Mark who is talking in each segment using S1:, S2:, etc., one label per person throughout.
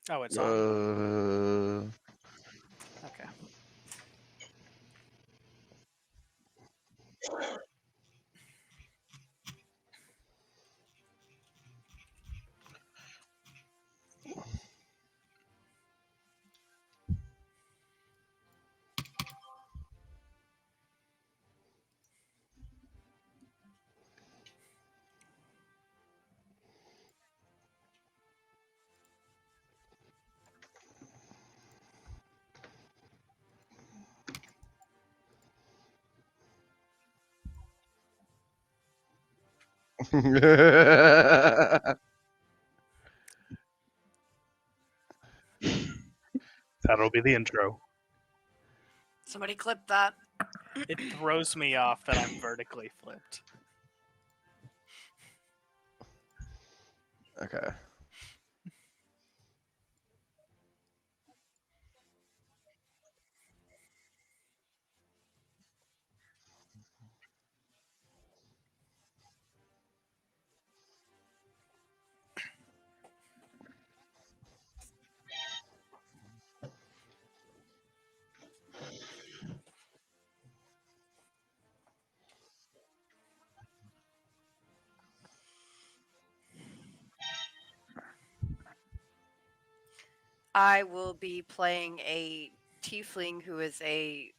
S1: Oh, it's on?
S2: Uh,
S1: Okay.
S3: That'll be the intro.
S4: Somebody clip that.
S1: It throws me off that I'm vertically flipped.
S2: okay.
S4: I will be playing a tiefling who is a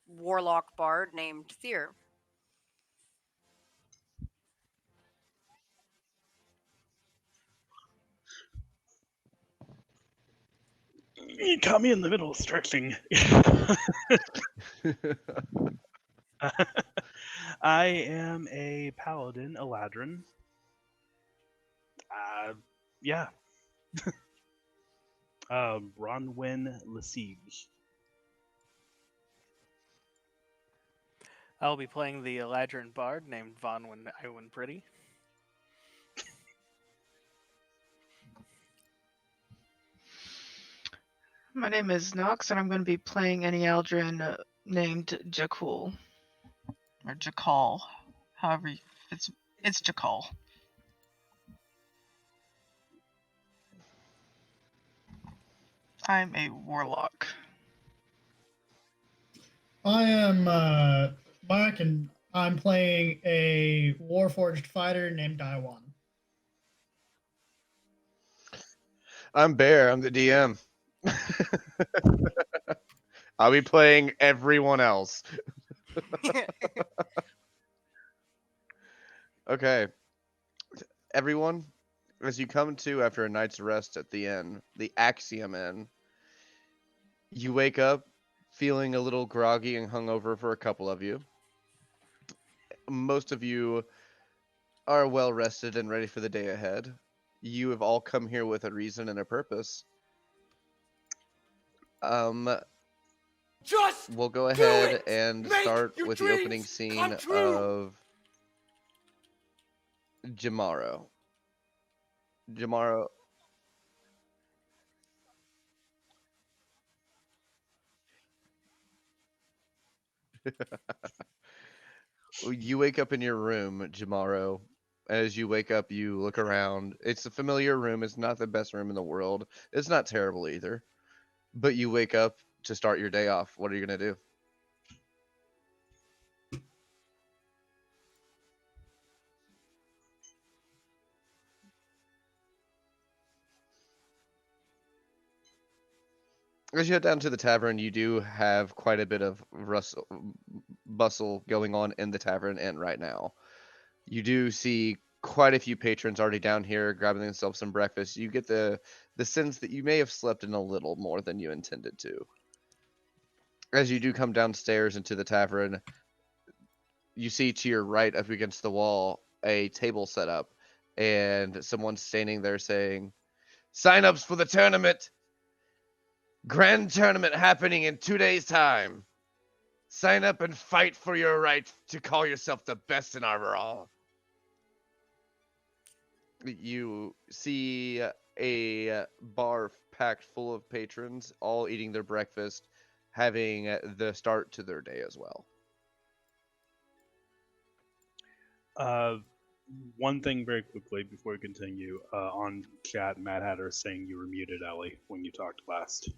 S4: warlock bard named Thier.
S3: You caught me in the middle of stretching. I am a paladin, Eladrin. Yeah. Bronwyn Lesiege.
S1: I'll be playing the Eladrin bard named Vonwin Iwin Pretty.
S5: My name is Nox, and I'm going to be playing any Aldrin named Jakul. Or Jakal. However, it's Jakal. I'm a warlock.
S6: I am Mike, and I'm playing a Warforged fighter named Daiwan.
S2: I'm Bear. I'm the DM. I'll be playing everyone else. Okay. Everyone, as you come to after a night's rest at the inn, the Axiom Inn, you wake up feeling a little groggy and hungover for a couple of you. Most of you are well rested and ready for the day ahead. You have all come here with a reason and a purpose. We'll go ahead and start with the opening scene of Jamaro. Jamaro. You wake up in your room, Jamaro. As you wake up, you look around. It's a familiar room. It's not the best room in the world. It's not terrible either. But you wake up to start your day off. What are you going to do? As you head down to the tavern, you do have quite a bit of bustle going on in the tavern and right now. You do see quite a few patrons already down here grabbing themselves some breakfast. You get the sense that you may have slept in a little more than you intended to. As you do come downstairs into the tavern, you see to your right up against the wall a table set up and someone standing there saying, "Sign-ups for the tournament. Grand tournament happening in 2 days' time. Sign up and fight for your right to call yourself the best in Arborall." You see a bar packed full of patrons, all eating their breakfast, having the start to their day as well.
S3: One thing very quickly before we continue. On chat, Mad Hatter is saying you were muted, Ellie, when you talked last.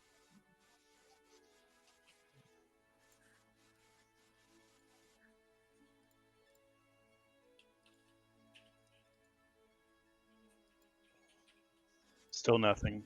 S3: Still nothing.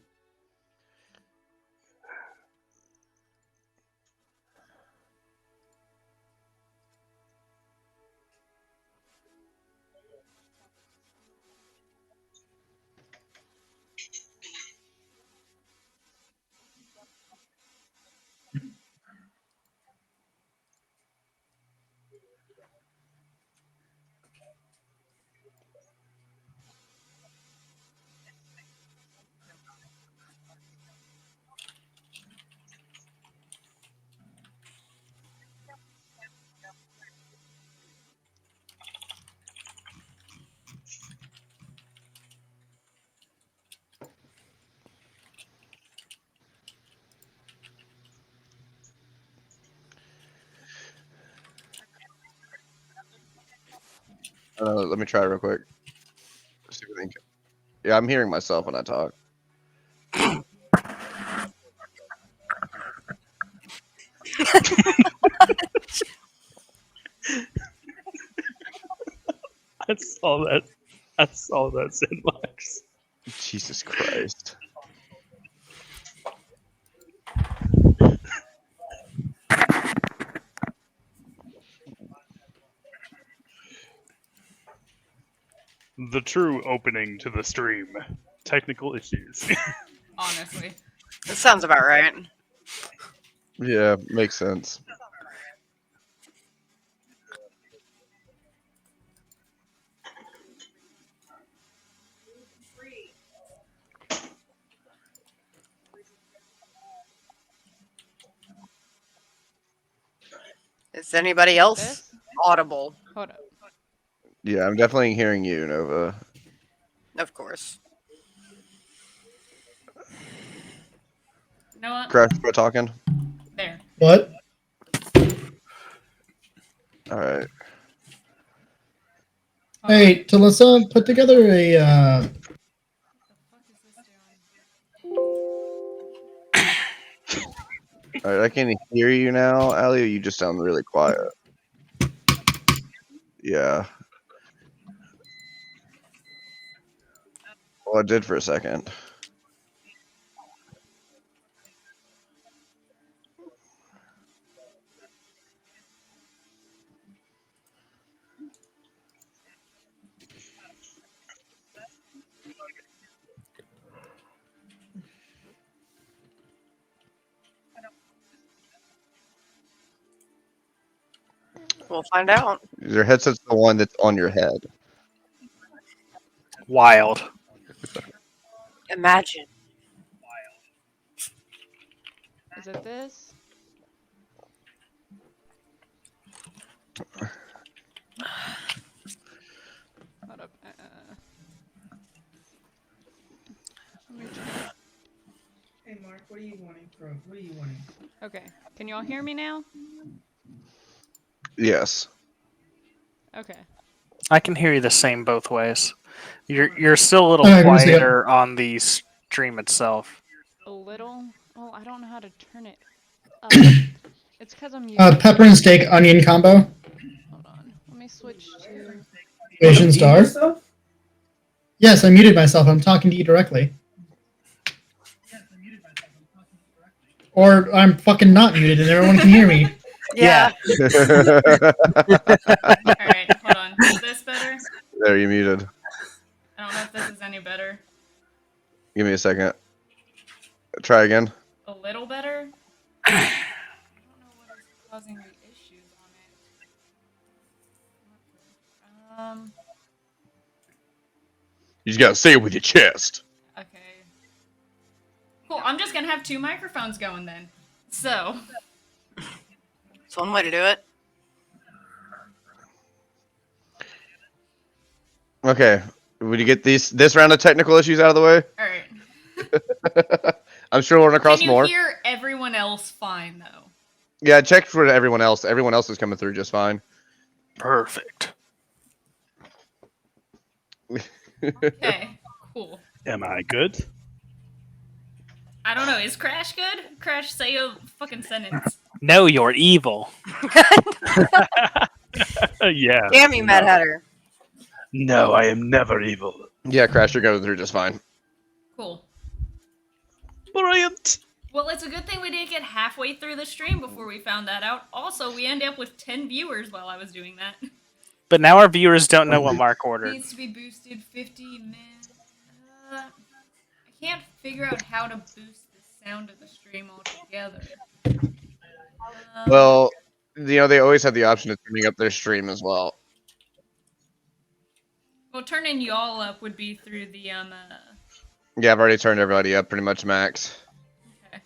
S2: Let me try real quick. See if we can- Yeah, I'm hearing myself when I talk.
S3: That's all that. That's all that's in Lex.
S2: Jesus Christ.
S3: The true opening to the stream. Technical issues.
S7: Honestly.
S4: That sounds about right.
S2: Yeah, makes sense.
S4: Is anybody else
S7: This?
S4: audible?
S7: Hold up.
S2: Yeah, I'm definitely hearing you, Nova.
S4: Of course.
S7: You know what?
S2: Crash, quit talking.
S7: There.
S6: What?
S2: All right.
S7: Hold on.
S6: Hey, Talissa, put together a.
S7: What the fuck is this doing?
S2: All right, I can hear you now, Allie. You just sound really quiet. Yeah. Well, I did for a second.
S4: We'll find out.
S2: Your headset's the one that's on your head.
S1: Wild.
S4: Imagine.
S7: Is it this? Hold up. Let me check.
S6: Hey, Mark, what are you wanting? What are you wanting?
S7: Okay. Can you all hear me now?
S2: Yes.
S7: Okay.
S1: I can hear you the same both ways. You're still a little
S6: Alright, let me see it.
S1: quieter on the stream itself.
S7: A little. Oh, I don't know how to turn it up. It's because I'm using.
S6: Pepper and steak onion combo.
S7: Hold on. Let me switch to.
S6: Asian star. Yes, I muted myself. I'm talking to you directly. Or I'm fucking not muted and everyone can hear me.
S4: Yeah.
S7: Alright, hold on. Is this better?
S2: There, you muted.
S7: I don't know if this is any better.
S2: Give me a second. Try again.
S7: A little better? I don't know what is causing the issues on it.
S2: You just gotta say it with your chest.
S7: Okay. Cool, I'm just gonna have two microphones going then. So.
S4: It's one way to do it.
S2: Okay. Would you get this round of technical issues out of the way?
S7: Alright.
S2: I'm sure we'll run across
S7: Can you
S2: more.
S7: hear everyone else fine though?
S2: Yeah, check for everyone else. Everyone else is coming through just fine.
S1: Perfect.
S7: Okay, cool.
S3: Am I good?
S7: I don't know. Is Crash good? Crash, say a fucking sentence.
S1: No, you're evil.
S3: Yeah.
S4: Damn you, Mad
S3: no.
S4: Hatter.
S3: No, I am never evil.
S2: Yeah, Crash, you're going through just fine.
S7: Cool.
S3: Brilliant.
S7: Well, it's a good thing we didn't get halfway through the stream before we found that out. Also, we ended up with 10 viewers while I was doing that.
S1: But now our viewers don't know what Mark ordered.
S7: Needs to be boosted 50 minutes. I can't figure out how to boost the sound of the stream altogether.
S2: Well, they always have the option of turning up their stream as well.
S7: Well, turning y'all up would be through the
S2: Yeah, I've already turned everybody up pretty much max.
S7: Okay.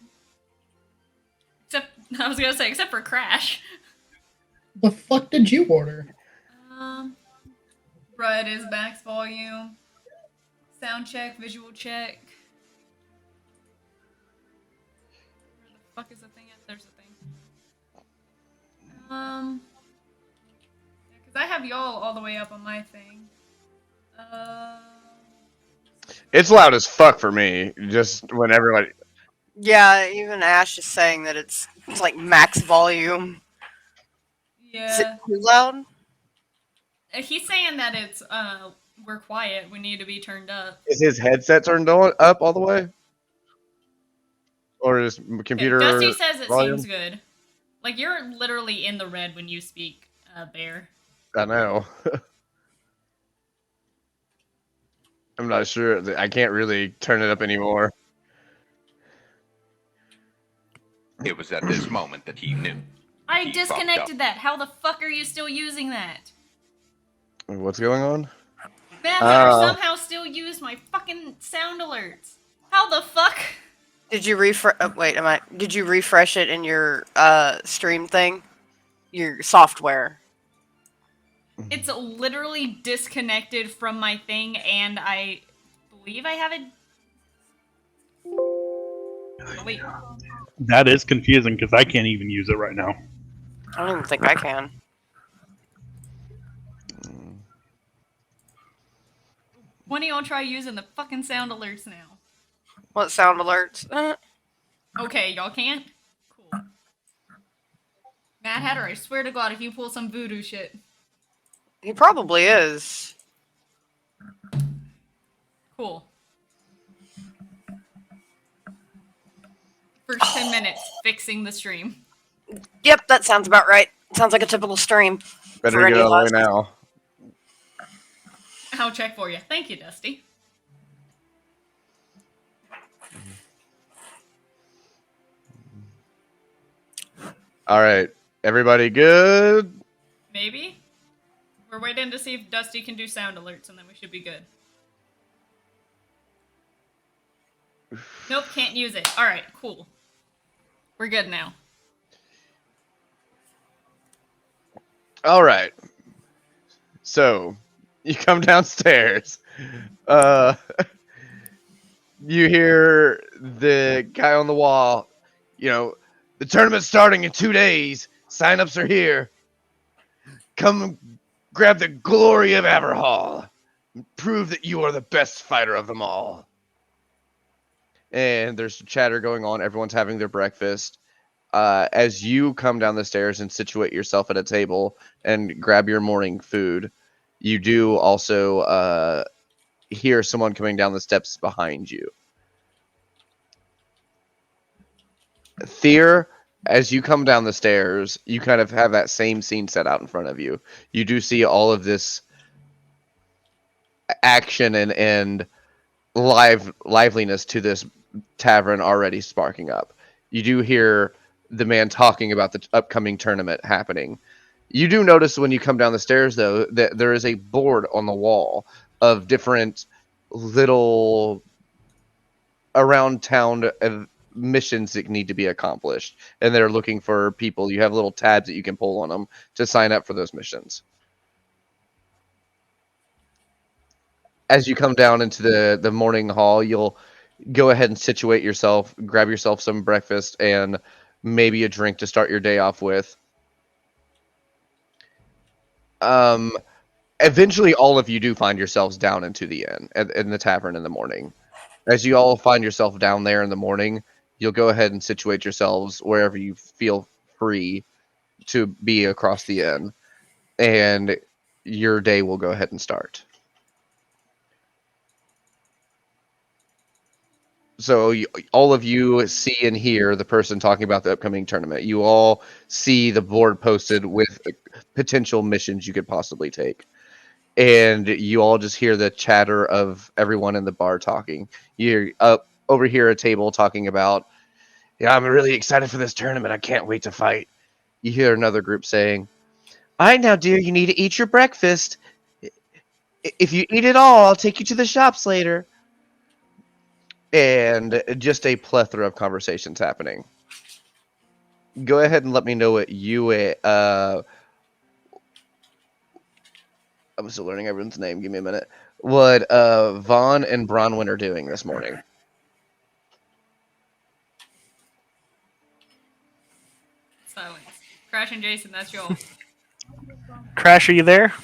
S7: Except I was gonna say, except for Crash.
S6: The fuck did you order?
S7: Right is max volume. Sound check, visual check. Where the fuck is the thing at? There's the thing. Yeah, 'cause I have y'all all the way up on my thing.
S2: It's loud as fuck for me. Just when everybody.
S4: Yeah, even Ash is saying that it's like max volume. Is it
S7: Yeah.
S4: too loud?
S7: He's saying that it's we're quiet. We need to be turned up.
S2: Is his headset turned up all the way? Or is computer?
S7: Dusty says it
S2: volume?
S7: seems good. Like you're literally in the red when you speak, Bear.
S2: I know. I'm not sure. I can't really turn it up anymore.
S8: It was at this moment that he knew.
S7: I
S8: He fucked
S7: disconnected that. How the fuck are you still using that?
S2: What's going on?
S7: Mad Hatter
S2: Oh.
S7: somehow still used my fucking sound alerts. How the fuck?
S4: Did you refresh? Oh, wait, Did you refresh it in your stream thing? Your software.
S7: It's literally disconnected from my thing, and I believe I have it. Oh, wait.
S3: That is confusing because I can't even use it right now.
S4: I don't even think I can.
S7: When do y'all try using the fucking sound alerts now?
S4: What sound alerts?
S7: Okay, y'all can't? Cool. Mad Hatter, I swear to God, if you pull some voodoo shit.
S4: He probably is.
S7: Cool. First 10 minutes, fixing the stream.
S4: Yep, that sounds about right. Sounds like a typical stream.
S2: Better
S4: For
S2: get
S4: any
S2: out of the way
S4: lost-
S2: now.
S7: I'll check for you. Thank you, Dusty.
S2: All right, everybody good?
S7: Maybe? We're waiting to see if Dusty can do sound alerts, and then we should be good. Nope, can't use it. Alright, cool. We're good now.
S2: All right. So, you come downstairs. You hear the guy on the wall, the tournament's starting in 2 days. Sign-ups are here. Come grab the glory of Aberhall. Prove that you are the best fighter of them all. And there's chatter going on. Everyone's having their breakfast. As you come down the stairs and situate yourself at a table and grab your morning food, you do also hear someone coming down the steps behind you. Thier, as you come down the stairs, you kind of have that same scene set out in front of you. You do see all of this action and liveliness to this tavern already sparking up. You do hear the man talking about the upcoming tournament happening. You do notice when you come down the stairs, though, that there is a board on the wall of different little around town missions that need to be accomplished, and they're looking for people. You have little tabs that you can pull on them to sign up for those missions. As you come down into the morning hall, you'll go ahead and situate yourself, grab yourself some breakfast and maybe a drink to start your day off with. eventually all of you do find yourselves down into the inn in the tavern in the morning. As you all find yourself down there in the morning, you'll go ahead and situate yourselves wherever you feel free to be across the inn, and your day will go ahead and start. So all of you see and hear the person talking about the upcoming tournament. You all see the board posted with potential missions you could possibly take. And you all just hear the chatter of everyone in the bar talking. You over here a table talking about, yeah, I'm really excited for this tournament. I can't wait to fight. You hear another group saying, all right, now, dear, you need to eat your breakfast. If you eat it all, I'll take you to the shops later. And just a plethora of conversations happening. Go ahead and let me know what you I'm still learning everyone's name. Give me a minute. What Vaughn and Bronwyn are doing this morning.
S7: Silence. Crash and Jason, that's y'all.
S1: Crash, are you there?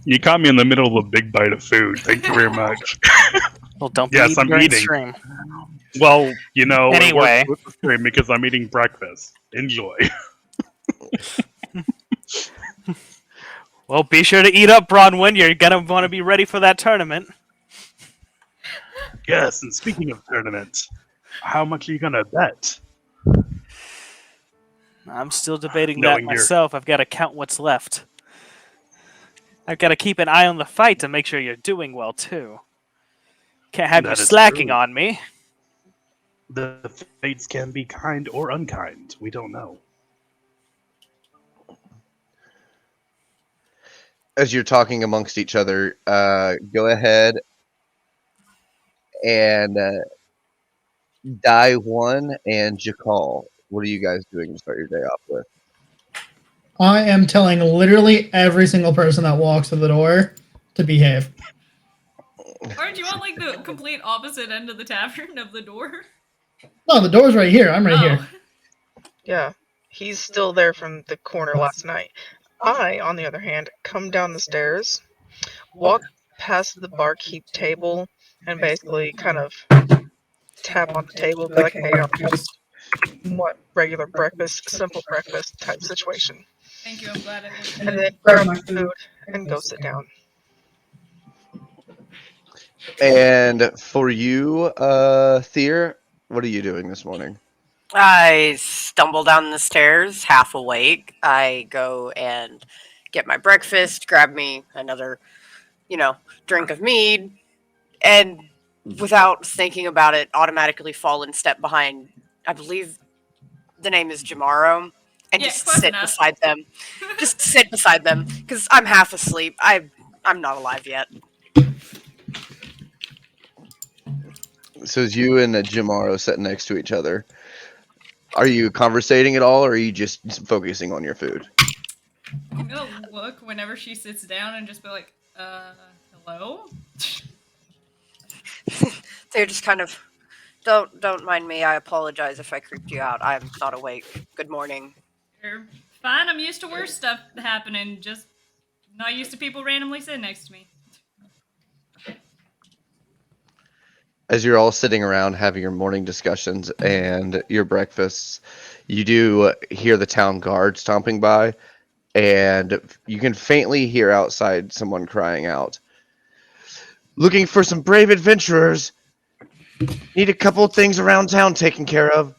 S3: You caught me in the middle of a big bite of food. Thank you very much.
S1: Well, don't be
S3: Yes,
S1: eating
S3: I'm
S1: during
S3: eating.
S1: stream.
S3: Well, you know, it
S1: Anyway.
S3: works with the stream because I'm eating breakfast. Enjoy.
S1: Well, be sure to eat up, Bronwyn. You're gonna want to be ready for that tournament.
S3: Yes, and speaking of tournaments, how much are you gonna bet?
S1: I'm still debating that
S3: Knowing you're-
S1: myself. I've got to count what's left. I've got to keep an eye on the fight to make sure you're doing well, too. Can't have you
S3: That is
S1: slacking
S3: true.
S1: on me.
S3: The fates can be kind or unkind. We don't know.
S2: As you're talking amongst each other, go ahead and Die One and Jakal. What are you guys doing to start your day off with?
S6: I am telling literally every single person that walks through the door to behave.
S7: Aren't you on like the complete opposite end of the tavern of the door?
S6: No, the door's right here. I'm right here.
S5: Yeah, he's still there from the corner last night. I, on the other hand, come down the stairs, walk past the barkeep table, and basically kind of tap on the table, be like, hey, I'm just what regular breakfast, simple breakfast type situation.
S7: Thank you, I'm glad I didn't.
S5: And then grab my food and go sit down.
S2: And for you, Thier, what are you doing this morning?
S4: I stumble down the stairs, half awake. I go and get my breakfast, grab me another, drink of mead, and without thinking about it, automatically fall in step behind, I believe the name is Jamaro, and
S7: Yeah,
S4: just
S7: close
S4: sit
S7: enough.
S4: beside them. Just sit beside them, because I'm half asleep. I'm not alive yet.
S2: So it's you and Jamaro sitting next to each other. Are you conversating at all, or are you just focusing on your food?
S7: I'm gonna look whenever she sits down and just be like, hello?
S4: They're just kind of, don't mind me. I apologize if I creeped you out. I'm not awake. Good morning.
S7: You're fine, I'm used to worse stuff happening, just not used to people randomly sitting next to me.
S2: As you're all sitting around having your morning discussions and your breakfasts, you do hear the town guard stomping by, and you can faintly hear outside someone crying out, looking for some brave adventurers. Need a couple things around town taken care of.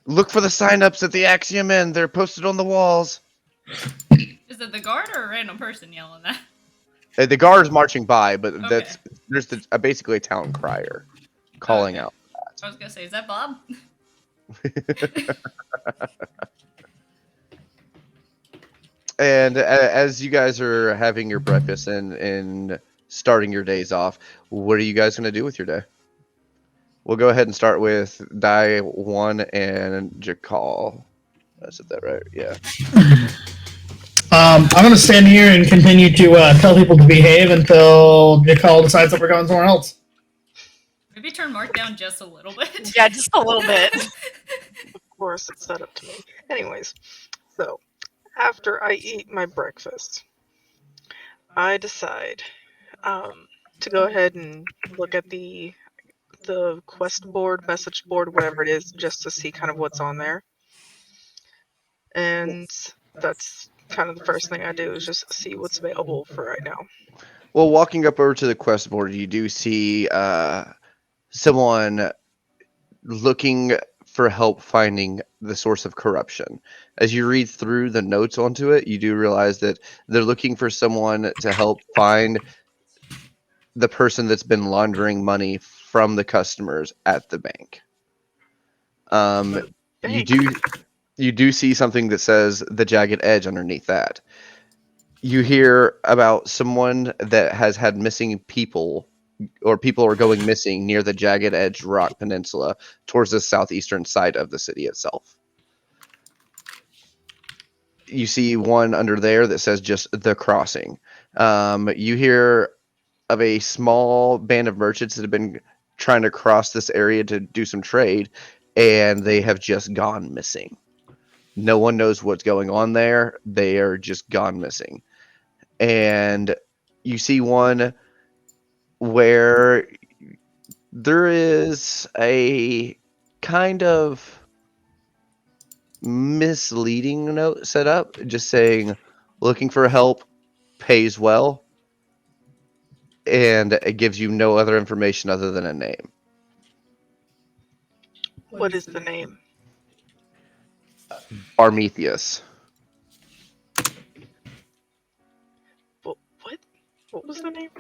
S2: Look for the sign-ups at the Axiom Inn. They're posted on the walls.
S7: Is it the guard or a random person yelling that?
S2: The guard is marching by, but
S7: Okay.
S2: there's basically a town crier calling
S7: Okay.
S2: out.
S7: I was gonna say, is that Bob?
S2: And as you guys are having your breakfast and starting your days off, what are you guys going to do with your day? We'll go ahead and start with Die One and Jakal. I said that right? Yeah.
S6: I'm going to stand here and continue to tell people to behave until Jakal decides that we're going somewhere else.
S7: Maybe turn Mark down just a little bit.
S4: Yeah, just a little bit.
S5: Of course, it's set up to me. Anyways, so After I eat my breakfast, I decide to go ahead and look at the quest board, message board, whatever it is, just to see kind of what's on there. And that's kind of the first thing I do is just see what's available for right now.
S2: Well, walking up over to the quest board, you do see someone looking for help finding the source of corruption. As you read through the notes onto it, you do realize that they're looking for someone to help find the person that's been laundering money from the customers at the bank. You do see something that says the Jagged Edge underneath that. You hear about someone that has had missing people, or people are going missing near the Jagged Edge Rock Peninsula towards the southeastern side of the city itself. You see one under there that says just the crossing. You hear of a small band of merchants that have been trying to cross this area to do some trade, and they have just gone missing. No one knows what's going on there. They are just gone missing. And you see one where there is a kind of misleading note set up, just saying looking for help, pays well, and it gives you no other information other than a name.
S5: What is the name?
S2: Barmetheus.
S5: What? What was the name?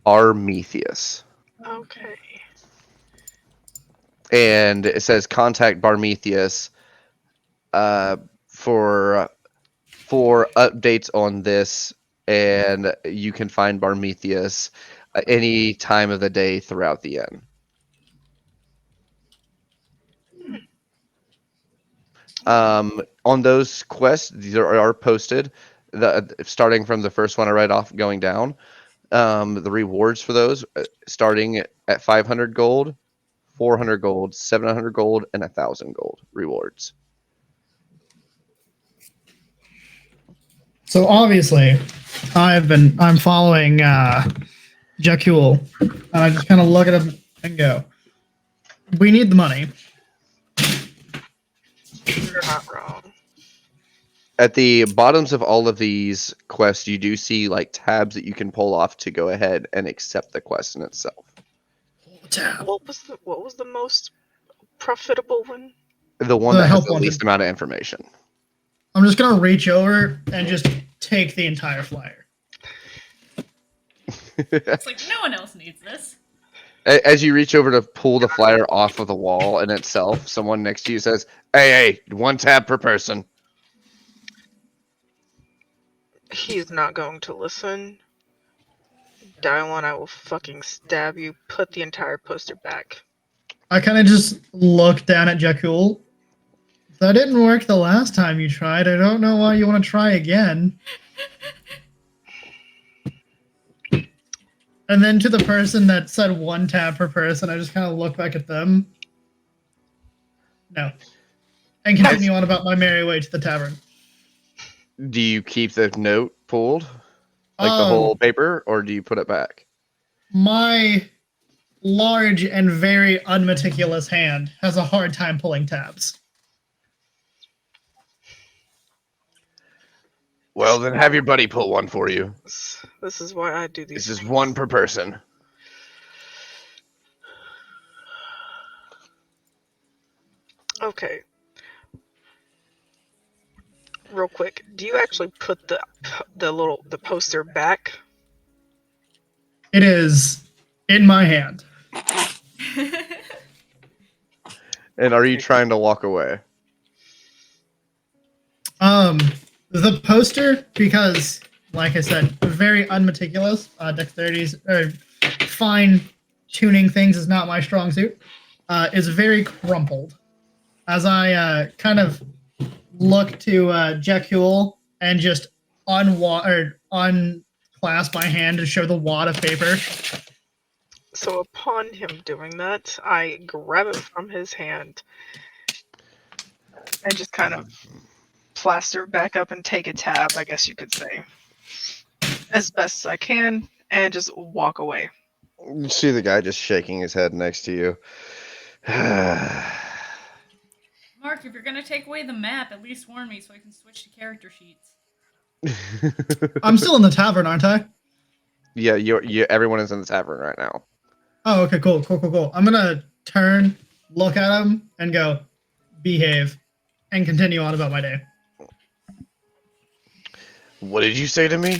S2: Barmetheus.
S5: Okay.
S2: And it says contact Barmetheus for updates on this, and you can find Barmetheus any time of the day throughout the inn. On those quests, these are posted. Starting from the first one I read off going down, the rewards for those starting at 500 gold, 400 gold, 700 gold, and 1,000 gold rewards.
S6: So obviously, I'm following Jakul, and I just kind of look at him and go, "We need the money."
S5: You're not wrong.
S2: At the bottoms of all of these quests, you do see like tabs that you can pull off to go ahead and accept the quest in itself.
S5: What was the most profitable one?
S2: The one
S6: The
S2: that has
S6: help
S2: the
S6: wanted.
S2: least amount of information.
S6: I'm just gonna reach over and just take the entire flyer.
S7: It's like no one else needs this.
S2: As you reach over to pull the flyer off of the wall in itself, someone next to you says, hey, 1 tab per person.
S5: He's not going to listen. Dylon, I will fucking stab you. Put the entire poster back.
S6: I kind of just look down at Jakul. That didn't work the last time you tried. I don't know why you want to try again. And then to the person that said 1 tab per person, I just kind of look back at them. No. And continue on about my merry way to the tavern.
S2: Do you keep the note pulled? Like the whole paper? Or do you put it back?
S6: My large and very unmeticulous hand has a hard time pulling tabs.
S2: Well, then have your buddy pull one for you.
S5: This is why I do these.
S2: This is
S5: things.
S2: 1 per person.
S5: Okay. Real quick, do you actually put the poster back?
S6: It is in my hand.
S2: And are you trying to walk away?
S6: The poster, because, like I said, very unmeticulous. Dexterity's or fine tuning things is not my strong suit. Is very crumpled. As I kind of look to Jakul and just unclasp my hand to show the wad of paper.
S5: So upon him doing that, I grab it from his hand and just kind of plaster back up and take a tab, I guess you could say, as best as I can, and just walk away.
S2: You see the guy just shaking his head next to you.
S7: Mark, if you're gonna take away the map, at least warn me so I can switch to character sheets.
S6: I'm still in the tavern, aren't I?
S2: Yeah, everyone is in the tavern right now.
S6: Oh, okay, cool. I'm gonna turn, look at him, and go, behave, and continue on about my day.
S2: What did you say to me?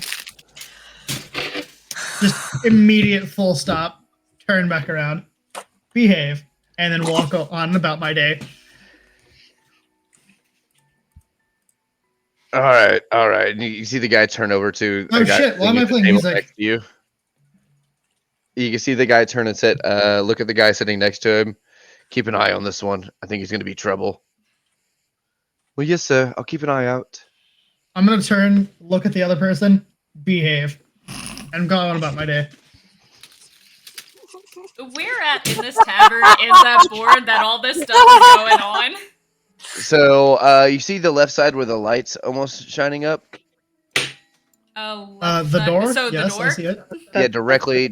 S6: Just immediate full stop, turn back around, behave, and then walk on about my day.
S2: All right. And you see the guy turn over to.
S6: Oh,
S2: the guy
S6: shit, why am I
S2: sitting at the
S6: playing
S2: table
S6: music?
S2: next to you. You can see the guy turn and sit. Look at the guy sitting next to him. Keep an eye on this one. I think he's going to be trouble. Well, yes, sir. I'll keep an eye out.
S6: I'm gonna turn, look at the other person, behave, and go on about my day.
S7: Where at in this tavern is that board that all this stuff is going on?
S2: So you see the left side where the light's almost shining up.
S7: Oh,
S6: The door?
S7: So
S6: Yes,
S7: the door.
S6: I see it.
S2: Yeah, directly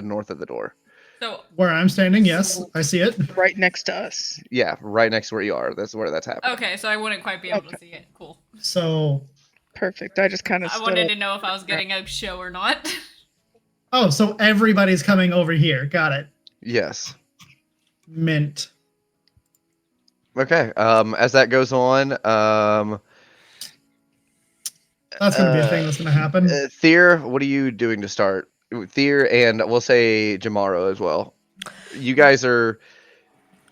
S2: north of the door.
S7: So
S6: Where I'm standing, yes, I see it.
S5: Right next to us.
S2: Yeah, right next to where you are. That's where that's happening.
S7: okay, so I wouldn't quite be able to see it. Cool.
S6: So,
S5: Perfect. I just kind of
S7: I wanted to know if I was getting a show or not.
S6: oh, so everybody's coming over here. Got it.
S2: Yes.
S6: Mint.
S2: Okay. As that goes on,
S6: That's gonna be a thing that's gonna happen.
S2: Thier, what are you doing to start? Thier and we'll say Jamaro as well. You guys are.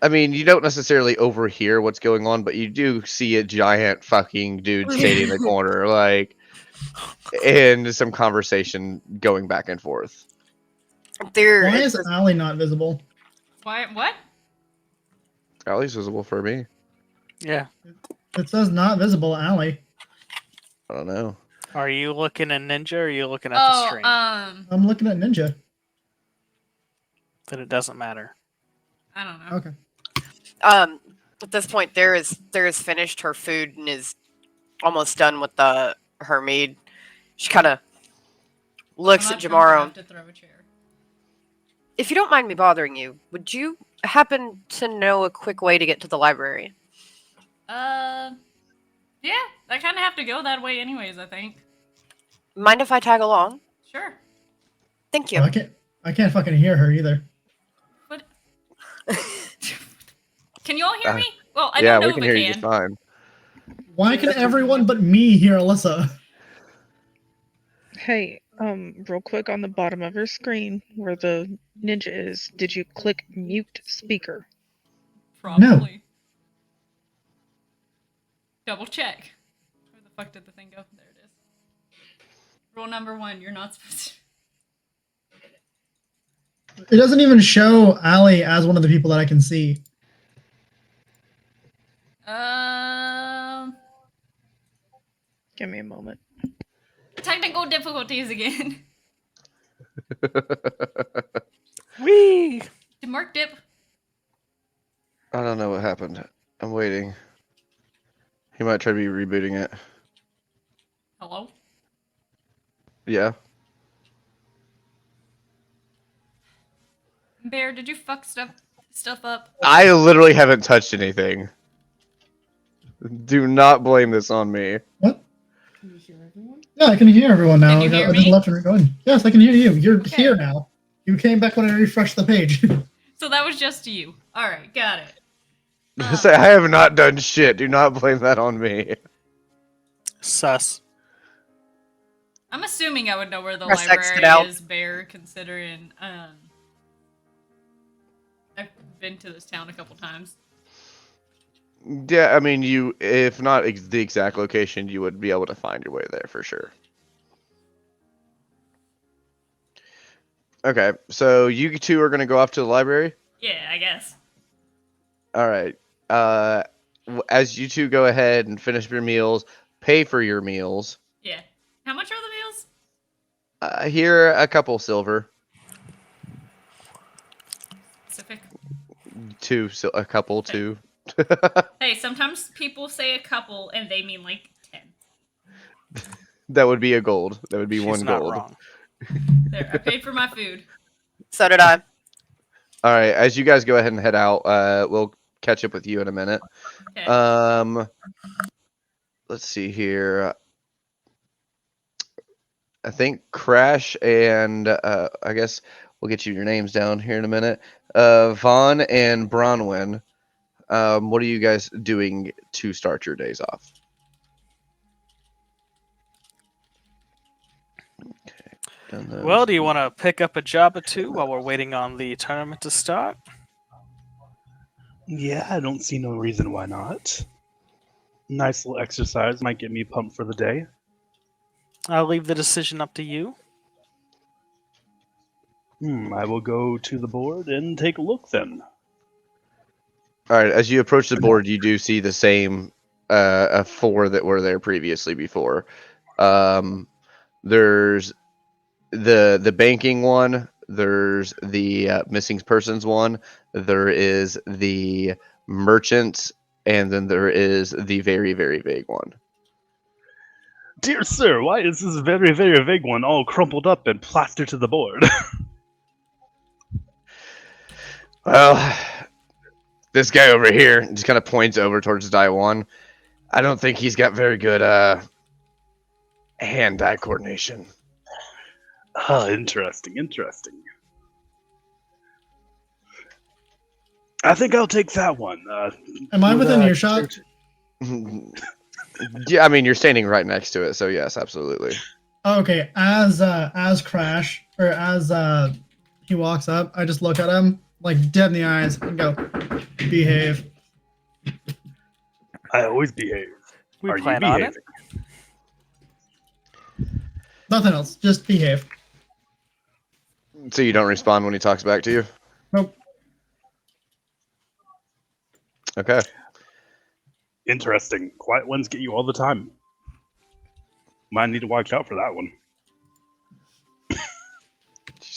S2: I mean, you don't necessarily overhear what's going on, but you do see a giant fucking dude standing in the corner, like, and some conversation going back and forth.
S4: There
S6: Why
S4: is
S6: is Allie not visible?
S7: Why? What?
S2: Allie's visible for me.
S1: Yeah.
S6: It says not visible, Allie.
S2: I don't know.
S1: Are you looking at Ninja or are you looking at the stream?
S6: I'm looking at Ninja.
S1: Then it doesn't matter.
S7: I don't know.
S6: Okay.
S4: at this point there is finished her food and is almost done with her mead. She kind of looks
S7: I'm
S4: at
S7: not drunk
S4: Jamaro.
S7: enough to throw a chair.
S4: If you don't mind me bothering you, would you happen to know a quick way to get to the library?
S7: Yeah, I kind of have to go that way anyways, I think.
S4: Mind if I tag along?
S7: Sure.
S4: Thank you.
S6: Oh, I can't fucking hear her either.
S7: What? Can you all hear me? Well, I
S2: Yeah,
S7: don't know
S2: we can
S7: if
S2: hear
S7: I
S2: you
S7: can.
S2: just fine.
S6: Why can everyone but me hear Alyssa?
S5: Hey, real quick on the bottom of your screen where the ninja is, did you click mute speaker?
S7: Probably. Double check. Where the fuck did the thing go? There it is. Rule number 1, you're not supposed to...
S6: It doesn't even show Allie as one of the people that I can see.
S5: Give me a moment.
S7: Technical difficulties again.
S1: Whee!
S7: Did Mark dip?
S2: I don't know what happened. I'm waiting. He might try to be rebooting it.
S7: Hello?
S2: Yeah.
S7: Bear, did you fuck stuff up?
S2: I literally haven't touched anything. Do not blame this on me.
S6: What? Yeah, I can hear everyone now.
S7: Can you hear
S6: I just
S7: me?
S6: left and right going. Yes, I can hear you. You're
S7: Okay.
S6: here now. You came back when I refreshed the page.
S7: So that was just you. Alright, got it.
S2: Say, I have not done shit. Do not blame that on me.
S1: Sus.
S7: I'm assuming I would know where the
S4: Press X to
S7: library
S4: get out.
S7: is, Bear, considering, I've been to this town a couple times.
S2: Yeah, I mean, you, if not the exact location, you would be able to find your way there for sure. Okay, so you two are going to go off to the library?
S7: Yeah, I guess.
S2: All right. As you two go ahead and finish your meals, pay for your meals.
S7: Yeah. How much are the meals?
S2: Here, a couple silver.
S7: Specific.
S2: A couple, two.
S7: Hey, sometimes people say a couple and they mean like 10.
S2: That would be a gold. That would be
S1: She's
S2: one
S1: not
S2: gold.
S1: wrong.
S7: There, I paid for my food.
S4: So did I.
S2: All right, as you guys go ahead and head out, we'll catch up with you in a minute.
S7: Okay.
S2: Let's see here. I think Crash and I guess we'll get you your names down here in a minute. Vaughn and Bronwyn. What are you guys doing to start your days off? Okay. done those.
S1: Well, do you want to pick up a job or two while we're waiting on the tournament to start?
S3: Yeah, I don't see no reason why not. Nice little exercise might get me pumped for the day.
S1: I'll leave the decision up to you.
S3: I will go to the board and take a look then.
S2: All right, as you approach the board, you do see the same 4 that were there previously before. There's the banking one. There's the missing persons one. There is the merchant, and then there is the very, very vague one.
S3: Dear sir, why is this very, very vague one all crumpled up and plastered to the board?
S2: Well, this guy over here just kind of points over towards Daiwan. I don't think he's got very good hand-eye coordination.
S3: Interesting, interesting. I think I'll take that one.
S6: Am I
S3: would,
S6: within earshot?
S2: Yeah, I mean, you're standing right next to it, so yes, absolutely.
S6: Okay, as Crash, or as he walks up, I just look at him, like, dead in the eyes, and go, behave.
S3: I always behave.
S1: We
S3: Are you
S1: plan on it.
S3: behaving?
S6: Nothing else, just behave.
S2: So you don't respond when he talks back to you?
S6: Nope.
S2: Okay.
S3: Interesting. Quiet ones get you all the time. Might need to watch out for that one.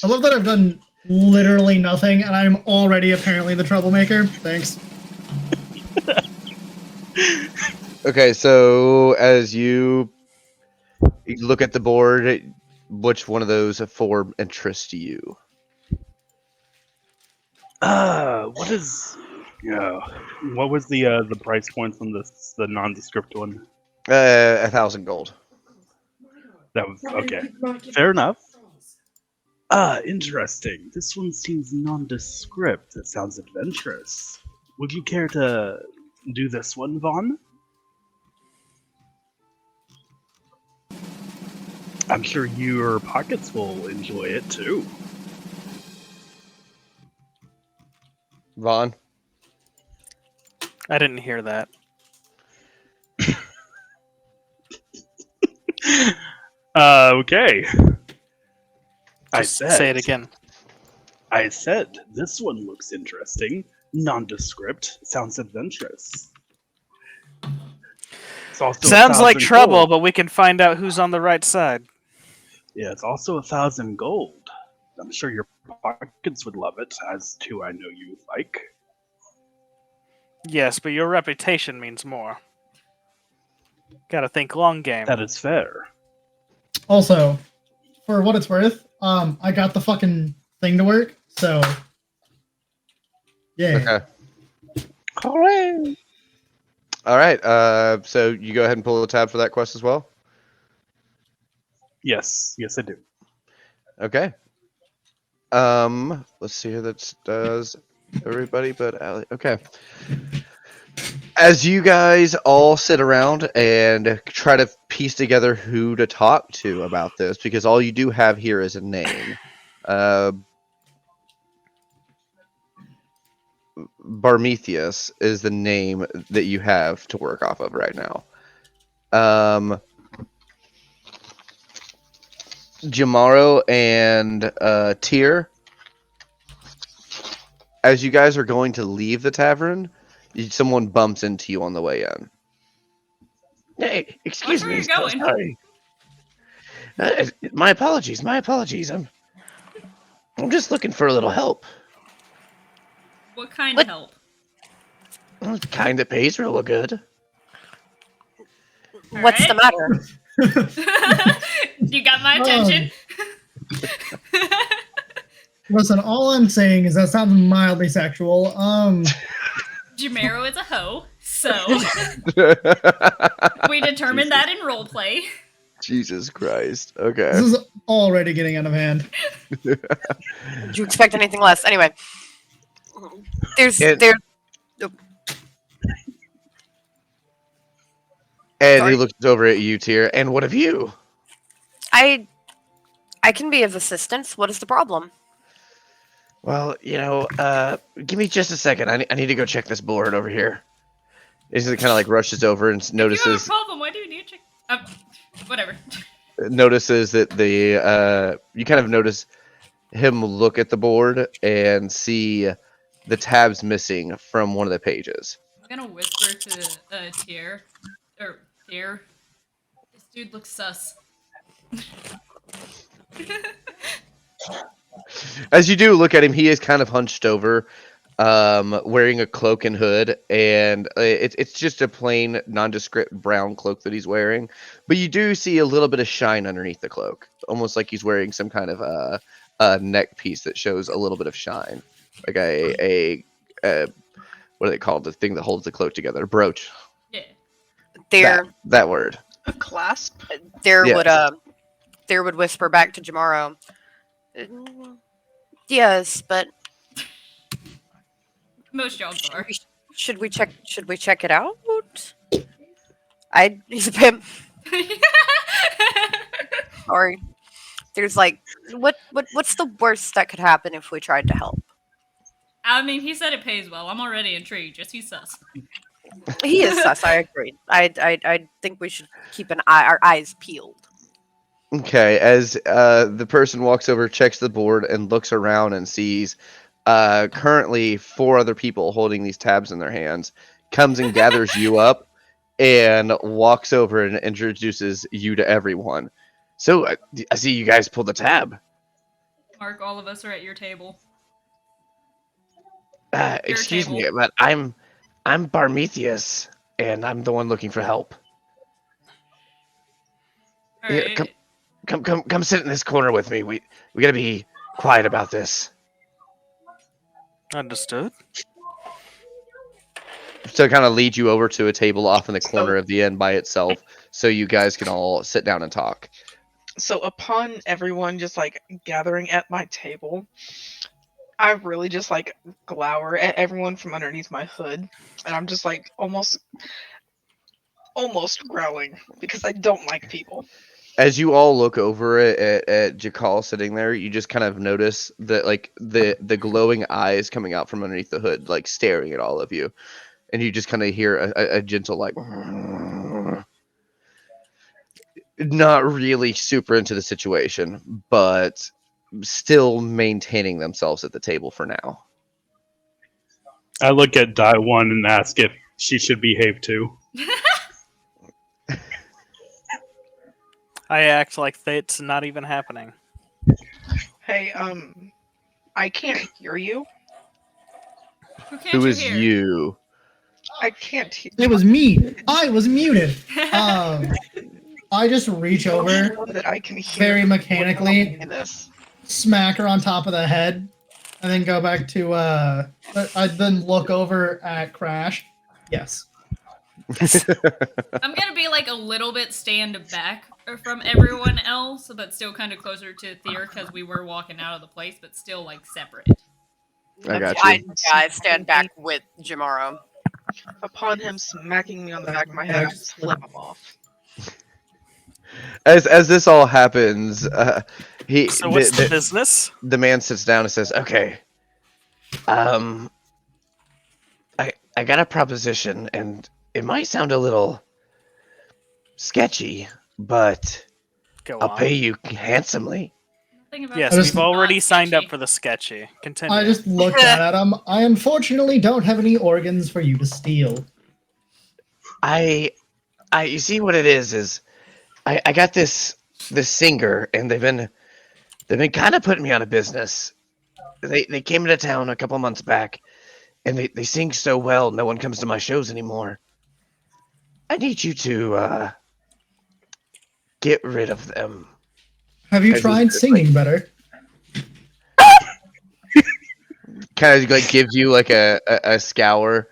S6: I love that I've done literally nothing, and I'm already apparently the troublemaker. Thanks.
S2: Okay, so as you look at the board, which one of those 4 interests you?
S3: What is? Yeah. What was the price points on this? The nondescript one.
S2: 1,000 gold.
S3: That was okay. Fair enough. Interesting. This one seems nondescript. It sounds adventurous. Would you care to do this one, Vaughn? I'm sure your pockets will enjoy it too.
S2: Vaughn?
S1: I didn't hear that.
S3: Okay.
S1: Just say it again.
S3: I said this one looks interesting. Nondescript. Sounds adventurous. It's also
S1: Sounds like
S3: 1,000
S1: trouble,
S3: gold.
S1: but we can find out who's on the right side.
S3: Yeah, it's also 1,000 gold. I'm sure your pockets would love it, as too I know you like.
S1: Yes, but your reputation means more. Gotta think long game.
S3: That is fair.
S6: Also, for what it's worth, I got the fucking thing to work, so yeah.
S2: Okay.
S3: Hooray!
S2: All right. So you go ahead and pull the tab for that quest as well.
S3: Yes, I do.
S2: Okay. Let's see who that does. Everybody but Allie. Okay. As you guys all sit around and try to piece together who to talk to about this, because all you do have here is a name. Barmethius is the name that you have to work off of right now. Jamaro and Tyr, as you guys are going to leave the tavern, someone bumps into you on the way in. Hey, excuse
S7: Where are
S2: me.
S7: you going?
S2: Sorry. My apologies. My apologies. I'm just looking for a little help.
S7: What kind
S2: What?
S7: of help?
S2: Kind of pays real good.
S4: What's the matter?
S7: You got my attention.
S6: Listen, all I'm saying is that sounds mildly sexual.
S7: Jamero is a hoe, so we determined that in roleplay.
S2: Jesus Christ. Okay.
S6: This is already getting out of hand.
S4: Did you expect anything less? Anyway, there's
S2: And
S4: Sorry.
S2: he looks over at you, Tyr. And what of you?
S4: I can be of assistance. What is the problem?
S2: Well, give me just a second. I need to go check this board over here. He kind of like rushes over and
S7: If you have a
S2: notices
S7: problem, why do you need to check? Whatever.
S2: notices that you kind of notice him look at the board and see the tabs missing from one of the pages.
S7: I'm gonna whisper to Tyr. Tyr. This dude looks sus.
S2: As you do look at him, he is kind of hunched over, wearing a cloak and hood, and it's just a plain, nondescript brown cloak that he's wearing. But you do see a little bit of shine underneath the cloak, almost like he's wearing some kind of a neck piece that shows a little bit of shine, like a what are they called? The thing that holds the cloak together, a brooch.
S7: Yeah.
S2: That word.
S5: A clasp?
S4: There would whisper back to Jamaro. Yes, but
S7: Most jobs are.
S4: should we check it out? He's a pimp. Sorry. There's like what's the worst that could happen if we tried to help?
S7: I mean, he said it pays well. I'm already intrigued. Just he's sus.
S4: He is sus, I agree. I think we should keep our eyes peeled.
S2: Okay, as the person walks over, checks the board, and looks around and sees currently 4 other people holding these tabs in their hands, comes and gathers you up and walks over and introduces you to everyone. So I see you guys pulled the tab.
S7: Mark, all of us are at your table.
S2: Excuse me,
S7: table.
S2: but I'm Barmethius, and I'm the one looking for help.
S7: All
S2: Yeah,
S7: right.
S2: Come sit in this corner with me. We gotta be quiet about this.
S1: Understood.
S2: So kind of lead you over to a table off in the corner of the inn by itself, so you guys can all sit down and talk.
S5: So upon everyone just like gathering at my table, I really just like glower at everyone from underneath my hood, and I'm just like almost growling because I don't like people.
S2: As you all look over at Jakal sitting there, you just kind of notice that like the glowing eyes coming out from underneath the hood, like staring at all of you, and you just kind of hear a gentle like, not really super into the situation, but still maintaining themselves at the table for now.
S3: I look at Die One and ask if she should behave too.
S1: I act like it's not even happening.
S5: Hey, I can't hear you.
S7: Who can't
S2: Who
S7: you
S2: is
S7: hear?
S2: you?
S5: I can't hear.
S6: It was me. I was muted. I just reach over
S5: That I can hear
S6: very mechanically,
S5: in this.
S6: smack her on top of the head, and then go back to I then look over at Crash. Yes.
S7: I'm gonna be like a little bit stand back from everyone else, but still kind of closer to Thier because we were walking out of the place, but still like separate.
S2: I got
S4: I
S2: you.
S4: stand back with Jamaro.
S5: Upon him smacking me on the back of my head, I just flip him off.
S2: As this all happens,
S1: So what's the business?
S2: the man sits down and says, "Okay, I got a proposition, and it might sound a little sketchy, but
S1: Go
S2: I'll
S1: on.
S2: pay you handsomely."
S7: Nothing about
S1: Yes,
S6: I
S7: this
S6: just-
S1: we've
S7: is
S1: already
S7: not
S1: signed up
S7: sketchy.
S1: for the sketchy. Continue.
S6: I just looked at him. I unfortunately don't have any organs for you to steal.
S2: You see what it is I got this singer, and they've been kind of putting me on a business. They came into town a couple months back, and they sing so well, no one comes to my shows anymore. I need you to get rid of them.
S6: Have you
S2: As
S6: tried
S2: he's just,
S6: singing better?
S2: Kind of like gives you like a scour.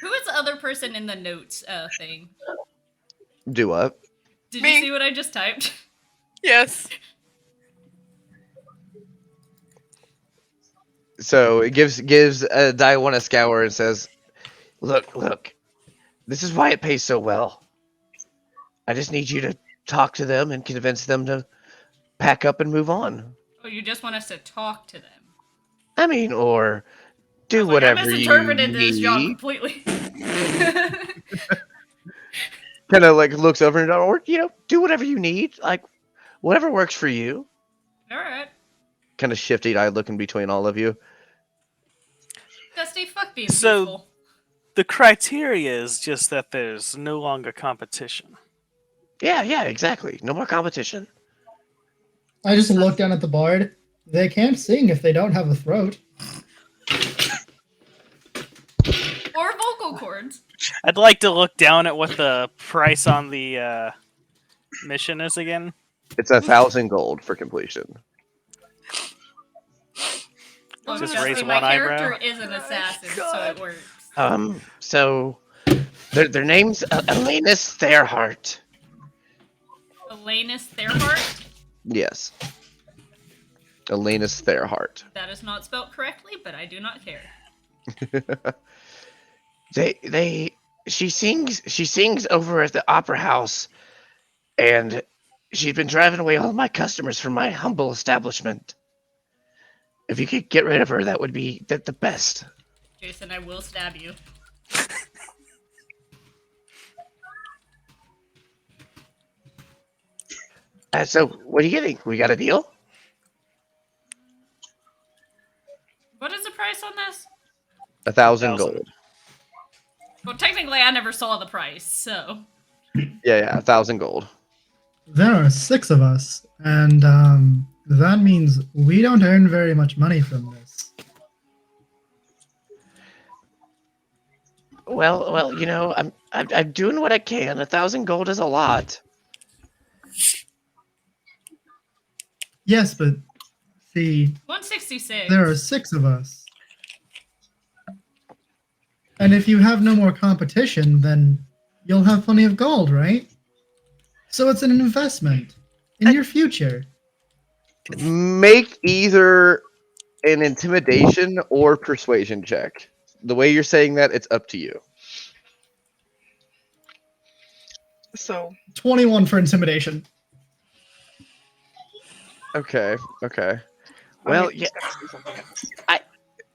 S7: Who is the other person in the notes thing?
S2: Do what?
S7: Did
S4: Me.
S7: you see what I just typed?
S4: Yes.
S2: So it gives Daiwan a scour and says, Look, this is why it pays so well. I just need you to talk to them and convince them to pack up and move on.
S7: Oh, you just want us to talk to them?
S2: I mean, or do
S7: I was like,
S2: whatever
S7: I
S2: you
S7: misinterpreted this job
S2: need.
S7: completely.
S2: Kind of like looks over and or do whatever you need, like whatever works for you.
S7: All right.
S2: Kind of shifty-eyed looking between all of you.
S7: Dusty, fuck being
S1: So-
S7: peaceful.
S1: The criteria is just that there's no longer competition.
S2: Yeah, exactly. No more competition.
S6: I just look down at the bard. They can't sing if they don't have a throat.
S7: Or vocal cords.
S1: I'd like to look down at what the price on the mission is again.
S2: It's 1,000 gold for completion.
S7: Well,
S1: Just
S7: Dusty,
S1: raise
S7: my
S1: one
S7: character
S1: eyebrow.
S7: is an assassin, so it works.
S2: So their name's Elenus Thairheart.
S7: Elenus Thairheart?
S2: Yes. Elenus Thairheart.
S7: That is not spelt correctly, but I do not care.
S2: She sings over at the opera house, and she's been driving away all my customers from my humble establishment. If you could get rid of her, that would be the best.
S7: Jason, I will stab you.
S2: So what are you getting? We got a deal?
S7: What is the price on this?
S2: 1,000
S1: 1,000.
S2: gold.
S7: Well, technically, I never saw the price, so.
S2: Yeah, 1,000 gold.
S6: There are 6 of us, and that means we don't earn very much money from this.
S2: Well, I'm doing what I can. 1,000 gold is a lot.
S6: Yes, but see,
S7: 166.
S6: there are 6 of us. And if you have no more competition, then you'll have plenty of gold, right? So it's an investment in your future.
S2: Make either an intimidation or persuasion check. The way you're saying that, it's up to you.
S5: So
S6: 21 for intimidation.
S2: Okay.
S5: I
S2: Well,
S5: mean,
S2: yeah,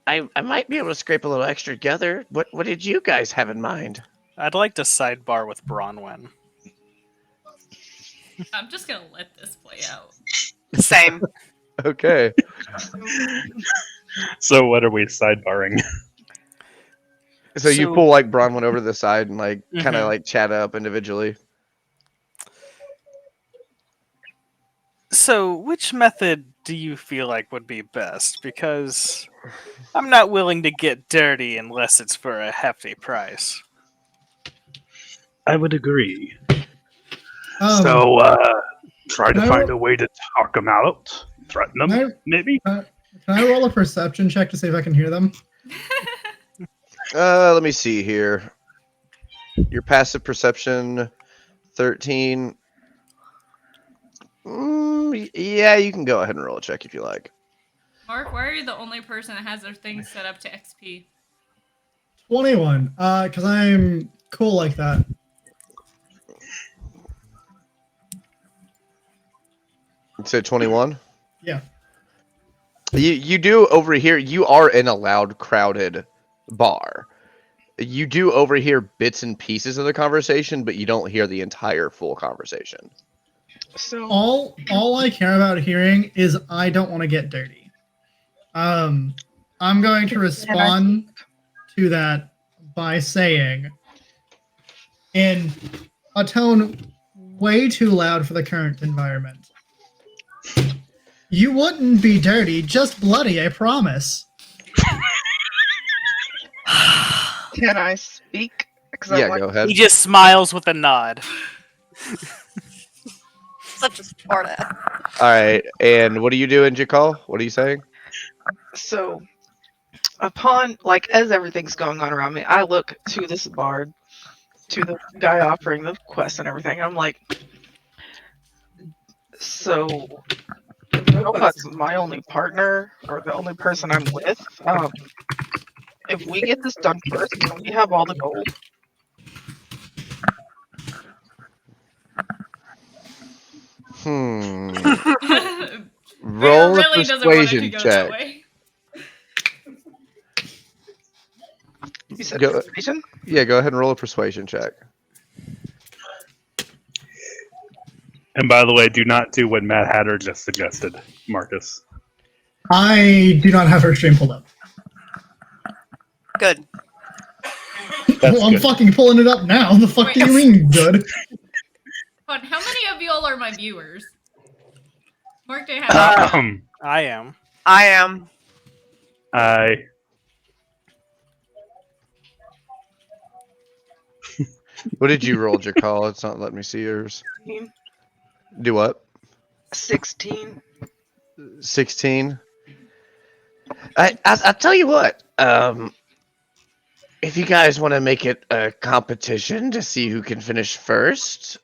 S2: I might be able to scrape a little extra together. What did you guys have in mind?
S1: I'd like to sidebar with Bronwyn.
S7: I'm just gonna let this play out.
S4: Same.
S2: Okay.
S3: So what are we sidebarring?
S2: So you
S1: So-
S2: pull like Bronwyn over to the side and like kind of
S1: Mhm.
S2: like chat up individually.
S1: So, which method do you feel like would be best? Because I'm not willing to get dirty unless it's for a hefty price.
S3: I would agree.
S6: So,
S3: Try to
S6: can I
S3: find
S6: roll-
S3: a way to talk them out. Threaten them,
S6: Can I-
S3: maybe?
S6: can I roll a perception check to see if I can hear them?
S2: Let me see here. Your passive perception, 13. Yeah, you can go ahead and roll a check if you like.
S7: Mark, why are you the only person that has their things set up to XP?
S6: 21. Because I'm cool like that.
S2: So 21?
S6: Yeah.
S2: You do overhear, you are in a loud, crowded bar. You do overhear bits and pieces of the conversation, but you don't hear the entire full conversation.
S5: so
S6: All I care about hearing is I don't want to get dirty. I'm going to respond to that by saying, in a tone way too loud for the current environment, you wouldn't be dirty, just bloody, I promise.
S5: Can I speak? Because
S2: Yeah,
S5: I'm like,
S2: go ahead.
S1: He just smiles with a nod.
S4: Such a smart ass.
S2: All right, and what are you doing, Jakal? What are you saying?
S5: so upon like as everything's going on around me, I look to this bard, to the guy offering the quest and everything. I'm like, so the robot's my only partner or the only person I'm with. If we get this done first, can we have all the gold?
S2: Roll a
S7: really doesn't want it to
S2: persuasion
S7: go
S2: check.
S7: that way.
S5: You said
S2: Go-
S5: persuasion?
S2: Yeah, go ahead and roll a persuasion check.
S3: And by the way, do not do what Mad Hatter just suggested, Marcus.
S6: I do not have her stream pulled up.
S4: Good.
S3: That's
S6: Well, I'm
S3: good.
S6: fucking pulling it up now. The fuck do you
S7: Wait.
S6: mean good?
S7: Hold on, how many of y'all are my viewers? Mark, do you have
S1: I am.
S4: I am.
S3: I
S2: What did you roll, Jakal? It's not letting me see yours. Do what?
S5: 16.
S2: 16. I tell you what. If you guys want to make it a competition to see who can finish first,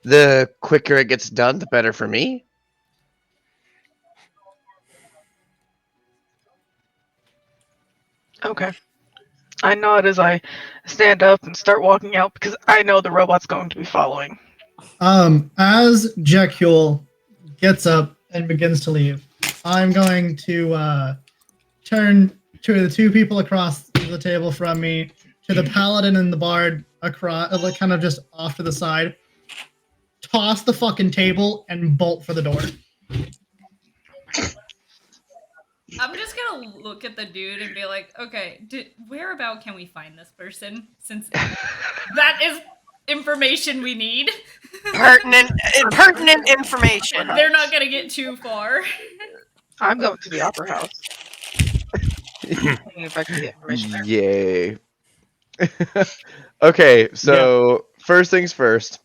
S2: the quicker it gets done, the better for me.
S5: Okay. I nod as I stand up and start walking out because I know the robot's going to be following.
S6: As Jekul gets up and begins to leave, I'm going to turn to the two people across the table from me, to the paladin and the bard across, like kind of just off to the side, toss the fucking table and bolt for the door.
S7: I'm just gonna look at the dude and be like, okay, whereabout can we find this person? Since that is information we need.
S4: Pertinent information.
S7: They're not gonna get too far.
S5: I'm going to the opera house. If I can get information there.
S2: Yay. Okay, so first things first.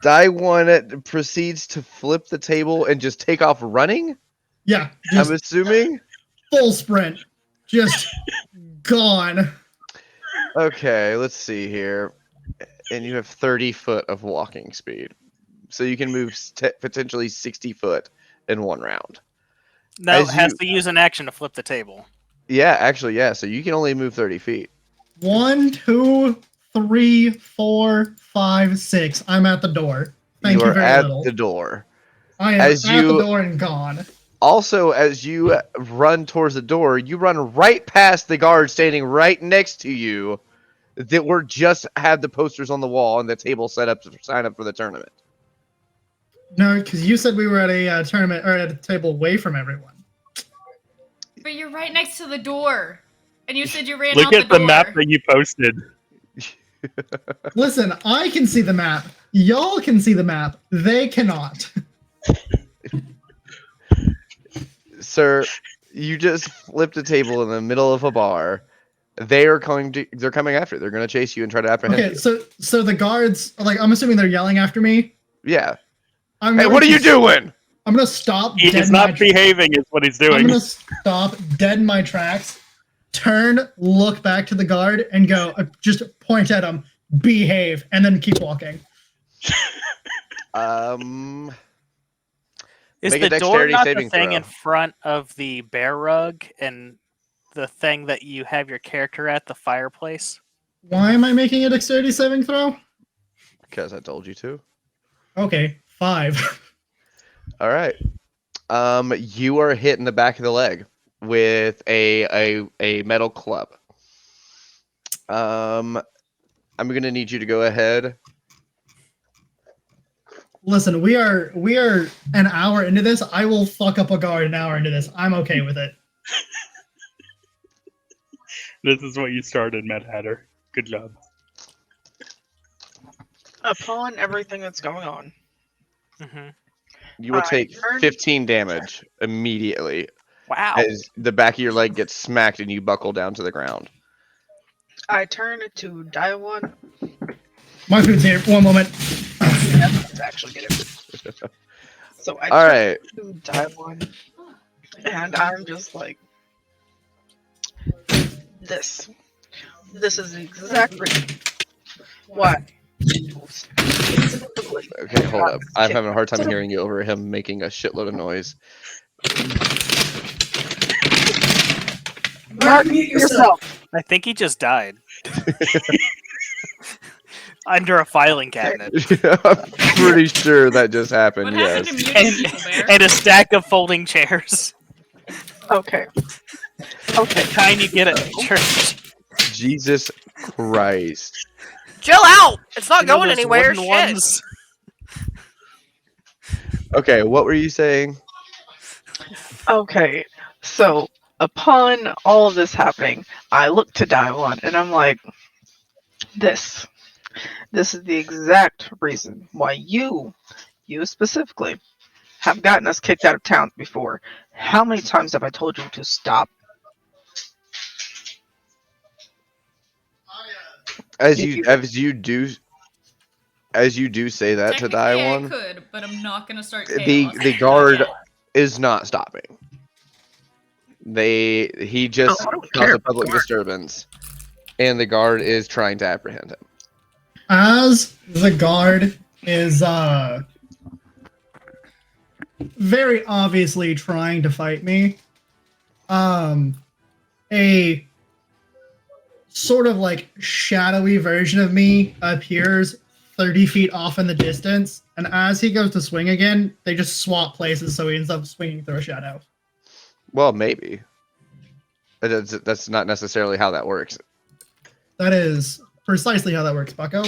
S2: Dai1 proceeds to flip the table and just take off running?
S6: Yeah,
S2: I'm
S6: just
S2: assuming?
S6: full sprint, just gone.
S2: Okay, let's see here. And you have 30 foot of walking speed. So you can move potentially 60 foot in one round.
S1: No,
S2: As
S1: it has
S2: you-
S1: to use an action to flip the table.
S2: Yeah, actually, yeah. So you can only move 30 feet.
S6: 1, 2, 3, 4, 5, 6. I'm at the door. Thank you
S2: are
S6: very
S2: at
S6: little.
S2: the door.
S6: I am
S2: as
S6: at
S2: you-
S6: the door and gone.
S2: Also, as you run towards the door, you run right past the guard standing right next to you that were just had the posters on the wall and the table set up to sign up for the tournament.
S6: No, because you said we were at a tournament or at a table away from everyone.
S7: But you're right next to the door. And you said you ran
S3: look
S7: out
S3: at
S7: the
S3: the
S7: door.
S3: map that you posted.
S6: Listen, I can see the map. Y'all can see the map. They cannot.
S2: Sir, you just flipped a table in the middle of a bar. They're coming after you. They're going to chase you and try to apprehend
S6: Okay,
S2: you.
S6: so the guards, like, I'm assuming they're yelling after me.
S2: Yeah.
S6: I'm
S2: Hey,
S6: going
S2: what are
S6: to
S2: you doing?
S6: I'm gonna stop.
S3: He
S6: dead
S3: is
S6: in
S3: not
S6: my
S3: behaving, is what he's
S6: I'm
S3: doing.
S6: gonna stop dead in my tracks, turn, look back to the guard, and go. Just point at him, behave, and then keep walking.
S1: Is
S2: Make a
S1: the door
S2: dexterity
S1: not the
S2: saving
S1: thing in
S2: throw.
S1: front of the bear rug and the thing that you have your character at, the fireplace?
S6: Why am I making a dexterity saving throw?
S2: Because I told you to.
S6: Okay, 5.
S2: All right. You are hit in the back of the leg with a metal club. I'm gonna need you to go ahead.
S6: Listen, we are an hour into this. I will fuck up a guard an hour into this. I'm okay with it.
S3: This is what you started, Mad Hatter. Good job.
S5: Upon everything that's going on,
S1: Mm-hmm.
S2: You will
S5: I
S2: take
S5: turn-
S2: 15 damage immediately
S1: Wow.
S2: as the back of your leg gets smacked and you buckle down to the ground.
S5: I turn to Daiwan.
S6: My food's here. One moment.
S5: Let's actually get it. So I
S2: All
S5: turn
S2: right.
S5: to Daiwan, and I'm just like, this. This is the exact reason why.
S2: Okay, hold up. I'm having a hard time hearing you over him making a shitload of noise.
S5: Mark, mute yourself.
S1: I think he just died. Under a filing cabinet.
S2: I'm pretty sure that just happened.
S7: What
S2: Yes.
S7: happened to muting people, Bear?
S1: And a stack of folding chairs.
S5: Okay. Okay.
S1: Kind you get at church.
S2: Jesus Christ.
S4: Chill out. It's not
S1: You know
S4: going
S1: those
S4: anywhere.
S1: wooden
S4: Shit.
S1: ones?
S2: Okay, what were you saying?
S5: Okay. So upon all of this happening, I look to Daiwan and I'm like, this is the exact reason why you specifically, have gotten us kicked out of town before. How many times have I told you to stop?
S2: As you do say that to
S7: Technically, I
S2: Daiwan,
S7: could, but I'm not gonna start
S2: the
S7: chaos.
S2: the guard is not stopping. He just
S5: Oh, I don't
S2: caused
S5: care
S2: a public
S5: about the guard.
S2: disturbance, and the guard is trying to apprehend him.
S6: As the guard is very obviously trying to fight me, a sort of like shadowy version of me appears 30 feet off in the distance, and as he goes to swing again, they just swap places, so he ends up swinging through a shadow.
S2: Well, maybe. That's not necessarily how that works.
S6: That is precisely how that works, Bucko.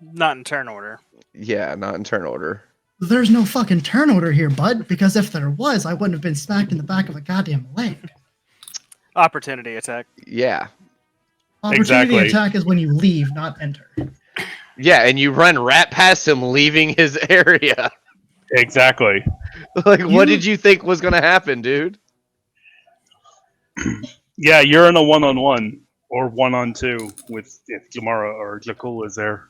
S1: Not in turn order.
S2: Yeah, not in turn order.
S6: There's no fucking turn order here, bud, because if there was, I wouldn't have been smacked in the back of a goddamn leg.
S1: Opportunity attack.
S2: Yeah.
S6: Opportunity
S9: Exactly.
S6: attack is when you leave, not enter.
S2: Yeah, and you run right past him leaving his area.
S9: Exactly.
S2: Like, what did you think was gonna happen, dude?
S9: Yeah, you're in a one-on-one or one-on-two with if Jamara or Jakul is there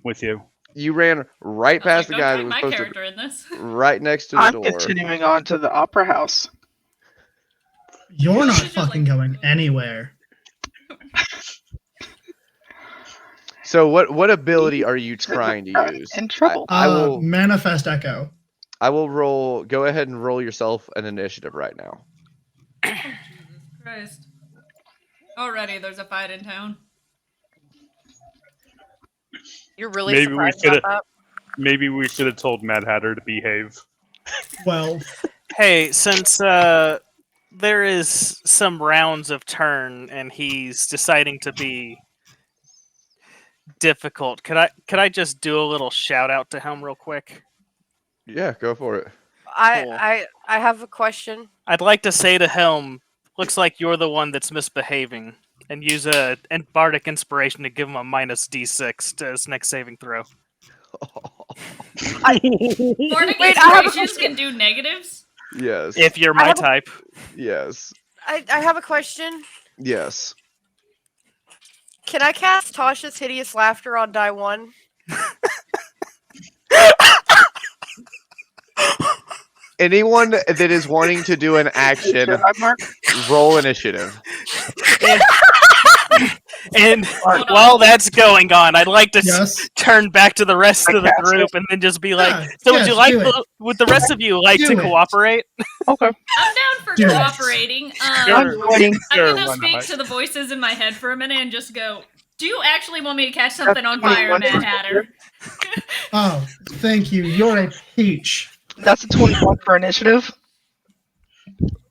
S9: with you.
S2: You ran right
S7: I was
S2: past
S7: like,
S2: the guy that
S7: don't
S2: was
S7: drag my
S2: posted
S7: character in this.
S2: right next to the
S5: I'm
S2: door.
S5: continuing on to the opera house.
S6: You're not
S7: It's just
S6: fucking
S7: like-
S6: going anywhere.
S2: So what ability are you trying to use?
S5: In trouble.
S2: I will
S6: Manifest Echo.
S2: I will roll. Go ahead and roll yourself an initiative right now.
S7: Jesus Christ. Already there's a fight in town.
S4: You're really
S9: Maybe we
S4: surprised about that?
S9: Maybe we should have told Mad Hatter to behave.
S6: Well,
S1: Hey, since there is some rounds of turn and he's deciding to be difficult, could I just do a little shout out to him real quick?
S2: Yeah, go for it.
S1: Cool.
S4: I have a question.
S1: I'd like to say to him, looks like you're the one that's misbehaving, and use a bardic inspiration to give him a minus d6 to his next saving throw.
S7: Bardic
S4: Wait, I have a
S7: inspirations
S4: question.
S7: can do negatives?
S2: Yes.
S1: If you're
S4: I
S1: my
S4: have a-
S1: type.
S2: Yes.
S4: I have a question.
S2: Yes.
S4: Can I cast Tasha's Hideous Laughter on die 1?
S2: Anyone that is wanting to do an action,
S5: I mark
S2: roll initiative.
S1: And
S7: Hold on.
S1: while that's going on, I'd like to
S6: yes.
S1: turn back to the rest of the
S5: cast
S1: group and then just be like,
S6: Yeah,
S1: so would
S6: yes,
S1: you like
S6: do it.
S1: would the rest of you like
S6: Do
S1: to
S6: it.
S1: cooperate?
S5: Okay.
S7: I'm down for
S6: Do it.
S7: cooperating.
S1: Sure.
S5: I'm waiting.
S7: I'm
S9: Sure,
S7: gonna
S9: why
S7: speak
S9: not?
S7: to the voices in my head for a minute and just go, do you actually want me to catch something on
S5: Wait,
S7: fire,
S5: what?
S7: Mad Hatter?
S6: Oh, thank you. You're a peach.
S5: That's a 21 for initiative.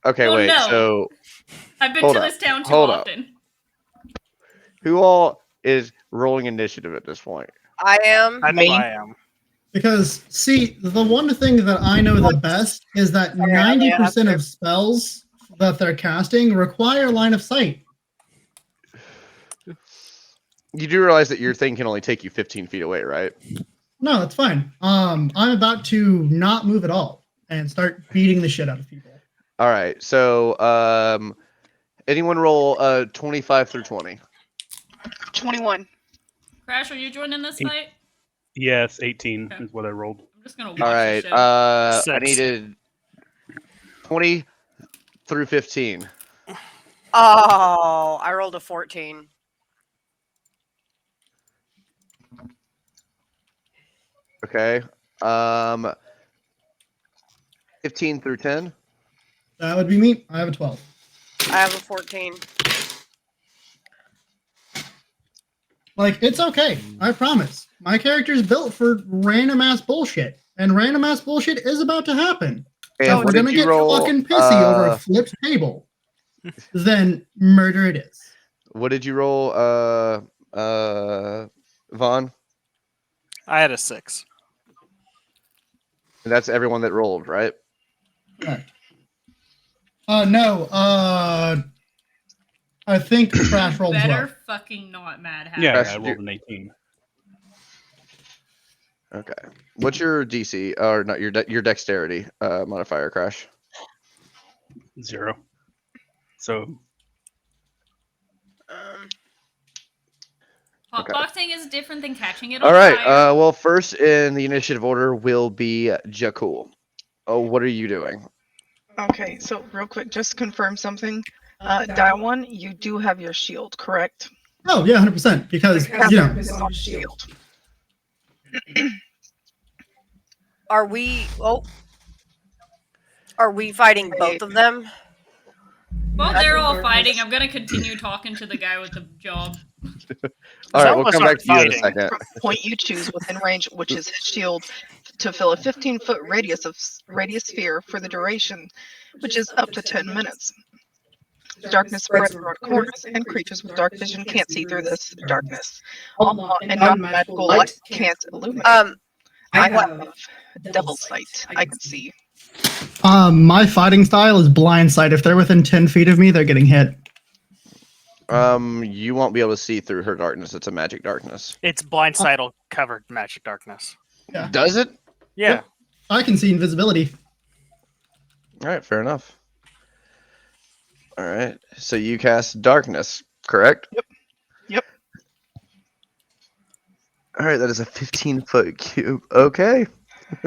S2: Okay,
S7: Oh,
S2: wait.
S7: no.
S2: So
S7: I've been
S2: Hold
S7: to
S2: up.
S7: this town too
S2: Hold up.
S7: often.
S2: who all is rolling initiative at this point?
S4: I am.
S1: I know
S5: Me?
S1: I am.
S6: Because, see, the one thing that I know the best is that
S5: Sorry, I may have
S6: 90%
S5: to-
S6: of spells that they're casting require line of sight.
S2: You do realize that your thing can only take you 15 feet away, right?
S6: No, that's fine. I'm about to not move at all and start beating the shit out of people.
S2: All right. So, Anyone roll 25 through 20.
S5: 21.
S7: Crash, are you joining this
S9: Eight.
S7: fight?
S9: Yes, 18
S7: Okay.
S9: is what I rolled.
S7: I'm just gonna watch
S2: All
S7: the
S2: right.
S7: show.
S2: I
S1: Six.
S2: needed 20 through 15.
S4: Oh, I rolled a 14.
S2: Okay. 15 through 10.
S6: That would be me. I have a 12.
S4: I have a 14.
S6: Like, it's okay. I promise. My character's built for random ass bullshit. And random ass bullshit is about to happen.
S2: And
S6: So if
S2: what
S6: we're
S2: did
S6: gonna
S2: you
S6: get
S2: roll?
S6: fucking pissy over a flipped table, then murder it is.
S2: What did you roll, Vaughn?
S1: I had a 6.
S2: And that's everyone that rolled, right?
S6: No. I think Crash rolled as
S7: Better
S6: well.
S7: fucking not, Mad Hatter.
S9: Yeah,
S2: Crash,
S9: I
S2: you-
S9: rolled an 18.
S2: Okay. What's your DC or not your dexterity modifier, Crash?
S9: 0. So
S2: Okay.
S7: Hotboxing is different than catching it on
S2: All right.
S7: fire.
S2: Well, first in the initiative order will be Jakul. Oh, what are you doing?
S5: Okay, so real quick, just to confirm something. Daiwan, you do have your shield, correct?
S6: Oh yeah, 100%. Because you know,
S5: It's on shield.
S4: Are we? Oh, are we fighting both of them?
S7: While they're all fighting, I'm gonna continue talking to the guy with the job.
S2: All right, we'll
S1: almost
S2: come back
S1: aren't
S2: to you in a
S1: fighting.
S2: second.
S5: From the point you choose within range, which is his shield, to fill a 15-foot radius sphere for the duration, which is up to 10 minutes. Darkness spreads around corners, and creatures with dark vision can't see through this darkness. And non-magical light can't illuminate. I have Devil's Sight. I can see.
S6: my fighting style is blind sight. If they're within 10 feet of me, they're getting hit.
S2: You won't be able to see through her darkness. It's a magic darkness.
S1: It's blindsidal covered magic darkness.
S6: Yeah.
S2: Does it?
S1: Yeah.
S6: I can see invisibility.
S2: All right, fair enough. All right, so you cast darkness, correct?
S5: Yep.
S2: All right, that is a 15-foot cube. Okay.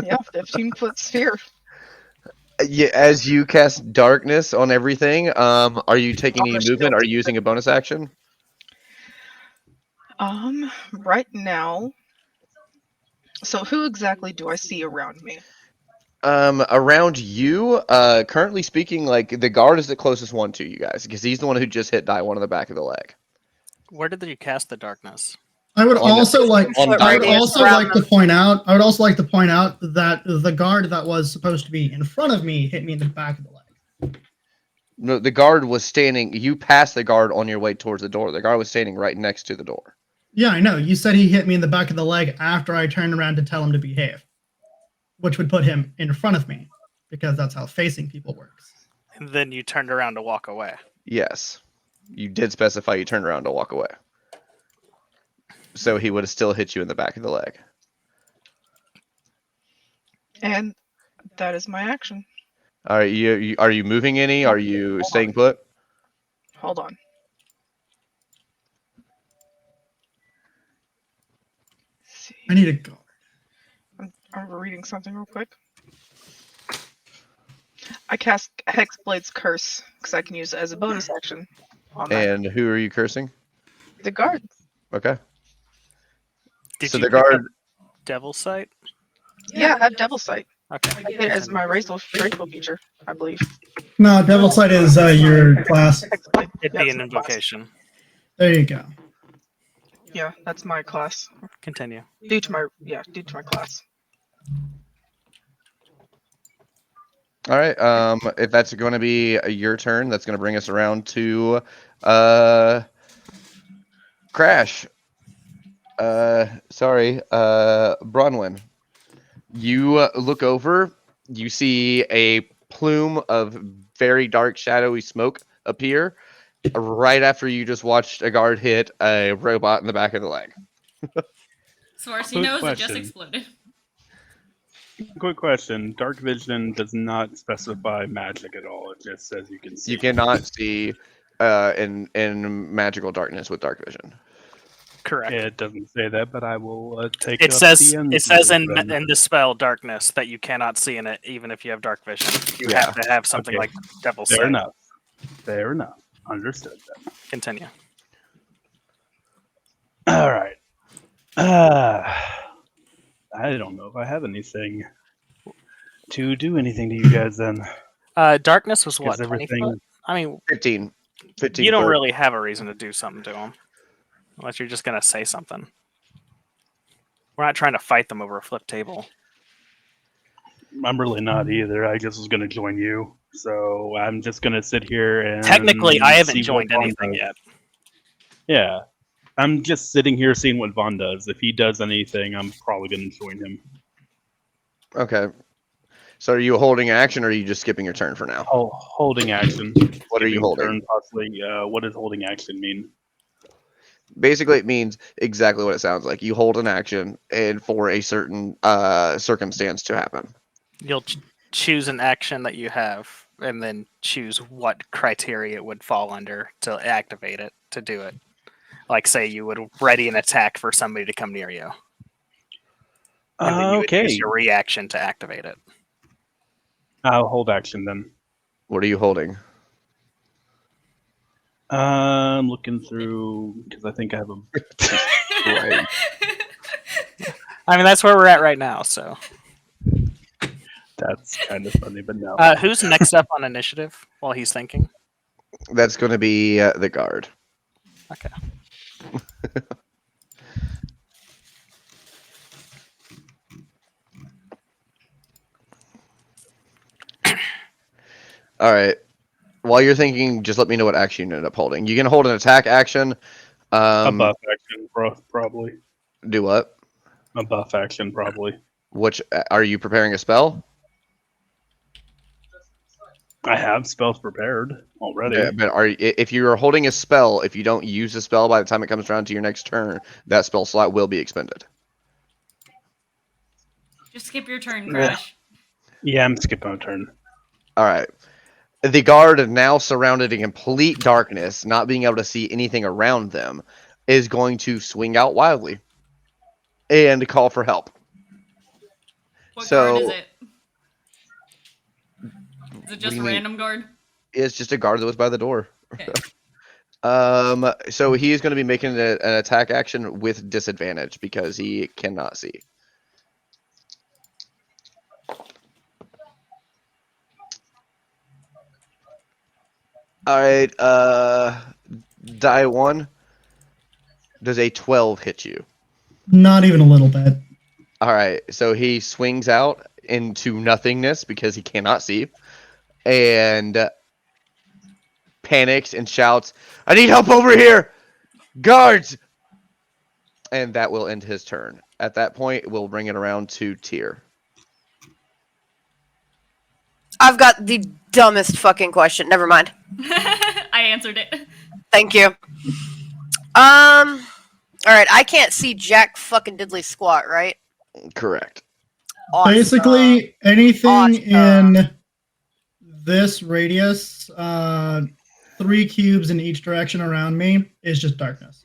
S5: Yeah, 15-foot sphere.
S2: Yeah, as you cast darkness on everything, are you taking any movement? Are you using a bonus action?
S5: Right now. So who exactly do I see around me?
S2: Around you, currently speaking, like the guard is the closest one to you guys because he's the one who just hit Daiwan on the back of the leg.
S1: Where did you cast the darkness?
S6: I would
S2: On the-
S6: also like.
S2: on
S6: I would
S2: Daiwan.
S6: also like to point out. I would also like to point out that the guard that was supposed to be in front of me hit me in the back of the leg.
S2: No, the guard was standing. You passed the guard on your way towards the door. The guard was standing right next to the door.
S6: Yeah, I know. You said he hit me in the back of the leg after I turned around to tell him to behave, which would put him in front of me because that's how facing people works.
S1: And then you turned around to walk away.
S2: Yes, you did specify you turned around to walk away. So he would have still hit you in the back of the leg.
S5: And that is my action.
S2: All right, are you moving any? Are you staying put?
S5: Hold on. See.
S6: I need a guard.
S5: I'm reading something real quick. I cast Hexblade's Curse because I can use it as a bonus action on that.
S2: And who are you cursing?
S5: The guard.
S2: Okay.
S1: Did
S2: So
S1: you
S2: the
S1: pick up
S2: guard.
S1: Devil's Sight?
S5: Yeah, I have Devil Sight.
S1: Okay.
S5: I get it as my racial feature, I believe.
S6: No, Devil's Sight is your class.
S5: Hexblade.
S1: It'd
S5: Yeah,
S1: be
S5: it's
S1: an
S5: my class.
S1: invocation.
S6: There you go.
S5: Yeah, that's my class.
S1: Continue.
S5: Due to my class.
S2: All right. If that's going to be your turn, that's going to bring us around to Crash. Sorry, Bronwyn. You look over. You see a plume of very dark, shadowy smoke appear right after you just watched a guard hit a robot in the back of the leg.
S7: Swarcy
S9: Quick
S7: knows it just
S9: question.
S7: exploded.
S9: Quick question. Dark vision does not specify magic at all. It just says you can see.
S2: You cannot see in magical darkness with dark vision.
S1: Correct.
S9: It doesn't say that, but I will take
S1: It
S9: up
S1: says
S9: the end
S1: it says
S9: of
S1: in
S9: them.
S1: in Dispel Darkness that you cannot see in it, even if you have dark vision. You
S2: Yeah.
S1: have to have something
S9: Okay.
S1: like Devil's
S9: Fair
S1: Sight.
S9: enough. Fair enough. Understood then.
S1: Continue.
S9: All right. I don't know if I have anything to do anything to you guys then.
S1: Darkness was what,
S9: Because
S1: 20
S9: everything.
S1: foot? I mean,
S2: 15
S1: you don't
S2: foot.
S1: really have a reason to do something to them. Unless you're just going to say something. We're not trying to fight them over a flip table.
S9: I'm really not either. I just was going to join you. So I'm just going to sit here and.
S1: Technically, I haven't
S9: see what
S1: joined
S9: Vaughn
S1: anything
S9: does.
S1: yet.
S9: Yeah. I'm just sitting here seeing what Vaughn does. If he does anything, I'm probably going to join him.
S2: Okay. So are you holding action, or are you just skipping your turn for now?
S9: Holding action.
S2: What are you
S9: Skipping
S2: holding?
S9: turn, possibly. What does holding action mean?
S2: Basically, it means exactly what it sounds like. You hold an action, and for a certain circumstance to happen.
S1: You'll choose an action that you have, and then choose what criteria it would fall under to activate it, to do it. Like, say you would ready an attack for somebody to come near you. And then you would
S9: Okay.
S1: use your reaction to activate it.
S9: I'll hold action then.
S2: What are you holding?
S9: I'm looking through because I think I have a.
S2: Right.
S1: I mean, that's where we're at right now, so.
S9: That's kind of funny, but no.
S1: Who's next up on initiative while he's thinking?
S2: That's going to be the guard.
S1: Okay.
S2: All right. While you're thinking, just let me know what action you end up holding. You can hold an attack action.
S9: A buff action, probably.
S2: Do what?
S9: A buff action, probably.
S2: Which are you preparing a spell?
S9: I have spells prepared already.
S2: Yeah, but if you are holding a spell, if you don't use the spell by the time it comes around to your next turn, that spell slot will be expended.
S7: Just skip your turn, Crash.
S9: Yeah, I'm skipping a turn.
S2: All right. The guard, now surrounded in complete darkness, not being able to see anything around them, is going to swing out wildly and call for help.
S7: What
S2: So-
S7: guard is it? Is it
S2: What
S7: just
S2: do you mean?
S7: random guard?
S2: It's just a guard that was by the door.
S7: Okay.
S2: So he is going to be making an attack action with disadvantage because he cannot see. All right, die 1. Does a 12 hit you?
S6: Not even a little bit.
S2: All right, so he swings out into nothingness because he cannot see, and panics and shouts, "I need help over here! Guards!" And that will end his turn. At that point, we'll bring it around to Tyr.
S4: I've got the dumbest fucking question. Never mind.
S7: I answered it.
S4: Thank you. All right. I can't see jack fucking diddly squat, right?
S2: Correct.
S4: Awesome.
S6: Basically, anything
S4: Awesome.
S6: in this radius, 3 cubes in each direction around me, is just darkness.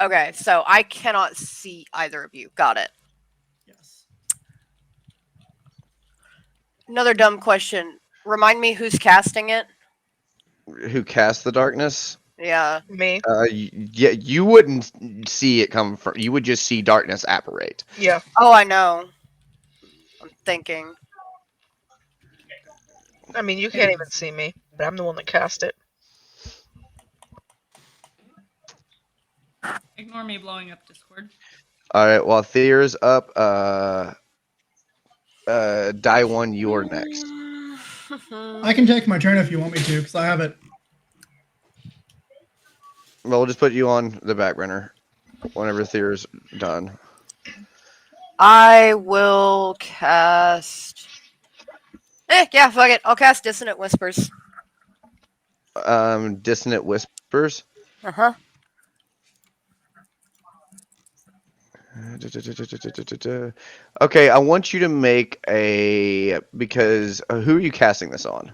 S4: Okay, so I cannot see either of you. Got it.
S6: Yes.
S4: Another dumb question. Remind me who's casting it?
S2: Who cast the darkness?
S4: Yeah.
S5: Me.
S2: Yeah, you wouldn't see it come from. You would just see darkness apparate.
S5: Yeah.
S4: Oh, I know. I'm thinking.
S5: I mean, you can't even see me, but I'm the one that cast it.
S7: Ignore me blowing up Discord.
S2: All right, while Thyr's up, die 1, you're next.
S6: I can take my turn if you want me to, because I have it.
S2: Well, we'll just put you on the back burner whenever Thyr's done.
S4: I will cast. Yeah, fuck it. I'll cast Dissonant Whispers.
S2: Dissonant Whispers.
S4: Uh huh.
S2: Okay, I want you to make a, because who are you casting this on?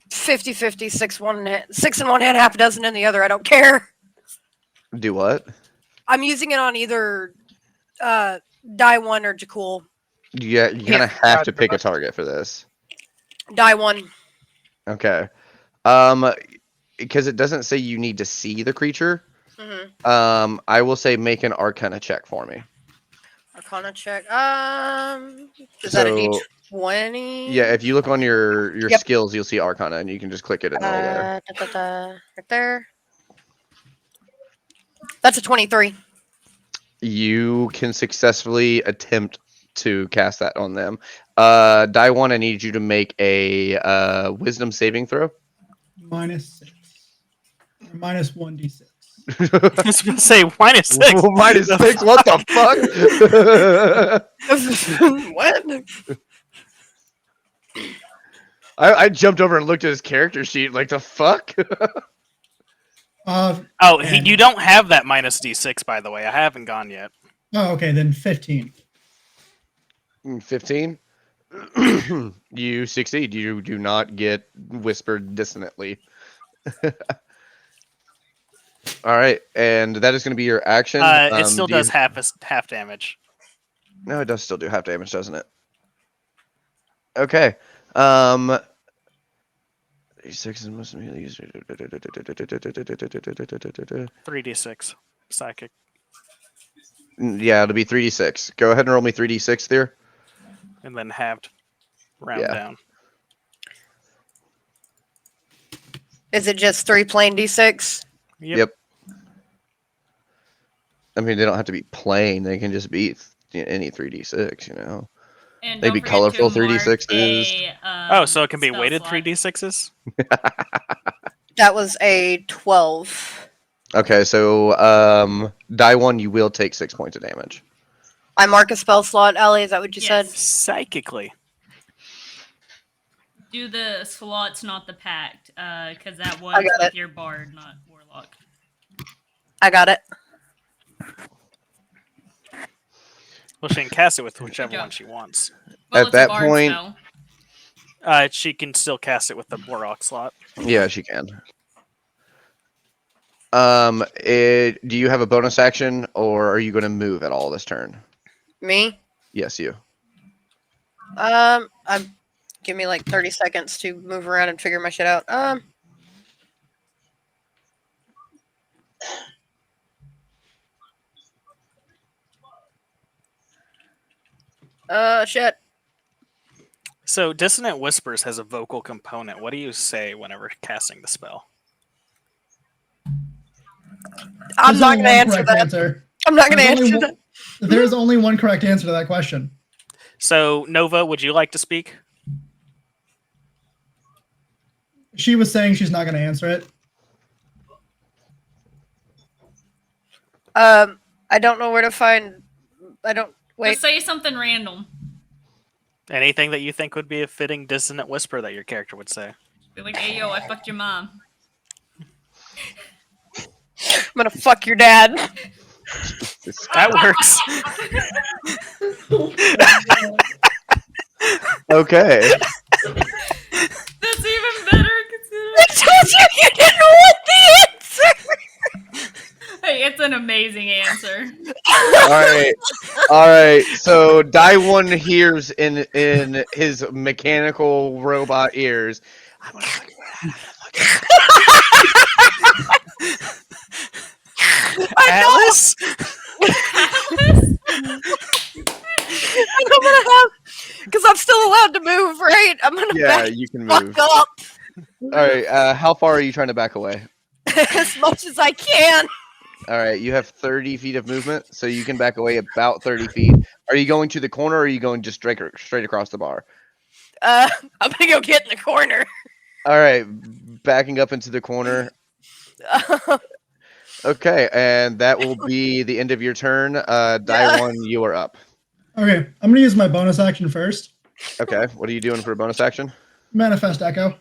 S4: 50-50, six in one hand, half a dozen in the other. I don't care.
S2: Do what?
S4: I'm using it on either die one or Jakul.
S2: Yeah, you kind
S5: Yeah,
S2: of have to
S5: God,
S2: pick a
S5: God.
S2: target for this.
S4: Die one.
S2: Okay. Because it doesn't say you need to see the creature.
S4: Mm-hmm.
S2: I will say make an Arcana check for me.
S4: Arcana check. Is that a D20?
S2: Yeah, if you look on your
S4: Yep.
S2: skills, you'll see Arcana, and you can just click it in the middle there.
S4: Right there. That's a 23.
S2: You can successfully attempt to cast that on them. Die one, I need you to make a Wisdom saving throw.
S6: -6. Or -1d6.
S1: I was gonna say -6.
S2: -6. What the fuck?
S4: What?
S2: I jumped over and looked at his character sheet. Like the fuck?
S1: Oh,
S6: And-
S1: you don't have that -d6, by the way. I haven't gone yet.
S6: Oh, okay, then 15.
S2: 15. You succeed. You do not get whispered dissonantly. All right, and that is going to be your action.
S1: It still
S2: do you-
S1: does half damage.
S2: No, it does still do half damage, doesn't it? Okay. 6 and most immediately use
S1: 3d6 psychic.
S2: Yeah, it'll be 3d6. Go ahead and roll me 3d6 there.
S1: And then halved round
S2: Yeah.
S1: down.
S4: Is it just 3 plain D6?
S2: Yep. I mean, they don't have to be plain. They can just be any 3d6, you know.
S7: And
S2: Maybe
S7: don't forget
S2: colorful
S7: to mark
S2: 3d6s.
S1: Oh, so it can be
S7: spell
S1: weighted
S7: slot.
S1: 3d6s?
S4: That was a 12.
S2: Okay, so die one, you will take 6 points of damage.
S4: I mark a spell slot, Ellie. Is that what you
S7: Yes.
S4: said?
S1: Psychically.
S7: Do the slots, not the pact, because that was
S4: got
S7: with
S4: it.
S7: your bard, not warlock.
S4: I got it.
S1: Well, she can cast it with whichever
S7: Yeah.
S1: one she wants.
S7: Well,
S2: At
S7: it's a
S2: that
S7: bard
S2: point-
S7: spell.
S1: She can still cast it with the warlock slot.
S2: Yeah, she can. Do you have a bonus action, or are you going to move at all this turn?
S4: Me?
S2: Yes, you.
S4: Give me like 30 seconds to move around and figure my shit out. Shit.
S1: So, Dissonant Whispers has a vocal component. What do you say whenever casting the spell?
S4: I'm
S6: There's
S4: not
S6: only
S4: gonna
S6: one
S4: answer
S6: correct
S4: that.
S6: answer.
S4: I'm not gonna
S6: There's only
S4: answer
S6: one-
S4: that.
S6: There's only one correct answer to that question.
S1: So, Nova, would you like to speak?
S6: She was saying she's not going to answer it.
S4: I don't know where to find. I don't. Wait.
S7: Just say something random.
S1: Anything that you think would be a fitting Dissonant Whisper that your character would say?
S7: Be like, hey yo, I fucked your mom.
S4: I'm gonna fuck your dad.
S1: That works.
S2: Okay.
S7: That's even better considering.
S4: I told you didn't want the answer.
S7: Hey, it's an amazing answer.
S2: All right. So die one hears in his mechanical robot ears. I'm gonna fuck
S1: Atlas?
S4: And I'm gonna have, because I'm still allowed to move, right? I'm gonna
S2: Yeah,
S4: back
S2: you can
S4: fuck
S2: move.
S4: up
S2: All right. How far are you trying to back away?
S4: as much as I can.
S2: All right. You have 30 feet of movement, so you can back away about 30 feet. Are you going to the corner, or are you going just straight across the bar?
S4: I'm gonna go get in the corner.
S2: All right. Backing up into the corner. Okay, and that will be the end of your turn. Die one, you are up.
S6: Okay, I'm going to use my bonus action first.
S2: Okay, what are you doing for a bonus action?
S6: Manifest Echo.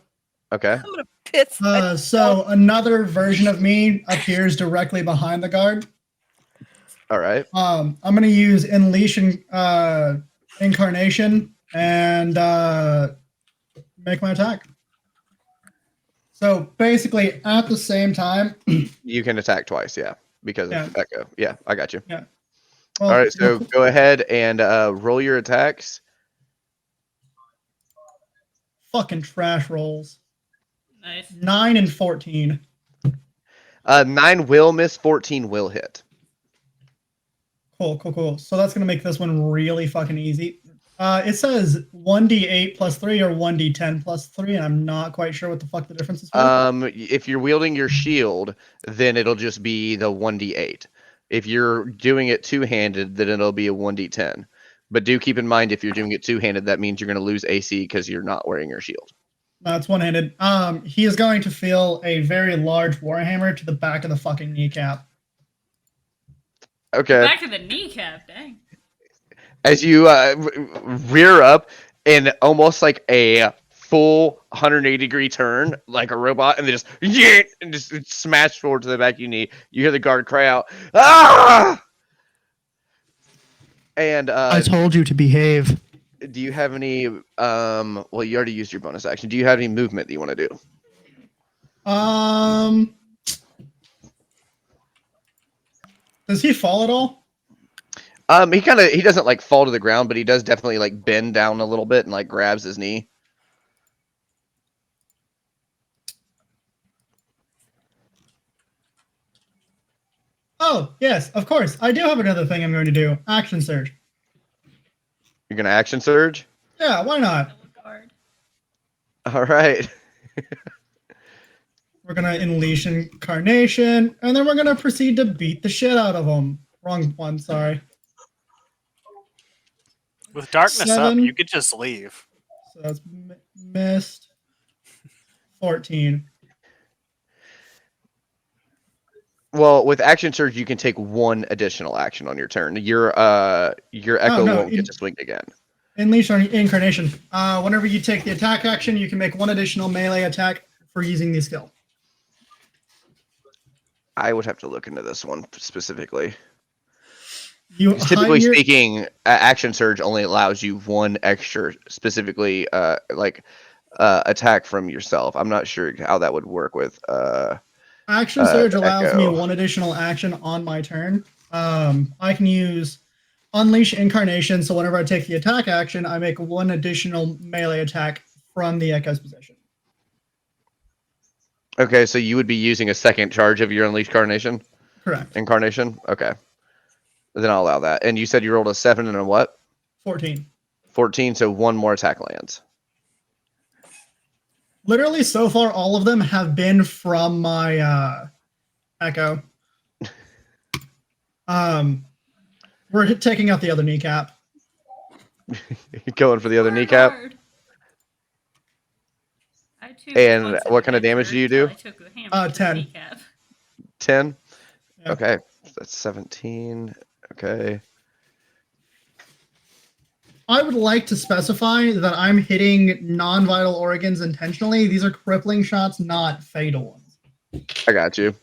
S2: Okay.
S4: I'm gonna piss.
S6: So another version of me appears directly behind the guard.
S2: All right.
S6: I'm going to use Unleash Incarnation and make my attack. So basically, at the same time.
S2: You can attack twice, yeah, because
S6: Yeah.
S2: of Echo. Yeah, I got you.
S6: Well,
S2: All right, so go ahead and roll your attacks.
S6: fucking trash rolls.
S7: Nice.
S6: 9 and 14.
S2: 9 will miss, 14 will hit.
S6: Cool. So that's gonna make this one really fucking easy. It says 1d8 plus 3 or 1d10 plus 3, and I'm not quite sure what the fuck the difference is for.
S2: If you're wielding your shield, then it'll just be the 1d8. If you're doing it two-handed, then it'll be a 1d10. But do keep in mind, if you're doing it two-handed, that means you're going to lose AC because you're not wearing your shield.
S6: It's one-handed. He is going to feel a very large warhammer to the back of the fucking kneecap.
S2: Okay.
S7: Back to the kneecap, dang.
S2: As you rear up in almost like a full 180-degree turn, like a robot, and then just smash forward to the back of your knee. You hear the guard cry out, "Ah!" And
S6: I told you to behave.
S2: do you have any? Well, you already used your bonus action. Do you have any movement that you want to do?
S6: Does he fall at all?
S2: He doesn't like fall to the ground, but he does definitely like bend down a little bit and like grabs his knee.
S6: Oh, yes, of course. I do have another thing I'm going to do. Action surge.
S2: You're gonna action surge.
S6: Yeah, why not?
S7: Guard.
S2: All right.
S6: We're going to unleash incarnation, and then we're going to proceed to beat the shit out of him. Wrong one, sorry.
S1: With darkness
S6: 7.
S1: up, you could just leave.
S6: So that's missed. 14.
S2: Well, with action surge, you can take one additional action on your turn. Your echo
S6: no,
S2: won't get to swing again.
S6: Unleash incarnation. Whenever you take the attack action, you can make one additional melee attack for using the skill.
S2: I would have to look into this one specifically.
S6: You
S2: Typically
S6: hide your-
S2: speaking, action surge only allows you one extra, specifically attack from yourself. I'm not sure how that would work with.
S6: Action surge allows me
S2: Echo.
S6: one additional action on my turn. I can use unleash incarnation, so whenever I take the attack action, I make one additional melee attack from the echo's position.
S2: Okay, so you would be using a second charge of your unleashed
S6: Correct.
S2: incarnation. Okay, then I'll allow that. And you said you rolled a 7 and a what?
S6: 14.
S2: 14. So one more attack lands.
S6: Literally, so far, all of them have been from my echo. We're taking out the other kneecap.
S2: Going for the other kneecap.
S7: Guard. I too
S2: And
S7: once
S2: what kind of
S7: adventured
S2: damage do you do?
S7: till I took a hammer to the
S6: 10.
S7: kneecap.
S2: 10.
S6: Yeah.
S2: Okay, that's 17. Okay.
S6: I would like to specify that I'm hitting non-vital organs intentionally. These are crippling shots, not fatal ones.
S2: I got you.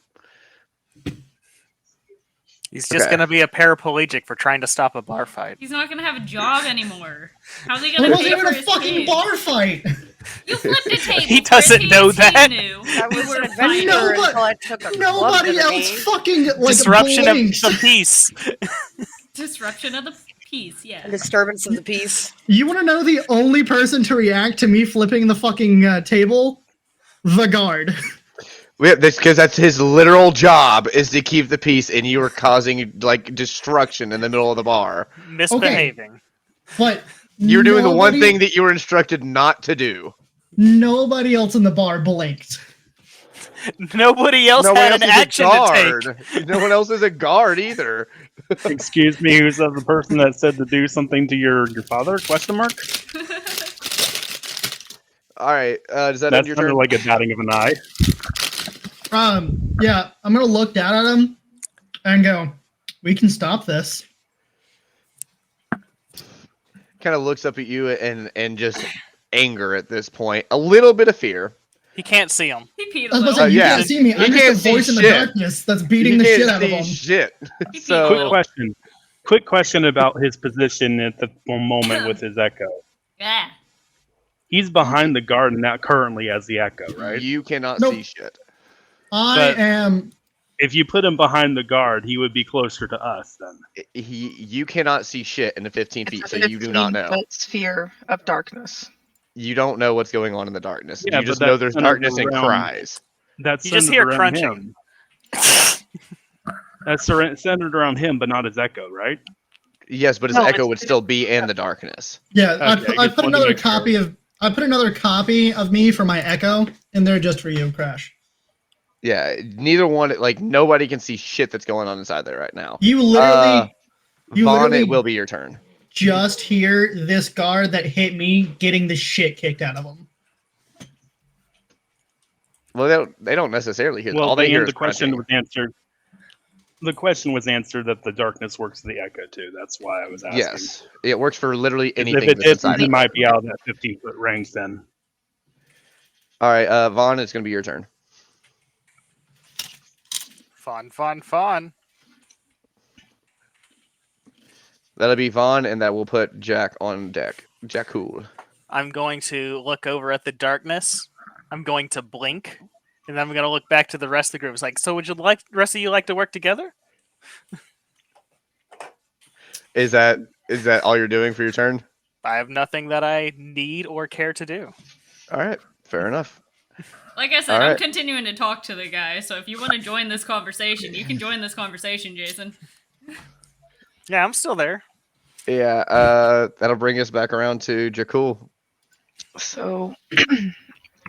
S1: He's just
S2: Okay.
S1: going to be a paraplegic for trying to stop a bar fight.
S7: He's not gonna have a job anymore. How's he
S6: It
S7: gonna
S6: wasn't
S7: pay
S6: even
S7: for
S6: a
S7: his
S6: fucking
S7: kids?
S6: bar fight.
S7: You flipped a table.
S1: He
S7: Chris.
S1: doesn't know
S7: He
S1: that.
S7: knew.
S4: I was
S7: You
S4: an
S7: were
S4: adventurer
S7: fighting.
S6: No, but
S4: until I took a
S6: Nobody
S4: glove to the
S6: else
S4: knee.
S6: fucking like
S1: Disruption of
S6: blinked.
S1: the peace.
S7: Disruption of the peace. Yeah.
S4: Disturbance of the peace.
S6: You want to know the only person to react to me flipping the fucking table? The guard.
S2: This because that's his literal job is to keep the peace, and you are causing like destruction in the middle of the bar.
S1: Misbehaving.
S6: But
S2: You're doing the one
S6: nobody-
S2: thing that you were instructed not to do.
S6: Nobody else in the bar blinked.
S1: Nobody else
S2: No one
S1: had
S2: else
S1: an
S2: is a
S1: action to
S2: guard.
S1: take.
S2: No one else is a guard either.
S9: Excuse me, who's the person that said to do something to your father? Question mark.
S2: All right, does that end
S9: That's
S2: your
S9: kind
S2: turn?
S9: of like a batting of an eye.
S6: Yeah, I'm gonna look down at him and go, we can stop this.
S2: Kind of looks up at you and just anger at this point. A little bit of fear.
S1: He can't see him.
S7: He peed
S6: I
S7: a
S6: was about to
S7: little.
S6: say, you
S2: yeah.
S6: can't see me.
S2: You
S6: I'm
S2: can't
S6: just a voice
S2: see
S6: in the
S2: shit.
S6: darkness that's beating
S2: You
S6: the
S2: can't
S6: shit out of
S2: see
S6: him.
S2: shit.
S7: He peed a
S2: So
S9: Quick
S7: little.
S9: question. Quick question about his position at the moment with his echo.
S7: Yeah.
S9: He's behind the guard now currently as the Echo, right?
S2: You cannot
S6: Nope.
S2: see shit.
S6: I
S9: But-
S6: am.
S9: If you put him behind the guard, he would be closer to us then.
S2: You cannot see shit in the 15
S5: It's
S2: feet,
S5: a
S2: so you do not know.
S5: 15-foot sphere of darkness.
S2: You don't know what's going on in the darkness.
S9: Yeah,
S2: you just
S9: but
S2: know
S9: that's
S2: there's
S9: centered
S2: darkness and
S9: around-
S2: cries.
S9: That's
S1: You just
S9: centered
S1: hear
S9: around
S1: crunching.
S9: him. That's centered around him, but not his Echo, right?
S2: Yes, but his
S5: No,
S2: echo
S5: it's-
S2: would still be in the darkness.
S6: Yeah,
S9: Okay,
S6: I
S9: just
S6: put
S9: wanted to
S6: another
S9: make sure.
S6: copy of. I put another copy of me for my Echo in there just for you, Crash.
S2: Yeah, neither one. Like nobody can see shit that's going on inside there right now.
S6: You literally You
S2: Vaughn,
S6: literally-
S2: it will be your turn.
S6: just hear this guard that hit me getting the shit kicked out of him.
S2: Well, they don't necessarily hear.
S9: Well,
S2: all they hear is
S9: the question
S2: crunching.
S9: was answered. The question was answered that the darkness works the Echo too. That's why I was asking.
S2: Yes, it works for literally
S9: 'Cause
S2: anything
S9: if it
S2: that's
S9: did,
S2: inside.
S9: he
S2: of it.
S9: might be out of that 15-foot range then.
S2: All right, Vaughn, it's gonna be your turn.
S1: Fun.
S2: That'll be Vaughn, and that will put Jack on deck. Jack, cool.
S1: I'm going to look over at the darkness. I'm going to blink, and then I'm going to look back to the rest of the group. It's like, so would you like rest of you like to work together?
S2: Is that all you're doing for your turn?
S1: I have nothing that I need or care to do.
S2: All right, fair enough.
S7: Like I said,
S2: All
S7: I'm
S2: right.
S7: continuing to talk to the guy, so if you want to join this conversation, you can join this conversation, Jason.
S1: Yeah, I'm still there.
S2: Yeah, that'll bring us back around to Jakul.
S5: So,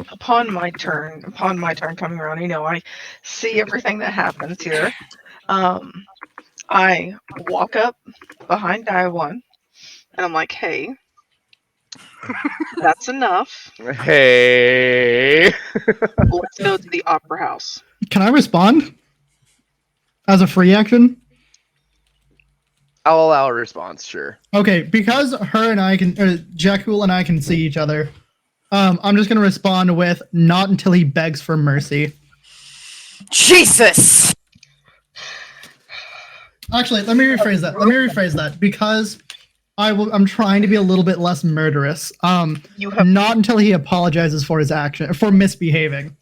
S5: upon my turn coming around, I see everything that happens here. I walk up behind Daiwan, and I'm like, "Hey, that's enough.
S2: Hey.
S5: Let's go to the opera house."
S6: Can I respond as a free action?
S2: I'll allow a response, sure.
S6: Okay, because her and I can, or Jakul and I can see each other. I'm just gonna respond with "not until he begs for mercy."
S4: Jesus!
S6: Actually, let me rephrase that because I'm trying to be a little bit less murderous.
S5: You have
S6: Not until he apologizes for his action, for misbehaving.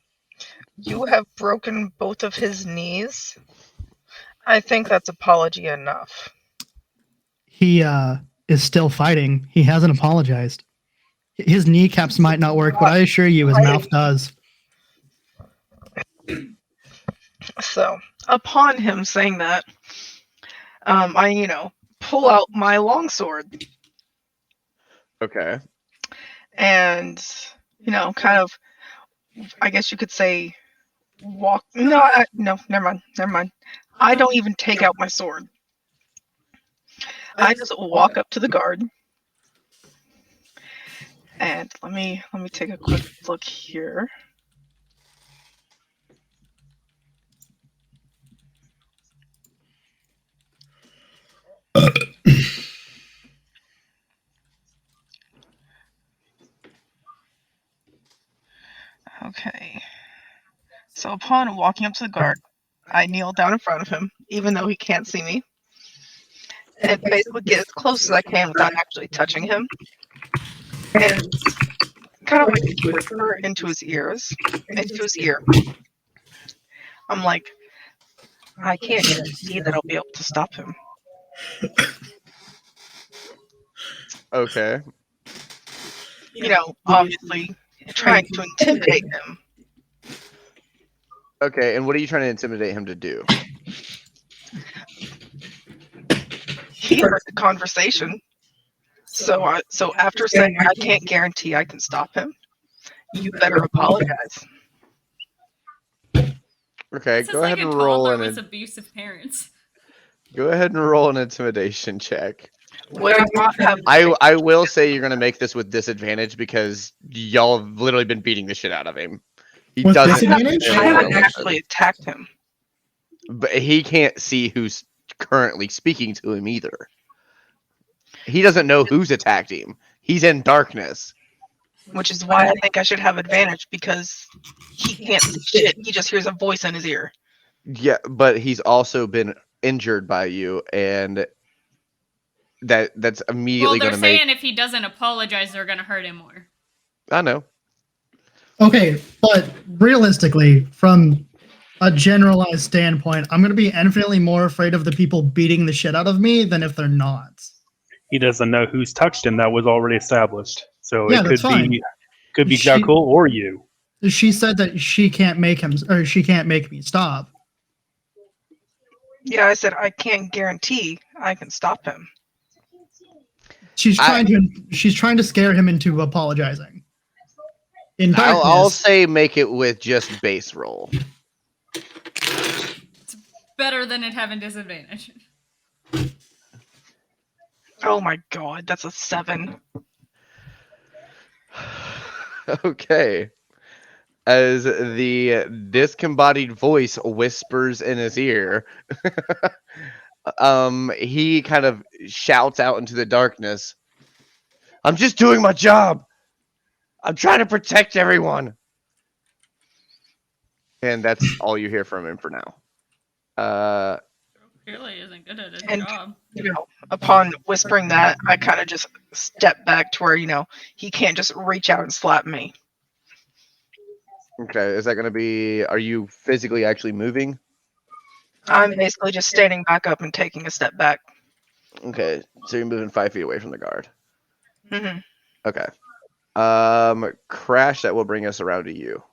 S5: broken both of his knees. I think that's apology enough.
S6: He is still fighting. He hasn't apologized. His kneecaps might not work, but I assure you, his mouth does.
S5: So, upon him saying that, I pull out my longsword
S2: Okay.
S5: and kind of, I guess you could say, walk. No, never mind. I don't even take out my sword. I just walk up to the guard, and let me take a quick look here. Okay. So upon walking up to the guard, I kneel down in front of him, even though he can't see me, and basically get as close as I can without actually touching him, and kind of like whisper into his ear. I'm like, I can't guarantee that I'll be able to stop him.
S2: Okay.
S5: Obviously trying to intimidate him.
S2: Okay, and what are you trying to intimidate him to do?
S5: He heard the conversation. So after saying I can't guarantee I can stop him, you better apologize.
S2: Okay,
S7: This is
S2: go
S7: like
S2: ahead
S7: a
S2: and roll
S7: toddler
S2: an
S7: with abusive parents.
S2: go ahead and roll an intimidation check.
S5: Would I not have
S2: I will say you're gonna make this with disadvantage because y'all have literally been beating the shit out of him. He
S6: With
S2: doesn't,
S6: disadvantage?
S5: I haven't actually attacked him.
S2: but he can't see who's currently speaking to him either. He doesn't know who's attacked him. He's in darkness.
S5: Which is why I think I should have advantage, because he can't see shit. He just hears a voice in his ear.
S2: Yeah, but he's also been injured by you, and that's
S7: Well,
S2: immediately
S7: they're
S2: gonna make.
S7: saying if he doesn't apologize, they're gonna hurt him more.
S2: I know.
S6: Okay, but realistically, from a generalized standpoint, I'm going to be infinitely more afraid of the people beating the shit out of me than if they're not.
S9: He doesn't know who's touched him. That was already established. So
S6: Yeah,
S9: it
S6: that's fine.
S9: could be
S6: She-
S9: Jakul or you.
S6: She said that she can't make him, or she can't make me stop.
S5: Yeah, I said I can't guarantee I can stop him.
S6: She's trying to scare him into apologizing. In darkness,
S2: I'll say make it with just base roll.
S7: Better than it having disadvantage.
S5: Oh my god, that's a 7.
S2: Okay. As the discombodied voice whispers in his ear, he kind of shouts out into the darkness, "I'm just doing my job. I'm trying to protect everyone." And that's all you hear from him for now.
S7: Clearly isn't good at his
S5: And-
S7: job.
S5: Upon whispering that, I kind of just step back to where, he can't just reach out and slap me.
S2: Okay, is that going to be? Are you physically actually moving?
S5: I'm basically just standing back up and taking a step back.
S2: Okay, so you're moving 5 feet away from the guard.
S5: hmm
S2: Okay. Crash, that will bring us around to you.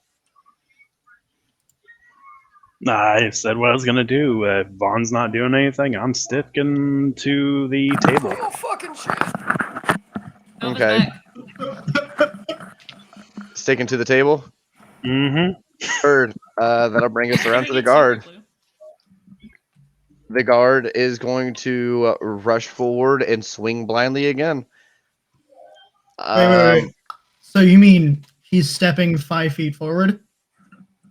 S9: I said what I was going to do. If Vaughn's not doing anything, I'm sticking to the table.
S4: Oh, fucking shit.
S7: Nova's
S2: Okay.
S7: back.
S2: Sticking to the table.
S9: Mm-hmm.
S2: Third, that'll bring us around to the guard. The guard is going to rush forward and swing blindly again.
S6: Wait. So you mean he's stepping 5 feet forward?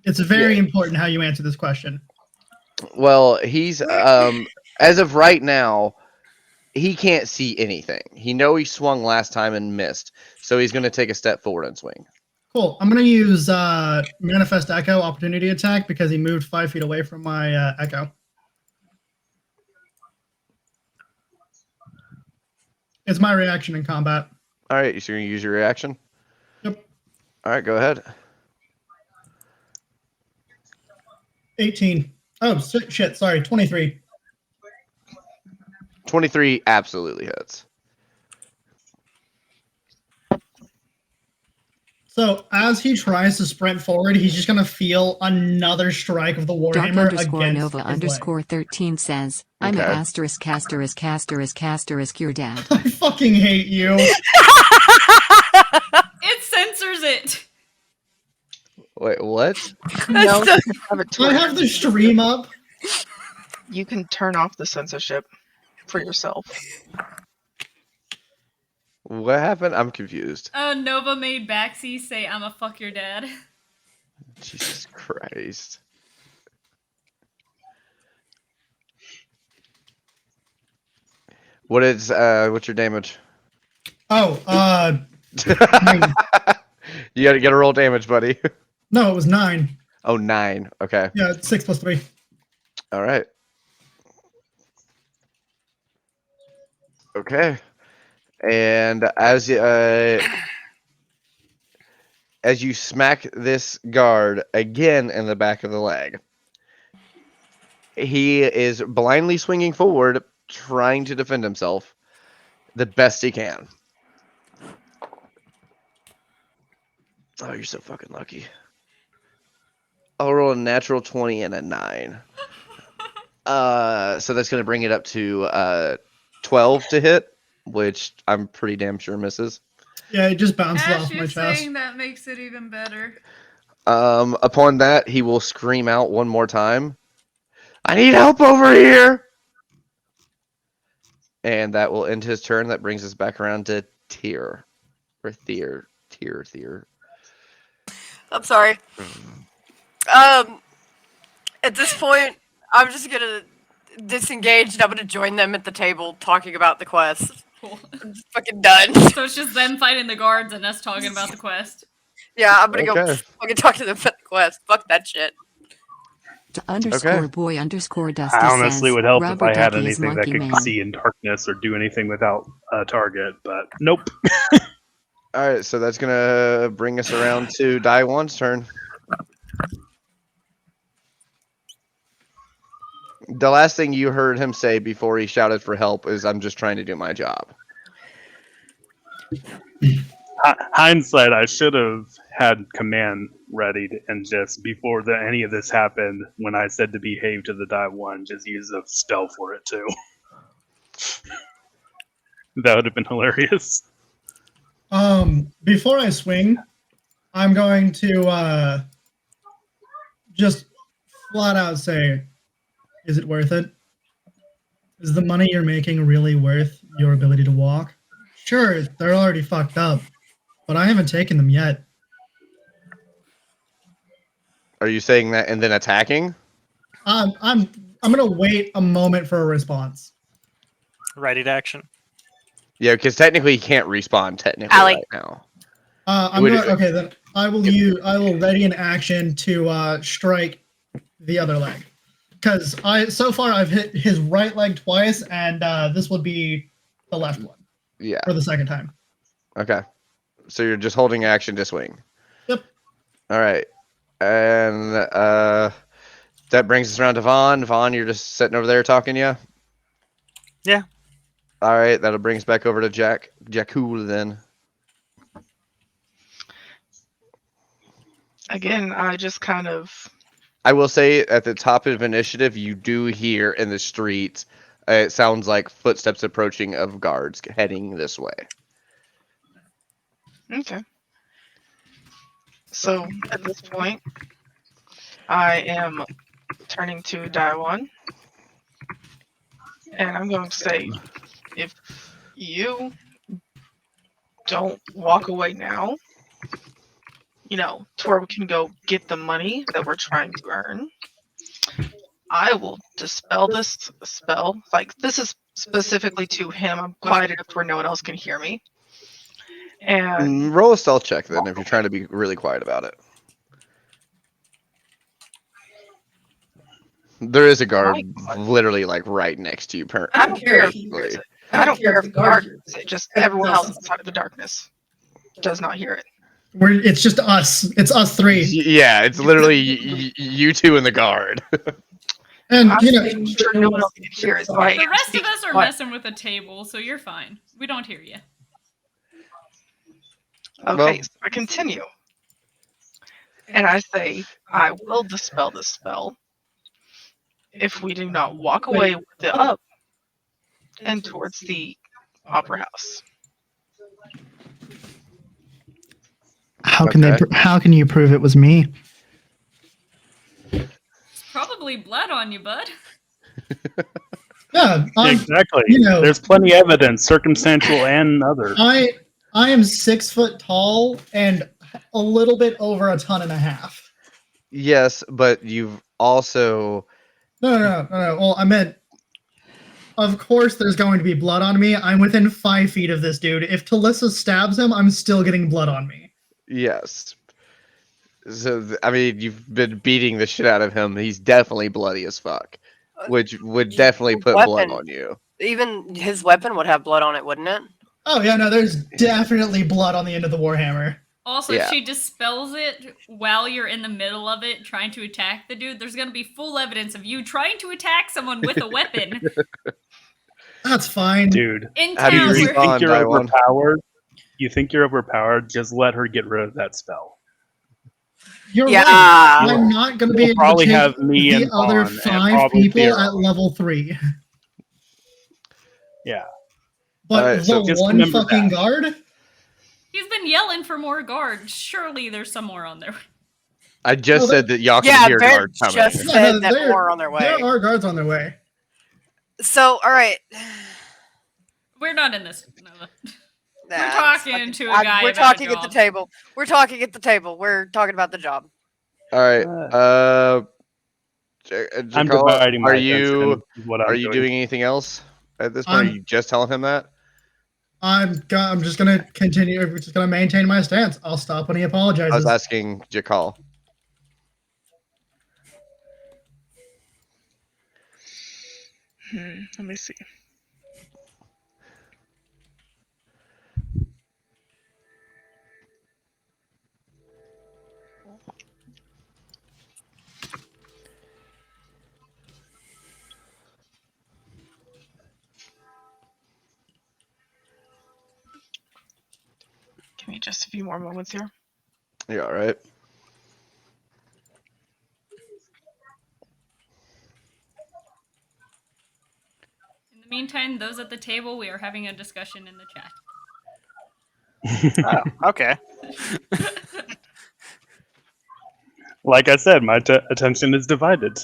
S6: It's very important how you answer this question.
S2: Well, he's as of right now, he can't see anything. He swung last time and missed, so he's going to take a step forward and swing.
S6: Cool. I'm going to use Manifest Echo opportunity attack because he moved 5 feet away from my Echo. It's my reaction in combat.
S2: All right, so you're going to use your reaction?
S6: Yep.
S2: All right, go ahead.
S6: 18. Oh, shit. Sorry. 23.
S2: 23 absolutely hits.
S6: So as he tries to sprint forward, he's just going to feel another strike of the Warhammer against his leg.
S10: 13 says, I'm
S2: Okay.
S10: a asterisk your dad.
S6: I fucking hate you.
S7: It censors it.
S2: Wait, what?
S5: No,
S4: That's
S5: you have it
S6: Do I have the stream up?
S5: You can turn off the censorship for yourself.
S2: What happened? I'm confused.
S7: Nova made Baxi say, I'm a fuck your dad.
S2: Jesus Christ. What's your damage?
S6: Oh,
S2: You gotta get a roll damage, buddy.
S6: no, it was 9.
S2: Oh, 9. Okay.
S6: Yeah, it's 6 plus 3.
S2: All right. Okay. And as you smack this guard again in the back of the leg, he is blindly swinging forward, trying to defend himself the best he can. Oh, you're so fucking lucky. I'll roll a natural 20 and a 9. So that's going to bring it up to 12 to hit, which I'm pretty damn sure misses.
S6: Yeah, it just bounces
S7: As
S6: off my
S7: you're
S6: chest.
S7: saying that makes it even better.
S2: Upon that, he will scream out one more time, "I need help over here!" And that will end his turn. That brings us back around to Tyr. Or Tyr.
S4: I'm sorry. At this point, I'm just gonna disengage and I'm gonna join them at the table talking about the quest.
S7: Cool.
S4: I'm just fucking done.
S7: So it's just them fighting the guards and us talking about the quest.
S4: Yeah, I'm gonna go
S2: Okay.
S4: fucking talk to them about the quest. Fuck that shit.
S10: _boy _dusty
S9: I honestly
S10: says,
S9: would help if
S10: Rubber
S9: I had
S10: Ducky is
S9: anything that
S10: Monkey
S9: could
S10: Man.
S9: see in darkness or do anything without a target, but nope.
S2: All right, so that's gonna bring us around to Daiwan's turn. The last thing you heard him say before he shouted for help is, "I'm just trying to do my job."
S9: Hindsight, I should have had command ready and just before any of this happened, when I said to behave to the die one, just use a spell for it too. That would have been hilarious.
S6: Before I swing, I'm going to just flat out say, is it worth it? Is the money you're making really worth your ability to walk? Sure, they're already fucked up, but I haven't taken them yet.
S2: Are you saying that and then attacking?
S6: I'm gonna wait a moment for a response.
S1: Ready to action.
S2: Yeah, because technically he can't respawn technically
S4: Alec.
S2: right now.
S6: Okay, then I will ready an action to strike the other leg. Because so far I've hit his right leg twice, and this would be the left one
S2: Yeah.
S6: for the second time.
S2: Okay. So you're just holding action to swing.
S6: Yep.
S2: All right. And that brings us around to Vaughn. Vaughn, you're just sitting over there talking, yeah?
S1: Yeah.
S2: All right. That'll bring us back over to Jakul then.
S5: Again, I just kind of.
S2: I will say at the top of initiative, you do hear in the streets, it sounds like footsteps approaching of guards heading this way.
S5: Okay. So at this point, I am turning to Daiwan, and I'm going to say, if you don't walk away now, to where we can go get the money that we're trying to earn, I will dispel this spell. Like, this is specifically to him. I'm quiet enough to where no one else can hear me. And
S2: Roll a stealth check then if you're trying to be really quiet about it. There is a guard literally like right next to you.
S5: I don't care if he hears it. I don't care if the guard hears it. Just everyone else inside of the darkness does not hear it.
S6: It's just us. It's us three.
S2: Yeah, it's literally you two and the guard.
S6: And
S5: I'm making sure no one else can hear it. So I
S7: The
S5: am
S7: rest of
S5: speaking
S7: us are
S5: quiet.
S7: messing with a table, so you're fine. We don't hear you.
S5: Okay,
S2: Well-
S5: so I continue. And I say, I will dispel this spell if we do not walk away with it up and towards the opera house.
S6: How can
S2: Okay.
S6: How can you prove it was me?
S7: There's probably blood on you, bud.
S6: Yeah,
S9: Exactly.
S6: you know-
S9: There's plenty of evidence, circumstantial and other.
S6: I am 6 foot tall and a little bit over a ton and a half.
S2: Yes, but you've also
S6: No. Well, I meant, of course, there's going to be blood on me. I'm within 5 feet of this dude. If Talissa stabs him, I'm still getting blood on me.
S2: yes. So I mean, you've been beating the shit out of him. He's definitely bloody as fuck, which would definitely put blood
S4: Weapon.
S2: on you.
S4: Even his weapon would have blood on it, wouldn't it?
S6: Oh yeah, no, there's definitely blood on the end of the warhammer.
S7: Also,
S2: Yeah.
S7: if she dispels it while you're in the middle of it trying to attack the dude, there's going to be full evidence of you trying to attack someone with a weapon
S6: That's fine.
S9: Dude,
S7: in
S2: How do you
S7: town.
S9: you
S7: Where,
S2: respond?
S9: think you're
S2: Daiwan.
S9: overpowered? You think you're overpowered? Just let her get rid of that spell.
S6: You're
S4: Yeah.
S6: right. I'm not going to be
S9: We'll
S6: able
S9: probably
S6: to take
S9: have me
S6: the
S9: and
S6: other
S9: Vaughn and
S6: 5
S9: probably
S6: people
S9: Theo.
S6: at level 3.
S9: Yeah.
S6: But
S2: Alright,
S6: the
S2: so
S9: just
S6: one
S9: remember
S6: fucking
S9: that.
S6: guard?
S7: he's been yelling for more guards. Surely there's some more on there.
S2: I just
S6: Well,
S2: said that y'all can
S4: Yeah,
S2: hear
S4: Barrett
S2: guards coming.
S4: just
S6: Yeah,
S4: said
S6: no,
S4: that
S6: there-
S4: more on their way.
S6: There are guards on their way.
S4: So, all right.
S7: We're not in this. No.
S4: Nah,
S7: talking
S4: it's
S7: to a
S4: fucking-
S7: guy
S4: We're
S7: about a
S4: talking at the
S7: job.
S4: table. We're talking at the table. We're talking about the job.
S2: All right.
S9: I'm
S2: Jakal,
S9: dividing my
S2: are
S9: attention
S2: you
S9: is what I'm
S2: are you doing anything else at this point? Are you just telling him that?
S6: I'm just gonna continue. We're just gonna maintain my stance. I'll stop when he
S2: I was
S6: apologizes.
S2: asking Jakal.
S5: Let me see. just a few more moments here.
S2: You all right?
S7: In the meantime, those at the table, we are having a discussion in the chat.
S1: Oh, okay.
S9: Like I said, my attention is divided.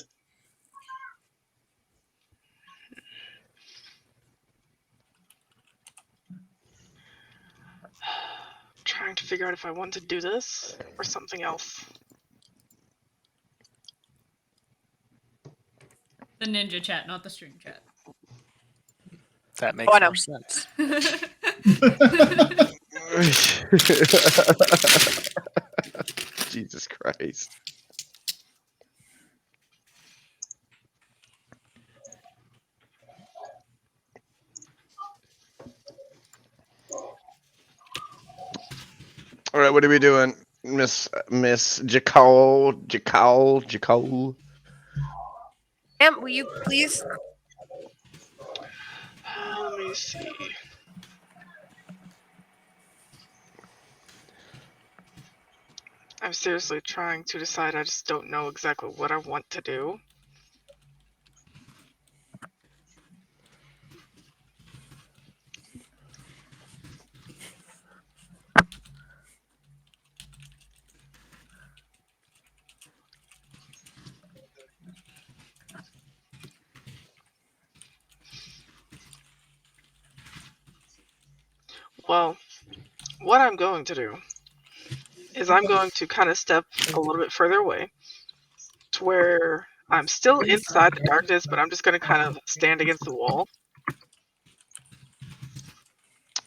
S5: Trying to figure out if I want to do this or something else.
S7: The ninja chat, not the stream chat.
S1: That makes
S4: Oh, I know.
S1: more sense.
S2: Jesus Christ. All right, what are we doing, Miss Jacole?
S4: Ma'am, will you please?
S5: Let me see. I'm seriously trying to decide. I just don't know exactly what I want to do. Well, what I'm going to do is I'm going to kind of step a little bit further away to where I'm still inside the darkness, but I'm just going to kind of stand against the wall.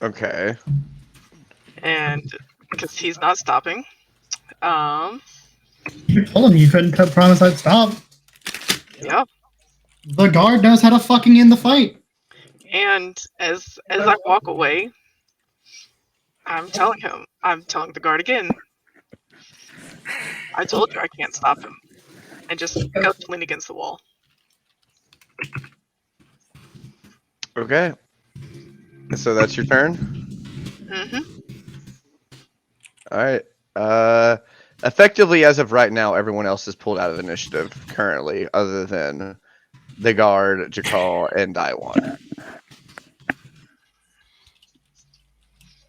S2: Okay.
S5: And because he's not stopping.
S6: You told him you couldn't promise I'd stop.
S5: Yeah.
S6: The guard knows how to fucking end the fight.
S5: And as I walk away, I'm telling the guard again, I told you I can't stop him. And just go lean against the wall.
S2: Okay. So that's your turn?
S5: Mm-hmm.
S2: All right. Effectively, as of right now, everyone else is pulled out of initiative currently, other than the guard, Jakal, and Daiwan.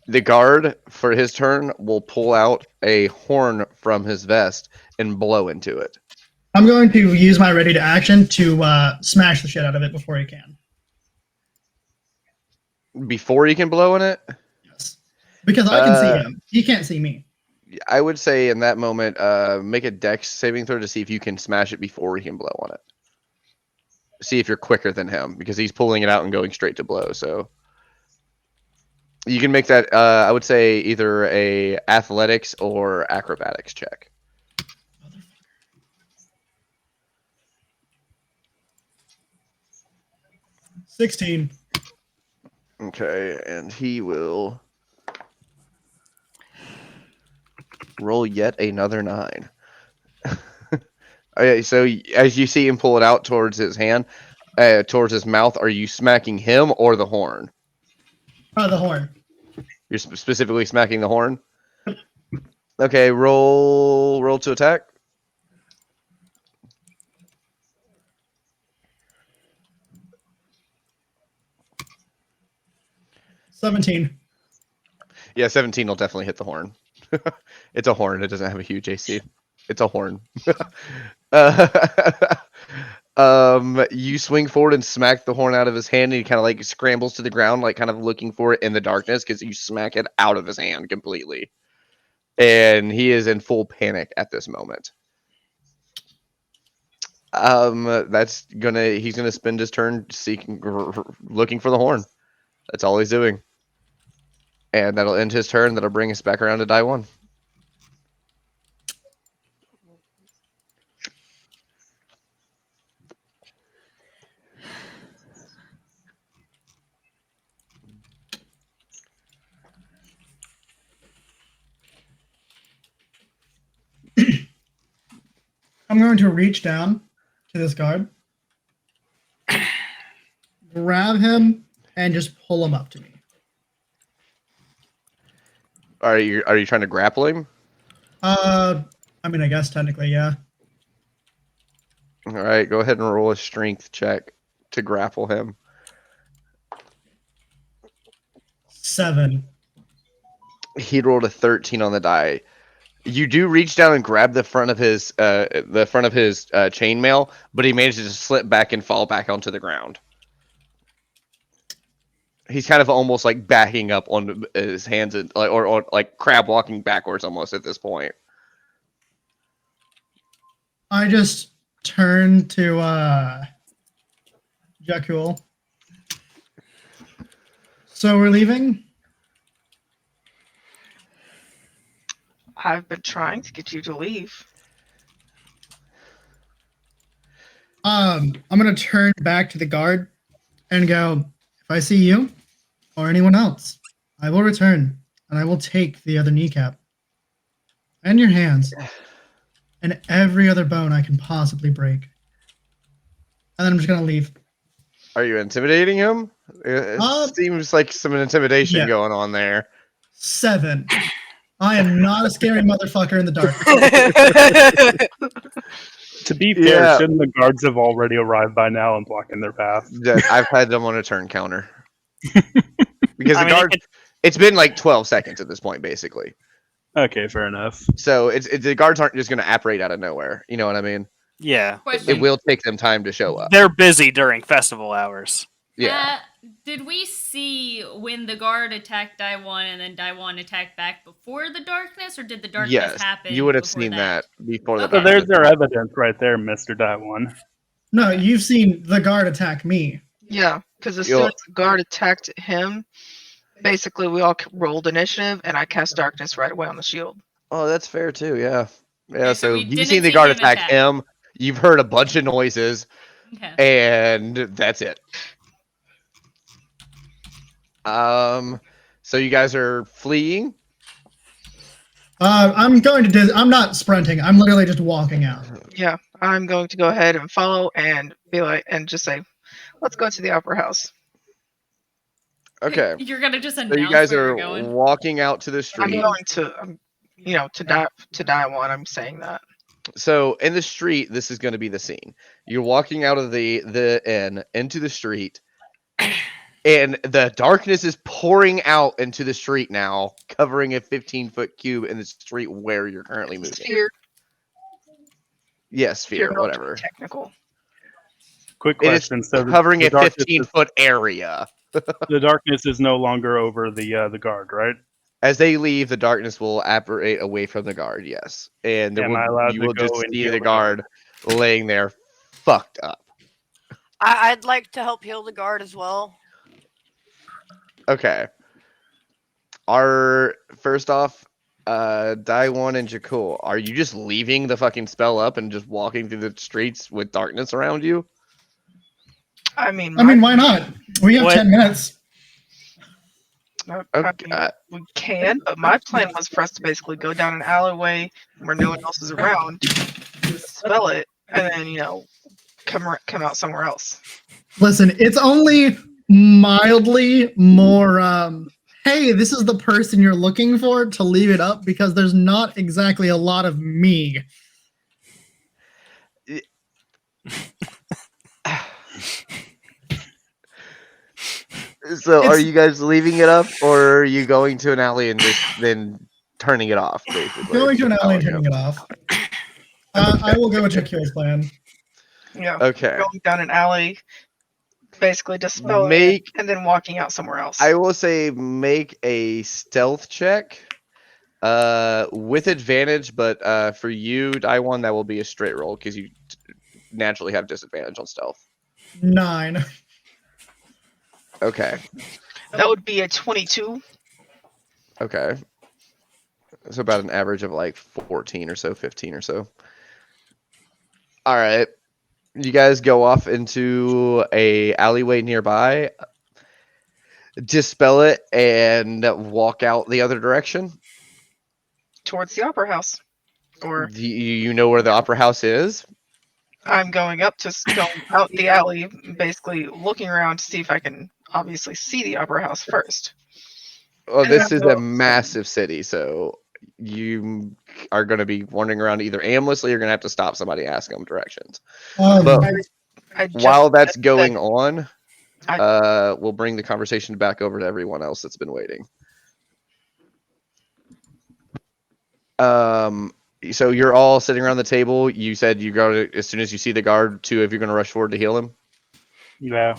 S2: The guard, for his turn, will pull out a horn from his vest and blow into it.
S6: I'm going to use my ready to action to smash the shit out of it before he can.
S2: Before he can blow in it?
S6: Yes. Because I can see him. He can't see me.
S2: I would say in that moment, make a dex saving throw to see if you can smash it before he can blow on it. See if you're quicker than him, because he's pulling it out and going straight to blow, so... You can make that, I would say, either a athletics or acrobatics check.
S6: 16.
S2: Okay, and he will roll yet another 9. Okay, so as you see him pull it out towards his hand, towards his mouth, are you smacking him or the horn?
S6: The horn.
S2: You're specifically smacking the horn? Okay, roll to attack.
S6: $17.
S2: Yeah, 17 will definitely hit the horn. It's a horn. It doesn't have a huge AC. It's a horn. You swing forward and smack the horn out of his hand, and he kind of like scrambles to the ground, like kind of looking for it in the darkness, because you smack it out of his hand completely. And he is in full panic at this moment. He's gonna spend his turn looking for the horn. That's all he's doing. And that'll end his turn. That'll bring us back around to Daiwan.
S6: I'm going to reach down to this guard, grab him, and just pull him up to me.
S2: Are you trying to grapple him?
S6: I mean, I guess technically, yeah.
S2: All right, go ahead and roll a strength check to grapple him.
S6: 7.
S2: He rolled a 13 on the die. You do reach down and grab the front of his chainmail, but he manages to slip back and fall back onto the ground. He's kind of almost like backing up on his hands and or like crab walking backwards almost at this point.
S6: I just turn to Jakul. So we're leaving?
S5: I've been trying to get you to leave.
S6: I'm gonna turn back to the guard and go, if I see you or anyone else, I will return and I will take the other kneecap and your hands and every other bone I can possibly break. And then I'm just gonna leave.
S2: Are you intimidating him? It seems like some intimidation
S6: yeah.
S2: going on there.
S6: 7. I am not a scary motherfucker in the dark.
S9: To be fair,
S2: Yeah.
S9: shouldn't the guards have already arrived by now and blocking their path?
S2: Yeah, I've had them on a turn counter. Because
S1: I
S2: the
S1: mean,
S2: guard, it's been like 12 seconds at this point, basically.
S9: Okay, fair enough.
S2: So the guards aren't just going to apparate out of nowhere. You know what I mean?
S1: Yeah.
S7: Question.
S2: It will take them time to show up.
S1: They're busy during festival hours.
S2: Yeah.
S7: Did we see when the guard attacked Daiwan and then Daiwan attacked back before the darkness, or did the darkness
S2: Yes,
S7: happen?
S2: you would have
S7: before
S2: seen that before the
S7: Okay.
S9: So there's their evidence right there, Mr. Daiwan.
S6: No, you've seen the guard attack me.
S5: Yeah, because as
S2: You'll-
S5: soon as the guard attacked him, basically we all rolled initiative, and I cast darkness right away on the shield.
S2: Oh, that's fair too. Yeah. Yeah.
S7: Okay, so
S2: So
S7: we
S2: you've
S7: didn't
S2: seen the
S7: see
S2: guard
S7: him
S2: attack
S7: attack.
S2: him. You've heard a bunch of noises,
S7: Okay.
S2: and that's it. So you guys are fleeing.
S6: I'm going to. I'm not sprinting. I'm literally just walking out.
S5: Yeah, I'm going to go ahead and follow and be like, and just say, let's go to the opera house.
S2: Okay.
S7: You're gonna just
S2: So
S7: announce
S2: you guys
S7: where
S2: are
S7: you're going.
S2: walking out to the
S5: I'm
S2: street.
S5: going to, to die one. I'm saying that.
S2: So in the street, this is going to be the scene. You're walking out of the inn into the street, and the darkness is pouring out into the street now, covering a 15-foot cube in the street where you're currently moving.
S5: Sphere.
S2: Yes,
S5: You're
S2: sphere,
S5: not
S2: whatever.
S5: Technical.
S2: It
S9: Quick
S2: is
S9: question. So
S2: covering
S9: the
S2: a
S9: darkness
S2: 15-foot area.
S9: the darkness is no longer over the guard, right?
S2: As they leave, the darkness will apparate away from the guard. Yes, and
S9: Am I allowed
S2: you
S9: to
S2: will just
S9: go and
S2: see
S9: heal
S2: the
S9: the
S2: guard laying there, fucked up.
S4: I'd like to help heal the guard as well.
S2: Okay. First off, Daiwan and Jakul, are you just leaving the fucking spell up and just walking through the streets with darkness around you?
S5: I mean,
S6: why not? We have
S1: What?
S6: 10 minutes.
S2: Okay.
S5: We can, but my plan was for us to basically go down an alleyway where no one else is around, spell it, and then come out somewhere else.
S6: Listen, it's only mildly more. Hey, this is the person you're looking for, to leave it up because there's not exactly a lot of me.
S2: So are
S6: It's-
S2: you guys leaving it up, or are you going to an alley and just then turning it off, basically?
S6: Going to an alley and turning it off. I will go with Jakul's plan.
S5: Yeah,
S2: Okay.
S5: going down an alley, basically dispelling it, and then walking out somewhere else.
S2: I will say make a stealth check with advantage, but for you, Daiwan, that will be a straight roll because you naturally have disadvantage on stealth.
S6: 9.
S2: Okay.
S5: That would be a 22.
S2: Okay. So about an average of like 14 or so, 15 or so. All right. You guys go off into a alleyway nearby, dispel it, and walk out the other direction.
S5: Towards the opera house. Or
S2: Do you know where the opera house is?
S5: I'm going up to go out the alley, basically looking around to see if I can obviously see the opera house first.
S2: Well, this is a massive city, so you are going to be wandering around either aimlessly or going to have to stop somebody asking them directions. But
S5: I just
S2: while that's
S5: said
S2: going on,
S5: I-
S2: we'll bring the conversation back over to everyone else that's been waiting. So you're all sitting around the table. You said you go to, as soon as you see the guard, two of you are going to rush forward to heal him.
S9: Yeah.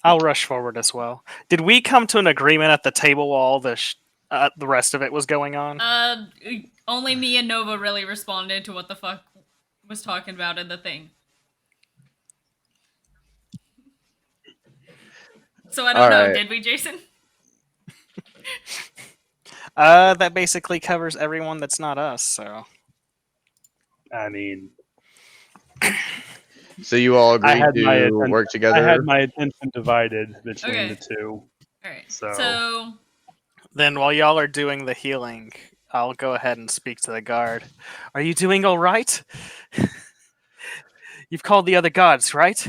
S1: I'll rush forward as well. Did we come to an agreement at the table while all the rest of it was going on?
S7: Only me and Nova really responded to what the fuck was talking about in the thing. So I don't know,
S2: Alright.
S7: did we, Jason?
S1: That basically covers everyone that's not us, so.
S9: I mean,
S2: So you all agreed
S9: had my
S2: to
S9: attention-
S2: work together.
S9: I had my attention divided between
S7: Okay.
S9: the two.
S7: Alright.
S9: So-
S7: So
S1: Then while y'all are doing the healing, I'll go ahead and speak to the guard. Are you doing all right? You've called the other gods, right?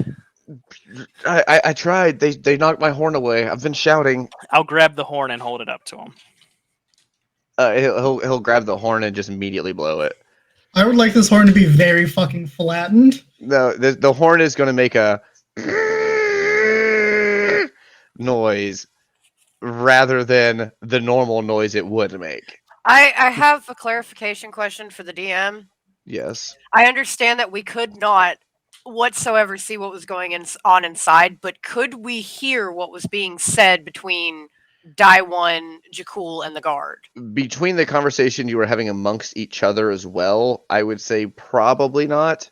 S2: I tried. They knocked my horn away. I've been shouting.
S1: I'll grab the horn and hold it up to him.
S2: He'll grab the horn and just immediately blow it.
S6: I would like this horn to be very fucking flattened.
S2: No, the horn is going to make a noise rather than the normal noise it would make.
S4: I have a clarification question for the DM.
S2: Yes.
S4: I understand that we could not whatsoever see what was going on inside, but could we hear what was being said between Daiwan, Jakul, and the guard?
S2: Between the conversation you were having amongst each other as well, I would say probably not.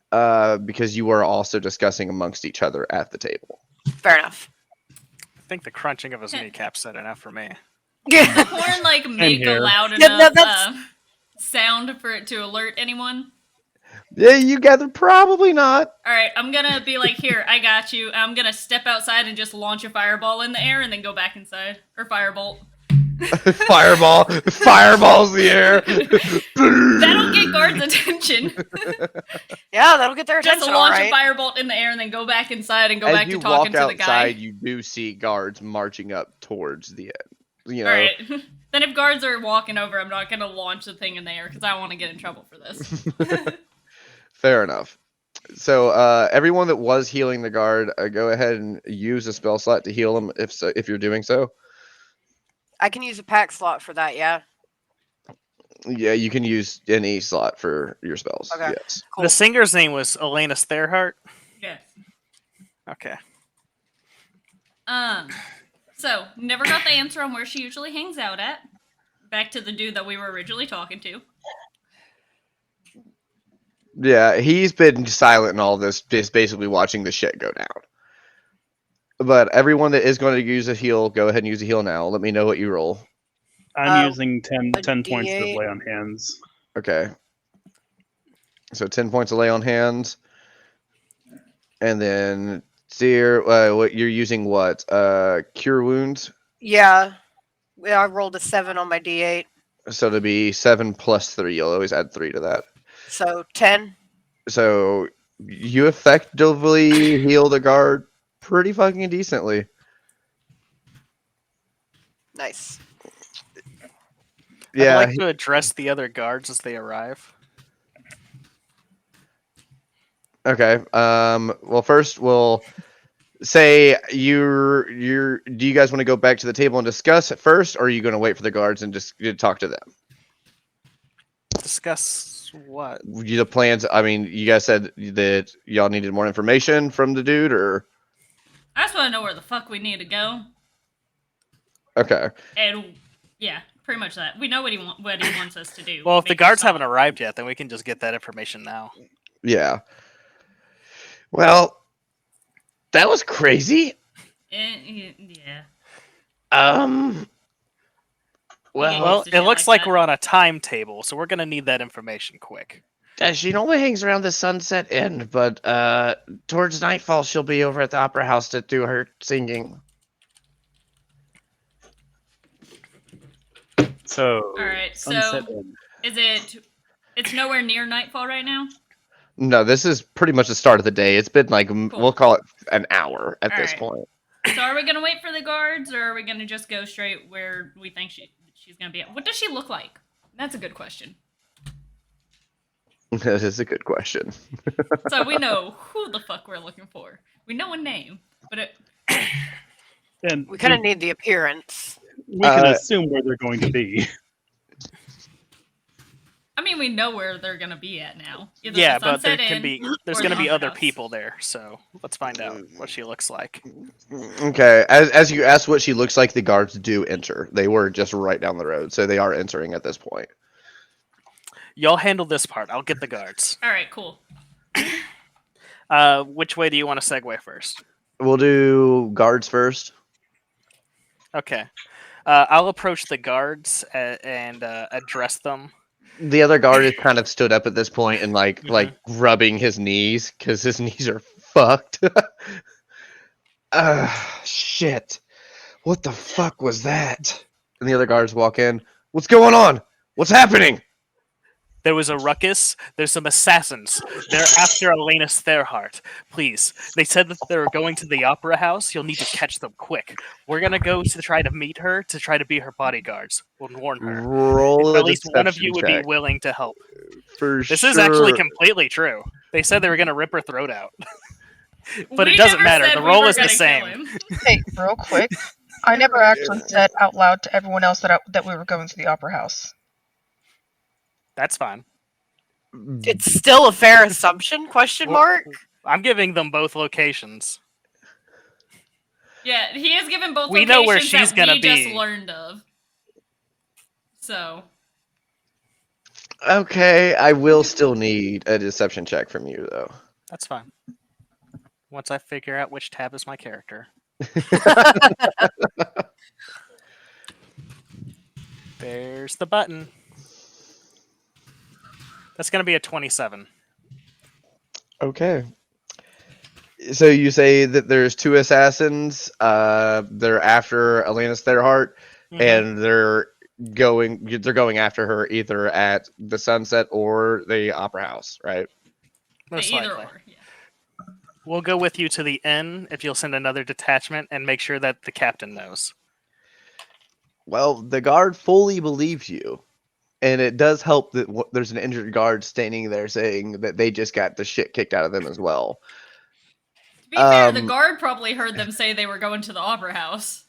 S2: Because you were also discussing amongst each other at the table.
S4: Fair enough.
S1: I think the crunching of his kneecap said enough for me.
S7: the horn like make a
S9: here.
S7: loud
S4: Yeah, no,
S7: enough
S4: that's-
S7: sound for it to alert anyone?
S2: Yeah, you gather probably not.
S7: Alright, I'm gonna be like, here, I got you. I'm gonna step outside and just launch a fireball in the air and then go back inside. Or firebolt.
S2: Fireball. Fireball's the air.
S7: That'll get guards' attention.
S4: Yeah, that'll get their attention.
S7: Just launch
S4: alright.
S7: a firebolt in the air and then go back inside and go
S2: As
S7: back
S2: you
S7: to talking
S2: walk
S7: to the guy.
S2: outside, you do see guards marching up towards the end. You know,
S7: Alright. Then if guards are walking over, I'm not gonna launch the thing in the air because I don't want to get in trouble for this.
S2: fair enough. So everyone that was healing the guard, go ahead and use a spell slot to heal them if you're doing so.
S4: I can use a pack slot for that, yeah.
S2: Yeah, you can use any slot for your spells.
S4: Okay.
S2: Yes.
S4: Cool.
S1: The singer's name was Elena Sterhart.
S7: Yes.
S1: Okay.
S7: So, never got the answer on where she usually hangs out at. Back to the dude that we were originally talking to.
S2: Yeah, he's been silent in all this, just basically watching the shit go down. But everyone that is going to use a heal, go ahead and use a heal now. Let me know what you roll.
S9: I'm using 10
S4: a
S9: points of
S4: D8.
S9: lay on hands.
S2: Okay. So 10 points of lay on hands. And then Seer, what you're using what? Cure wounds?
S4: Yeah. I rolled a 7 on my d8.
S2: So to be 7 plus 3, you'll always add 3 to that.
S4: So 10.
S2: So you effectively heal the guard pretty fucking decently.
S4: Nice.
S2: Yeah,
S1: I'd like to address the other guards as they arrive.
S2: okay. Well, first we'll say do you guys want to go back to the table and discuss it first, or are you going to wait for the guards and just talk to them?
S1: Discuss what?
S2: The plans. I mean, you guys said that y'all needed more information from the dude, or
S7: I just want to know where the fuck we need to go.
S2: okay.
S7: And, yeah, pretty much that. We know what he wants us to do.
S1: Well, if the
S7: Make
S1: guards
S7: us
S1: haven't
S7: solid.
S1: arrived yet, then we can just get that information now.
S2: Yeah. Well, that was crazy.
S7: Yeah.
S1: Well,
S7: to
S1: it
S7: shit
S1: looks
S7: like
S1: like
S7: that.
S1: we're on a timetable, so we're gonna need that information quick.
S2: She normally hangs around the Sunset Inn, but towards nightfall she'll be over at the Opera House to do her singing.
S9: So,
S7: Alright, so
S9: Sunset Inn.
S7: it's nowhere near nightfall right now?
S2: No, this is pretty much the start of the day. It's been like
S7: Cool.
S2: we'll call it an hour at this
S7: Alright.
S2: point.
S7: So are we gonna wait for the guards, or are we gonna just go straight where we think she's gonna be at? What does she look like? That's a good question.
S2: That is a good question.
S7: So we know who the fuck we're looking for. We know a name, but
S9: And
S4: We kind of need the appearance.
S9: we can
S2: Uh,
S9: assume where they're going to be.
S7: I mean, we know where they're gonna be at now. Either
S1: Yeah,
S7: the
S1: but there
S7: Sunset
S1: can
S7: Inn
S1: be there's
S7: or
S1: going to
S7: the
S1: be
S7: Opera
S1: other
S7: House.
S1: people there, so let's find out what she looks like.
S2: Okay, as you ask what she looks like, the guards do enter. They were just right down the road, so they are entering at this point.
S1: Y'all handle this part. I'll get the guards.
S7: All right, cool.
S1: Which way do you want to segue first?
S2: We'll do guards first.
S1: Okay. I'll approach the guards and address them.
S2: The other guard is kind of stood up at this point and like rubbing his knees because his knees are fucked. Shit. What the fuck was that? And the other guards walk in. What's going on? What's happening?
S1: There was a ruckus. There's some assassins. They're after Elena Sterhart. Please. They said that they were going to the Opera House. You'll need to catch them quick. We're going to go to try to meet her, to try to be her bodyguards. We'll warn her.
S2: Roll
S1: At
S2: a
S1: least one of
S2: deception
S1: you would
S2: check.
S1: be willing to help.
S2: For
S1: This
S2: sure.
S1: is actually completely true. They said they were going to rip her throat out. But
S7: We
S1: it doesn't
S7: never
S1: matter.
S7: said
S1: The
S7: we
S1: roll
S7: were
S1: is the
S7: gonna kill
S1: same.
S7: him.
S5: Hey, real quick. I never actually said out loud to everyone else that we were going to the Opera House.
S1: That's fine.
S4: It's still a fair assumption? Question
S1: Well,
S4: mark.
S1: I'm giving them both locations.
S7: Yeah, he has given both
S1: We know where
S7: locations
S1: she's
S7: that
S1: gonna
S7: we just
S1: be.
S7: learned of. So
S2: Okay, I will still need a deception check from you though.
S1: That's fine. Once I figure out which tab is my character. There's the button. That's going to be a 27.
S2: Okay. So you say that there's two assassins. They're after Elena Sterhart,
S1: Mhm.
S2: and they're going after her either at the Sunset or the Opera House, right?
S1: Most
S7: either
S1: likely.
S7: or, yeah.
S1: We'll go with you to the inn if you'll send another detachment and make sure that the captain knows.
S2: Well, the guard fully believes you, and it does help that there's an injured guard standing there saying that they just got the shit kicked out of them as well.
S7: To be fair, the guard probably heard them say they were going to the Opera House.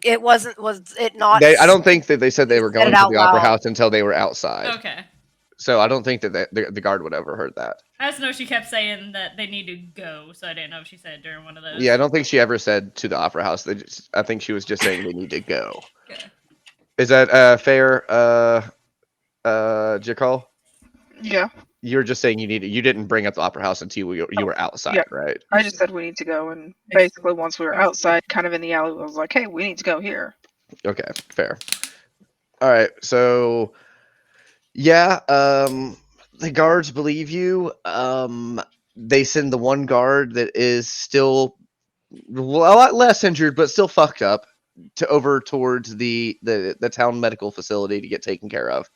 S4: It wasn't. Was it not?
S2: I don't think that they said they were
S4: said
S2: going
S4: it
S2: to
S4: out
S2: the Opera
S4: loud.
S2: House until they were outside.
S7: Okay.
S2: So I don't think that the guard would ever heard that.
S7: I just know she kept saying that they need to go, so I didn't know if she said it during one of those.
S2: Yeah, I don't think she ever said to the Opera House. I think she was just saying they need to go.
S7: Okay.
S2: Is that fair, Jakal?
S5: Yeah,
S2: You're just saying you didn't bring up the Opera House until you were outside,
S5: yeah.
S2: right?
S5: I just said we need to go, and basically once we were outside, kind of in the alley, I was like, hey, we need to go here.
S2: Okay, fair. All right, so yeah, the guards believe you. They send the one guard that is still a lot less injured, but still fucked up, over towards the town medical facility to get taken care of.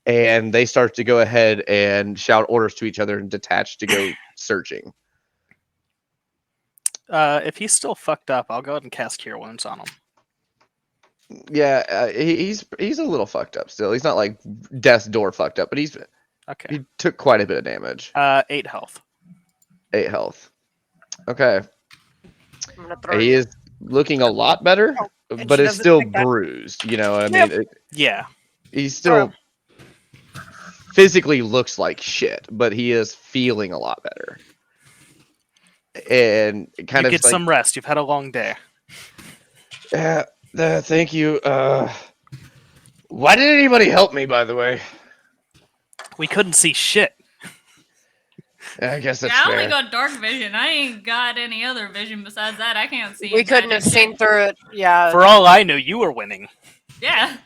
S2: And they start to go ahead and shout orders to each other and detach to go searching.
S1: If he's still fucked up, I'll go ahead and cast Cure Wounds on him.
S2: Yeah, he's a little fucked up still. He's not like death's door fucked up, but he took quite a bit of damage.
S1: 8 health.
S2: 8 health. Okay.
S4: I'm gonna throw
S2: He
S4: you.
S2: is looking a lot better,
S4: and
S2: but
S4: she
S2: it's
S4: doesn't
S2: still
S4: think that-
S2: bruised. You know what I
S4: Yep.
S2: mean?
S1: Yeah.
S2: He's still physically looks like shit, but he is feeling a lot better. And kind
S1: You
S2: of
S1: get
S2: like,
S1: some rest. You've had a long day.
S2: thank you. Why didn't anybody help me, by the way?
S1: We couldn't see shit.
S2: I guess that's
S7: Yeah, I
S2: fair.
S7: only got dark vision. I ain't got any other vision besides that. I can't see.
S4: We couldn't have seen through it. Yeah.
S1: For all I knew, you were winning.
S7: Yeah.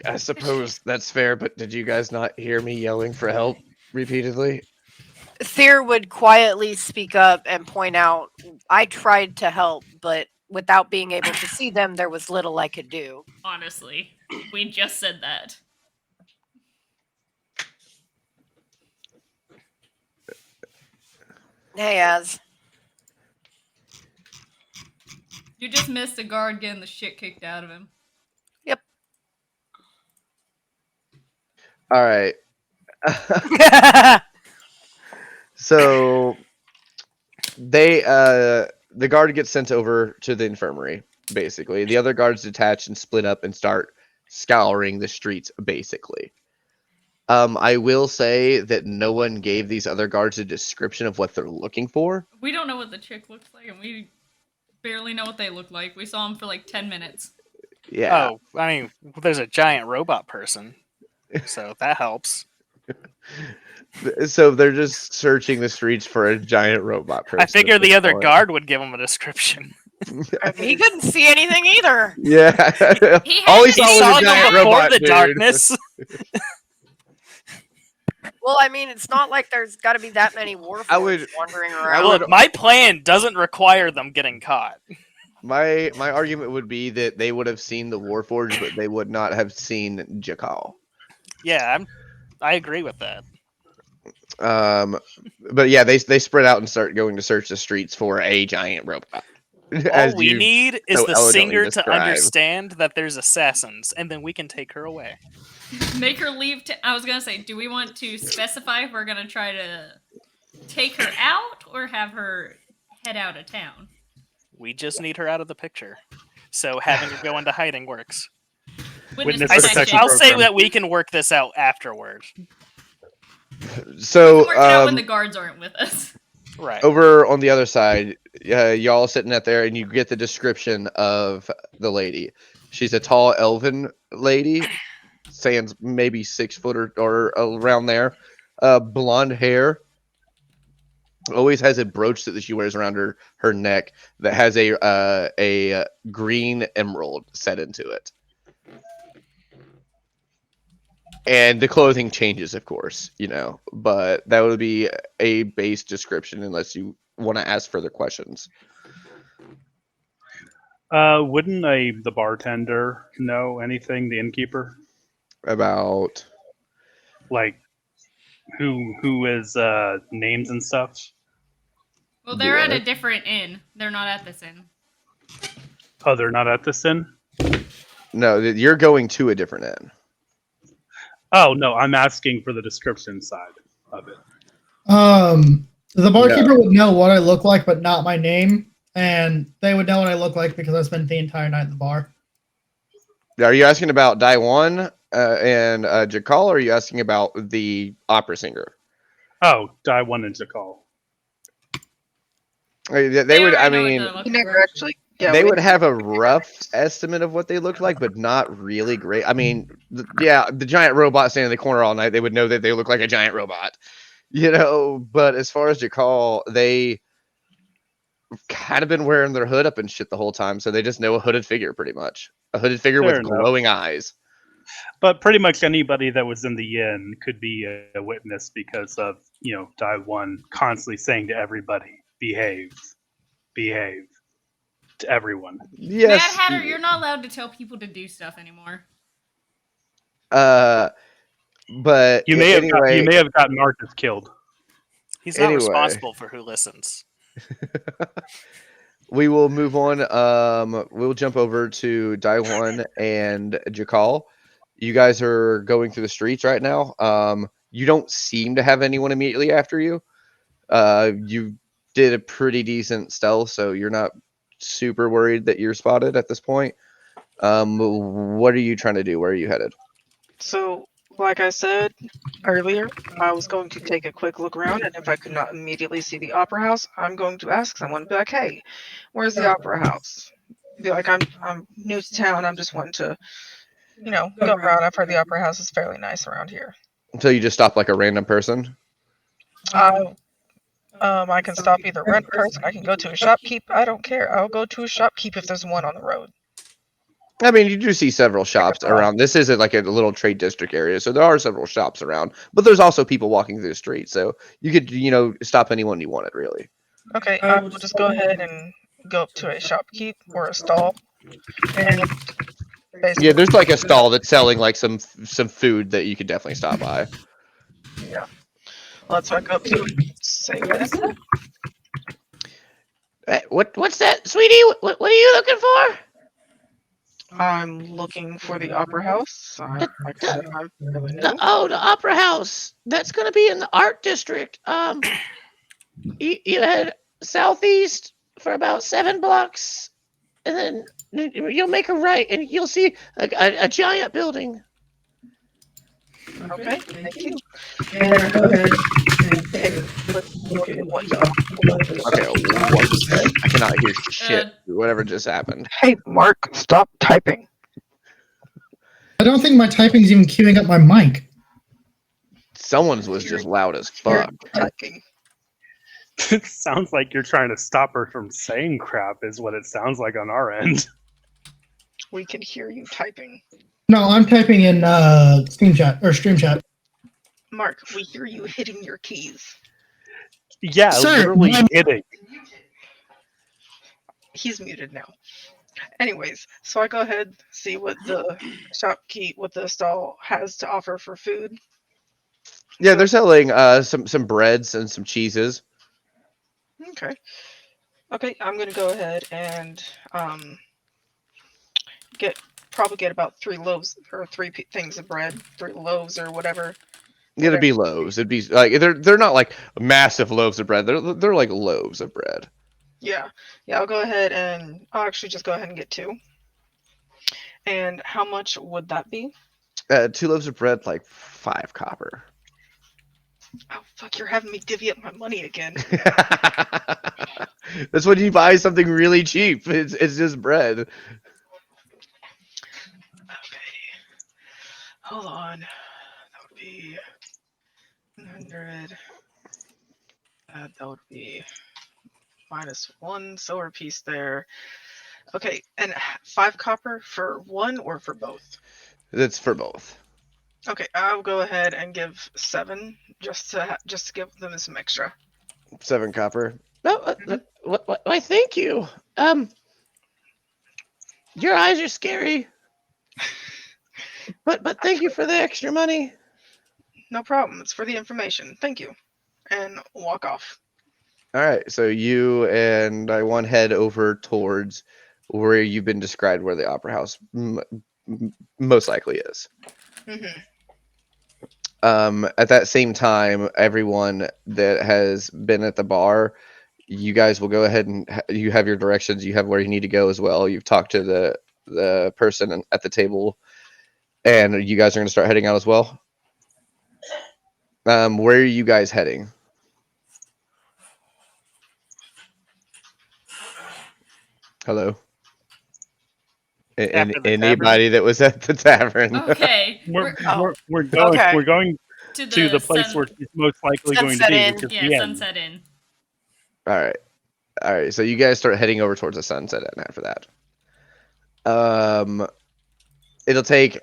S2: I suppose that's fair, but did you guys not hear me yelling for help repeatedly?
S4: Thea would quietly speak up and point out, I tried to help, but without being able to see them, there was little I could do.
S7: Honestly, we just said that.
S4: Hey, Az.
S7: You just missed the guard getting the shit kicked out of him.
S2: All right. So the guard gets sent over to the infirmary. Basically, the other guards detach and split up and start scouring the streets. Basically, I will say that no one gave these other guards a description of what they're looking for.
S7: We don't know what the chick looks like, and we barely know what they look like. We saw them for like 10 minutes.
S2: Yeah.
S1: Oh, I mean, there's a giant robot person, so that helps.
S2: So they're just searching the streets for a giant robot person.
S1: I figure
S2: at
S1: the
S2: this
S1: other
S2: point.
S1: guard would give him a description.
S4: He couldn't see anything either.
S2: Yeah.
S7: He
S2: All he
S7: had
S2: saw
S7: to
S1: He
S2: was
S1: saw
S2: a
S1: them
S2: giant
S1: before
S2: robot,
S1: the
S2: dude.
S1: darkness.
S4: Well, I mean, it's not like there's got to be that many warforged
S2: would-
S4: wandering
S2: I
S4: around.
S2: would-
S1: Look, my plan doesn't require them getting caught.
S2: My argument would be that they would have seen the Warforged, but they would not have seen Jakal.
S1: Yeah, I agree with that.
S2: But yeah, they spread out and start going to search the streets for a giant robot.
S1: All we need is
S2: so
S1: the
S2: elegantly
S1: singer to
S2: described.
S1: understand that there's assassins, and then we can take her away.
S7: Make her leave. I was gonna say, do we want to specify if we're gonna try to take her out or have her head out of town?
S1: We just need her out of the picture. So having her go into hiding works.
S9: Witness
S1: I,
S9: protection
S1: I'll say
S9: program.
S1: that we can work this out afterward.
S2: So
S7: Work it out when the guards aren't with us.
S1: Right.
S2: over on the other side, y'all sitting out there, and you get the description of the lady. She's a tall elven lady, sans maybe 6 foot or around there. Blonde hair. Always has a brooch that she wears around her neck that has a green emerald set into it. And the clothing changes, of course, but that would be a base description unless you want to ask further questions.
S9: Wouldn't the bartender know anything? The innkeeper,
S2: About
S9: like who is names and stuff.
S7: Well, they're at a
S2: Yeah.
S7: different inn. They're not at this inn.
S9: Oh, they're not at this inn.
S2: no, you're going to a different inn.
S9: Oh no, I'm asking for the description side of it.
S6: The barkeeper would know what I look like, but not my name, and they would know what I look like because I spent the entire night at the bar.
S2: Are you asking about Daiwan and Jakal, or are you asking about the opera singer?
S9: Oh, Daiwan and Jakal.
S2: They would. I
S7: already know what
S2: mean,
S7: they're
S5: He
S7: looking
S5: never
S7: for.
S5: actually. Yeah,
S2: they
S5: we-
S2: would have a rough estimate of what they look like, but not really great. I mean, the giant robot standing in the corner all night, they would know that they look like a giant robot, But as far as Jakal, they kind of been wearing their hood up and shit the whole time, so they just know a hooded figure, pretty much. A hooded figure
S9: Fair
S2: with
S9: enough.
S2: glowing eyes.
S9: But pretty much anybody that was in the inn could be a witness because of Daiwan constantly saying to everybody, "Behave, behave," to everyone.
S2: Yes.
S7: Mad Hatter, you're not allowed to tell people to do stuff anymore.
S2: But
S9: You may have
S2: anyway,
S9: gotten Marcus killed.
S1: He's not
S2: Anyway.
S1: responsible for who listens.
S2: we will move on. We'll jump over to Daiwan and Jakal. You guys are going through the streets right now. You don't seem to have anyone immediately after you. You did a pretty decent stealth, so you're not super worried that you're spotted at this point. What are you trying to do? Where are you headed?
S5: So, like I said earlier, I was going to take a quick look around, and if I could not immediately see the opera house, I'm going to ask someone, be like, "Hey, where's the opera house?" Be like, "I'm new to town. I'm just wanting to, go around. I've heard the opera house is fairly nice around here."
S2: So you just stop like a random person?
S5: I can stop either rent person. I can go to a shopkeep. I don't care. I'll go to a shopkeep if there's one on the road.
S2: I mean, you do see several shops around. This isn't like a little trade district area, so there are several shops around. But there's also people walking through the street, so you could, stop anyone you wanted, really.
S5: Okay, I will just go ahead and go up to a shopkeep or a stall. And basically,
S2: Yeah, there's like a stall that's selling like some food that you could definitely stop by.
S5: let's back up to say what is it?
S2: What's that, sweetie? What are you looking for?
S5: I'm looking for the Opera House. Like I said, I'm really new.
S2: The Opera House. That's gonna be in the art district. You head southeast for about 7 blocks, and then you'll make a right, and you'll see a giant building.
S5: Okay, thank you. And go ahead and take a look at what y'all.
S2: Okay, I cannot hear shit. Whatever just happened.
S5: Hey, Mark, stop typing.
S6: I don't think my typing's even queuing up my mic.
S2: Someone's was just loud as
S5: You're
S2: fuck.
S5: typing.
S9: It sounds like you're trying to stop her from saying crap, is what it sounds like on our end.
S5: We can hear you typing.
S6: No, I'm typing in Steam chat or stream chat.
S5: Mark, we hear you hitting your keys.
S9: Yeah,
S6: Sir,
S9: literally
S6: my-
S9: hitting.
S5: He's muted now. Anyways, so I go ahead, see what the what the stall has to offer for food.
S2: Yeah, they're selling some breads and some cheeses.
S5: Okay. Okay, I'm gonna go ahead and probably get about 3 loaves or 3 things of bread, 3 loaves or whatever.
S2: It'd be loaves. It'd be like they're not like massive loaves of bread. They're like loaves of bread.
S5: Yeah. I'll go ahead and I'll actually just go ahead and get 2. And how much would that be?
S2: 2 loaves of bread, like 5 copper.
S5: Oh fuck! You're having me divvy up my money again.
S2: That's when you buy something really cheap. It's just bread.
S5: Okay. Hold on. That would be 100. That would be -1 silver piece there. Okay, and 5 copper for one or for both?
S2: That's for both.
S5: Okay, I'll go ahead and give 7 just to give them some extra.
S2: 7 copper. No, why? Thank you. Your eyes are scary. But thank you for the extra money.
S5: No problem. It's for the information. Thank you. And walk off.
S2: All right, so you and I one head over towards where you've been described, where the Opera House most likely is.
S5: Mm-hmm.
S2: At that same time, everyone that has been at the bar, you guys will go ahead and you have your directions. You have where you need to go as well. You've talked to the person at the table, and you guys are going to start heading out as well. Where are you guys heading? Hello. Anybody that was at the tavern?
S7: Okay.
S9: We're going.
S7: Okay.
S9: We're going
S7: to
S9: the place where she's most likely going to be. Which is the end.
S7: Sunset Inn.
S2: All right. So you guys start heading over towards the Sunset Inn after that. It'll take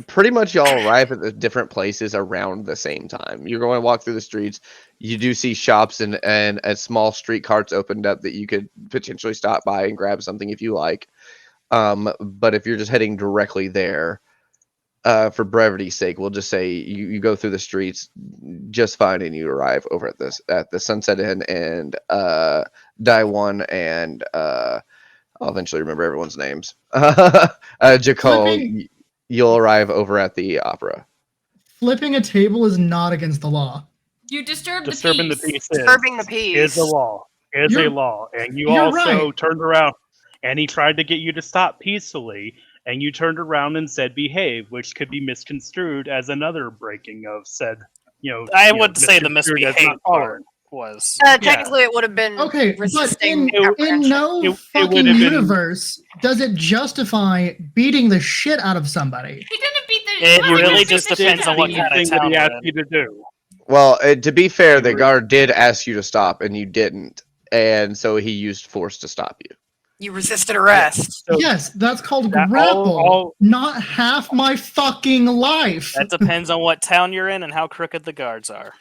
S2: pretty much y'all arrive at the different places around the same time. You're going to walk through the streets. You do see shops and small street carts opened up that you could potentially stop by and grab something if you like. But if you're just heading directly there, for brevity's sake, we'll just say you go through the streets just fine and you arrive over at the Sunset Inn and Daiwan and I'll eventually remember everyone's names. Jakal, you'll arrive over at the Opera.
S6: Flipping a table is not against the law.
S7: You disturbing
S9: the peace.
S4: Disturbing the peace
S9: is a law. Is a law, and you also turned around, and he tried to get you to stop peacefully, and you turned around and said "behave," which could be misconstrued as another breaking of said.
S1: I would say the misbehave part was.
S4: Technically, it would have been resisting.
S6: But in no fucking universe does it justify beating the shit out of somebody.
S7: He didn't beat the.
S1: It really just depends on what kind of town
S9: he asked you to do.
S2: Well, to be fair, the guard did ask you to stop, and you didn't, and so he used force to stop you.
S4: You resisted arrest.
S6: Yes, that's called grapple, not half my fucking life.
S1: That depends on what town you're in and how crooked the guards are.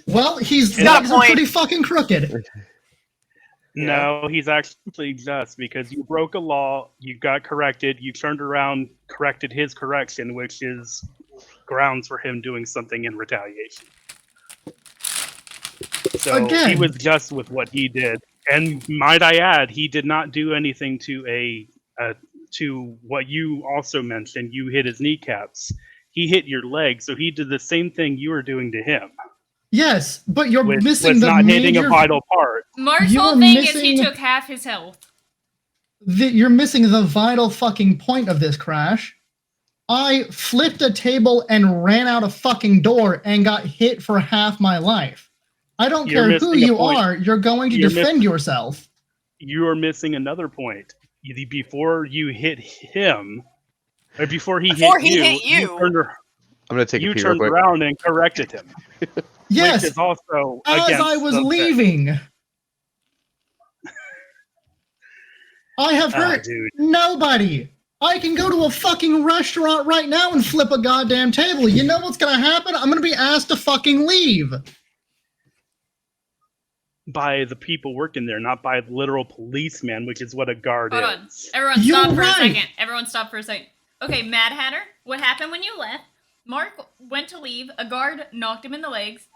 S6: Well, his
S4: got
S6: legs
S4: a
S6: are
S4: point.
S6: pretty fucking crooked.
S9: No, he's actually just because you broke a law, you got corrected, you turned around, corrected his correction, which is grounds for him doing something in retaliation. So
S6: Again.
S9: he was just with what he did. And might I add, he did not do anything to what you also mentioned. You hit his kneecaps. He hit your leg, so he did the same thing you were doing to him.
S6: Yes, but you're
S9: With
S6: missing the
S9: not hitting
S6: major.
S9: a vital part.
S7: Mark's
S6: You
S7: whole
S6: were
S7: thing is he
S6: missing-
S7: took half his health.
S6: You're missing the vital fucking point of this, Crash. I flipped a table and ran out a fucking door and got hit for half my life. I don't
S9: You're
S6: care who
S9: missing a
S6: you
S9: point.
S6: are. You're going to
S9: You're
S6: defend yourself.
S9: You are missing another point. Before you hit him, or before he hit you, turned,
S2: I'm gonna take a
S9: you
S2: pee real
S9: turned
S2: quick.
S9: around and corrected him.
S6: Yes,
S9: Which is also
S6: as
S9: against
S6: I was
S9: the thing.
S6: leaving. I have hurt
S9: dude.
S6: nobody. I can go to a fucking restaurant right now and flip a goddamn table. You know what's gonna happen? I'm gonna be asked to fucking leave.
S9: By the people working there, not by literal policemen, which is what a guard
S7: Hold on.
S9: is.
S7: Everyone
S6: You're
S7: stop for a
S6: right.
S7: second. Everyone stop for a second. Okay, Mad Hatter, what happened when you left? Mark went to leave. A guard knocked him in the legs.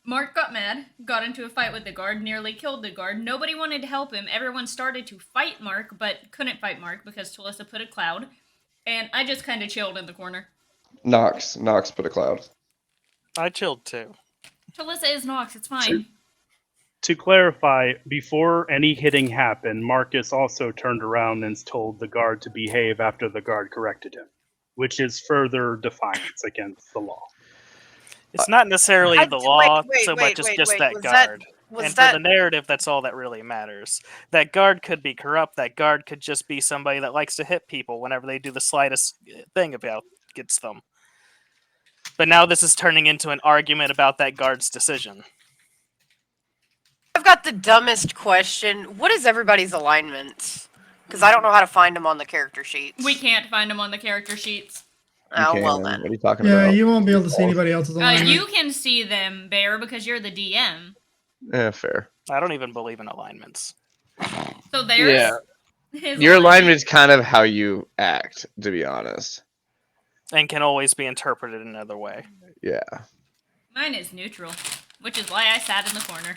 S7: Mark got mad, got into a fight with the guard, nearly killed the guard. Nobody wanted to help him. Everyone started to fight Mark, but couldn't fight Mark because Talissa put a cloud. And I just kind of chilled in the corner.
S2: Nox put a cloud.
S1: I chilled too.
S7: Talissa is Nox, it's fine.
S9: To clarify, before any hitting happened, Marcus also turned around and told the guard to behave after the guard corrected him, which is further defiance against the law.
S1: It's not necessarily the law so much as
S4: wait,
S1: just
S4: wait.
S1: that
S4: Was
S1: guard.
S4: Was
S1: And
S4: that
S1: for the narrative, that's all that really matters. That guard could be corrupt. That guard could just be somebody that likes to hit people whenever they do the slightest thing against them. But now this is turning into an argument about that guard's decision.
S4: I've got the dumbest question. What is everybody's alignment? Because I don't know how to find them on the character sheets.
S7: We can't find them on the character sheets.
S2: You
S4: Oh, well
S2: can.
S4: then.
S2: What are you talking
S6: Yeah,
S2: about?
S6: you won't be able to see anybody else's alignment.
S7: You can see them, Bear, because you're the DM.
S2: Yeah, fair.
S1: I don't even believe in alignments.
S7: So there's
S2: Yeah.
S7: his
S2: Your
S7: alignment.
S2: alignment is kind of how you act, to be honest.
S1: And can always be interpreted another way.
S2: Yeah.
S7: Mine is neutral, which is why I sat in the corner.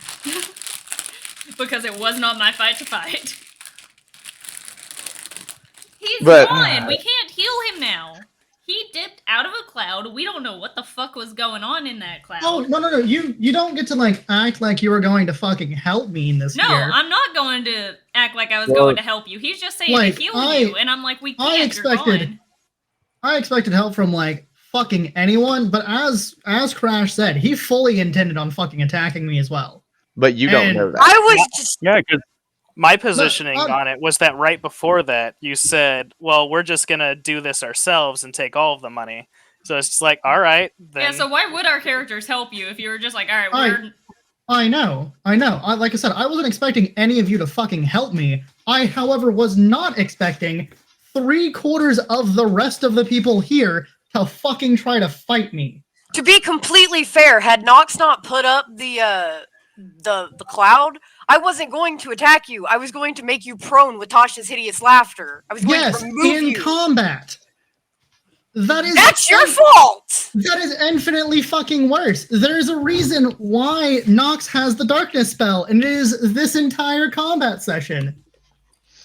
S7: Because it was not my fight to fight. He's
S2: But-
S7: gone! We can't heal him now! He dipped out of a cloud. We don't know what the fuck was going on in that cloud.
S6: Oh no! You don't get to like act like you were going to fucking help me in this.
S7: No,
S6: here.
S7: I'm not going to act like I was
S6: Well,
S7: going to help you. He's just saying
S6: like,
S7: to heal
S6: I-
S7: you, and I'm like, we can't.
S6: I
S7: You're
S6: expected,
S7: gone.
S6: I expected help from like fucking anyone, but as Crash said, he fully intended on fucking attacking me as well.
S2: But you don't
S6: And-
S2: know that.
S4: I was just.
S9: Yeah, because
S1: My positioning
S6: I'm-
S1: on it was that right before that, you said, well, we're just going to do this ourselves and take all of the money. So it's just like, all right. Then
S7: Yeah, so why would our characters help you if you were just like, all right,
S6: I- I know. Like I said, I wasn't expecting any of you to fucking help me. I, however, was not expecting 3/4 of the rest of the people here to fucking try to fight me.
S4: To be completely fair, had Nox not put up the cloud, I wasn't going to attack you. I was going to make you prone with Tasha's hideous laughter. I was going
S6: Yes,
S4: to remove
S6: in
S4: you.
S6: combat.
S4: That's your fault.
S6: That is infinitely fucking worse. There's a reason why Nox has the darkness spell, and it is this entire combat session.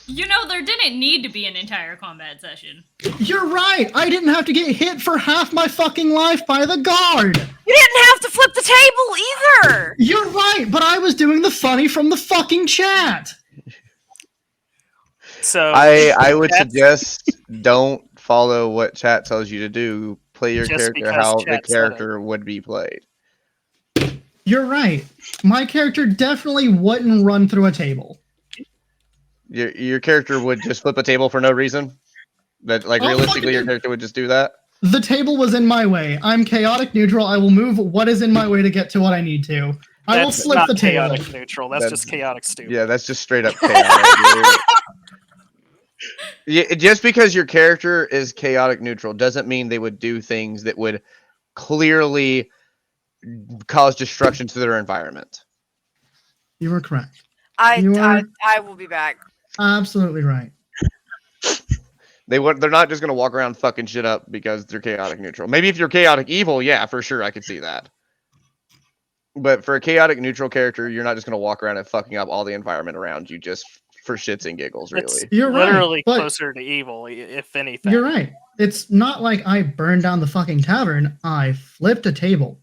S7: You know, there didn't need to be an entire combat session.
S6: You're right. I didn't have to get hit for half my fucking life by the guard.
S4: You didn't have to flip the table either.
S6: You're right, but I was doing the funny from the fucking chat.
S1: So
S2: I would
S1: that's-
S2: suggest don't follow what chat tells you to do. Play your
S1: Just
S2: character
S1: because
S2: how the
S1: chat said
S2: character would be played.
S6: You're right. My character definitely wouldn't run through a table.
S2: Your character would just flip a table for no reason. That like
S6: Oh,
S2: realistically, your
S6: fucking-
S2: character would just do that.
S6: The table was in my way. I'm chaotic neutral. I will move what is in my way to get to what I need to. I will
S1: That's
S6: flip
S1: not
S6: the table.
S1: chaotic neutral. That's just chaotic stupid.
S2: Yeah, that's just straight up chaotic. dude. Yeah, just because your character is chaotic neutral doesn't mean they would do things that would clearly cause destruction to their environment.
S6: You were correct.
S4: I
S6: are-
S4: will be back.
S6: Absolutely right.
S2: They're not just gonna walk around fucking shit up because they're chaotic neutral. Maybe if you're chaotic evil, yeah, for sure, I could see that. But for a chaotic neutral character, you're not just gonna walk around and fucking up all the environment around you just for shits and giggles,
S1: It's
S2: really.
S6: You're right,
S1: literally
S6: but-
S1: closer to evil, if anything.
S6: You're right. It's not like I burned down the fucking tavern. I flipped a table.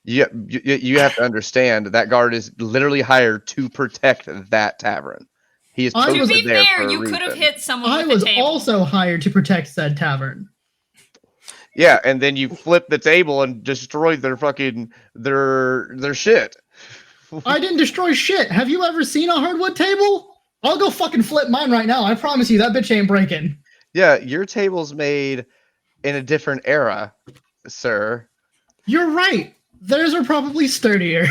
S2: Yeah, you have to understand that guard is literally hired to protect that tavern. He is
S6: I
S7: To
S2: posted
S7: be
S2: there
S7: fair,
S2: for a
S7: you could have
S2: reason.
S7: hit someone
S6: I
S7: with
S6: was
S7: a table.
S6: also hired to protect said tavern.
S2: Yeah, and then you flip the table and destroy their fucking their shit.
S6: I didn't destroy shit. Have you ever seen a hardwood table? I'll go fucking flip mine right now. I promise you that bitch ain't breaking.
S2: Yeah, your table's made in a different era, sir.
S6: You're right. Theirs are probably sturdier.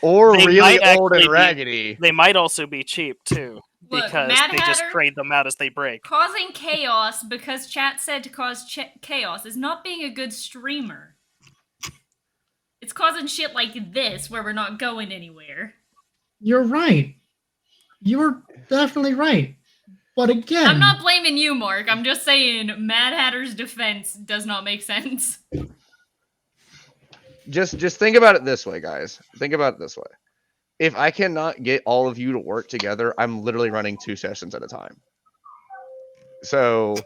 S2: Or
S1: They
S2: really
S1: might
S2: old
S1: actually
S2: and
S1: be-
S2: raggedy.
S1: They might also be cheap too,
S7: Look,
S1: because
S7: Mad
S1: they just
S7: Hatter-
S1: trade them out as they break.
S7: Causing chaos because chat said to cause chaos is not being a good streamer. It's causing shit like this where we're not going anywhere.
S6: You're right. You're definitely right. But again,
S7: I'm not blaming you, Mark. I'm just saying Mad Hatter's defense does not make sense.
S2: Just think about it this way, guys. Think about it this way. If I cannot get all of you to work together, I'm literally running 2 sessions at a time. So,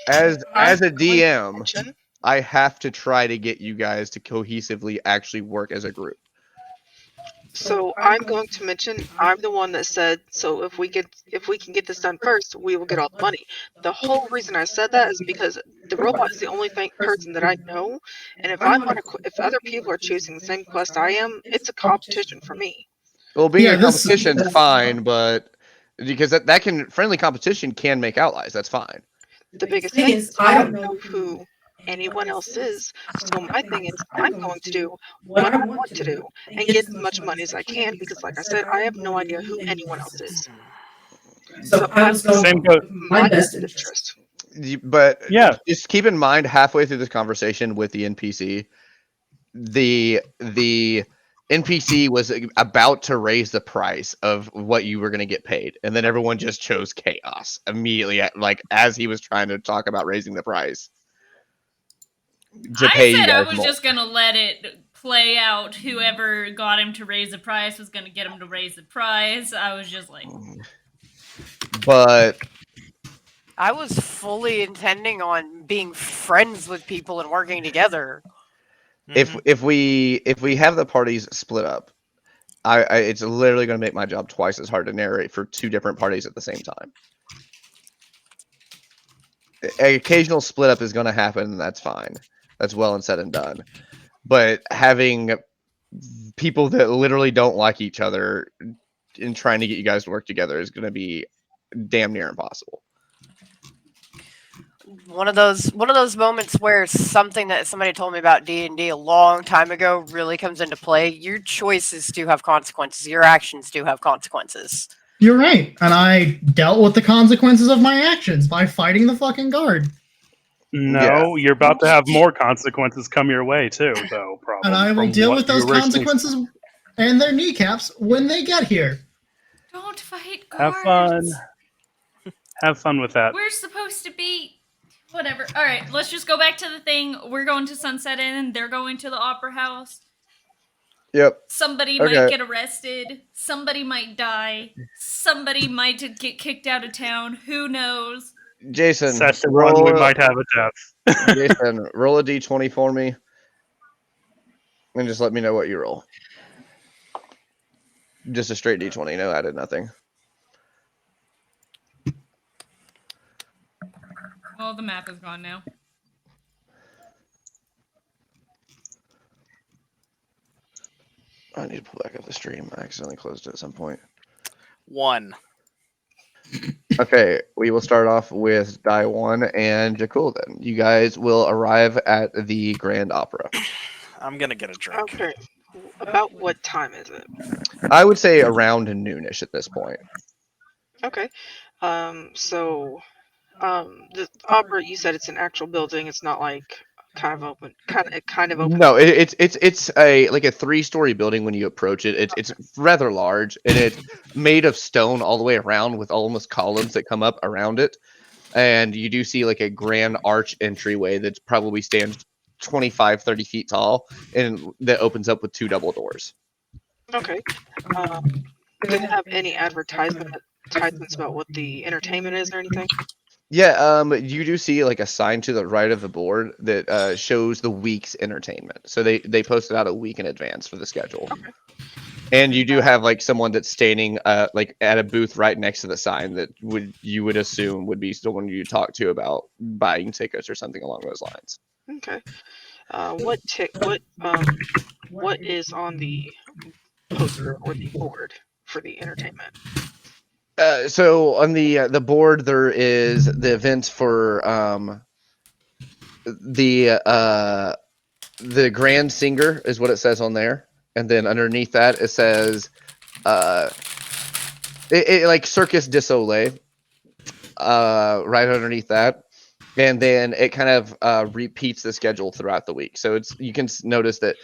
S2: as a DM, I have to try to get you guys to cohesively actually work as a group.
S5: So I'm going to mention I'm the one that said, so if we can get this done first, we will get all the money. The whole reason I said that is because the robot is the only person that I know, and if if other people are choosing the same quest I am, it's a competition for me.
S2: Well, being
S6: Yeah,
S2: a
S6: this-
S2: competition's fine, but because that can friendly competition can make outliers. That's fine.
S5: The biggest thing is I don't know who anyone else is, so my thing is I'm going to do what I want to do and get as much money as I can because, like I said, I have no idea who anyone else is. So I was going
S9: Same goes.
S5: my best interest.
S2: But
S9: Yeah.
S2: just keep in mind halfway through this conversation with the NPC, the NPC was about to raise the price of what you were going to get paid, and then everyone just chose chaos immediately, like as he was trying to talk about raising the price. To pay
S7: I
S2: you
S7: said I
S2: guys
S7: was
S2: more.
S7: just gonna let it play out. Whoever got him to raise the price was gonna get him to raise the price. I was just like,
S2: But
S4: I was fully intending on being friends with people and working together.
S2: if we have the parties split up, I it's literally going to make my job twice as hard to narrate for 2 different parties at the same time. An occasional split up is going to happen, and that's fine. That's well and said and done. But having people that literally don't like each other and trying to get you guys to work together is going to be damn near impossible.
S4: One of those moments where something that somebody told me about D&D a long time ago really comes into play. Your choices do have consequences. Your actions do have consequences.
S6: you're right. And I dealt with the consequences of my actions by fighting the fucking guard.
S9: No, you're about to have more consequences come your way too, though. Probably.
S6: And I will
S9: from
S6: deal
S9: what
S6: with
S9: you
S6: those
S9: originally-
S6: consequences and their kneecaps when they get here.
S7: don't fight
S9: Have
S7: guards.
S9: fun. Have fun with that.
S7: We're supposed to be whatever. All right, let's just go back to the thing. We're going to Sunset Inn. They're going to the Opera House.
S2: Yep.
S7: Somebody
S2: Okay.
S7: might get arrested. Somebody might die. Somebody might get kicked out of town. Who knows?
S2: Jason,
S9: Session 1, we might have a death.
S2: Jason, roll a d20 for me, and just let me know what you roll. Just a straight d20. No added nothing.
S7: Well, the map is gone now.
S2: I need to pull back up the stream. I accidentally closed it at some point.
S1: 1.
S2: Okay, we will start off with Die 1 and Jakul then. You guys will arrive at the Grand Opera.
S1: I'm gonna get a drink.
S5: Okay. About what time is it?
S2: I would say around noonish at this point.
S5: Okay. So, the opera, you said it's an actual building. It's not like kind of open.
S2: No, it's a like a 3-story building when you approach it. It's rather large, and it's made of stone all the way around with almost columns that come up around it. And you do see like a grand arch entryway that probably stands 25, 30 feet tall, and that opens up with 2 double doors.
S5: Okay. Does it have any advertisements about what the entertainment is or anything?
S2: Yeah, you do see like a sign to the right of the board that shows the week's entertainment. So they posted out a week in advance for the schedule.
S5: Okay.
S2: And you do have like someone that's standing like at a booth right next to the sign that you would assume would be someone you talk to about buying tickets or something along those lines.
S5: Okay. What is on the poster or the board for the entertainment?
S2: So on the board there is the event for the Grand Singer is what it says on there, and then underneath that it says it like Circus du Soleil right underneath that, and then it kind of repeats the schedule throughout the week. So you can notice that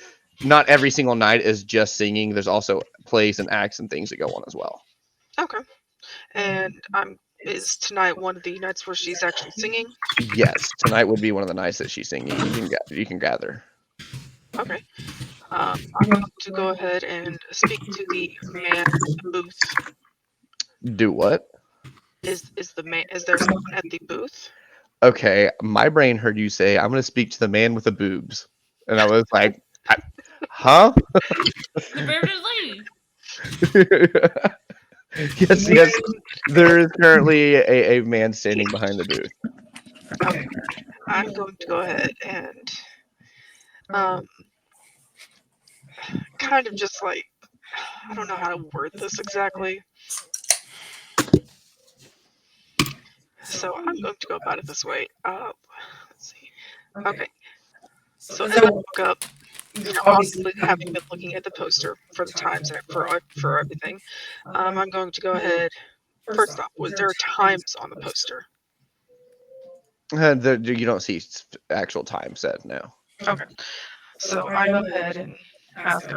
S2: not every single night is just singing. There's also plays and acts and things that go on as well.
S5: Okay. And is tonight one of the nights where she's actually singing?
S2: Yes, tonight would be one of the nights that she's singing. You can gather.
S5: Okay. I'm going to go ahead and speak to the man at the booth.
S2: Do what?
S5: Is there someone at the booth?
S2: Okay, my brain heard you say, I'm going to speak to the man with the boobs. And I was like, huh?
S7: The bearded lady.
S2: Yes. There is currently a man standing behind the booth.
S5: Okay. I'm going to go ahead and kind of just like, I don't know how to word this exactly. So I'm going to go about it this way. Let's see. Okay. So as I woke up, obviously having been looking at the poster for the times and for everything, I'm going to go ahead. First off, was there times on the poster?
S2: You don't see actual time set now.
S5: Okay. So I go ahead and ask.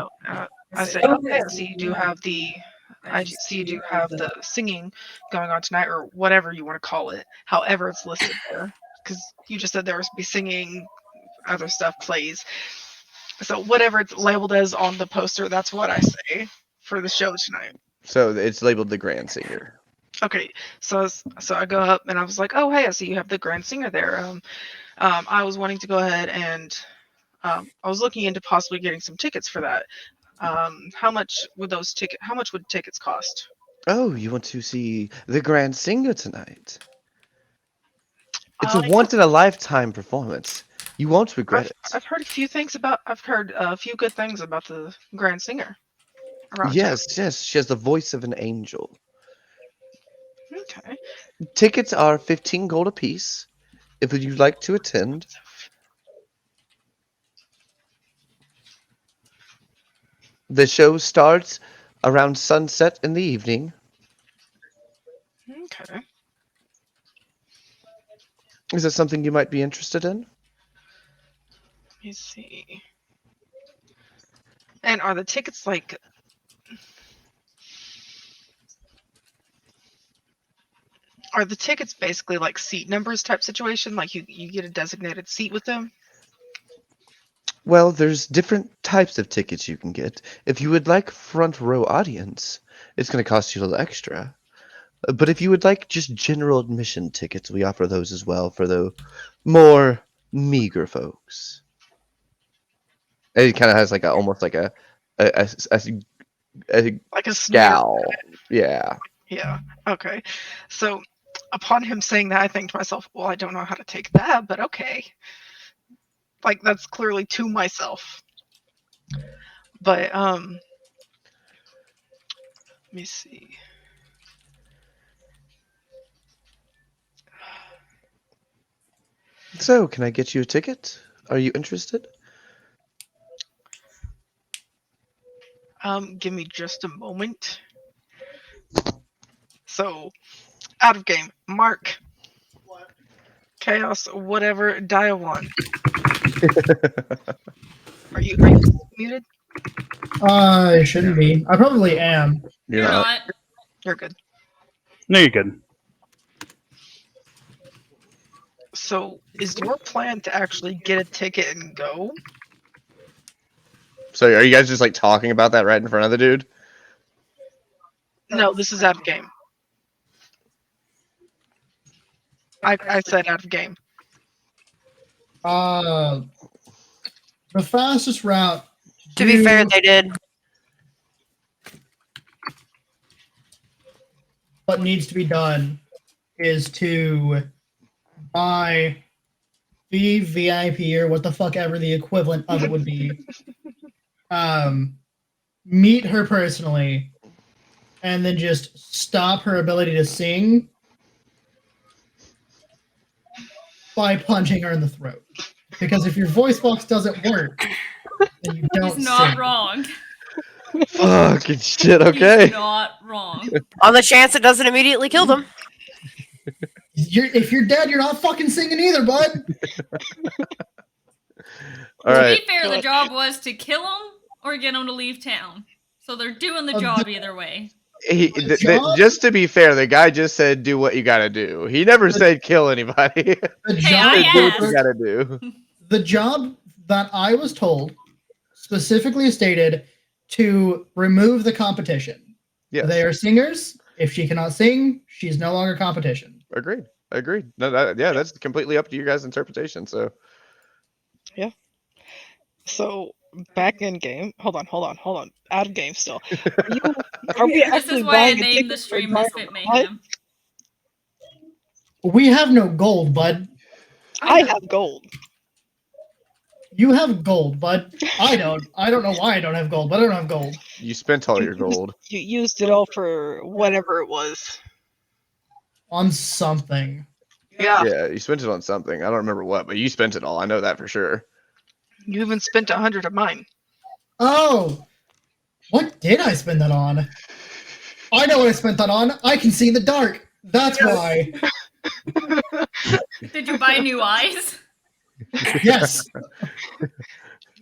S5: I say, okay, I see you do have the singing going on tonight, or whatever you want to call it. However, it's listed there, because you just said there was be singing, other stuff plays. So whatever it's labeled as on the poster, that's what I say for the show tonight.
S2: So it's labeled the Grand Singer.
S5: Okay, so I go up and I was like, oh hey, I see you have the Grand Singer there. I was wanting to go ahead and I was looking into possibly getting some tickets for that. How much would tickets cost?
S2: Oh, you want to see the Grand Singer tonight? It's a once-in-a-lifetime performance. You won't regret it.
S5: I've heard a few good things about the Grand Singer.
S2: Yes, she has the voice of an angel.
S5: Okay.
S2: Tickets are 15 gold apiece. If you'd like to attend. The show starts around sunset in the evening.
S5: Okay.
S2: Is that something you might be interested in?
S5: Let me see. And are the tickets like... Are the tickets basically like seat numbers type situation? Like you get a designated seat with them?
S2: Well, there's different types of tickets you can get. If you would like front row audience, it's going to cost you a little extra. But if you would like just general admission tickets, we offer those as well for the more meager folks. It kind of has like almost like a scowl. Yeah.
S5: Yeah. Okay. So upon him saying that, I think to myself, well, I don't know how to take that, but okay. Like that's clearly to myself. But let me see.
S2: So, can I get you a ticket? Are you interested?
S5: Give me just a moment. So, out of game. Mark. What? Chaos, whatever, dial 1. Are you muted?
S6: I shouldn't be. I probably am.
S2: You're not.
S5: You're good.
S9: No, you're good.
S5: So, is your plan to actually get a ticket and go?
S2: So are you guys just like talking about that right in front of the dude?
S5: No, this is out of game. I said out of game.
S6: The fastest route.
S4: To be fair, they did.
S6: What needs to be done is to buy VIP or what the fuck ever the equivalent of it would be. Meet her personally, and then just stop her ability to sing by punching her in the throat. Because if your voice box doesn't work, then you don't
S7: He's not
S6: sing.
S7: wrong.
S2: Fucking shit. Okay.
S7: He's not wrong.
S4: On the chance it doesn't immediately kill them.
S6: If you're dead, you're not fucking singing either, bud.
S2: All
S7: To
S2: right.
S7: be fair, the job was to kill him or get him to leave town. So they're doing the job either way.
S2: Just to be fair, the guy just said do what you gotta do. He never said kill anybody.
S6: The
S7: Hey,
S6: job,
S7: I
S2: do what you
S7: asked.
S2: gotta do.
S6: the job that I was told specifically stated to remove the competition.
S2: Yes.
S6: They are singers. If she cannot sing, she's no longer competition.
S2: Agreed. Agreed. No, yeah, that's completely up to you guys' interpretation. So
S5: So, back in game. Hold on. Out of game still. Are we
S7: This
S5: actually
S7: is why I
S5: buying a
S7: named
S5: ticket
S7: the
S5: or
S7: stream
S5: buying
S7: Misfit
S5: a
S7: Mayhem.
S6: We have no gold, bud.
S5: I have gold.
S6: You have gold, bud. I don't. I don't know why I don't have gold, but I don't have gold.
S2: you spent all your gold.
S5: You used it all for whatever it was.
S6: On something.
S5: Yeah.
S2: Yeah, you spent it on something. I don't remember what, but you spent it all. I know that for sure.
S5: You even spent 100 of mine.
S6: Oh! What did I spend that on? I know what I spent that on. I can see in the dark. That's why.
S7: Did you buy new eyes?
S6: Yes.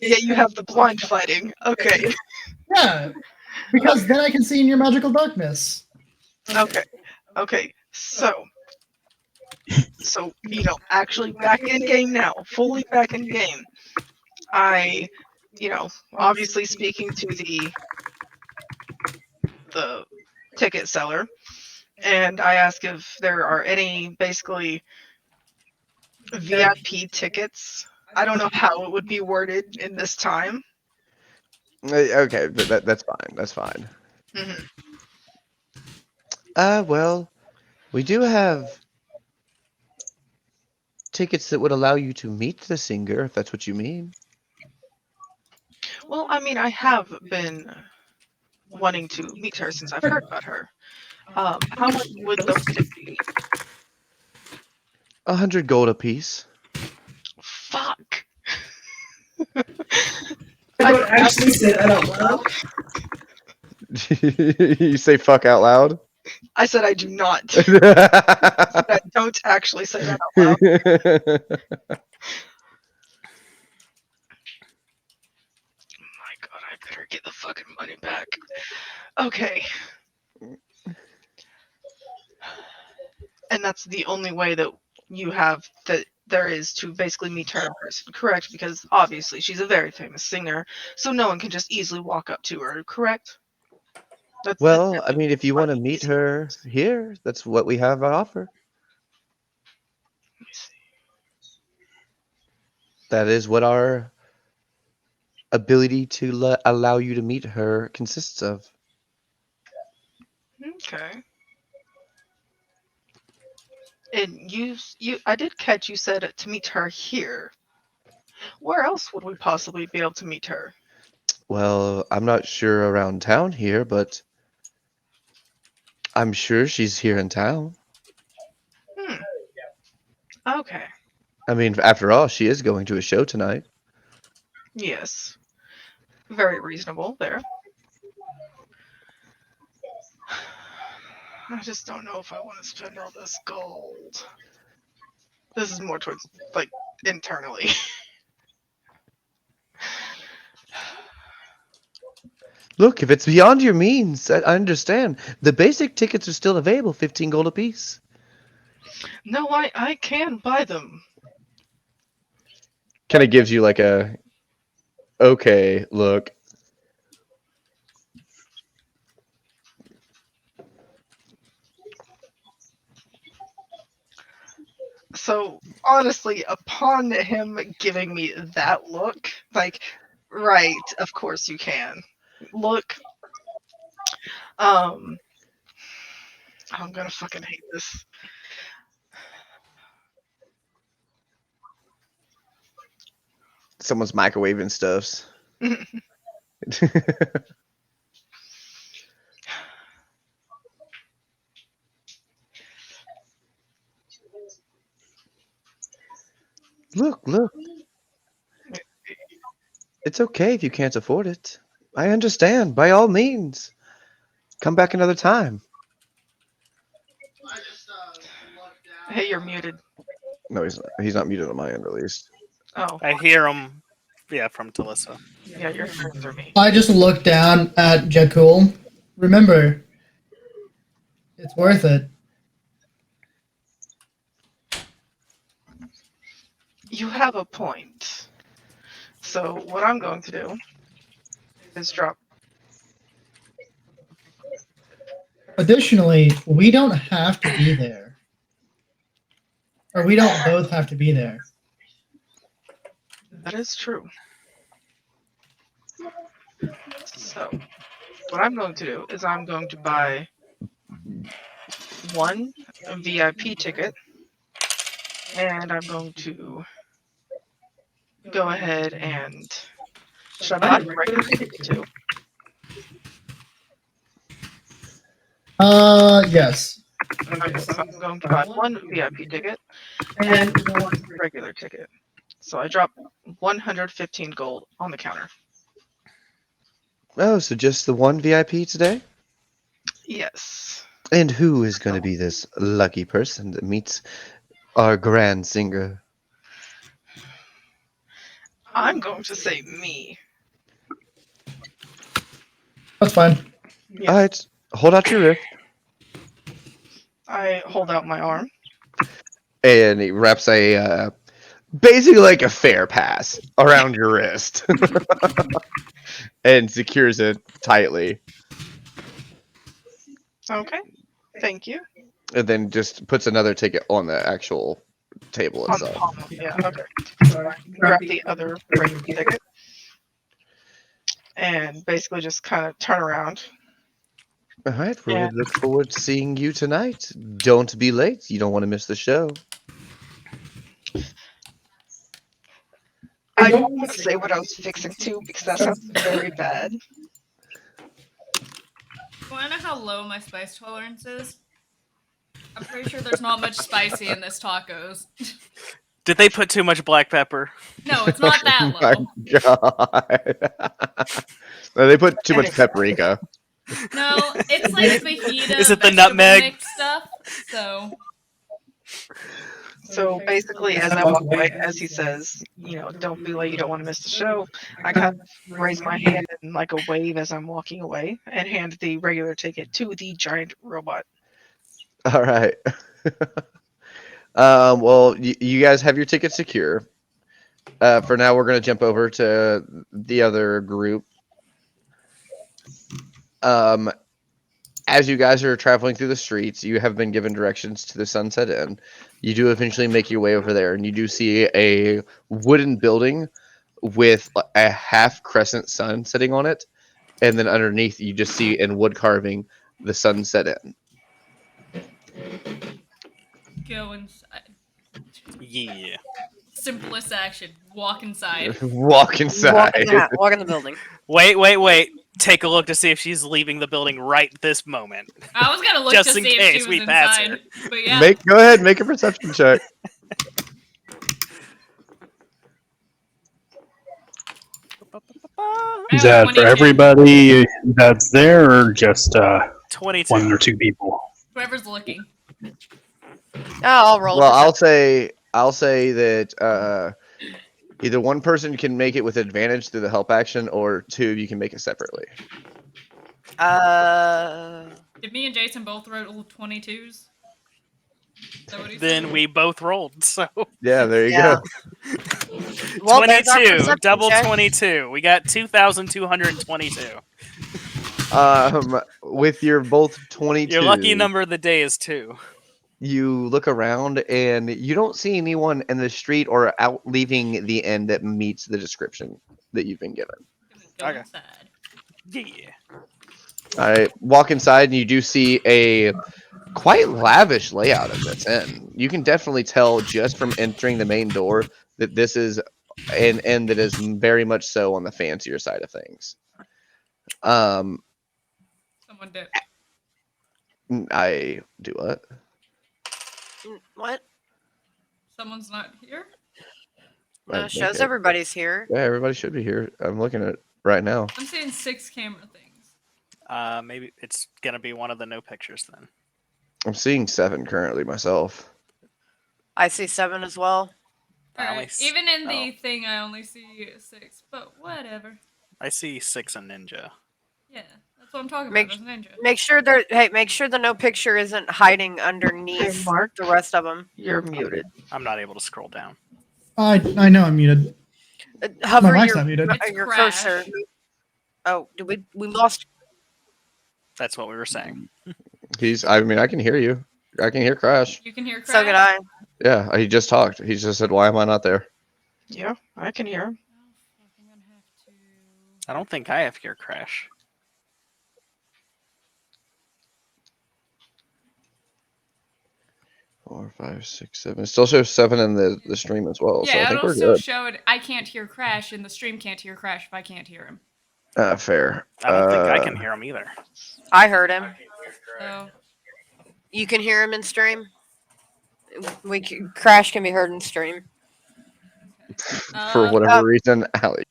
S5: Yeah, you have the blind fighting. Okay.
S6: Yeah. Because then I can see in your magical darkness.
S5: Okay. So, actually back in game now, fully back in game. I, obviously speaking to the ticket seller, and I ask if there are any basically VIP tickets. I don't know how it would be worded in this time.
S2: Okay, that's fine. That's fine.
S5: Mhm.
S2: Well, we do have tickets that would allow you to meet the singer, if that's what you mean.
S5: Well, I mean, I have been wanting to meet her since I've heard about her. How much would those tickets be?
S2: 100 gold apiece.
S5: Fuck.
S11: I don't actually say that out loud.
S2: You say fuck out loud?
S5: I said I do not. I don't actually say that out loud. My God, I better get the fucking money back. Okay. And that's the only way that you have that there is to basically meet her in person, correct? Because obviously she's a very famous singer, so no one can just easily walk up to her, correct?
S2: Well, I mean, if you want to meet her here, that's what we have to offer.
S5: Let me see.
S2: That is what our ability to allow you to meet her consists of.
S5: Okay. And I did catch you said to meet her here. Where else would we possibly be able to meet her?
S2: Well, I'm not sure around town here, but I'm sure she's here in town.
S5: Okay.
S2: I mean, after all, she is going to a show tonight.
S5: Yes. Very reasonable there. I just don't know if I want to spend all this gold. This is more towards, like, internally.
S2: Look, if it's beyond your means, I understand. The basic tickets are still available, 15 gold apiece.
S5: No, I can buy them.
S2: kind of gives you like a okay look.
S5: So honestly, upon him giving me that look, like, right, of course you can. Look, I'm gonna fucking hate this.
S2: Someone's microwaving stuffs. Look. It's okay if you can't afford it. I understand. By all means, come back another time.
S5: Hey, you're muted.
S2: No, he's not muted on my end, at least.
S5: Oh,
S1: I hear him. Yeah, from Talissa.
S5: yeah, you're hearing through me.
S6: I just looked down at Jakul. Remember, it's worth it.
S5: You have a point. So what I'm going to do is drop.
S6: Additionally, we don't have to be there. Or we don't both have to be there.
S5: That is true. So what I'm going to do is I'm going to buy one VIP ticket, and I'm going to go ahead and should I buy a regular ticket too?
S6: Yes.
S5: Okay, so I'm going to buy one VIP ticket and one regular ticket. So I drop 115 gold on the counter.
S2: Oh, so just the one VIP today?
S5: Yes.
S2: And who is going to be this lucky person that meets our grand singer?
S5: I'm going to say me.
S6: That's fine.
S5: Yeah.
S2: All right, hold out your wrist.
S5: I hold out my arm.
S2: And he wraps a basically like a fair pass around your wrist and secures it tightly,
S5: Okay. Thank you.
S2: and then just puts another ticket on the actual table
S5: On the
S2: itself.
S5: palm. Yeah. Okay. So I grab the other regular ticket and basically just kind of turn around.
S2: All right, well,
S5: Yeah.
S2: we look forward to seeing you tonight. Don't be late. You don't want to miss the show.
S5: I don't want to say what I was fixing to because that sounds very bad.
S7: You wanna know how low my spice tolerance is? I'm pretty sure there's not much spicy in this tacos.
S1: Did they put too much black pepper?
S7: No, it's not that
S2: Oh my god! No, they put too much paprika.
S7: No, it's like fajita.
S1: Is it the
S7: vegetable
S1: nutmeg?
S7: mix stuff? So
S5: So basically, as I walk away, as he says, you know, don't be late, you don't want to miss the show, I kind of raise my hand in like a wave as I'm walking away and hand the regular ticket to the giant robot.
S2: All right. Well, you guys have your tickets secure. For now, we're going to jump over to the other group. As you guys are traveling through the streets, you have been given directions to the Sunset Inn. You do eventually make your way over there, and you do see a wooden building with a half crescent sun sitting on it. And then underneath, you just see in wood carving the Sunset Inn.
S7: go inside.
S1: Yeah.
S7: Simplest action. Walk inside.
S2: Walk inside.
S4: Walk in the building.
S1: Wait. Take a look to see if she's leaving the building right this moment.
S7: I was gonna look
S1: Just
S7: to
S1: in
S7: see if
S1: case
S7: she
S1: we
S7: was
S1: pass
S7: inside.
S1: her.
S7: But yeah.
S2: Go ahead, make a perception check.
S9: Is that for
S7: 22.
S9: everybody that's there, or just
S1: 22.
S9: one or two people?
S7: Whoever's looking.
S4: Oh, I'll roll.
S2: Well, I'll say that either one person can make it with advantage through the help action, or two, you can make it separately.
S7: Did me and Jason both roll 22s? Is that what he
S1: Then
S7: said?
S1: we both rolled, so
S2: Yeah, there you
S4: Yeah.
S2: go.
S4: Well, there's our
S1: 22.
S4: perception
S1: Double
S4: check.
S1: 22. We got 2,222.
S2: With your both 22,
S1: Your lucky number of the day is 2.
S2: you look around and you don't see anyone in the street or out leaving the inn that meets the description that you've been given.
S7: Go
S1: Okay.
S7: inside.
S1: Yeah.
S2: All right, walk inside and you do see a quite lavish layout of this inn. You can definitely tell just from entering the main door that this is an inn that is very much so on the fancier side of things.
S7: Someone did.
S2: I do what?
S4: What?
S7: Someone's not here?
S2: I
S4: No,
S2: think
S4: shows
S2: it-
S4: everybody's here.
S2: Yeah, everybody should be here. I'm looking at it right now.
S7: I'm seeing 6 camera things.
S1: Maybe it's gonna be one of the no pictures then.
S2: I'm seeing 7 currently myself.
S4: I see 7 as well.
S1: I only
S7: Alright,
S1: s-
S7: even in the
S1: oh.
S7: thing, I only see 6, but whatever.
S1: I see 6 and Ninja.
S7: Yeah, that's what I'm talking
S4: Make-
S7: about. There's Ninja.
S4: Make sure make sure the no picture isn't hiding underneath
S5: Hey, Mark.
S4: the rest of them.
S5: You're muted.
S1: I'm not able to scroll down.
S6: I know I'm muted.
S4: Hover
S6: My mic's
S4: your,
S6: not muted.
S7: It's
S4: your
S7: Crash.
S4: cursor. Oh, did we lost?
S1: That's what we were saying.
S2: I mean, I can hear you. I can hear Crash.
S7: You can hear Crash.
S4: So could I.
S2: Yeah, he just talked. He just said, "Why am I not there?"
S5: Yeah, I can hear him.
S7: I'm gonna have to.
S1: I don't think I have your crash.
S2: Four, 5, 6, 7. It still shows 7 in the stream as well. So I
S7: Yeah,
S2: think
S7: it'll
S2: we're
S7: still
S2: good.
S7: show it. I can't hear Crash, and the stream can't hear Crash if I can't hear him.
S2: Fair.
S1: I don't think I can hear him either.
S4: I heard him.
S7: So
S4: You can hear him in stream. Crash can be heard in stream.
S2: For whatever reason, Allie.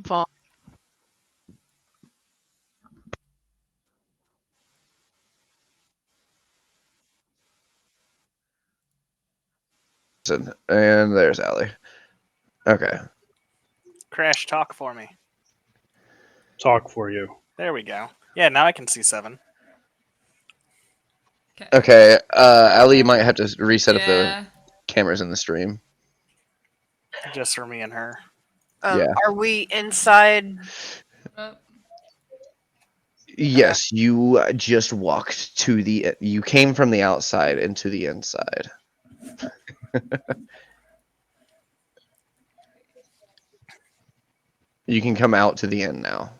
S5: Vaughn.
S2: And there's Allie. Okay.
S1: Crash, talk for me.
S9: Talk for you.
S1: There we go. Yeah, now I can see 7.
S2: Okay. Allie, you might have to reset up
S7: yeah,
S2: the cameras in the stream.
S1: Just for me and her.
S2: Yeah.
S4: Are we inside?
S2: Yes, you just walked to the. You came from the outside into the inside. You can come out to the inn now.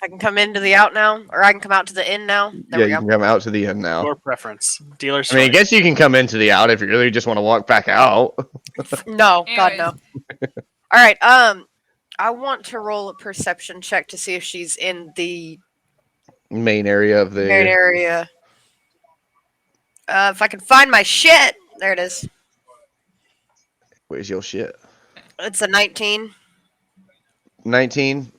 S4: I can come into the out now, or I can come out to the inn now. There
S2: Yeah,
S4: we
S2: you
S4: go.
S2: can come out to the inn now.
S1: Your preference. Dealer's
S2: I mean, I
S1: choice.
S2: guess you can come into the out if you really just want to walk back out.
S4: No, God
S7: Anyways.
S4: no. All right. I want to roll a perception check to see if she's in the
S2: Main area of the.
S4: main area. If I can find my shit, there it is.
S2: Where's your shit?
S4: It's a 19.
S2: 19.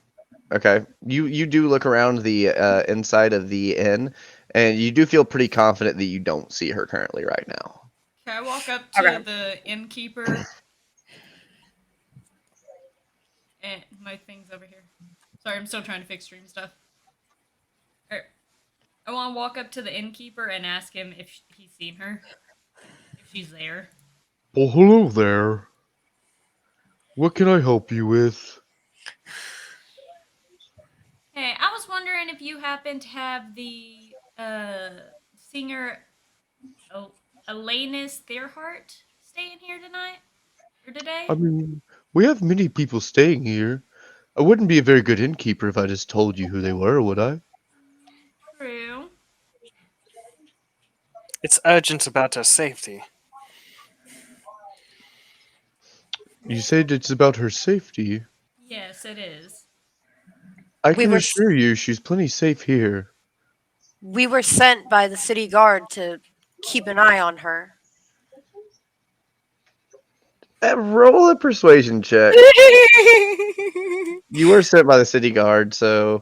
S2: Okay. You do look around the inside of the inn, and you do feel pretty confident that you don't see her currently right now.
S7: can I walk up to
S4: Okay.
S7: the innkeeper? And my thing's over here. Sorry, I'm still trying to fix stream stuff. Alright. I want to walk up to the innkeeper and ask him if he's seen her. If she's there.
S2: Well, hello there. What can I help you with?
S7: Hey, I was wondering if you happen to have the singer Elanus Therhart staying here tonight or today?
S2: I mean, we have many people staying here. I wouldn't be a very good innkeeper if I just told you who they were, would I?
S7: True.
S1: It's urgent about her safety.
S2: You said it's about her safety.
S7: Yes, it is.
S2: I
S4: We
S2: can
S4: were-
S2: assure you she's plenty safe here.
S4: We were sent by the city guard to keep an eye on her.
S2: Roll a persuasion check. You were sent by the city guard, so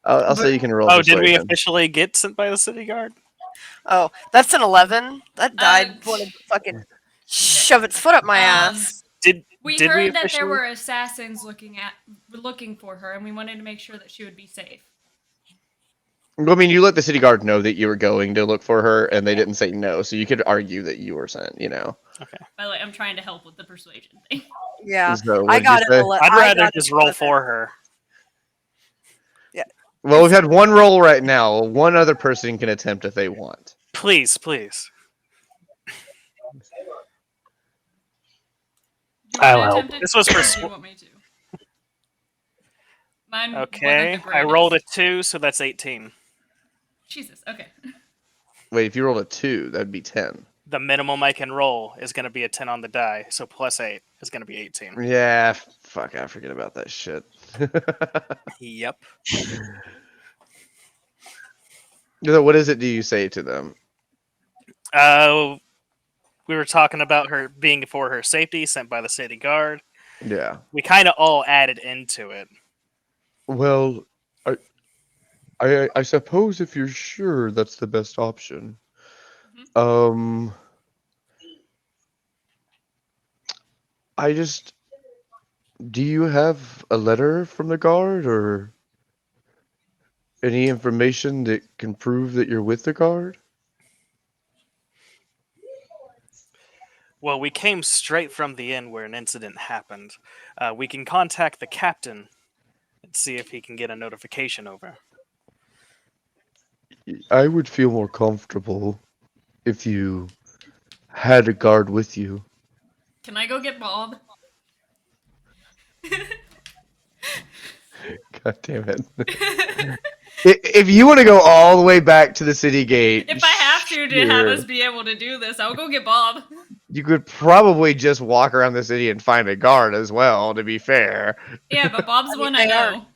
S2: I'll say you can roll
S1: Oh, did we
S2: persuasion.
S1: officially get sent by the city guard?
S4: Oh, that's an 11. That died.
S7: Uh,
S4: Wanted to fucking shove its foot up my ass.
S7: We
S1: Did
S7: heard
S1: we
S7: that there
S1: officially-
S7: were assassins looking for her, and we wanted to make sure that she would be safe.
S2: I mean, you let the city guard know that you were going to look for her, and they didn't say no, so you could argue that you were sent. You know.
S7: By the way, I'm trying to help with the persuasion thing.
S4: Yeah,
S2: So,
S4: I
S2: what'd you
S4: got it.
S2: say?
S1: I'd rather just roll for her.
S2: Well, we've had one roll right now. One other person can attempt if they want.
S1: Please, please.
S7: Do you
S9: I'll
S7: want to
S9: help.
S7: attempt it?
S1: This was for
S7: Or do
S1: sw-
S7: you want me to? Mine
S1: Okay,
S7: wasn't the
S1: I rolled a
S7: greatest.
S1: 2, so that's 18.
S7: Jesus. Okay.
S2: Wait, if you rolled a 2, that'd be 10.
S1: The minimum I can roll is going to be a 10 on the die, so plus 8 is going to be 18.
S2: Yeah, fuck, I forget about that shit.
S1: Yep.
S2: So what is it do you say to them?
S1: We were talking about her being for her safety, sent by the city guard.
S2: Yeah.
S1: We kind of all added into it.
S2: Well, I suppose if you're sure that's the best option. I just, do you have a letter from the guard or any information that can prove that you're with the guard?
S1: Well, we came straight from the inn where an incident happened. We can contact the captain and see if he can get a notification over.
S2: I would feel more comfortable if you had a guard with you.
S7: Can I go get Bob?
S2: God damn it. If you want to go all the way back to the city gate,
S7: If I have to have
S2: sure.
S7: us be able to do this, I'll go get Bob.
S2: You could probably just walk around the city and find a guard as well, to be fair.
S7: Yeah, but Bob's the one I
S4: they are.
S7: know.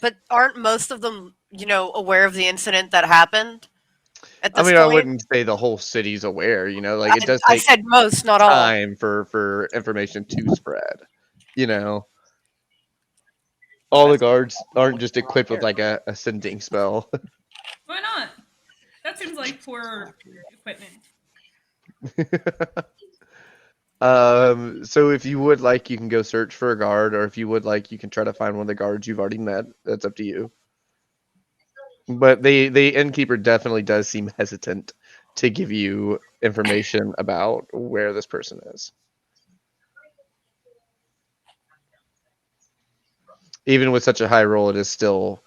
S4: But aren't most of them, aware of the incident that happened? At
S2: I
S4: this
S2: mean, I
S4: point?
S2: wouldn't say the whole city's aware, like it does
S4: I
S2: take
S4: said most, not all.
S2: time for information to spread, All the guards aren't just equipped with like a sending spell.
S7: Why not? That seems like poor equipment.
S2: So if you would like, you can go search for a guard, or if you would like, you can try to find one of the guards you've already met. That's up to you. But the innkeeper definitely does seem hesitant to give you information about where this person is. Even with such a high roll, it is still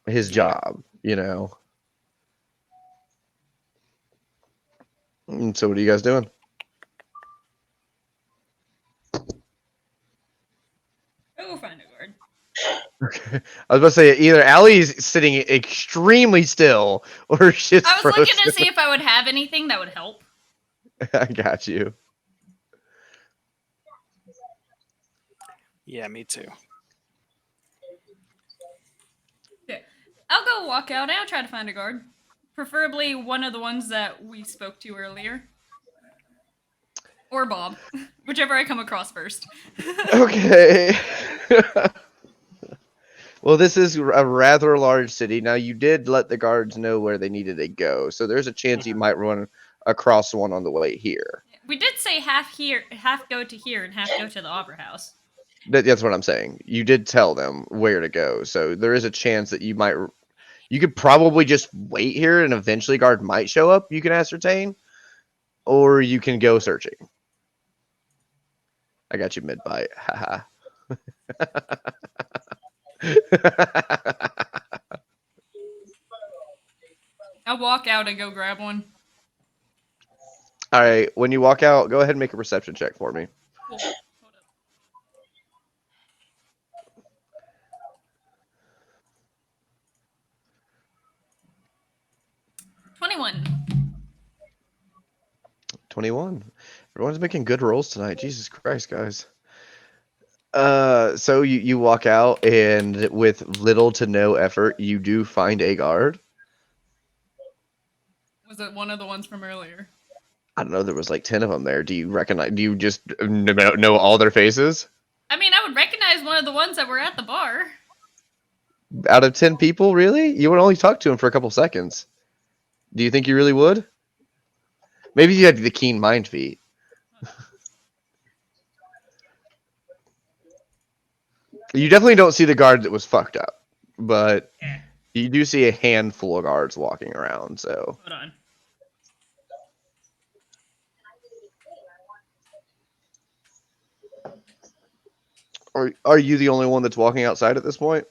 S2: his job, And so what are you guys doing?
S7: I'll go find a guard.
S2: Okay. I was about to say either Allie's sitting extremely still or shit's
S7: I was
S2: frozen.
S7: looking to see if I would have anything that would help.
S2: I got you.
S1: Yeah, me too.
S7: Yeah. I'll go walk out and I'll try to find a guard. Preferably one of the ones that we spoke to earlier. Or Bob. Whichever I come across first.
S2: Okay. Well, this is a rather large city. Now, you did let the guards know where they needed to go, so there's a chance you might run across one on the way here.
S7: We did say half go to here and half go to the Opera House.
S2: That's what I'm saying. You did tell them where to go, so there is a chance that you could probably just wait here and eventually guard might show up, you can ascertain, or you can go searching. I got you mid-bite. Haha.
S7: I'll walk out and go grab one.
S2: All right, when you walk out, go ahead and make a perception check for me.
S7: Cool. Hold up.
S2: 21. Everyone's making good rolls tonight. Jesus Christ, guys. So you walk out, and with little to no effort, you do find a guard.
S7: Was it one of the ones from earlier?
S2: I don't know. There was like 10 of them there. Do you recognize? Do you just know all their faces?
S7: I mean, I would recognize one of the ones that were at the bar.
S2: Out of 10 people, really? You would only talk to him for a couple seconds. Do you think you really would? Maybe you had the keen mind feat. You definitely don't see the guard that was fucked up, but you do see a handful of guards walking around. So
S7: Hold on.
S2: are you the only one that's walking outside at this point?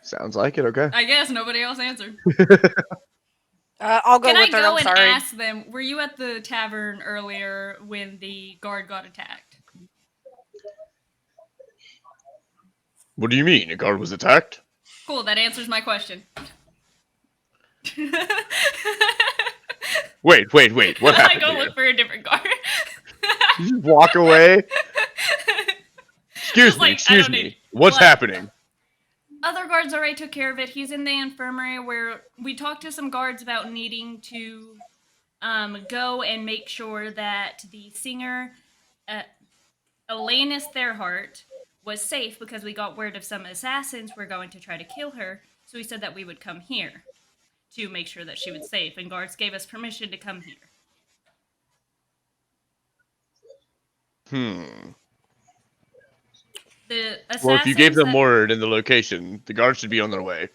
S2: Sounds like it. Okay.
S7: I guess nobody else answered.
S4: I'll go
S7: Can I
S4: with her.
S7: go
S4: I'm
S7: and
S4: sorry.
S7: ask them? Were you at the tavern earlier when the guard got attacked?
S2: What do you mean? A guard was attacked?
S7: Cool. That answers my question.
S2: Wait. What
S7: I
S2: happened?
S7: go
S2: here?
S7: look for a different guard.
S2: You just walk away. Excuse
S7: Just
S2: me.
S7: like, I
S2: Excuse
S7: don't
S2: me.
S7: need-
S2: What's
S7: what?
S2: happening?
S7: Other guards already took care of it. He's in the infirmary where we talked to some guards about needing to go and make sure that the singer, Elanus Therhart, was safe because we got word of some assassins were going to try to kill her. So he said that we would come here to make sure that she was safe, and guards gave us permission to come here. The assassins
S2: Well, if you gave them
S7: that-
S2: word in the location, the guards should be on their way.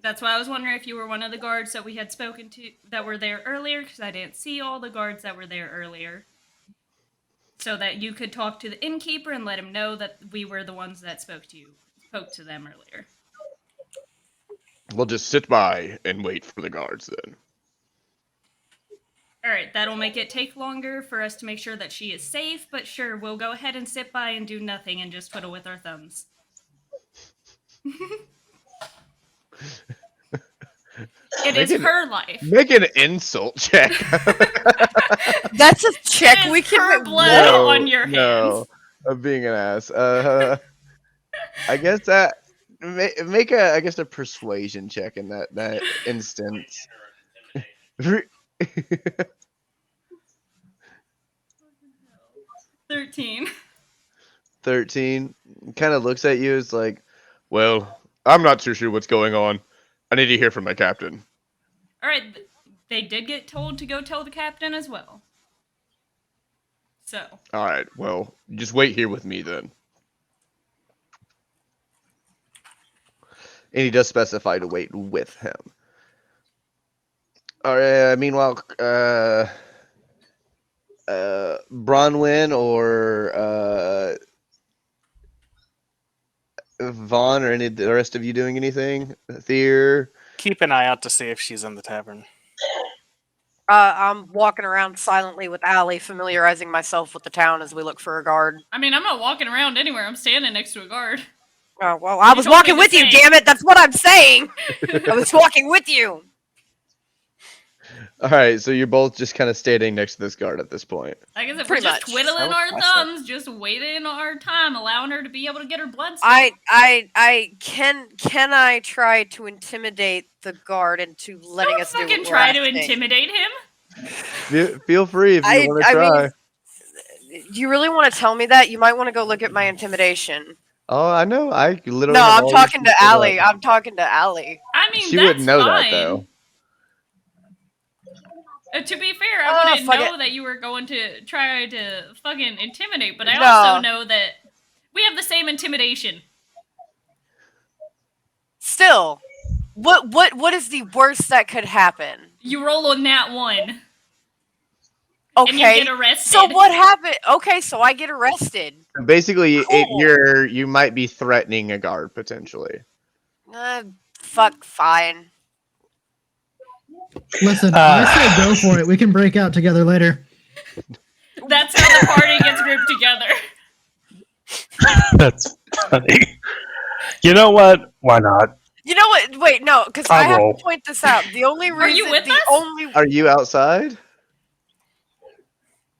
S7: That's why I was wondering if you were one of the guards that we had spoken to that were there earlier, because I didn't see all the guards that were there earlier. So that you could talk to the innkeeper and let him know that we were the ones that spoke to them earlier.
S2: We'll just sit by and wait for the guards then.
S7: Alright, that'll make it take longer for us to make sure that she is safe, but sure, we'll go ahead and sit by and do nothing and just twiddle with our thumbs. It is her life.
S2: Make an insult check.
S4: That's a check.
S7: It is
S4: We can.
S7: her blood on your hands.
S2: No, I'm being an ass. I guess that make a persuasion check in that instance.
S7: 13.
S2: 13 kind of looks at you as like, well, I'm not too sure what's going on. I need to hear from my captain.
S7: Alright, they did get told to go tell the captain as well. So,
S2: All right, well, just wait here with me then. And he does specify to wait with him. All right. Meanwhile, Bronwyn or Vaughn or any of the rest of you doing anything? Thier?
S1: Keep an eye out to see if she's in the tavern.
S4: I'm walking around silently with Allie, familiarizing myself with the town as we look for a guard.
S7: I mean, I'm not walking around anywhere. I'm standing next to a guard.
S4: Oh, well, I was
S7: told me
S4: walking
S7: the
S4: with you,
S7: same.
S4: damn it! That's what I'm saying! I was walking with you!
S2: All right, so you're both just kind of standing next to this guard at this point.
S7: I guess if
S4: Pretty
S7: we're just
S4: much.
S7: twiddling
S1: So
S7: our
S1: impressive.
S7: thumbs, just waiting our time, allowing her to be able to get her blood.
S4: Can I try to intimidate the guard into letting
S7: Don't
S4: us do
S7: fucking
S4: what we're
S7: try to
S4: asking?
S7: intimidate him.
S2: Feel free if you want to try.
S4: Do you really want to tell me that? You might want to go look at my intimidation.
S2: Oh, I know. I literally.
S4: No,
S2: have
S4: I'm
S2: all
S4: talking
S2: these
S4: to
S2: people
S4: Allie.
S2: up.
S4: I'm talking to Allie.
S7: I mean,
S2: She
S7: that's
S2: wouldn't know
S7: fine.
S2: that though.
S7: To be fair, I
S4: Oh,
S7: wouldn't
S4: fuck
S7: know
S4: it.
S7: that you were going to try to fucking intimidate, but I
S4: No.
S7: also know that we have the same intimidation.
S4: Still, what is the worst that could happen?
S7: You roll a nat 1, and you
S4: Okay.
S7: get arrested.
S4: So what happened? Okay, so I get arrested.
S2: Basically,
S4: Cool.
S2: you might be threatening a guard potentially.
S4: Fuck, fine.
S6: Listen, I say go for it. We can break out together later.
S7: That's how the party gets grouped together.
S9: That's funny. You know what? Why not?
S4: You know what? Wait, no, because I
S9: I'll
S4: have
S9: roll.
S4: to point this out. The only reason,
S7: Are you with
S4: the
S7: us?
S4: only
S2: Are you outside?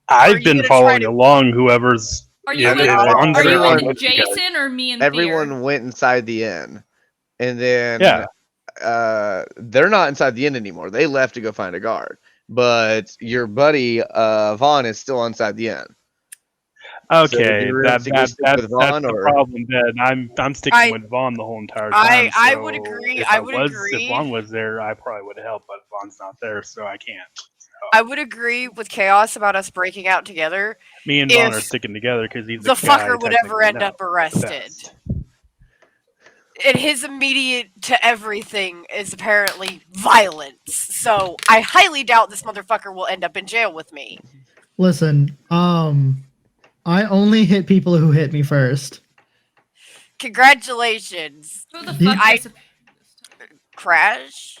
S9: I've
S4: you
S9: been
S4: gonna try
S9: following
S4: to-
S9: along. Whoever's
S7: Are you
S2: Yeah,
S7: with,
S2: everyone-
S7: are you
S2: everyone-
S7: with Jason or me and Theo?
S2: Everyone went inside the inn, and then
S9: Yeah.
S2: they're not inside the inn anymore. They left to go find a guard. But your buddy Vaughn is still inside the inn.
S9: Okay,
S2: you were
S9: that's
S2: instigation with Vaughn,
S9: the
S2: or-
S9: problem. Then I'm sticking
S4: I-
S9: with Vaughn the whole entire time.
S4: I would
S9: so
S4: agree,
S9: If
S4: I would
S9: If
S4: agree.
S9: Vaughn was there, I probably would have helped, but Vaughn's not there, so I can't.
S4: I would agree with Chaos about us breaking out together.
S9: Me and Vaughn are
S4: If
S9: sticking together because he's
S4: the
S9: the guy
S4: fucker would ever
S9: technically
S4: end
S9: knows
S4: up arrested.
S9: best.
S4: And his immediate to everything is apparently violence. So I highly doubt this motherfucker will end up in jail with me.
S6: Listen, I only hit people who hit me first.
S4: Congratulations.
S7: Who the
S6: Yeah.
S7: fuck
S4: I-
S7: disappeared?
S4: Crash.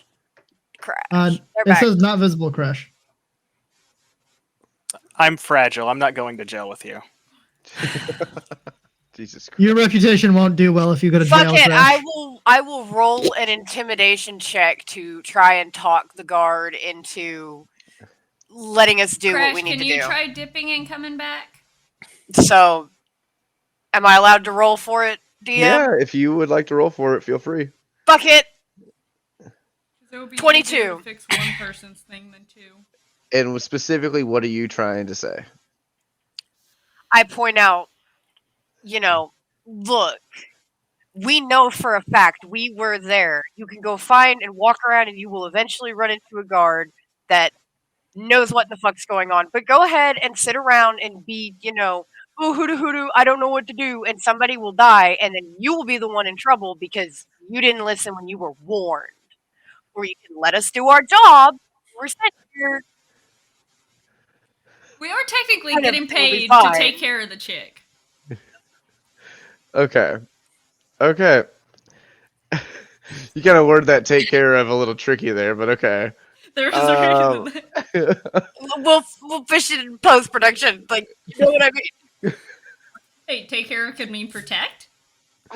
S4: Crash. They're
S6: It
S4: back.
S6: says not visible, Crash.
S1: I'm fragile. I'm not going to jail with you.
S2: Jesus Christ.
S6: Your reputation won't do well if you go to
S4: Fuck
S6: jail,
S4: it.
S6: Crash.
S4: I will roll an intimidation check to try and talk the guard into letting us do
S7: Crash,
S4: what we need
S7: can
S4: to
S7: you
S4: do.
S7: try dipping and coming back?
S4: So, am I allowed to roll for it, DM?
S2: Yeah, if you would like to roll for it, feel free.
S4: Fuck it.
S7: It would be
S4: 22.
S7: easier to fix one person's thing than two.
S2: And specifically, what are you trying to say?
S4: I point out, look, we know for a fact we were there. You can go find and walk around and you will eventually run into a guard that knows what the fuck's going on. But go ahead and sit around and be, oh, hoodoo, I don't know what to do. And somebody will die and then you will be the one in trouble because you didn't listen when you were warned. Or you can let us do our job. We're sent here.
S7: We are technically
S4: Kind of
S7: getting
S4: will be
S7: paid to
S4: fine.
S7: take care of the chick.
S2: Okay. Okay. You kind of word that take care of a little tricky there, but okay.
S7: There's a reason.
S4: We'll fish it in post production. Like, you know what I mean?
S7: Hey, take care of could mean protect.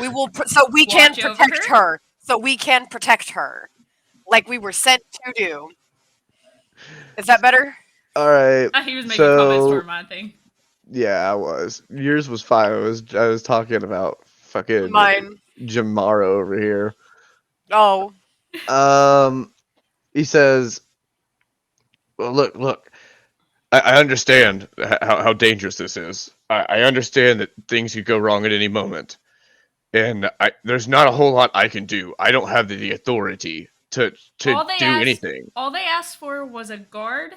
S4: We will, so we can
S7: Watch over
S4: protect
S7: her?
S4: her. So we can protect her, like we were sent to do. Is that better?
S2: All right.
S7: He was making comments
S2: So
S7: for my thing.
S2: yeah, I was. Yours was fine. I was talking about fucking
S4: Mine.
S2: Jamaro over here.
S4: Oh,
S2: He says, "Well, look. I understand how dangerous this is. I understand that things could go wrong at any moment, and there's not a whole lot I can do. I don't have the authority to do anything."
S7: All they asked for was a guard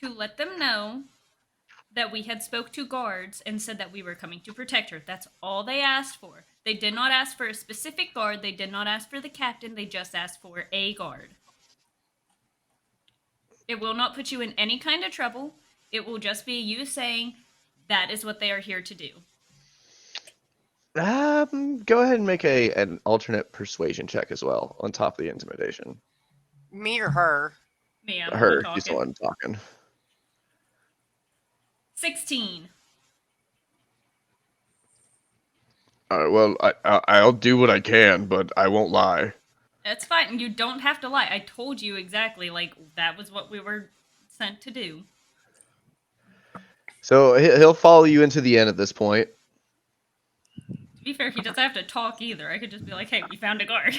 S7: to let them know that we had spoke to guards and said that we were coming to protect her. That's all they asked for. They did not ask for a specific guard. They did not ask for the captain. They just asked for a guard. It will not put you in any kind of trouble. It will just be you saying that is what they are here to do.
S2: Go ahead and make an alternate persuasion check as well on top of the intimidation.
S4: me or her?
S7: Me, I'm
S2: Her,
S7: talking.
S2: she's the one talking.
S7: 16.
S2: All right. Well, I'll do what I can, but I won't lie.
S7: That's fine. You don't have to lie. I told you exactly. Like, that was what we were sent to do.
S2: So he'll follow you into the inn at this point.
S7: To be fair, he doesn't have to talk either. I could just be like, hey, we found a guard.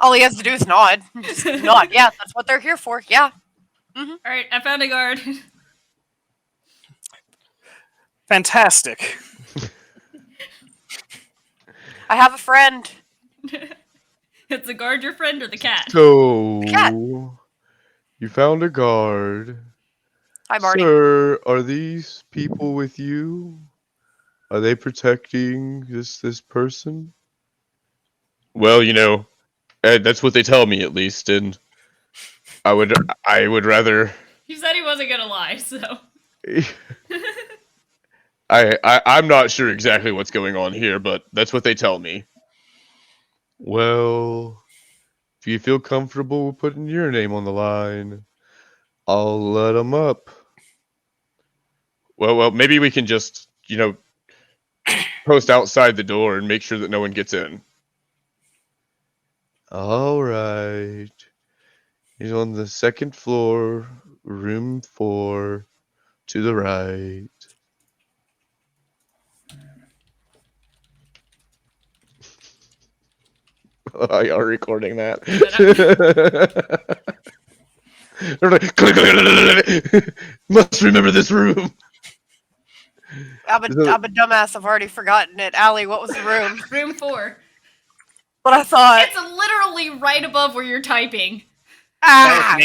S4: All he has to do is nod. Just nod. Yeah, that's what they're here for. Yeah.
S7: Alright, I found a guard.
S1: Fantastic.
S4: I have a friend.
S7: It's the guard your friend or the cat?
S2: So
S4: cat.
S2: you found a guard.
S4: Hi, Marty.
S2: Sir, are these people with you? Are they protecting this person? Well, that's what they tell me at least, and I would rather.
S7: He said he wasn't gonna lie, so.
S2: I'm not sure exactly what's going on here, but that's what they tell me. Well, if you feel comfortable with putting your name on the line, I'll let them up. Well, maybe we can just, post outside the door and make sure that no one gets in. All right. He's on the second floor, room 4, to the right. Oh, y'all recording that? They're like, must remember this room.
S4: I'm a dumbass. I've already forgotten it. Allie, what was the room?
S7: Room 4.
S4: What I thought.
S7: It's literally right above where you're typing.
S4: Ah!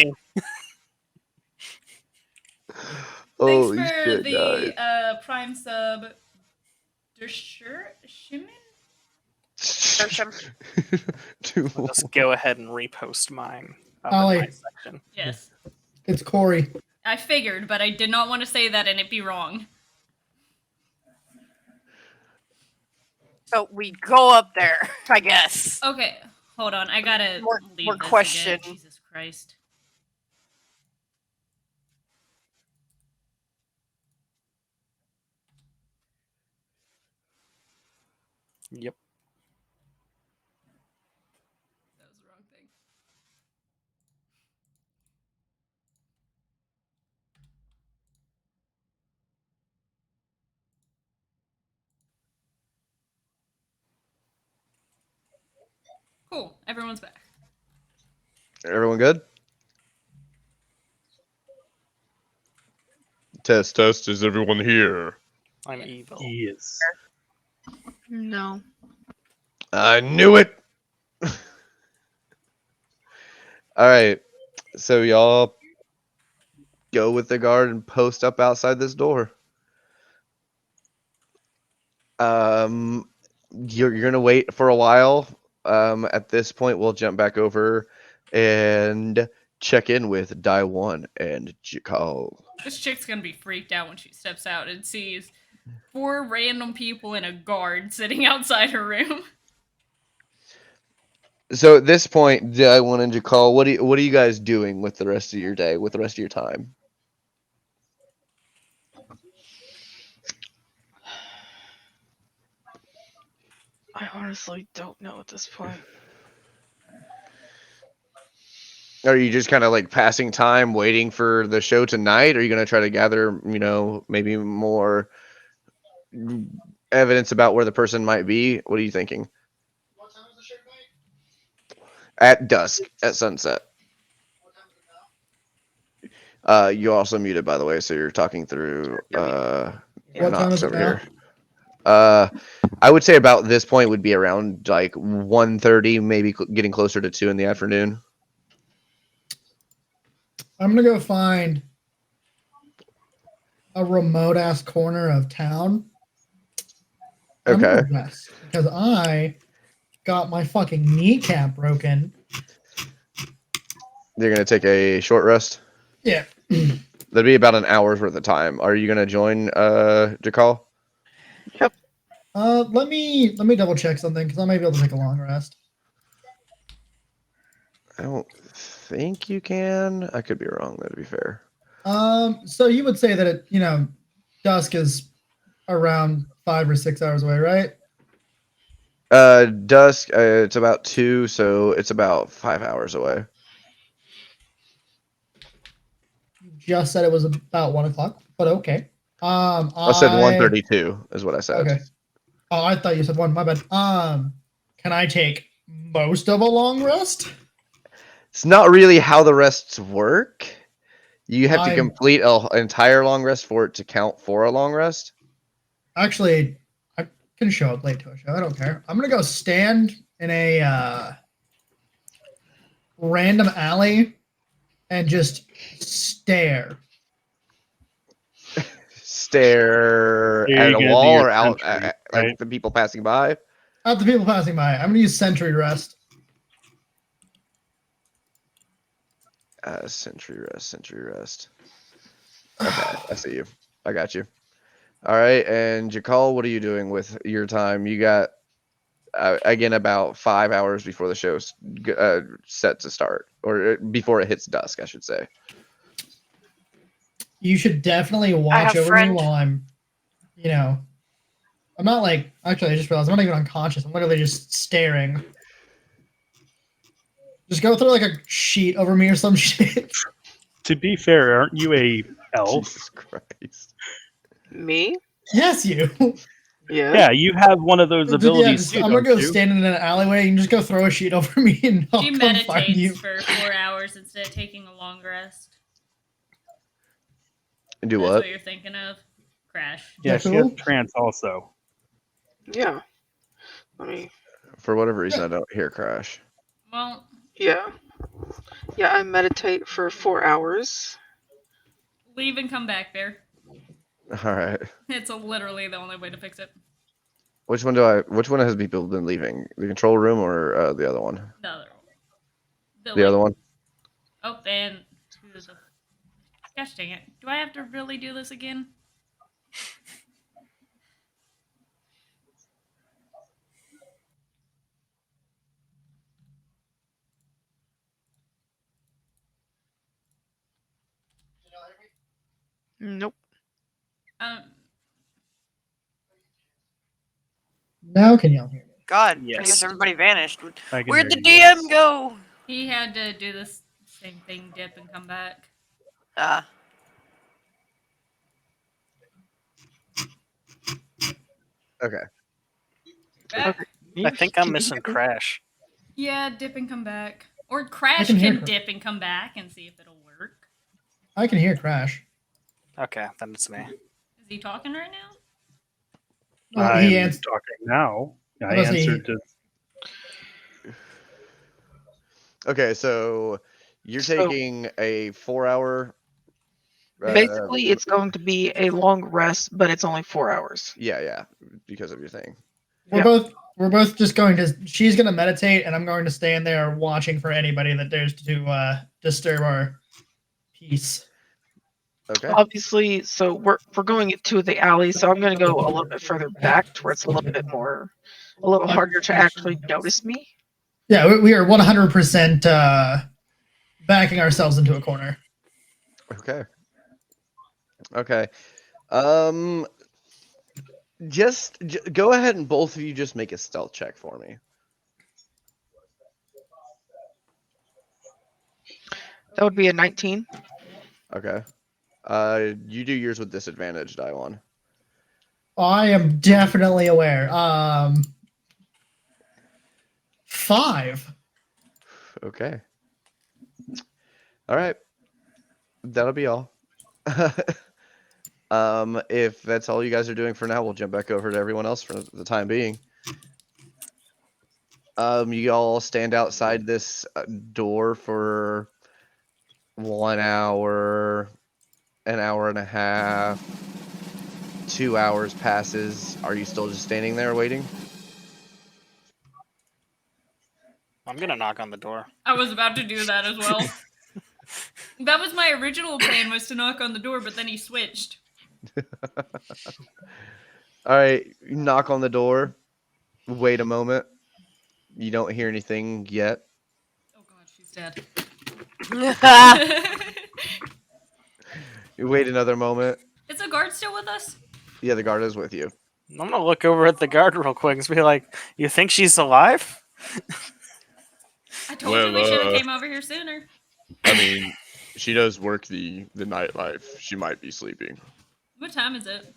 S2: Holy
S7: Thanks for
S2: shit,
S7: the
S2: guys.
S7: Prime sub. Shimon?
S1: I'll just go ahead and repost mine. Up in
S6: Ollie.
S1: my section.
S7: Yes.
S6: It's Corey.
S7: I figured, but I did not want to say that and it be wrong.
S4: So we go up there, I guess.
S7: Okay, hold on. I gotta leave
S4: more
S7: this
S4: question.
S7: again. Jesus Christ.
S1: Yep.
S7: That was the wrong thing. Cool. Everyone's back.
S2: Everyone good? Test, test. Is everyone here?
S1: I'm evil.
S9: Yes.
S5: No.
S2: I knew it. All right. So y'all go with the guard and post up outside this door. You're gonna wait for a while. At this point, we'll jump back over and check in with Dai1 and Jakal.
S7: This chick's gonna be freaked out when she steps out and sees 4 random people and a guard sitting outside her room.
S2: So at this point, Dai1 and Jakal, what are you guys doing with the rest of your day, with the rest of your time?
S5: I honestly don't know at this point.
S2: Are you just kind of like passing time waiting for the show tonight? Or are you going to try to gather, maybe more evidence about where the person might be? What are you thinking?
S6: What time is the show tonight?
S2: At dusk, at sunset. You're also muted, by the way, so you're talking through
S6: What time
S2: Knox
S6: is it
S2: over
S6: now?
S2: here. I would say about this point would be around like 1:30, maybe getting closer to 2 in the afternoon.
S6: I'm gonna go find a remote ass corner of town. I'm
S2: Okay.
S6: gonna rest because I got my fucking kneecap broken.
S2: You're going to take a short rest?
S6: Yeah.
S2: That'd be about an hour's worth of time. Are you going to join Jakal?
S6: Let me double check something because I may be able to take a long rest.
S2: I don't think you can. I could be wrong, though, to be fair.
S6: So you would say that dusk is around 5 or 6 hours away, right?
S2: Dusk, it's about 2, so it's about 5 hours away.
S6: You just said it was about 1 o'clock, but okay.
S2: I said 1:32 is what I said.
S6: Okay. Oh, I thought you said 1. My bad. Can I take most of a long rest?
S2: It's not really how the rests work. You have to
S6: I'm-
S2: complete an entire long rest for it to count for a long rest.
S6: Actually, I can show up late to a show. I don't care. I'm gonna go stand in a random alley and just stare.
S2: Stare
S9: You're
S2: at a
S9: gonna do
S2: wall
S9: your
S2: or out
S9: sentry,
S2: at
S9: right?
S2: the people passing by.
S6: At the people passing by. I'm gonna use sentry rest.
S2: Sentry rest. Okay, I see you. I got you. All right, and Jakal, what are you doing with your time? You got again about 5 hours before the show's set to start, or before it hits dusk, I should say.
S6: You should definitely watch
S4: have
S6: over
S4: friend.
S6: me while I'm, I'm not like, actually, I just realized I'm not even unconscious. I'm literally just staring. Just go through like a sheet over me or some shit.
S9: To be fair, aren't you a elf?
S2: Jesus Christ.
S5: Me?
S6: Yes, you.
S5: Yeah.
S9: Yeah, you have one of those
S6: Yeah,
S9: abilities
S6: just-
S9: too,
S6: I'm gonna
S9: don't
S6: go
S9: you?
S6: stand in an alleyway and just go throw a sheet over me and I'll
S7: She
S6: come find you.
S7: meditates for 4 hours instead of taking a long rest.
S2: And do
S7: That's
S2: what?
S7: what you're thinking of, Crash.
S9: Yeah,
S6: Yeah,
S9: she
S6: cool.
S9: has trance also.
S5: Yeah. Let me.
S2: For whatever reason, I don't hear Crash.
S7: Well,
S5: Yeah. Yeah, I meditate for 4 hours.
S7: leave and come back, Bear.
S2: All right.
S7: It's literally the only way to fix it.
S2: Which one has people been leaving? The control room or the other one?
S7: The other one.
S2: The other one.
S7: Oh, and who's the? Gosh dang it! Do I have to really do this again?
S5: Nope.
S6: Now can y'all hear me?
S4: God, pretty
S1: Yes.
S4: much everybody vanished.
S9: I can
S4: Where'd
S9: hear
S4: the
S9: you.
S4: DM go?
S7: He had to do this same thing, dip and come back.
S4: Ah.
S2: Okay.
S7: Back?
S1: I think I'm missing Crash.
S7: Yeah, dip and come back. Or Crash
S6: can hear
S7: can
S6: her.
S7: dip and come back and see if it'll work.
S6: I can hear Crash.
S1: Okay, then it's me.
S7: Is he talking right now?
S6: Well,
S9: I'm
S6: he answered.
S9: talking now. I
S6: Unless he-
S9: answered to
S2: Okay, so you're
S5: So-
S2: taking a 4-hour.
S5: Basically, it's going to be a long rest, but it's only 4 hours.
S2: Yeah, because of your thing.
S6: We're both just going to. She's going to meditate, and I'm going to stand there watching for anybody that dares to disturb our peace.
S2: Okay.
S5: Obviously, so we're going to the alley, so I'm going to go a little bit further back to where it's a little bit more, a little harder to actually notice me.
S6: Yeah, we are 100% backing ourselves into a corner.
S2: Okay. Just go ahead and both of you just make a stealth check for me.
S5: That would be a 19.
S2: Okay. You do yours with disadvantage, Daiwan.
S6: I am definitely aware. 5.
S2: Okay. All right. That'll be all. If that's all you guys are doing for now, we'll jump back over to everyone else for the time being. You all stand outside this door for 1 hour, an hour and a half, 2 hours passes. Are you still just standing there waiting?
S1: I'm gonna knock on the door.
S7: I was about to do that as well. That was my original plan, was to knock on the door, but then he switched.
S2: All right, you knock on the door. Wait a moment. You don't hear anything yet.
S7: Oh god, she's dead.
S2: You wait another moment.
S7: Is the guard still with us?
S2: Yeah, the guard is with you.
S1: I'm gonna look over at the guard real quick and be like, "You think she's alive?"
S7: I told you we should have came over here sooner.
S12: I mean, she does work the nightlife. She might be sleeping.
S7: What time is it?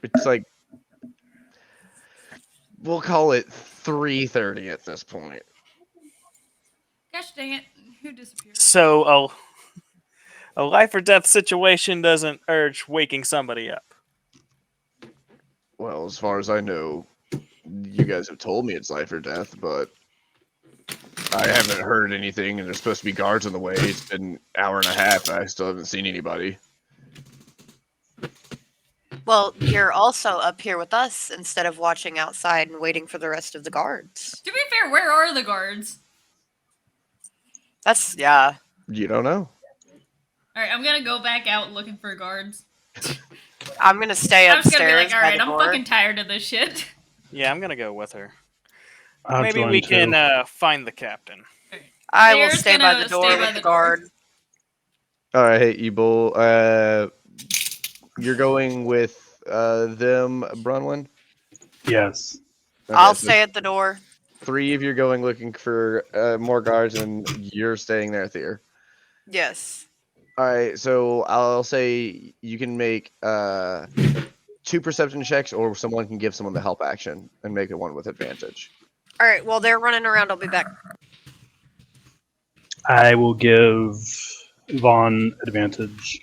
S2: It's like we'll call it 3:30 at this point.
S7: Gosh dang it. Who disappeared?
S1: So a life or death situation doesn't urge waking somebody up.
S12: Well, as far as I know, you guys have told me it's life or death, but I haven't heard anything, and there's supposed to be guards on the way. It's been an hour and a half, and I still haven't seen anybody.
S4: Well, you're also up here with us instead of watching outside and waiting for the rest of the guards.
S7: To be fair, where are the guards?
S4: That's, yeah.
S2: You don't know.
S7: Alright, I'm gonna go back out looking for guards.
S4: I'm gonna stay
S7: I'm just
S4: upstairs.
S7: gonna be like,
S4: by
S7: alright,
S4: the
S7: I'm
S4: door.
S7: fucking tired of this shit.
S1: Yeah, I'm gonna go with her.
S9: I'll
S1: Maybe
S9: join
S1: we
S9: too.
S1: can find the captain.
S4: I will
S7: Bear's
S4: stay by
S7: gonna
S4: the door
S7: stay by
S4: with
S7: the
S4: the
S7: door.
S4: guard.
S2: All right, Ebol. You're going with them, Bronwyn?
S9: Yes.
S2: Okay,
S4: I'll
S2: so
S4: stay at the door.
S2: 3 of you are going looking for more guards, and you're staying there, Thier.
S4: Yes.
S2: All right, so I'll say you can make 2 perception checks, or someone can give someone the help action and make it one with advantage.
S4: All right. While they're running around, I'll be back.
S9: I will give Vaughn advantage.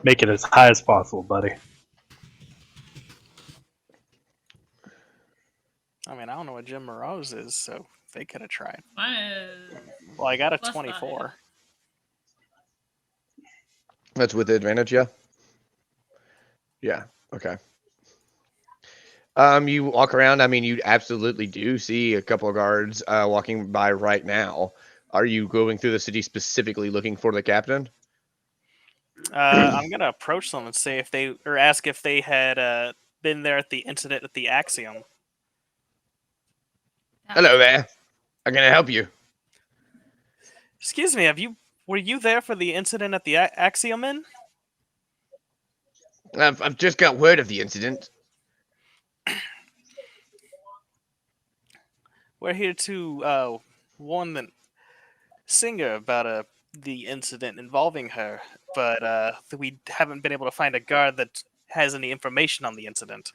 S9: Make it as high as possible, buddy.
S1: I mean, I don't know what Jim Morose is, so they could have tried.
S7: Mine is
S1: Well, I got a
S7: +5.
S1: 24.
S2: That's with advantage, yeah? Yeah, okay. You walk around, I mean, you absolutely do see a couple of guards walking by right now. Are you going through the city specifically looking for the captain?
S1: I'm gonna approach them and say if they, or ask if they had been there at the incident at the Axiom.
S2: Hello there. How can I help you?
S1: Excuse me, were you there for the incident at the Axiom Inn?
S2: I've just got word of the incident.
S1: We're here to warn the singer about the incident involving her, but we haven't been able to find a guard that has any information on the incident.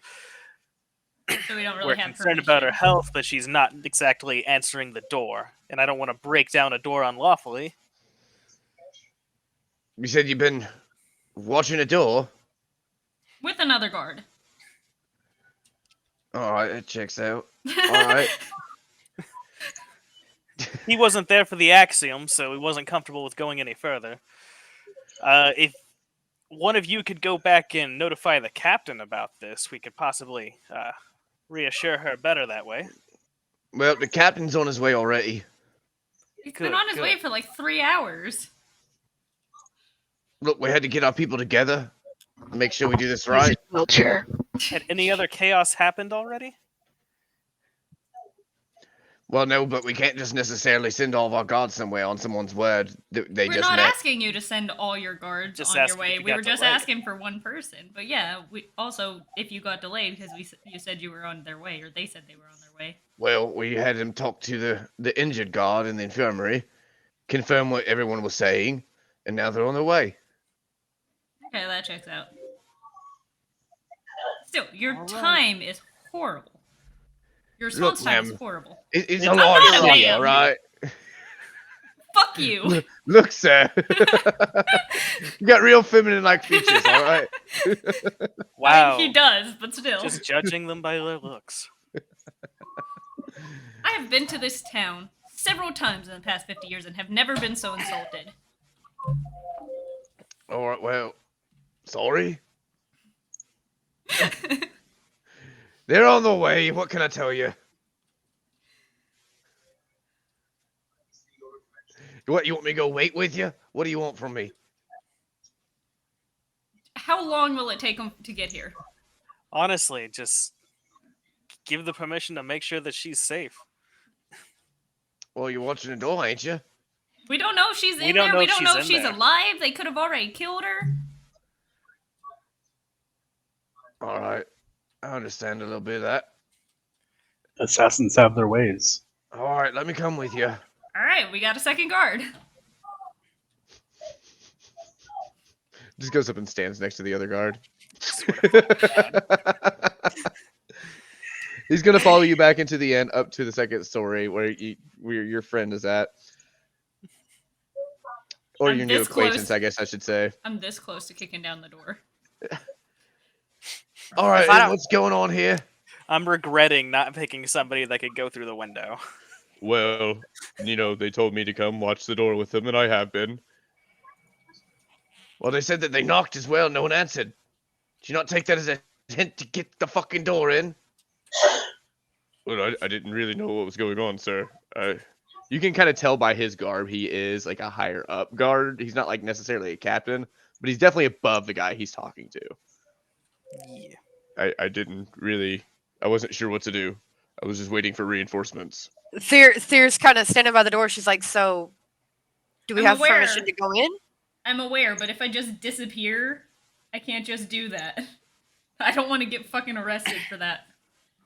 S7: So we don't really
S1: We're
S7: have
S1: concerned about her
S7: permission.
S1: health, but she's not exactly answering the door, and I don't want to break down a door unlawfully.
S2: You said you've been watching a door?
S7: With another guard.
S2: Alright, that checks out. Alright.
S1: He wasn't there for the Axiom, so he wasn't comfortable with going any further. If one of you could go back and notify the captain about this, we could possibly reassure her better that way.
S2: Well, the captain's on his way already.
S7: He's
S1: Good,
S7: been on his
S1: good.
S7: way for like 3 hours.
S2: Look, we had to get our people together. Make sure we do this right.
S5: Wheelchair.
S1: Had any other chaos happened already?
S2: Well, no, but we can't just necessarily send all of our guards somewhere on someone's word. They
S7: We're
S2: just
S7: not
S2: met.
S7: asking you to send all your guards
S1: Just
S7: on your
S1: asking if
S7: way.
S1: you
S7: We
S1: got
S7: were just
S1: delayed.
S7: asking for one person. But yeah, we also if you got delayed because you said you were on their way, or they said they were on their way.
S2: Well, we had him talk to the injured guard in the infirmary, confirm what everyone was saying, and now they're on their way.
S7: Okay, that checks out. Still, your
S1: All right.
S7: time is horrible. Your
S2: Look,
S7: response time is
S2: ma'am.
S7: horrible.
S2: It's a
S7: I'm
S2: large
S7: not a
S2: city,
S7: man.
S2: all right?
S7: Fuck you.
S2: Look, sir. You got real feminine-like features, all right?
S1: Wow.
S7: He does, but still.
S1: Just judging them by their looks.
S7: I have been to this town several times in the past 50 years and have never been so insulted.
S2: All right, well, sorry. They're on the way. What can I tell you? What, you want me to go wait with you? What do you want from me?
S7: How long will it take them to get here?
S1: Honestly, just give the permission to make sure that she's safe.
S2: Well, you're watching the door, ain't you?
S7: We don't know if she's
S1: We
S7: in
S1: don't
S7: there.
S1: know
S7: We
S1: if
S7: don't
S1: she's
S7: know if
S1: in
S7: she's
S1: there.
S7: alive. They could have already killed her.
S2: All right. I understand a little bit of that.
S9: Assassins have their ways.
S2: All right, let me come with you.
S7: All right, we got a second guard.
S2: Just goes up and stands next to the other guard. He's gonna follow you back into the end, up to the second story where your friend is at, or
S7: I'm
S2: your new
S7: this
S2: acquaintance,
S7: close.
S2: I guess I should say.
S7: I'm this close to kicking down the door.
S2: All right,
S4: If I don't-
S2: what's going on here?
S1: I'm regretting not picking somebody that could go through the window.
S12: Well, they told me to come watch the door with them, and I have been.
S2: Well, they said that they knocked as well. No one answered. Did you not take that as a hint to get the fucking door in?
S12: Well, I didn't really know what was going on, sir.
S2: You can kind of tell by his garb he is like a higher up guard. He's not like necessarily a captain, but he's definitely above the guy he's talking to.
S1: Yeah.
S12: I didn't really. I wasn't sure what to do. I was just waiting for reinforcements.
S4: Thyr's kind of standing by the door. She's like, "So, do we
S7: I'm
S4: have
S7: aware.
S4: permission to go in?"
S7: I'm aware, but if I just disappear, I can't just do that. I don't want to get fucking arrested for that.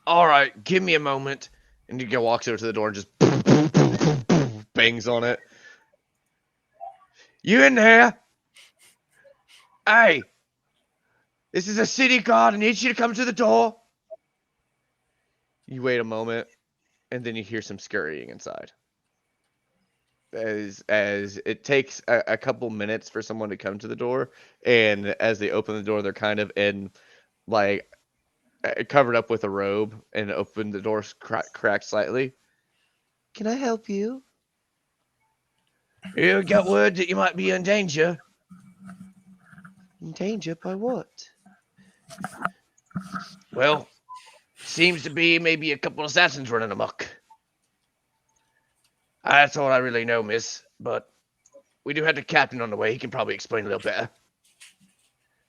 S2: All right, give me a moment. And you go walks over to the door and just bangs on it. You in there? Hey, this is a city guard. I need you to come to the door. You wait a moment, and then you hear some scurrying inside. as it takes a couple minutes for someone to come to the door, and as they open the door, they're kind of in like covered up with a robe, and open the door cracked slightly. Can I help you? You got word that you might be in danger. In danger by what? Well, seems to be maybe a couple of assassins running amok. That's all I really know, miss, but we do have the captain on the way. He can probably explain a little better.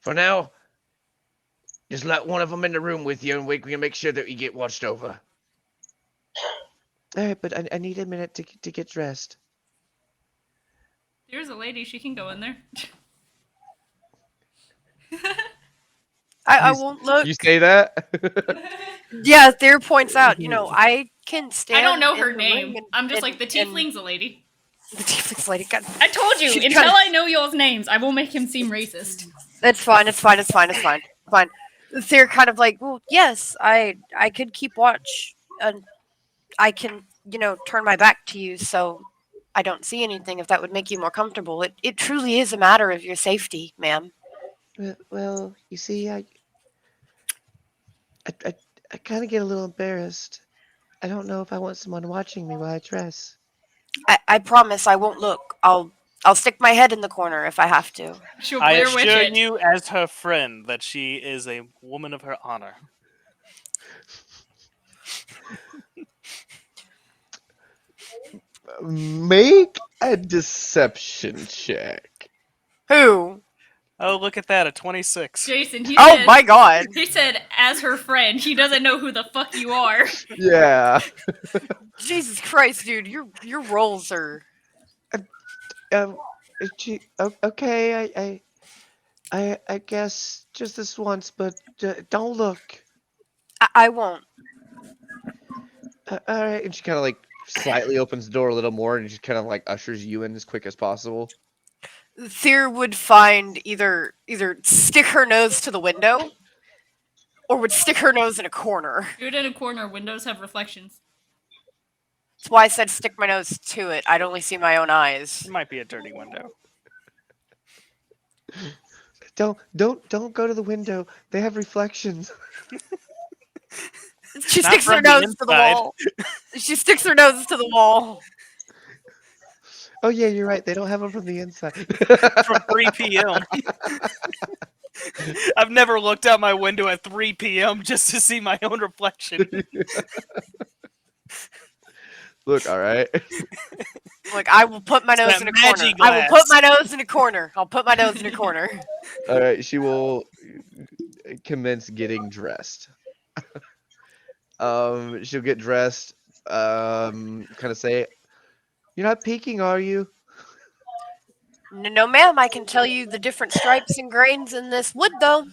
S2: For now, just let one of them in the room with you, and we can make sure that you get watched over. All right, but I need a minute to get dressed.
S7: There's a lady. She can go in there.
S4: I won't look.
S2: You say that?
S4: Yeah, Thayer points out, I can stand.
S7: I don't know
S4: in
S7: her
S4: the
S7: name.
S4: room and-
S7: I'm just
S4: and-
S7: like, the tiefling's a lady.
S4: The tiefling's lady. God,
S7: I told you,
S4: She's
S7: until
S4: kinda-
S7: I know y'all's names, I won't make him seem racist.
S4: it's fine. Fine. Thayer kind of like, well, yes, I could keep watch, and I can, turn my back to you, so I don't see anything. If that would make you more comfortable, it truly is a matter of your safety, ma'am.
S2: Well, you see, I kind of get a little embarrassed. I don't know if I want someone watching me while I dress.
S4: I promise I won't look. I'll stick my head in the corner if I have to.
S7: She'll
S1: I
S7: Blair Witch
S1: assure
S7: it.
S1: you, as her friend, that she is a woman of her honor.
S2: Make a deception check.
S4: Who?
S1: Oh, look at that, a 26.
S7: Jason, he
S4: Oh
S7: said,
S4: my god.
S7: He said, as her friend, he doesn't know who the fuck you are.
S2: Yeah.
S4: Jesus Christ, dude, your rolls are.
S2: Okay, I guess just this once, but don't look.
S4: I won't.
S2: All right, and she kind of like slightly opens the door a little more, and just kind of like ushers you in as quick as possible.
S4: Thayer would find either stick her nose to the window, or would stick her nose in a corner.
S7: Do it in a corner. Windows have reflections.
S4: That's why I said stick my nose to it. I'd only see my own eyes.
S1: It might be a dirty window.
S2: Don't go to the window. They have reflections.
S4: She
S1: Not
S4: sticks her
S1: from the
S4: nose to the
S1: inside.
S4: wall. She sticks her nose to the wall.
S2: Oh yeah, you're right. They don't have them from the inside.
S1: From 3 p.m. I've never looked out my window at 3 p.m. just to see my own reflection.
S2: Look, all right.
S4: Like, I will put my nose
S1: that
S4: in a corner.
S1: magic
S4: I will
S1: glass.
S4: put my nose in a corner. I'll put my nose in a corner.
S2: All right, she will commence getting dressed. She'll get dressed. Kind of say, "You're not peeking, are you?"
S4: No, ma'am. I can tell you the different stripes and grains in this wood, though.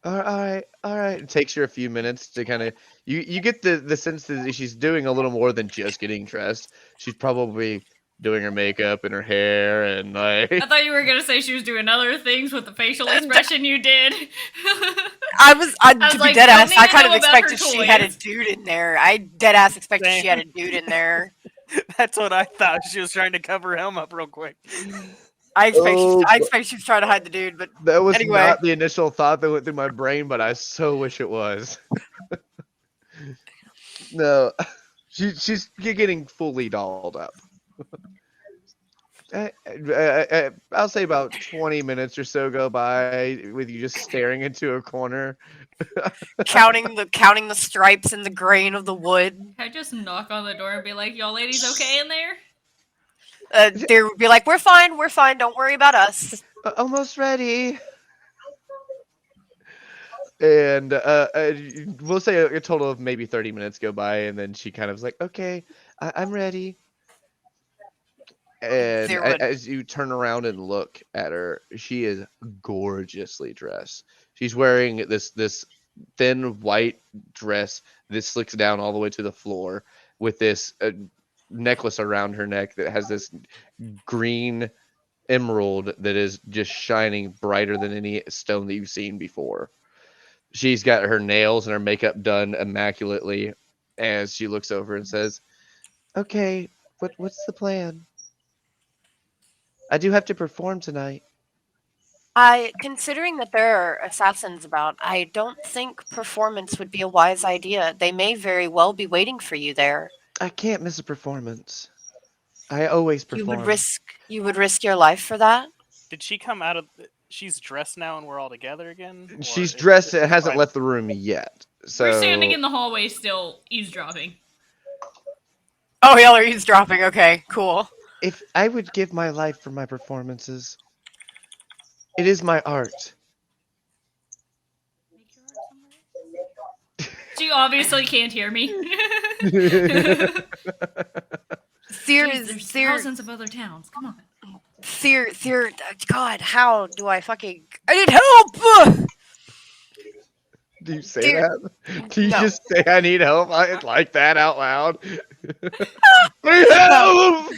S2: All right. It takes her a few minutes to kind of you get the sense that she's doing a little more than just getting dressed. She's probably doing her makeup and her hair and like.
S7: I thought you were gonna say she was doing other things with the facial expression you did.
S4: I was
S7: was
S4: to
S7: like,
S4: be dead
S7: don't
S4: ass.
S7: need
S4: I
S7: to
S4: kind
S7: know
S4: of
S7: about her
S4: expected she had a
S7: toys.
S4: dude in there. I dead ass expected she had a
S1: Same.
S4: dude in there.
S1: That's what I thought. She was trying to cover him up real quick.
S4: I expect
S2: Oh,
S4: I expect she was trying to hide the dude, but
S2: That was
S4: Anyway.
S2: not the initial thought that went through my brain, but I so wish it was. No, she's getting fully dolled up. I'll say about 20 minutes or so go by with you just staring into a corner.
S4: counting the stripes and the grain of the wood.
S7: Can I just knock on the door and be like, y'all ladies okay in there?
S4: They would be like, we're fine, don't worry about us.
S2: Almost ready. And we'll say a total of maybe 30 minutes go by, and then she kind of is like, okay, I'm ready. And
S4: There would-
S2: as you turn around and look at her, she is gorgeously dressed. She's wearing this thin white dress that slicks down all the way to the floor with this necklace around her neck that has this green emerald that is just shining brighter than any stone that you've seen before. She's got her nails and her makeup done immaculately as she looks over and says, okay, What's the plan? I do have to perform tonight.
S4: Considering that there are assassins about, I don't think performance would be a wise idea. They may very well be waiting for you there.
S2: I can't miss a performance. I always perform.
S4: You would risk your life for that?
S1: Did she come out of? She's dressed now, and we're all together again. Or
S2: She's
S1: is
S2: dressed
S1: it
S2: and hasn't
S1: private?
S2: left the room yet. So
S7: We're standing in the hallway still, eavesdropping.
S4: Oh, y'all are eavesdropping. Okay, cool.
S2: if I would give my life for my performances, it is my art.
S7: She obviously can't hear me.
S4: There's
S7: thousands of other towns. Come on.
S4: God, how do I fucking... I need help!
S2: Do you say
S4: Dear-
S2: that? Do you
S4: No.
S2: just say I need help like that out loud? I need help!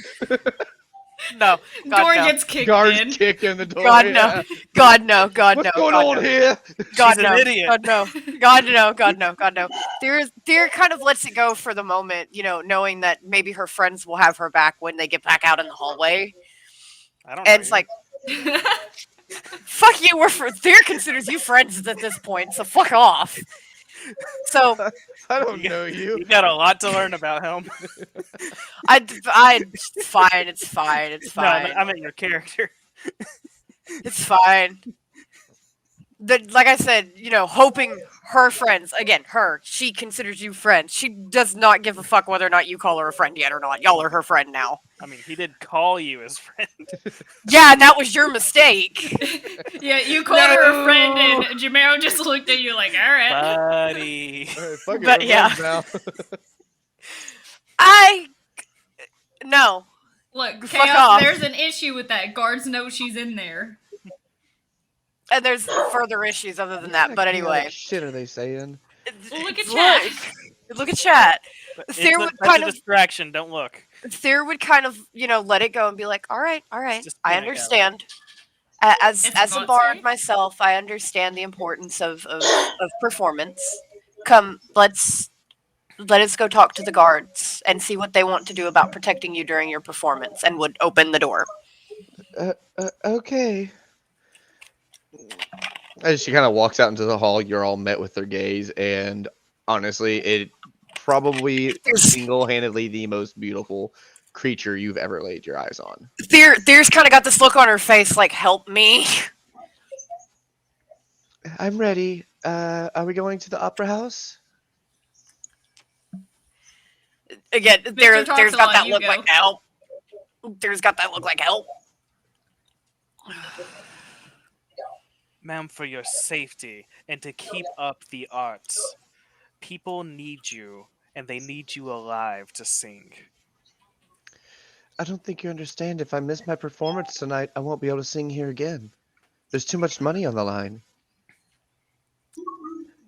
S4: No. God,
S7: Door
S4: no.
S7: gets kicked
S2: Guards
S7: in.
S2: kick in the door.
S4: God,
S2: yeah.
S4: no. God, no. God,
S2: What's
S4: no.
S2: going
S4: God,
S2: on
S4: no.
S2: here?
S4: God,
S1: She's
S4: no.
S1: an idiot.
S4: God, no. God, no. God, no. God, no. Deer kind of lets it go for the moment, you know, knowing that maybe her friends will have her back when they get back out in the hallway.
S1: I don't know.
S4: And it's like, fuck you, Deer considers you friends at this point, so fuck off. So,
S2: I don't know you.
S1: You got a lot to learn about him.
S4: it's fine, it's fine, it's
S1: No,
S4: fine.
S1: I meant your character.
S4: It's fine. Like I said, you know, hoping her friends, again, she considers you friends. She does not give a fuck whether or not you call her a friend yet or not. Y'all are her friend now.
S1: I mean, he did call you his friend.
S4: Yeah, and that was your mistake.
S7: Yeah, you called her a friend, and Jamero just looked at you like, all right.
S1: Buddy.
S2: Alright, fuck it,
S4: But
S2: we're
S4: yeah.
S2: friends now.
S4: No.
S7: Look,
S4: Fuck
S7: Chaos,
S4: off.
S7: there's an issue with that. Guards know she's in there.
S4: And there's further issues other than that, but anyway.
S2: Shit are they saying?
S7: Look at chat.
S4: Look at chat.
S1: It's
S4: Theer
S1: a,
S4: would
S1: that's
S4: kind
S1: a
S4: of
S1: distraction. Don't look.
S4: Theer would kind of, you know, let it go and be like, all right,
S1: Just
S4: I
S1: gonna go.
S4: understand. As
S7: It's
S4: a
S7: not
S4: bard
S7: safe.
S4: myself, I understand the importance of performance. Come, let us go talk to the guards and see what they want to do about protecting you during your performance, and would open the door.
S2: Okay. As she kind of walks out into the hall, you're all met with their gaze, and honestly, it probably single-handedly the most beautiful creature you've ever laid your eyes on.
S4: Theer's kind of got this look on her face like, help me.
S2: I'm ready. Are we going to the opera house?
S4: Again, Theer's
S7: talks a
S4: got
S7: lot,
S4: that
S7: you
S4: look
S7: go.
S4: like help. Theer's got that look like help.
S1: Ma'am, for your safety and to keep up the arts, people need you, and they need you alive to sing.
S2: I don't think you understand. If I miss my performance tonight, I won't be able to sing here again. There's too much money on the line.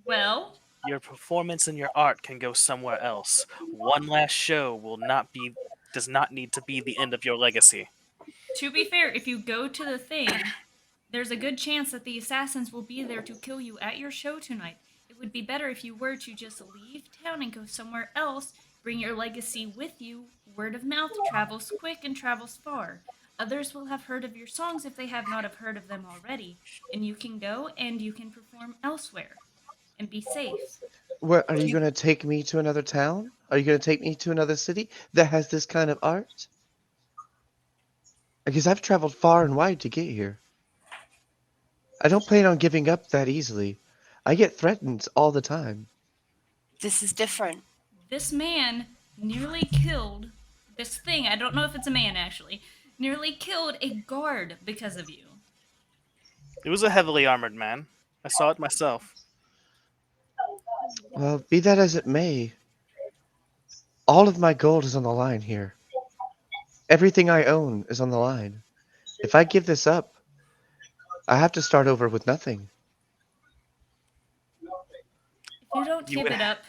S7: Well,
S1: Your performance and your art can go somewhere else. One last show does not need to be the end of your legacy.
S7: to be fair, if you go to the thing, there's a good chance that the assassins will be there to kill you at your show tonight. It would be better if you were to just leave town and go somewhere else, bring your legacy with you. Word of mouth travels quick and travels far. Others will have heard of your songs if they have not have heard of them already, and you can go and you can perform elsewhere and be safe.
S2: What, are you going to take me to another town? Are you going to take me to another city that has this kind of art? Because I've traveled far and wide to get here. I don't plan on giving up that easily. I get threatened all the time.
S4: This is different.
S7: This man nearly killed this thing. I don't know if it's a man actually. Nearly killed a guard because of you.
S1: It was a heavily armored man. I saw it myself.
S2: Well, be that as it may, all of my gold is on the line here. Everything I own is on the line. If I give this up, I have to start over with nothing.
S7: If you don't
S1: You
S7: give
S1: would
S7: it up,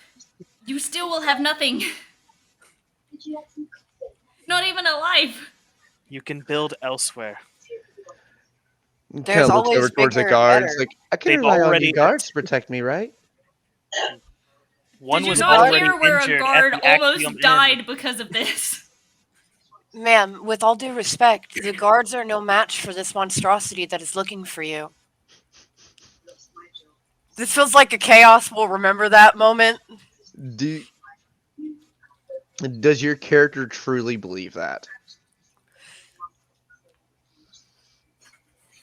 S7: you still will have nothing. Not even a life.
S1: You can build elsewhere.
S2: Kind
S4: There's
S2: of looks
S4: always
S2: over towards the
S4: bigger and
S2: guards.
S4: better.
S2: Like, I can
S1: They've
S2: rely on
S1: already-
S2: you guards to protect me, right?
S1: One
S7: Did you
S1: was
S7: not
S1: already
S7: hear where a
S1: injured
S7: guard
S1: at the
S7: almost
S1: Axiom Inn.
S7: died because of this?
S4: Ma'am, with all due respect, the guards are no match for this monstrosity that is looking for you. This feels like a chaos. We'll remember that moment.
S2: Does your character truly believe that?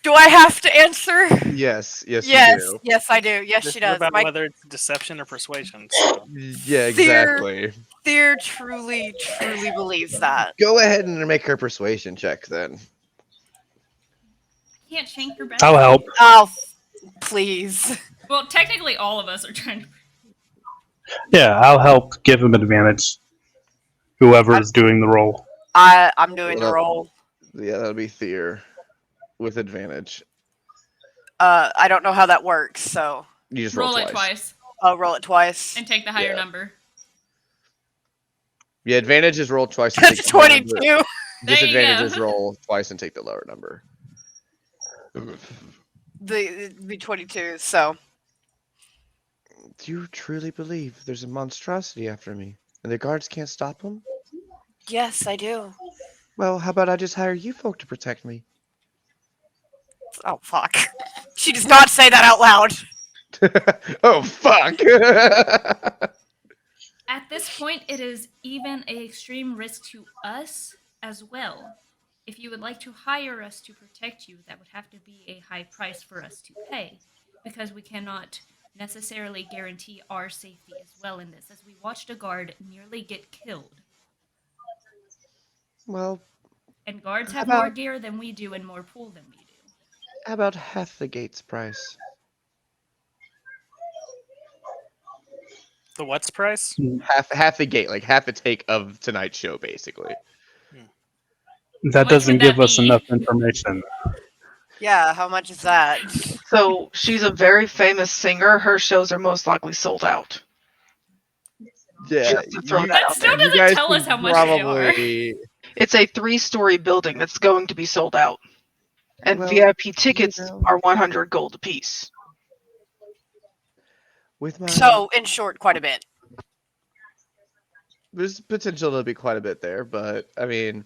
S4: Do I have to answer?
S2: Yes, yes,
S4: Yes,
S2: you do.
S4: yes, I do. Yes,
S1: This
S4: she
S1: is
S4: does.
S1: about
S4: My
S1: whether it's deception or persuasion. So.
S2: Yeah, exactly.
S4: Thea truly believes that.
S2: Go ahead and make her persuasion check then.
S7: Can't shank her back.
S9: I'll help.
S4: Oh, please.
S7: Well, technically, all of us are trying to.
S9: Yeah, I'll help give him advantage. Whoever is doing the roll.
S4: I'm doing the roll.
S2: Yeah, that'll be Thier with advantage.
S4: I don't know how that works, so
S2: You just
S7: roll
S2: roll
S7: it twice.
S4: I'll roll it twice.
S7: And take the higher
S2: Yeah.
S7: number.
S2: Yeah, advantage is roll twice. And
S4: That's
S2: take the lower number.
S4: 22.
S2: Disadvantage
S7: go.
S2: is roll twice and take the lower number.
S4: It'd be 22, so.
S2: Do you truly believe there's a monstrosity after me and the guards can't stop him?
S4: Yes, I do.
S2: Well, how about I just hire you folk to protect me?
S4: Oh, fuck. She does not say that out loud.
S2: Oh, fuck!
S7: At this point, it is even an extreme risk to us as well. If you would like to hire us to protect you, that would have to be a high price for us to pay, because we cannot necessarily guarantee our safety as well in this, as we watched a guard nearly get killed.
S2: Well,
S7: And guards have
S2: How
S7: more
S2: about-
S7: gear than we do and more pool than we do.
S2: how about half the gate's price?
S1: The what's price?
S2: Half the gate, like half a take of tonight's show, basically.
S9: That
S7: much
S9: doesn't
S7: would
S9: give
S7: that
S9: us
S7: be?
S9: enough information.
S4: Yeah, how much is that?
S5: So she's a very famous singer. Her shows are most likely sold out.
S2: Yeah,
S5: Just to throw that
S7: That
S5: out
S7: still
S5: there.
S7: doesn't
S2: guys
S7: tell
S2: can
S7: us how much they are.
S2: probably-
S5: It's a 3-story building that's going to be sold out. And
S2: Well,
S5: VIP tickets
S2: you know.
S5: are 100 gold apiece.
S2: With my
S4: So, in short, quite a bit.
S2: there's potential to be quite a bit there, but I mean,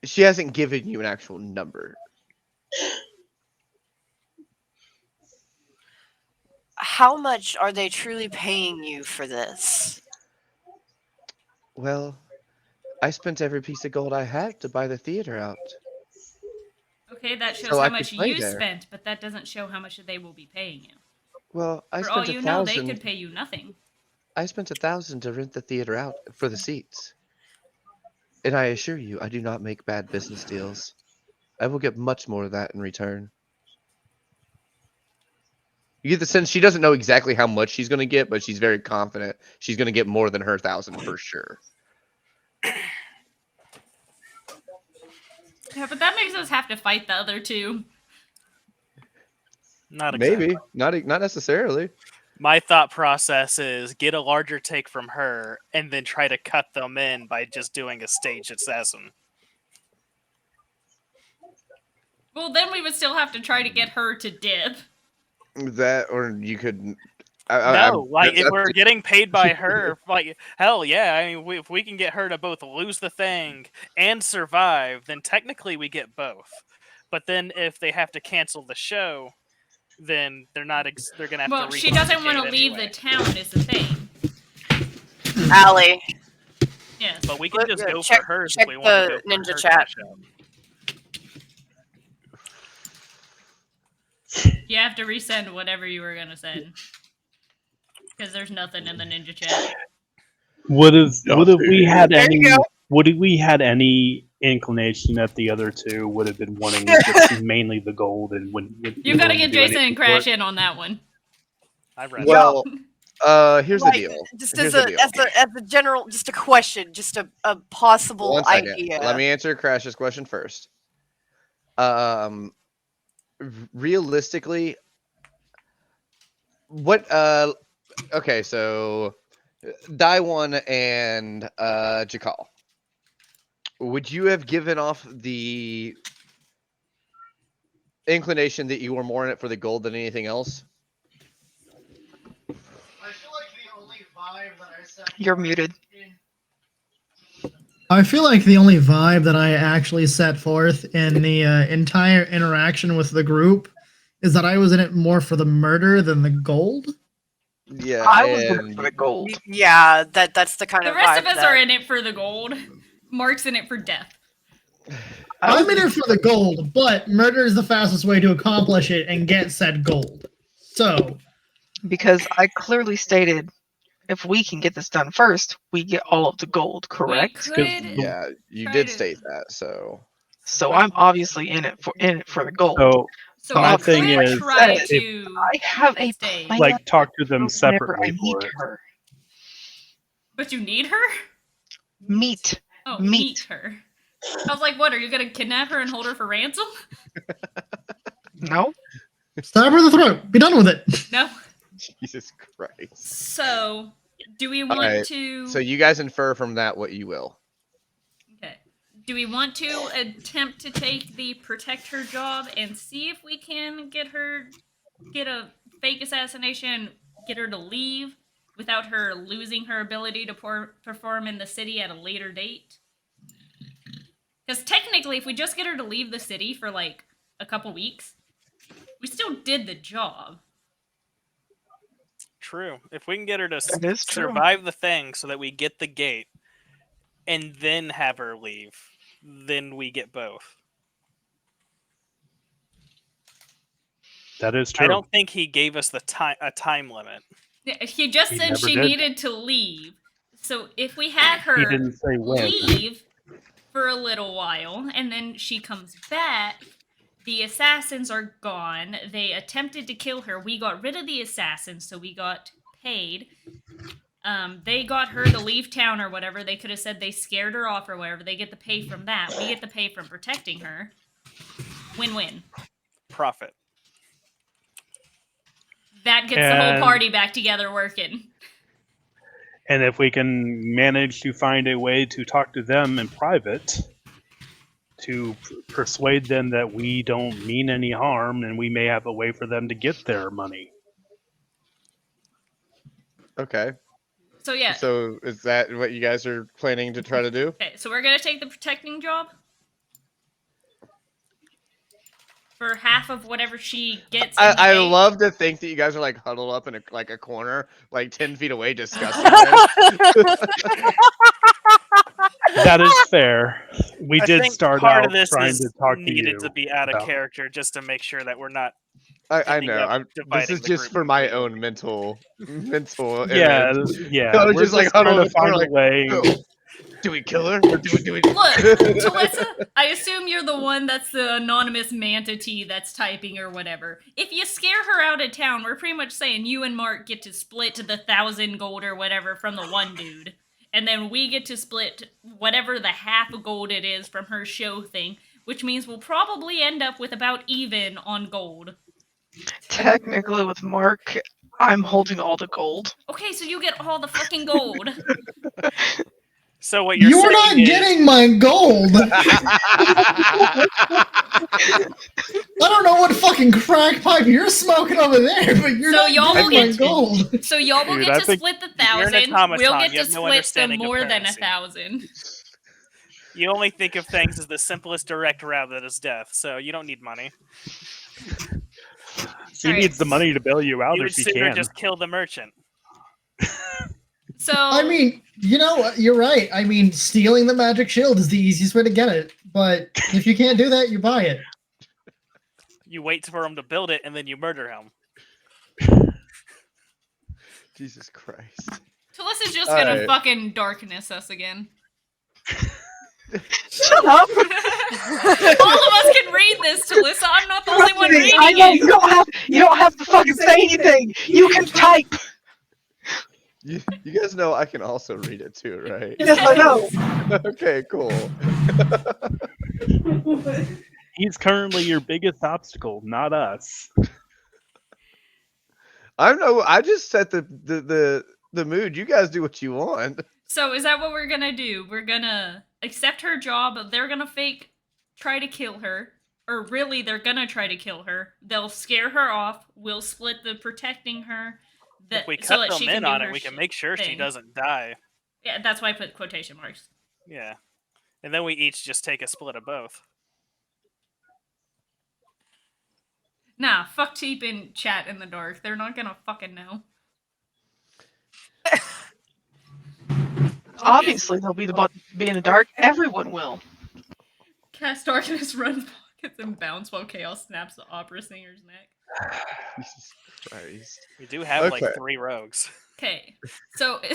S2: she hasn't given you an actual number.
S4: How much are they truly paying you for this?
S2: Well, I spent every piece of gold I had to buy the theater out.
S7: Okay, that shows
S2: So I
S7: how
S2: could
S7: much
S2: play
S7: you
S2: there.
S7: spent, but that doesn't show how much they will be paying you.
S2: Well, I
S7: For all
S2: spent
S7: you know, they
S2: 1,000.
S7: could pay you nothing.
S2: I spent 1,000 to rent the theater out for the seats. And I assure you, I do not make bad business deals. I will get much more of that in return. You get the sense she doesn't know exactly how much she's going to get, but she's very confident she's going to get more than her 1,000 for sure.
S7: Yeah, but that makes us have to fight the other two.
S1: Not exactly.
S2: Maybe, not necessarily.
S1: My thought process is get a larger take from her and then try to cut them in by just doing a staged assassin.
S7: Well, then we would still have to try to get her to dip.
S2: That, or you could.
S1: No, like if
S2: that's-
S1: we're getting paid by her, like hell yeah. I mean, if we can get her to both lose the thing and survive, then technically we get both. But then if they have to cancel the show, then they're not. They're gonna have
S7: Well,
S1: to.
S7: she doesn't want to
S1: replicate
S7: leave
S1: anyway.
S7: the town, is the thing.
S4: Allie,
S7: Yes.
S1: But we can just go
S4: check-
S1: for hers
S4: check
S1: if we want to
S4: the
S1: go for
S4: ninja
S1: her
S4: chat.
S1: cash out.
S7: You have to resend whatever you were gonna send. Because there's nothing in the ninja chat.
S9: Would have we had
S4: There you
S9: any?
S4: go.
S9: Would we had any inclination that the other two would have been wanting just mainly the gold and wouldn't?
S7: You gotta get
S9: do
S7: Jason
S9: anything
S7: and
S9: for
S7: Crash
S9: it?
S7: in on that one.
S1: I read.
S2: Well, here's
S4: like,
S2: the deal.
S4: just
S2: Here's
S4: as
S2: the
S4: a
S2: deal.
S4: as a general, just a question, just a possible
S2: One second.
S4: idea.
S2: Let me answer Crash's question first. Realistically, what? Okay, so Daiwan and Jakal, would you have given off the inclination that you were more in it for the gold than anything else?
S5: You're muted.
S6: I feel like the only vibe that I actually set forth in the entire interaction with the group is that I was in it more for the murder than the gold.
S2: Yeah,
S5: I was in it
S2: and
S5: for the gold.
S4: Yeah, that's the kind
S7: The
S4: of
S7: rest of
S4: vibe
S7: us are in it for the gold. Mark's in it for death.
S6: I'm in it for the gold, but murder is the fastest way to accomplish it and get said gold. So,
S5: Because I clearly stated, if we can get this done first, we get all of the gold, correct?
S7: We could
S2: yeah, you
S7: try
S2: did
S7: to-
S2: state that. So
S5: So I'm obviously in it for the gold.
S9: So
S7: So
S9: my
S7: we
S9: thing
S7: could
S9: is,
S7: try
S9: if-
S7: to
S5: I have a
S7: stay.
S5: plan.
S9: like talk to them
S5: whenever
S9: separately
S5: I meet
S9: for it.
S5: her.
S7: But you need her?
S5: Meet.
S7: Oh,
S5: Meet.
S7: meet her. I was like, what, are you gonna kidnap her and hold her for ransom?
S5: No.
S6: stab her in the throat. Be done with it.
S7: No.
S2: Jesus Christ.
S7: So, do we want
S2: Alright,
S7: to...
S2: So you guys infer from that what you will.
S7: Okay. Do we want to attempt to take the protect her job and see if we can get a fake assassination, get her to leave without her losing her ability to perform in the city at a later date? Because technically, if we just get her to leave the city for like a couple weeks, we still did the job.
S1: True. If we can get her to
S5: That is true.
S1: survive the thing so that we get the gate and then have her leave, then we get both.
S9: That is true.
S1: I don't think he gave us the time limit.
S7: Yeah, he just
S9: He
S7: said
S9: never
S7: she
S9: did.
S7: needed to leave. So if we have
S9: He
S7: her
S9: didn't say when.
S7: leave for a little while and then she comes back, the assassins are gone. They attempted to kill her. We got rid of the assassins, so we got paid. They got her to leave town or whatever. They could have said they scared her off or whatever. They get the pay from that. We get the pay from protecting her. Win-win.
S1: Profit.
S7: That gets the whole
S9: And-
S7: party back together working.
S9: And if we can manage to find a way to talk to them in private, to persuade them that we don't mean any harm and we may have a way for them to get their money.
S2: Okay.
S7: So yeah.
S2: So is that what you guys are planning to try to do?
S7: Okay, so we're gonna take the protecting job for half of whatever she gets. in the
S2: I
S7: day.
S2: love to think that you guys are like huddled up in a corner, like 10 feet away, discussing this.
S9: That is fair. We
S1: I
S9: did
S1: think
S9: start
S1: part
S9: out
S1: of this
S9: trying
S1: is
S9: to talk to
S1: needed
S9: you.
S1: to be out of
S9: about-
S1: character just to make sure that we're not.
S2: I
S1: ending
S2: know.
S1: up
S2: This
S1: dividing
S2: is
S1: the
S2: just
S1: group
S2: for
S1: into
S2: my
S1: people.
S2: own mental.
S9: Yeah,
S2: image.
S9: yeah.
S2: I was
S9: We're
S2: just like
S9: trying
S2: huddled
S9: to
S2: in the corner,
S9: find a way.
S2: "Oh, do we kill her? Or do we?
S7: Look, Talissa, I assume you're the one that's the anonymous manatee that's typing or whatever. If you scare her out of town, we're pretty much saying you and Mark get to split the 1,000 gold or whatever from the one dude. And then we get to split whatever the half of gold it is from her show thing, which means we'll probably end up with about even on gold.
S5: Technically, with Mark, I'm holding all the gold.
S7: Okay, so you get all the fucking gold.
S1: So what you're
S6: You're
S1: saying
S6: not
S1: is,
S6: getting my gold. I don't know what fucking crack pipe you're smoking over there, but you're
S7: So
S6: not
S7: y'all will
S6: getting my
S7: get-
S6: gold.
S7: So y'all will
S9: Dude,
S7: get
S9: I
S7: to
S9: think-
S7: split the
S1: You're an
S7: 1,000.
S1: automaton.
S7: We'll get
S1: You
S7: to
S1: have no
S7: split the
S1: understanding of
S7: more than
S1: currency.
S7: 1,000.
S1: you only think of things as the simplest direct route that is death. So you don't need money.
S9: He
S7: Alright.
S9: needs the money to bail you out
S1: You would
S9: if he
S1: sooner
S9: can.
S1: just kill the merchant.
S7: So
S6: I mean, you know what? You're right. I mean, stealing the magic shield is the easiest way to get it. But if you can't do that, you buy it.
S1: You wait for him to build it and then you murder him.
S2: Jesus Christ.
S7: Talissa's just gonna
S2: Alright.
S7: fucking darkness us again.
S5: Shut up!
S7: All of us can read this, Talissa. I'm not the only one reading
S5: I know
S7: it.
S5: you don't have to fucking say anything. You can type.
S2: You guys know I can also read it too, right?
S5: Yes, I know.
S2: Okay, cool.
S9: He's currently your biggest obstacle, not us.
S2: I just set the mood. You guys do what you want.
S7: So is that what we're gonna do? We're gonna accept her job. They're gonna try to kill her. Or really, they're gonna try to kill her. They'll scare her off. We'll split the protecting her.
S1: If we
S7: so
S1: cut
S7: that
S1: them
S7: she can
S1: in
S7: do
S1: on
S7: her
S1: it, we can make sure she
S7: thing.
S1: doesn't die.
S7: Yeah, that's why I put quotation marks.
S1: Yeah. And then we each just take a split of both.
S7: Nah, fuck keeping chat in the dark. They're not gonna fucking know.
S5: Obviously, they'll be in the dark. Everyone will.
S7: Cast darkness, run pockets, and bounce while chaos snaps the opera singer's neck.
S2: Jesus Christ.
S1: We do have like
S2: Okay.
S1: 3 rogues.
S7: Okay, so
S1: Do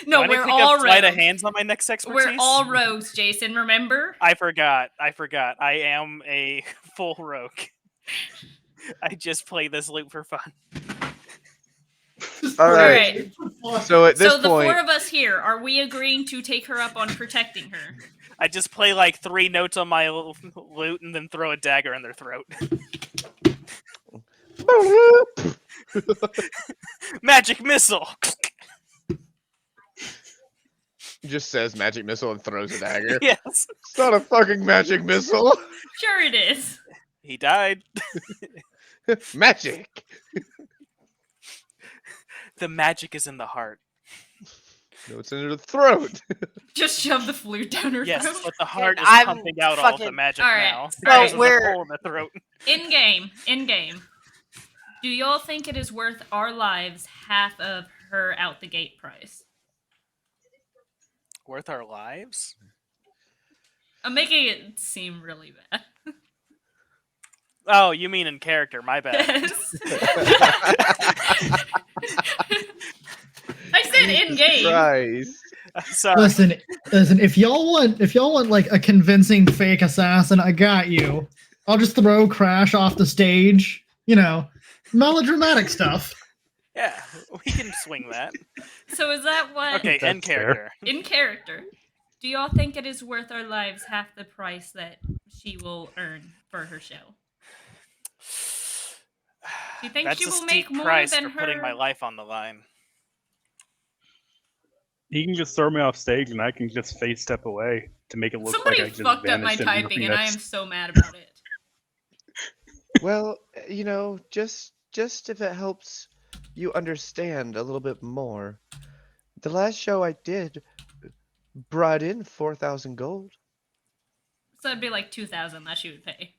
S7: no,
S1: I need
S7: we're
S1: to pick
S7: all
S1: up sleight of
S7: rogues.
S1: hands on my next expertise.
S7: We're all rogues, Jason. Remember?
S1: I forgot. I am a full rogue. I just play this loop for fun.
S2: All
S7: right.
S2: So at this
S7: So the
S2: point,
S7: 4 of us here, are we agreeing to take her up on protecting her?
S1: I just play like 3 notes on my lute and then throw a dagger in their throat. Magic missile.
S2: just says magic missile and throws a dagger.
S1: Yes.
S2: It's not a fucking magic missile.
S7: Sure it is.
S1: He died.
S2: Magic.
S1: The magic is in the heart.
S2: No, it's in her throat.
S7: Just shove the flute down her
S1: Yes,
S7: throat.
S1: but the heart is
S4: I'm
S1: pumping out all of the
S4: fucking-
S1: magic
S7: All right.
S1: now.
S7: All
S1: Because of the
S4: we're-
S1: hole in the throat.
S7: In game. Do y'all think it is worth our lives half of her out the gate price?
S1: Worth our lives?
S7: I'm making it seem really bad.
S1: Oh, you mean in character? My bad.
S7: Yes. I said in game.
S2: Christ.
S1: Sorry.
S6: Listen. If y'all want like a convincing fake assassin, I got you. I'll just throw Crash off the stage. You know, melodramatic stuff.
S1: Yeah, we can swing that.
S7: So is that what?
S1: Okay, in
S9: That's fair.
S1: character.
S7: In character, do y'all think it is worth our lives half the price that she will earn for her show? Do you think
S1: That's
S7: she
S1: a
S7: will
S1: steep
S7: make more
S1: price
S7: than
S1: for putting
S7: her?
S1: my life on the line.
S9: He can just throw me off stage, and I can just face step away to make it look
S7: Somebody
S9: like I just
S7: fucked up my
S9: vanished and
S7: typing,
S9: nothing
S7: and I
S9: that's-
S7: am so mad about it.
S2: Well, you know, just if it helps you understand a little bit more, the last show I did brought in 4,000 gold.
S7: So it'd be like 2,000 that she would pay.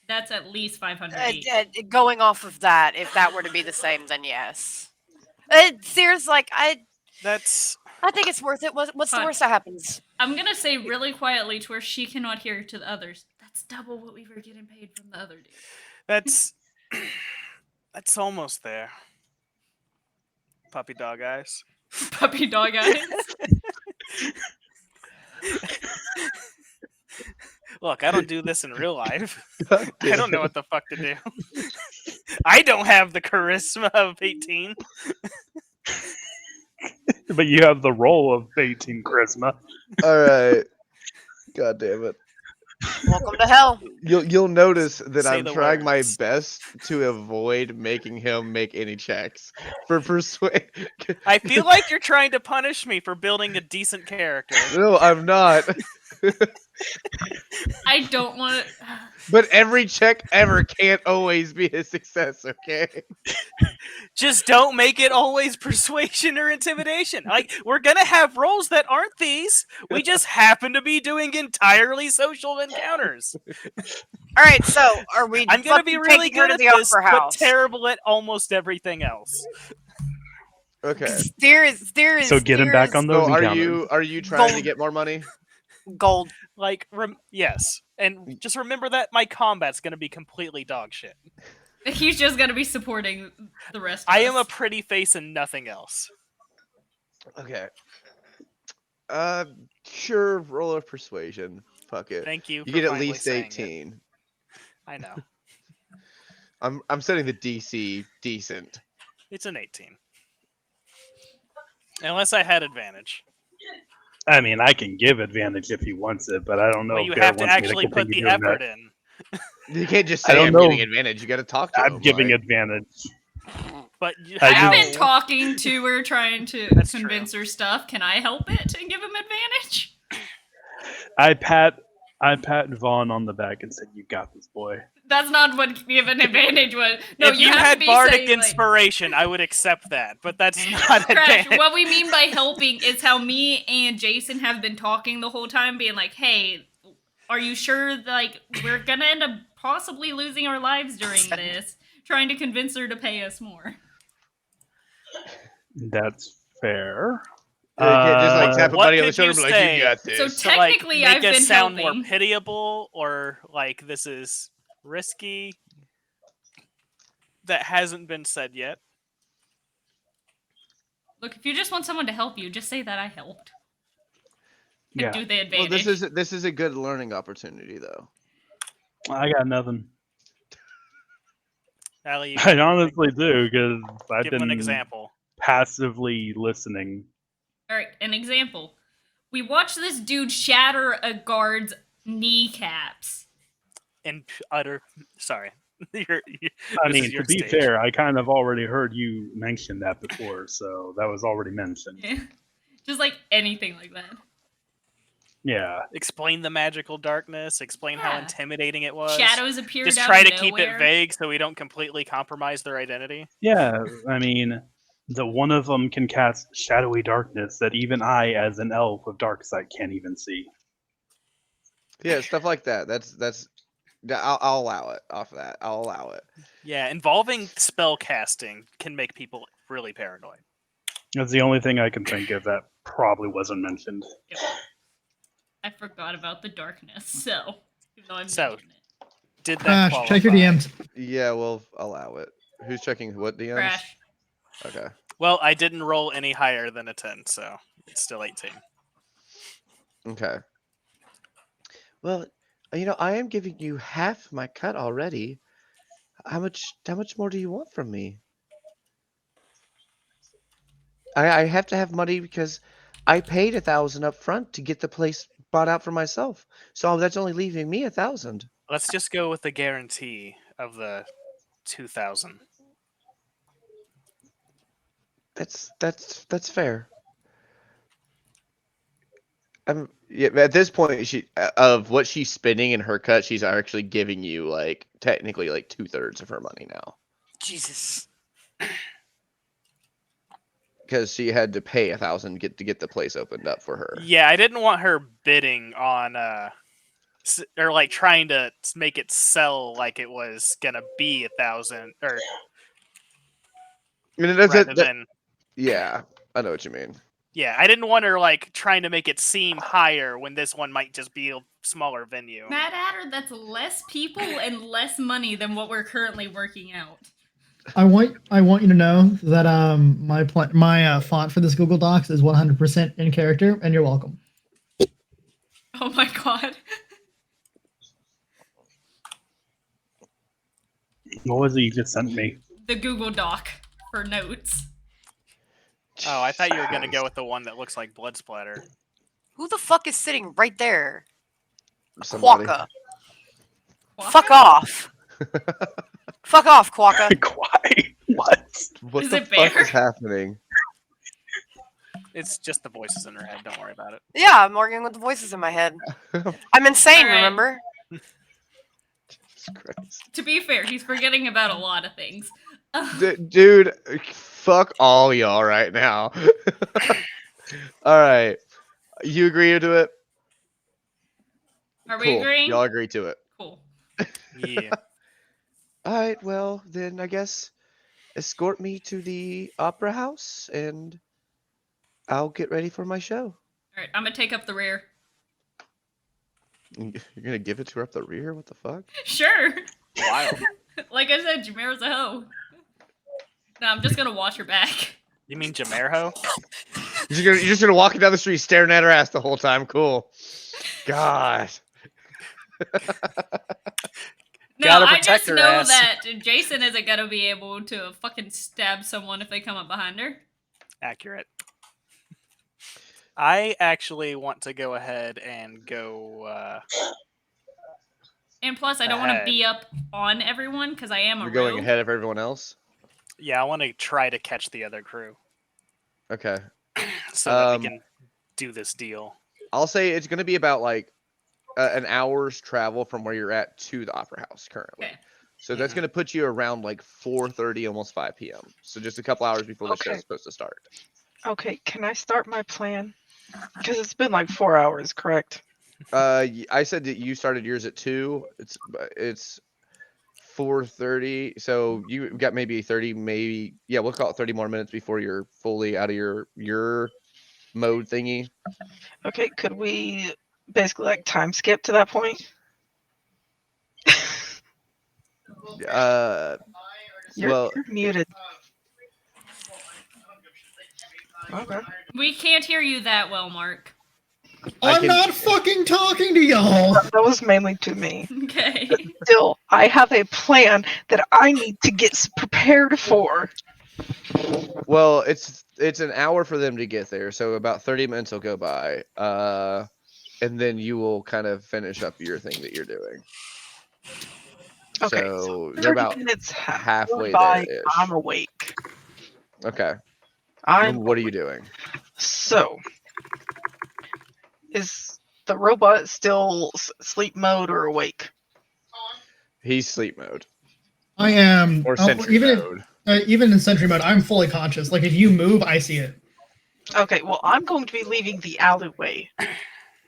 S7: That's at least 500 each.
S4: Going off of that, if that were to be the same, then yes. Sears, like I think it's worth it. What's the
S7: Fine.
S4: worst that happens?
S7: I'm gonna say really quietly to where she cannot hear to the others. That's double what we were getting paid from the other dude.
S1: That's almost there. Puppy dog eyes.
S7: Puppy dog eyes.
S1: Look, I don't do this in real life. I don't know what the fuck to do. I don't have the charisma of 18.
S9: But you have the role of 18 charisma.
S2: All right. God damn it.
S4: Welcome to hell.
S2: You'll notice that
S1: Say
S2: I'm
S1: the
S2: trying my
S1: words.
S2: best to avoid making him make any checks for persuade.
S1: I feel like you're trying to punish me for building a decent character.
S2: No, I'm not.
S7: I don't want to.
S2: But every check ever can't always be a success, okay?
S1: Just don't make it always persuasion or intimidation. Like, we're gonna have roles that aren't these. We just happen to be doing entirely social encounters.
S4: All right, so are we?
S1: I'm gonna be
S4: fucking
S1: really
S4: taking her
S1: good
S4: to
S1: at
S4: the
S1: this,
S4: opera
S1: but
S4: house?
S1: terrible at almost everything else.
S2: Okay.
S4: There is
S9: So get him back on those
S2: So
S9: encounters.
S2: are you trying to
S4: Gold.
S2: get more money?
S4: gold.
S1: Like, yes. And just remember that my combat's gonna be completely dog shit.
S7: He's just gonna be supporting the rest of
S1: I
S7: us.
S1: am a pretty face and nothing else.
S2: Okay. Sure, roll of persuasion. Fuck it.
S1: Thank you.
S2: You
S1: for
S2: get at
S1: finally
S2: least
S1: saying it.
S2: 18.
S1: I know.
S2: I'm setting the DC decent.
S1: It's an 18. Unless I had advantage.
S9: I mean, I can give advantage if he wants it, but I don't know
S1: But
S9: if
S1: you
S9: Garrett
S1: have to
S9: wants me
S1: actually put
S9: continue
S1: the
S9: doing
S1: effort
S9: that.
S1: in.
S2: You can't just
S9: I
S2: say
S9: don't
S2: I'm
S9: know.
S2: giving advantage. You got to talk to him.
S9: I'm giving
S2: like-
S9: advantage.
S1: But
S9: I
S7: I've
S9: do-
S7: been talking to her, trying to
S1: That's
S7: convince her stuff. Can I help it and give him advantage?
S9: I pat Vaughn on the back and said, "You got this, boy."
S7: That's not what give an advantage was. No,
S1: if you
S7: have
S1: had
S7: to be
S1: bardic
S7: saying, like,
S1: inspiration, I would accept that, but that's not
S7: Crash,
S1: advantage.
S7: what we mean by helping is how me and Jason have been talking the whole time, being like, hey, are you sure, like, we're gonna end up possibly losing our lives during this? Trying to convince her to pay us more.
S9: That's fair.
S2: You can't just like tap a
S1: What
S2: buddy on the
S1: did
S2: shoulder
S1: you
S2: and be like,
S1: say?
S2: you got
S7: So
S2: this.
S7: technically,
S1: like,
S7: I've
S1: make us
S7: been
S1: sound
S7: helping.
S1: more pitiable, or like this is risky that hasn't been said yet.
S7: Look, if you just want someone to help you, just say that I helped. And
S9: Yeah.
S7: do the
S2: Well,
S7: advantage.
S2: this is a good learning opportunity, though.
S9: I got nothing.
S1: Allie,
S9: I honestly do, because I've
S1: give
S9: been
S1: an example.
S9: passively listening.
S7: Alright, an example. We watched this dude shatter a guard's kneecaps.
S1: In utter, sorry. You're,
S9: I
S1: this
S9: mean,
S1: is your
S9: to be
S1: stage.
S9: fair, I kind of already heard you mention that before, so that was already mentioned.
S7: Yeah. Just like anything like that.
S9: Yeah.
S1: Explain the magical darkness. Explain how
S7: Yeah.
S1: intimidating it was.
S7: Shadows appeared
S1: Just
S7: out
S1: try
S7: of
S1: to keep it
S7: nowhere.
S1: vague so we don't completely compromise their identity.
S9: Yeah, I mean, the one of them can cast shadowy darkness that even I, as an elf of dark sight, can't even see.
S2: Yeah, stuff like that. I'll allow it off of that. I'll allow it.
S1: Yeah, involving spell casting can make people really paranoid.
S9: That's the only thing I can think of that probably wasn't mentioned.
S7: I forgot about the darkness, so even though I
S1: So,
S7: mentioned it.
S1: Did that
S6: Crash,
S1: qualify?
S6: check your DMs.
S2: Yeah, we'll allow it. Who's checking what DMs?
S7: Crash.
S2: Okay.
S1: Well, I didn't roll any higher than a 10, so it's still 18.
S2: Okay. Well, I am giving you half my cut already. How much more do you want from me? I have to have money because I paid 1,000 up front to get the place bought out for myself. So that's only leaving me 1,000.
S1: Let's just go with the guarantee of the 2,000.
S2: That's fair. Yeah, at this point, of what she's spending in her cut, she's actually giving you like technically like 2/3 of her money now
S4: Jesus.
S2: because she had to pay 1,000 to get the place opened up for her.
S1: Yeah, I didn't want her bidding on or like trying to make it sell like it was gonna be 1,000 or
S2: I mean, that's
S1: rather than
S2: yeah, I know what you mean.
S1: yeah, I didn't want her like trying to make it seem higher when this one might just be a smaller venue.
S7: Mad Hatter, that's less people and less money than what we're currently working out.
S6: I want you to know that my font for this Google Docs is 100% in character, and you're welcome.
S7: Oh my god.
S9: What was it you just sent me?
S7: The Google Doc for notes.
S1: Oh, I thought you were gonna go with the one that looks like blood splatter.
S4: Who the fuck is sitting right there?
S2: Somebody.
S4: Quokka. Fuck off. Fuck off, Quokka.
S9: Why? What?
S2: What
S7: Is
S2: the
S7: it
S2: fuck
S7: Bear?
S2: is happening?
S1: It's just the voices in her head. Don't worry about it.
S4: Yeah, I'm arguing with the voices in my head. I'm insane,
S7: Alright.
S4: remember?
S2: Jesus Christ.
S7: To be fair, he's forgetting about a lot of things.
S2: Dude, fuck all y'all right now. All right, you agree to it?
S7: Are we
S2: Cool.
S7: agreeing?
S2: Y'all agree to it.
S7: Cool.
S1: Yeah.
S2: All right, well then I guess escort me to the opera house and I'll get ready for my show.
S7: Alright, I'm gonna take up the rear.
S2: You're gonna give it to her up the rear? What the fuck?
S7: Sure.
S1: Wild.
S7: Like I said, Jameera's a hoe. No, I'm just gonna watch her back.
S1: You mean Jamerho?
S2: You're just gonna walk down the street staring at her ass the whole time. Cool. God.
S7: No,
S1: Gotta
S7: I
S1: protect
S7: just
S1: her
S7: know
S1: ass.
S7: that Jason isn't gonna be able to fucking stab someone if they come up behind her.
S1: Accurate. I actually want to go ahead and go.
S7: And plus, I don't want to
S1: Ahead.
S7: be up on everyone because I am a
S2: You're going
S7: rogue.
S2: ahead of everyone else?
S1: Yeah, I want to try to catch the other crew
S2: Okay.
S1: so that we can do this deal.
S2: I'll say it's gonna be about like an hour's travel from where you're at to the Opera House currently.
S7: Okay.
S2: So that's going to put you around like 4:30, almost 5 p.m. So just a couple hours before the
S5: Okay.
S2: show's supposed to start.
S5: Okay, can I start my plan? Because it's been like 4 hours, correct?
S2: I said that you started yours at 2. It's 4:30. So you got maybe 30, maybe we'll call it 30 more minutes before you're fully out of your mode thingy.
S5: Okay, could we basically like time skip to that point? You're
S2: Well,
S5: muted. Okay.
S7: We can't hear you that well, Mark.
S6: I'm not fucking talking to y'all.
S5: That was mainly to me.
S7: Okay.
S5: Still, I have a plan that I need to get prepared for.
S2: well, it's an hour for them to get there, so about 30 minutes will go by. And then you will kind of finish up your thing that you're doing.
S5: Okay,
S2: So
S5: 30
S2: they're about
S5: minutes
S2: halfway
S5: by,
S2: there-ish.
S5: I'm awake.
S2: Okay.
S5: I'm
S2: What are you doing?
S5: So, is the robot still sleep mode or awake?
S2: He's sleep mode.
S6: I am.
S2: Or sentry mode.
S6: Even in sentry mode, I'm fully conscious. Like if you move, I see it.
S5: Okay, well, I'm going to be leaving the alleyway.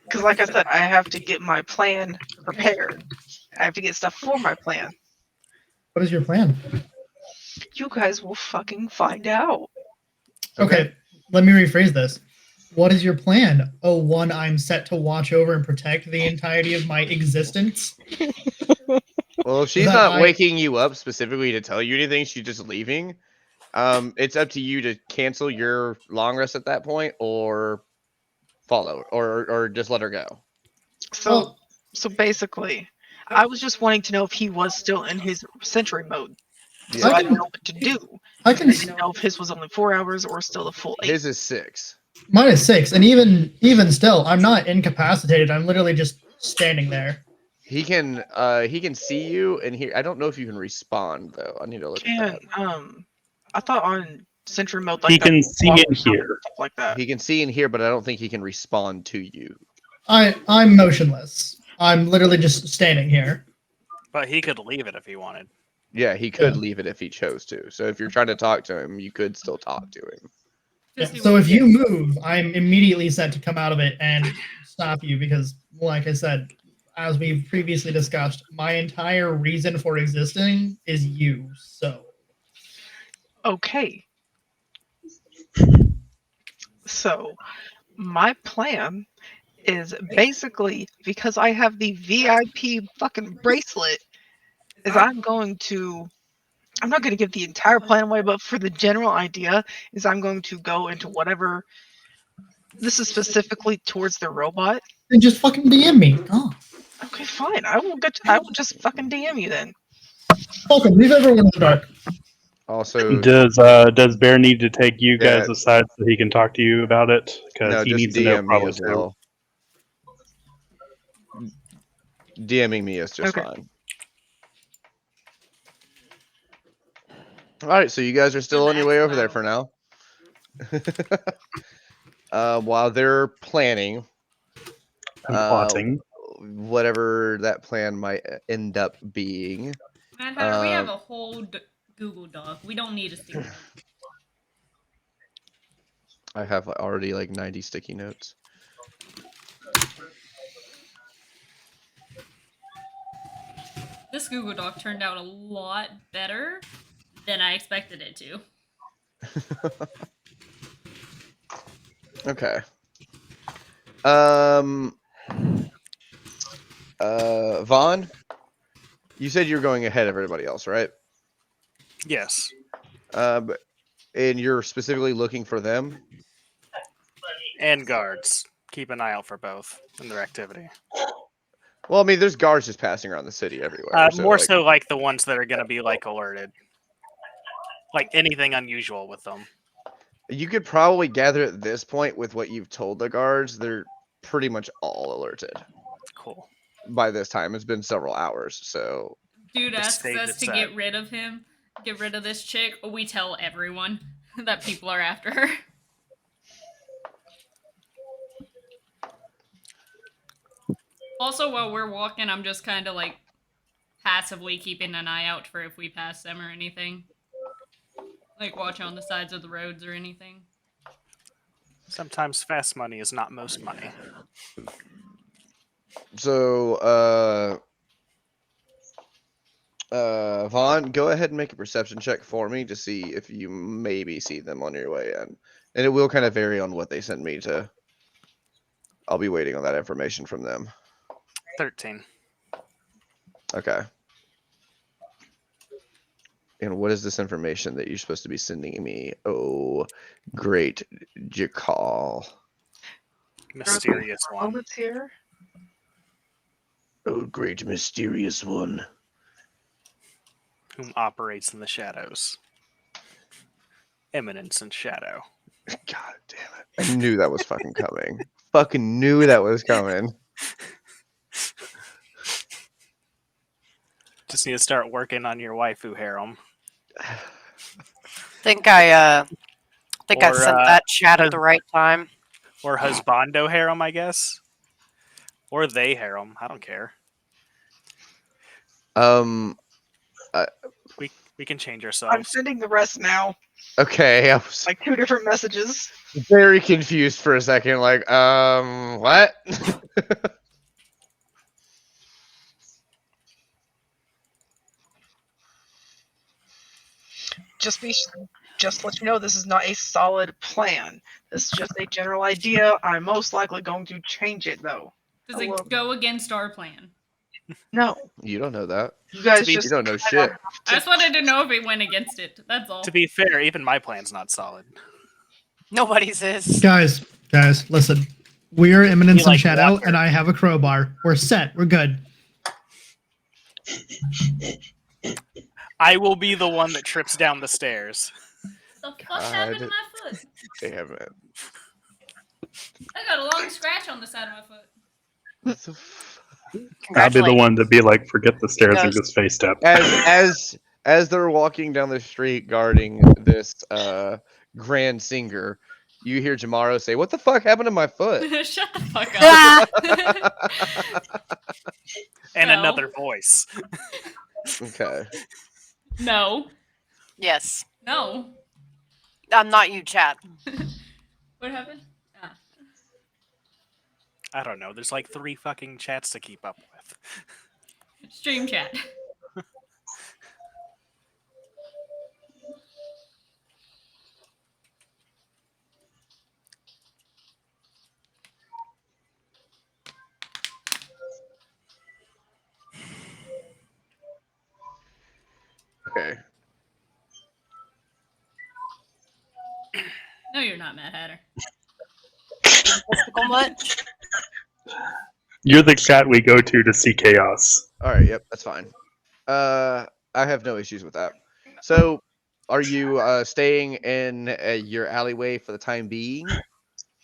S5: Because, like I said, I have to get my plan prepared. I have to get stuff for my plan.
S6: What is your plan?
S5: You guys will fucking find out.
S6: Okay, let me rephrase this. What is your plan? Oh, one, I'm set to watch over and protect the entirety of my existence.
S2: Well, if she's
S6: That
S2: not
S6: I-
S2: waking you up specifically to tell you anything, she's just leaving. It's up to you to cancel your long rest at that point, or follow, or just let her go.
S5: So basically, I was just wanting to know if he was still in his sentry mode. So I didn't know what to do.
S6: I can.
S5: I didn't know if his was only 4 hours or still the full 8.
S2: His is 6.
S6: Mine is 6, and even still, I'm not incapacitated. I'm literally just standing there.
S2: He can see you and hear. I don't know if you can respond though. I need to look at that.
S5: I thought on sentry mode, like
S9: He
S5: that,
S9: can see and hear.
S5: stuff like that.
S2: He can see and hear, but I don't think he can respond to you.
S6: I'm motionless. I'm literally just standing here.
S1: But he could leave it if he wanted.
S2: Yeah, he could leave it if he chose to. So if you're trying to talk to him, you could still talk to him.
S6: Yeah, so if you move, I'm immediately set to come out of it and stop you because, like I said, as we've previously discussed, my entire reason for existing is you. So.
S5: Okay. So, my plan is basically because I have the VIP fucking bracelet, is I'm not going to give the entire plan away, but for the general idea is I'm going to go into whatever. This is specifically towards the robot.
S6: Then just fucking DM me. Oh.
S5: Okay, fine. I will just fucking DM you then.
S6: Fuck him. Leave everyone in the dark.
S2: Also,
S9: Does Bear need to take you guys
S2: Yeah.
S9: aside so he can talk to you about it? Because
S2: no,
S9: he
S2: just
S9: needs to know
S2: DM me
S9: probably
S2: as
S9: too.
S2: well. DMing me is just
S5: Okay.
S2: fine. All right, so you guys are still on your way over there for now. While they're planning,
S9: And plotting.
S2: whatever that plan might end up being.
S7: Mad Hatter, we have a whole Google Doc. We don't need a sticky.
S2: I have already like 90 sticky notes.
S7: This Google Doc turned out a lot better than I expected it to.
S2: Okay. Vaughn, you said you were going ahead of everybody else, right?
S1: Yes.
S2: And you're specifically looking for them?
S1: And guards. Keep an eye out for both in their activity.
S2: Well, I mean, there's guards just passing around the city everywhere.
S1: More so like the ones that are going to be like alerted. Like anything unusual with them.
S2: You could probably gather at this point with what you've told the guards, they're pretty much all alerted.
S1: Cool.
S2: By this time, it's been several hours, so.
S7: Dude
S1: The
S7: asks
S1: stage
S7: us
S1: is
S7: to
S1: set.
S7: get rid of him, get rid of this chick. We tell everyone that people are after her. Also, while we're walking, I'm just kind of like passively keeping an eye out for if we pass them or anything. Like watch on the sides of the roads or anything.
S1: Sometimes fast money is not most money.
S2: So, Vaughn, go ahead and make a perception check for me to see if you maybe see them on your way in. And it will kind of vary on what they send me to. I'll be waiting on that information from them.
S1: 13.
S2: Okay. And what is this information that you're supposed to be sending me? Oh, great Jakal.
S1: Mysterious one.
S5: Moments here.
S2: Oh, great mysterious one.
S1: Whom operates in the shadows. Eminence and shadow.
S2: God damn it. I knew that was fucking coming. Fucking knew that was coming.
S1: Just need to start working on your waifu harem.
S4: think I sent
S1: Or,
S4: that chat at the right time.
S1: Or husbando harem, I guess. Or they harem. I don't care. We can change
S5: I'm
S1: ourselves.
S5: sending the rest now.
S2: Okay, I was
S5: Like 2 different messages.
S2: very confused for a second. Like, what?
S5: Just to let you know, this is not a solid plan. This is just a general idea. I'm most likely going to change it though.
S7: Does it go against our plan?
S5: No,
S2: You don't know that.
S5: you guys
S1: be-
S2: You
S5: just
S2: don't know shit.
S7: I just wanted to know if it went against it. That's all.
S1: To be fair, even my plan's not solid.
S4: Nobody's is.
S6: Guys, listen. We are Eminence
S1: You like
S6: and Shadow,
S1: water.
S6: and I have a crowbar. We're set. We're good.
S1: I will be the one that trips down the stairs.
S7: The fuck happened to
S2: God.
S7: my foot?
S2: Damn it.
S7: I got a long scratch on the side of my foot.
S2: What the f-
S9: I'll be the one to be like, forget the stairs and
S4: Yes.
S9: just face step.
S2: As they're walking down the street guarding this grand singer, you hear Jamaro say, "What the fuck happened to my foot?"
S7: Shut the fuck up.
S1: And
S7: No.
S1: another voice.
S2: Okay.
S7: No.
S4: Yes.
S7: No.
S4: I'm not you, chat.
S7: What happened? Ah.
S1: I don't know. There's like 3 fucking chats to keep up with.
S7: Stream chat.
S2: Okay.
S7: No, you're not, Mad Hatter.
S4: Mystical much?
S9: You're the chat we go to see chaos.
S2: All right. Yep. That's fine. I have no issues with that. So, are you staying in your alleyway for the time being?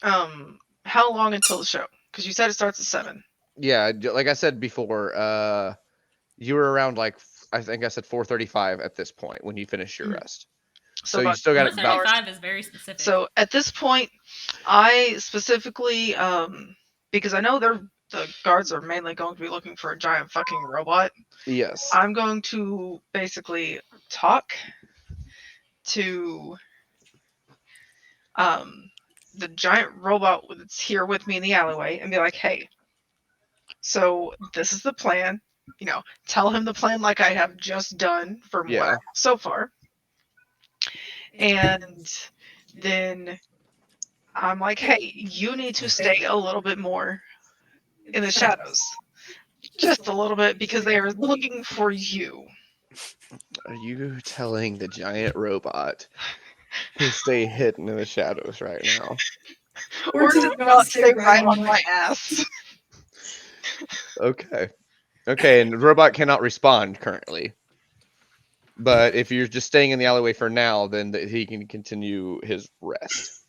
S5: How long until the show? Because you said it starts at 7.
S2: Yeah. Like I said before, you were around like I think I said 4:35 at this point when you finish your rest. So you
S5: about
S2: still got about
S7: 435 is very specific.
S5: So at this point, I specifically, because I know the guards are mainly going to be looking for a giant fucking robot.
S2: yes.
S5: I'm going to basically talk to the giant robot that's here with me in the alleyway and be like, hey, so this is the plan. You know, tell him the plan like I have just done from what I know so far. And then I'm like, hey, you need to stay a little bit more in the shadows. Just a little bit because they are looking for you.
S2: Are you telling the giant robot to stay hidden in the shadows right now?
S5: Or to not stay right on my ass.
S2: Okay. Okay, and the robot cannot respond currently. But if you're just staying in the alleyway for now, then he can continue his rest.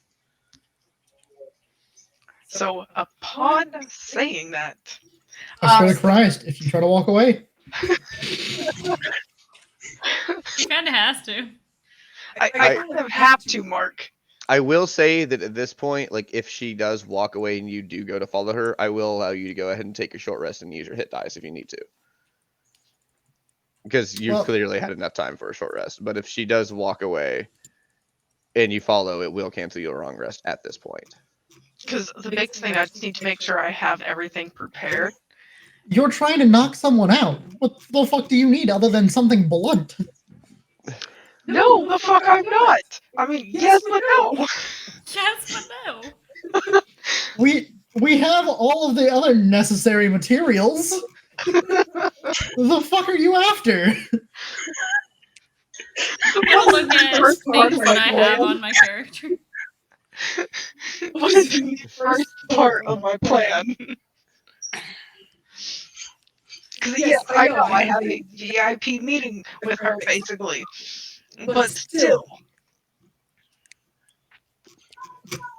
S5: So upon saying that,
S6: I swear to Christ, if you try to walk away.
S7: He kind of has to.
S5: I kind of have to, Mark.
S2: I will say that at this point, like if she does walk away and you do go to follow her, I will allow you to go ahead and take your short rest and use your hit dice if you need to. Because you've
S6: Well-
S2: clearly had enough time for a short rest. But if she does walk away and you follow, it will cancel your long rest at this point.
S5: Because the big thing, I just need to make sure I have everything prepared.
S6: You're trying to knock someone out. What the fuck do you need other than something blunt?
S5: No, the fuck I'm not. I mean, yes, but no.
S7: Yes, but no.
S6: We have all of the other necessary materials. The fuck are you after?
S7: I'm gonna look at
S5: First part
S7: things
S5: of
S7: that
S5: my
S7: I have
S5: plan.
S7: on my character.
S5: What is the first part of my plan? Because yes, I know I have a VIP meeting with her, basically. But still.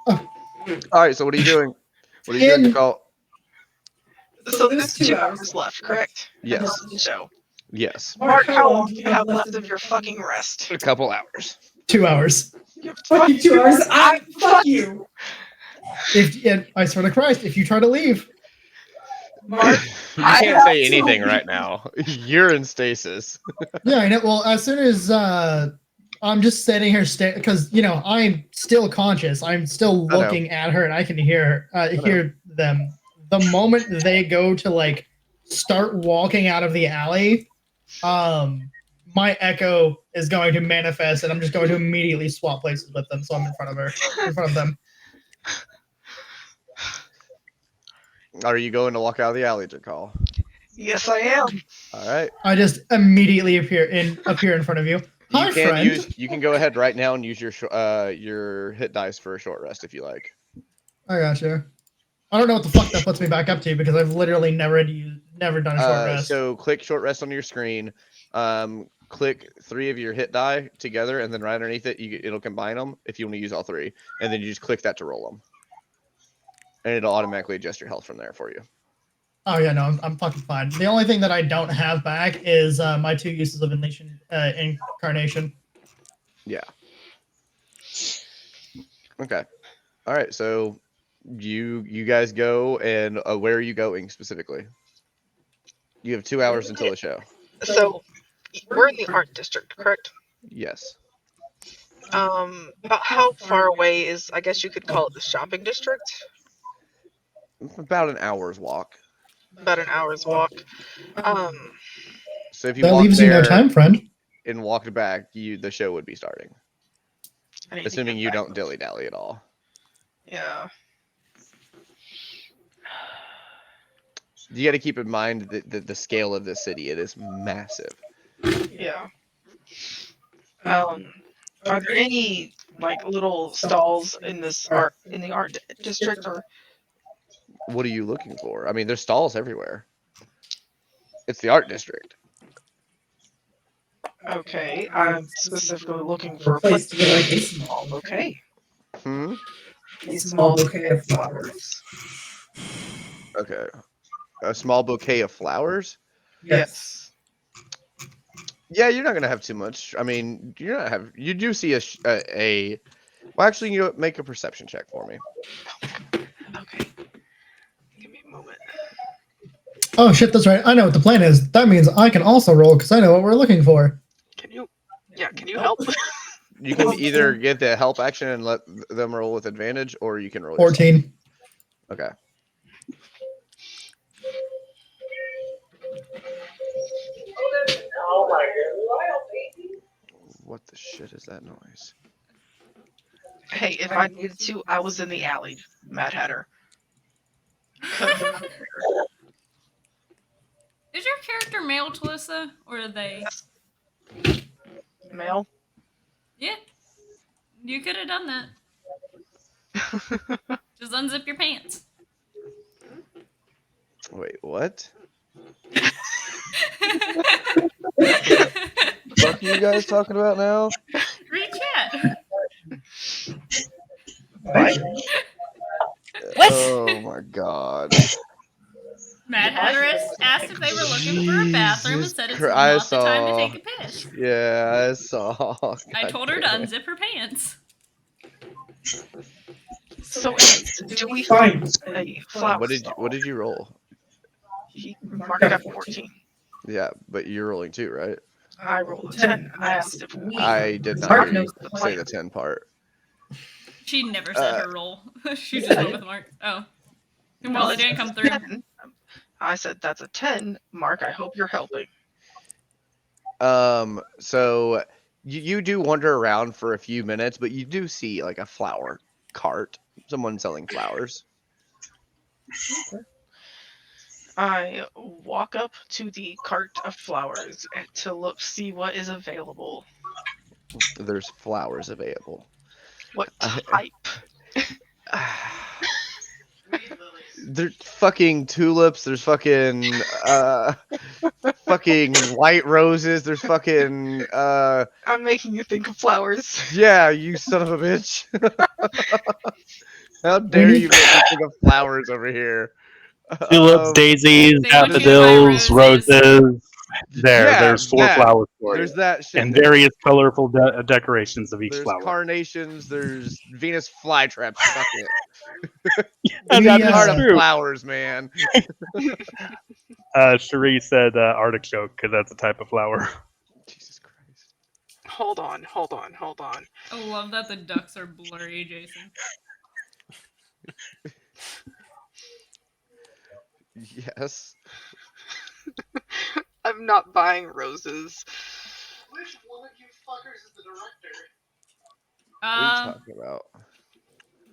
S2: All right, so what are you doing? What are you doing,
S6: In-
S2: Nicole?
S5: So there's 2 hours left, correct?
S2: Yes.
S5: Until the show.
S2: Yes.
S5: Mark, how long do you have left of your fucking rest?
S2: A couple hours.
S6: 2 hours.
S11: Fuck you, 2 hours. Fuck you.
S6: I swear to Christ, if you try to leave,
S5: Mark,
S2: You
S5: I
S2: can't
S5: have
S2: say
S5: to
S2: anything
S5: leave.
S2: right now. You're in stasis.
S6: yeah, I know. Well, as soon as I'm just sitting here, because I'm still conscious. I'm still
S2: I know.
S6: looking at her, and I can hear them. The moment they go to like start walking out of the alley, my echo is going to manifest, and I'm just going to immediately swap places with them. So I'm in front of them.
S2: Are you going to walk out of the alley, Jakal?
S5: Yes, I am.
S2: All right.
S6: I just immediately appear in front of you. Hi,
S2: You can
S6: friend.
S2: you can go ahead right now and use your hit dice for a short rest if you like.
S6: I gotcha. I don't know what the fuck that puts me back up to because I've literally never done a short rest.
S2: So click short rest on your screen. Click 3 of your hit die together, and then right underneath it, it'll combine them if you want to use all 3, and then you just click that to roll them, and it'll automatically adjust your health from there for you.
S6: Oh yeah, no, I'm fucking fine. The only thing that I don't have back is my 2 uses of incarnation.
S2: Yeah. Okay. All right. So you guys go, and where are you going specifically? You have 2 hours until the show.
S5: So, we're in the art district, correct?
S2: Yes.
S5: About how far away is, I guess you could call it the shopping district?
S2: About an hour's walk.
S5: About an hour's walk.
S2: So if you
S6: That
S2: walk
S6: leaves you no
S2: there
S6: time, friend.
S2: and walked back, the show would be starting.
S5: I need to
S2: Assuming
S5: get
S2: you
S5: back.
S2: don't dilly dally at all.
S5: Yeah.
S2: You got to keep in mind the scale of this city. It is massive.
S5: Yeah. Are there any like little stalls in this in the art district, or
S2: What are you looking for? I mean, there's stalls everywhere. It's the art district.
S5: okay? I'm specifically looking for a
S11: Place
S5: place
S11: to get like a small
S5: Okay.
S2: Hmm.
S11: a small bouquet of flowers.
S2: Okay. A small bouquet of flowers.
S5: Yes.
S2: Yeah, you're not gonna have too much. I mean, you do see well, actually, you know what? Make a perception check for me.
S5: Okay. Give me a moment.
S6: Oh shit, that's right. I know what the plan is. That means I can also roll because I know what we're looking for.
S5: Can you? Yeah. Can you help?
S2: You can either get the help action and let them roll with advantage, or you can roll. yourself.
S6: 14.
S2: Okay. What the shit is that noise?
S5: Hey, if I needed to, I was in the alley, Mad Hatter.
S7: Is your character male, Talissa, or are they?
S5: Male.
S7: Yeah, you could have done that. Just unzip your pants.
S2: Wait, what? What are you guys talking about now?
S7: Read chat.
S2: Oh my god.
S7: Mad Hatter asked if they were looking for a bathroom and
S2: Jesus
S7: said it's
S2: Christ,
S7: not the time to
S2: I
S7: take a piss.
S2: Yeah, I saw.
S7: I
S2: God
S7: told her to
S2: damn it.
S7: unzip her pants.
S5: So, do we
S11: Fine.
S5: find a flower
S2: What did
S5: stall?
S2: what did you roll?
S5: Mark got 14.
S2: Yeah, but you're rolling 2, right?
S5: I rolled a 10. I asked if we.
S2: I did not
S11: Mark
S2: hear you
S11: knows
S5: the
S2: say the
S5: plan.
S2: 10 part.
S7: She never said her roll. She just
S11: Yeah.
S7: went with Mark. Oh. Well, it didn't come through.
S5: 10. I said that's a 10. Mark, I hope you're helping.
S2: So you do wander around for a few minutes, but you do see like a flower cart, someone selling flowers.
S5: I walk up to the cart of flowers to see what is available.
S2: There's flowers available.
S5: What type?
S2: There's fucking tulips. There's fucking fucking white roses. There's fucking
S5: I'm making you think of flowers.
S2: yeah, you son of a bitch. How dare you make me think of flowers over here?
S9: Tulips, daisies,
S7: They want you to buy
S9: daffodils,
S7: roses.
S9: roses. There's 4
S2: that.
S9: flowers for
S2: There's
S9: you.
S2: that shit.
S9: And
S2: There's-
S9: various colorful decorations of each
S2: There's
S9: flower.
S2: carnations. There's Venus flytraps. Fuck it.
S9: And
S6: We,
S2: I'm
S9: that's
S2: tired of
S9: true.
S2: flowers, man.
S9: Cherie said artichoke because that's a type of flower.
S2: Jesus Christ.
S5: Hold on.
S7: I love that the ducks are blurry, Jason.
S2: Yes.
S5: I'm not buying roses.
S2: Which one of you fuckers is the director? What
S7: Uh,
S2: are you talking about?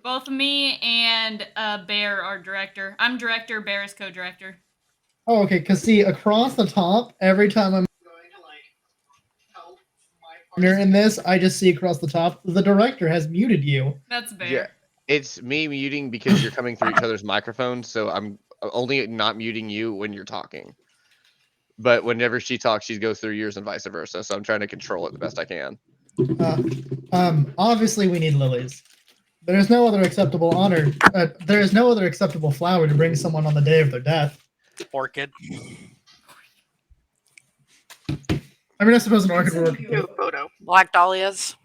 S7: both me and Bear are director. I'm director, Bear is co-director.
S6: Oh, okay. Because see, across the top, every time I'm
S2: Going to like help my
S6: partner in this, I just see across the top the director has muted you.
S7: That's Bear.
S2: Yeah, it's me muting because you're coming through each other's microphones, so I'm only not muting you when you're talking. But whenever she talks, she goes through yours and vice versa. So I'm trying to control it the best I can.
S6: Obviously, we need lilies. There is no other acceptable honor. There is no other acceptable flower to bring someone on the day of their death.
S1: Orchid.
S6: I mean, I suppose an orchid would work.
S5: New photo.
S4: Black dahlias.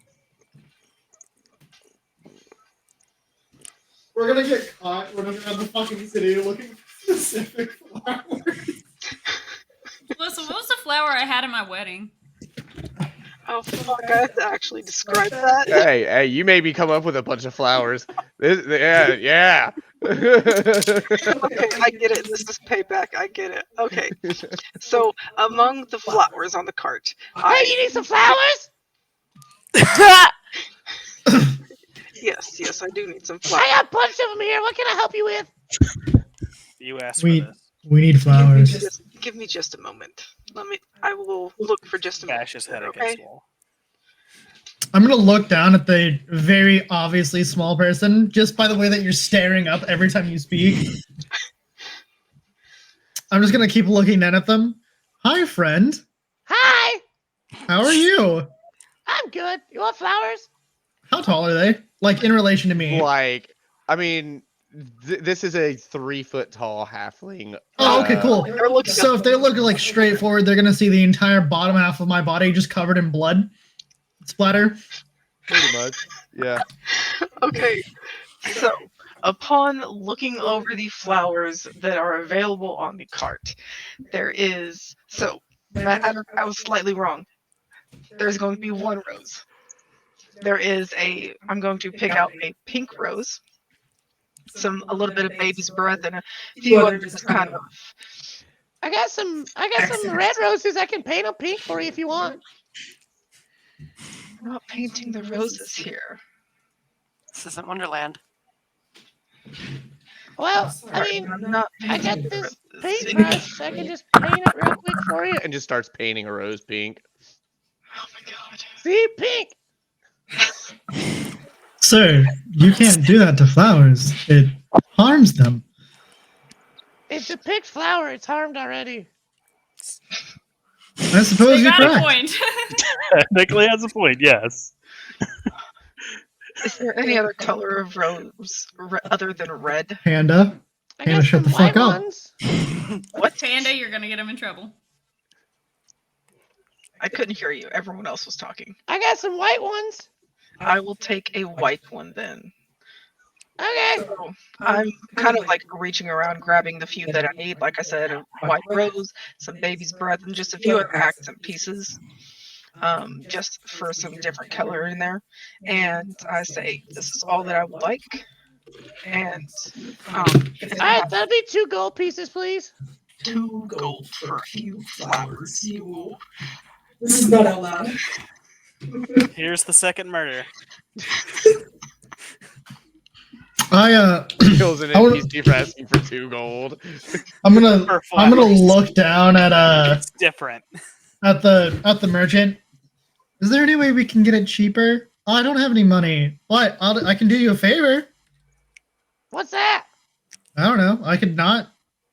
S6: We're gonna get caught running around the fucking city looking for specific flowers.
S7: Listen, what was the flower I had at my wedding?
S5: Oh fuck! I have to actually describe that.
S2: Hey, you made me come up with a bunch of flowers. Yeah.
S5: Okay, I get it. This is payback. I get it. Okay. So among the flowers on the cart,
S2: you need some flowers?
S5: Yes, I do need some flowers.
S2: got a bunch of them here. What can I help you with?
S1: You asked
S6: We
S1: for this.
S6: we need flowers.
S5: Give me just a moment. I will look for just a moment.
S1: Bash his head
S5: Okay.
S1: against the wall.
S6: I'm gonna look down at the very obviously small person just by the way that you're staring up every time you speak. I'm just gonna keep looking down at them. Hi, friend.
S2: Hi,
S6: How are you?
S2: I'm good. You want flowers?
S6: How tall are they? Like in relation to me?
S2: Like, I mean, this is a 3 foot tall halfling.
S6: Oh, okay, cool.
S5: They're looking
S6: So
S5: up-
S6: if they look like straight forward, they're gonna see the entire bottom half of my body just covered in blood splatter.
S2: Pretty much. Yeah.
S5: Okay. So, upon looking over the flowers that are available on the cart, there is. So, I was slightly wrong. There's going to be one rose. There is a. I'm going to pick out a pink rose, a little bit of baby's breath, and a few other just kind of.
S2: I got some red roses. I can paint them pink for you if you want.
S5: I'm not painting the roses here.
S4: This isn't Wonderland.
S2: Well,
S5: Sorry, I'm not
S2: I got
S5: painting the
S2: this
S5: roses.
S2: paintbrush. I can just paint it real quick for you. And just starts painting a rose pink.
S5: Oh my god.
S2: See, pink.
S6: Sir, you can't do that to flowers. It harms them.
S2: It's a picked flower. It's harmed already.
S6: I suppose
S7: They
S6: you're
S7: got a
S6: correct.
S7: point.
S9: Technically has a point, yes.
S5: Is there any other color of rose other than red?
S6: Panda.
S2: I
S6: Panda,
S2: got
S6: shut the
S2: some
S6: fuck
S2: white
S6: up.
S2: ones.
S5: What?
S7: Panda, you're gonna get him in trouble.
S5: I couldn't hear you. Everyone else was talking.
S2: I got some white ones.
S5: I will take a white one then.
S2: Okay.
S5: So I'm kind of like reaching around, grabbing the few that I need. Like I said, a white rose, some baby's breath, and just a few other accent pieces, just for some different color in there. And I say, this is all that I would like. And if
S2: All right, that'll be 2 gold pieces, please.
S5: 2 gold for a few flowers.
S11: This is not out loud.
S1: Here's the second murder.
S2: Kills an
S6: I wanna-
S2: NPC for asking for 2 gold.
S6: I'm gonna
S1: For
S6: I'm gonna
S1: flowers.
S6: look down at
S1: It's different.
S6: at the merchant. Is there any way we can get it cheaper? Oh, I don't have any money. What? I can do you a favor.
S2: What's that?
S6: I don't know. I could not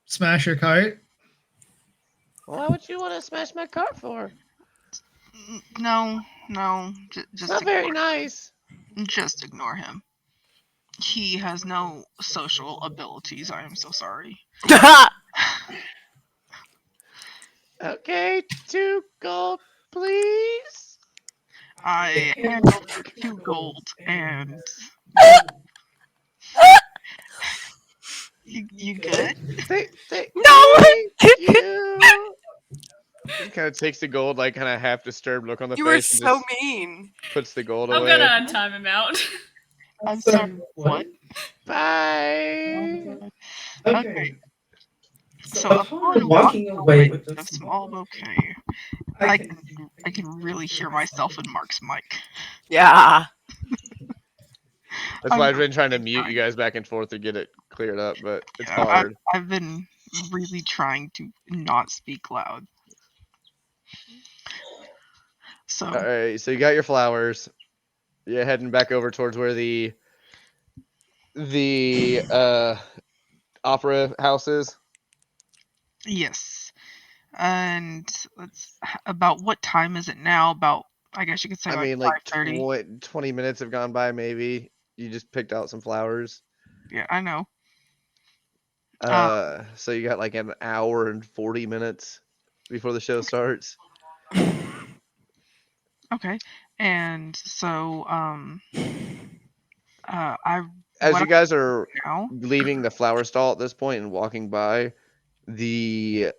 S6: smash your cart.
S2: Why would you want to smash my cart for?
S5: No, just
S2: Not very nice.
S5: Just ignore him. He has no social abilities. I am so sorry.
S2: Okay, 2 gold, please.
S5: I handled 2 gold and you good?
S4: No!
S2: He kind of takes the gold, like kind of half disturbed look on the
S4: You were
S2: face. and
S4: so
S2: just
S4: mean.
S2: puts the gold
S7: I'm
S2: away.
S7: gonna untime him out.
S5: I'm sorry. What?
S2: Bye.
S5: Okay. So
S11: upon walking away with
S5: a small bouquet, I can really hear myself in Mark's mic.
S4: Yeah.
S2: That's why I've been trying to mute you guys back and forth to get it cleared up, but it's hard.
S5: I've been really trying to not speak loud. So
S2: All right, so you got your flowers. You're heading back over towards where the opera house is.
S5: yes, and about what time is it now? About I guess you could say
S2: I
S5: like
S2: mean, like
S5: 5:30.
S2: 20 minutes have gone by, maybe. You just picked out some flowers.
S5: Yeah, I know.
S2: So you got like an hour and 40 minutes before the show starts.
S5: Okay, and so
S2: As
S5: what
S2: you guys are
S5: now?
S2: leaving the flower stall at this point and walking by, the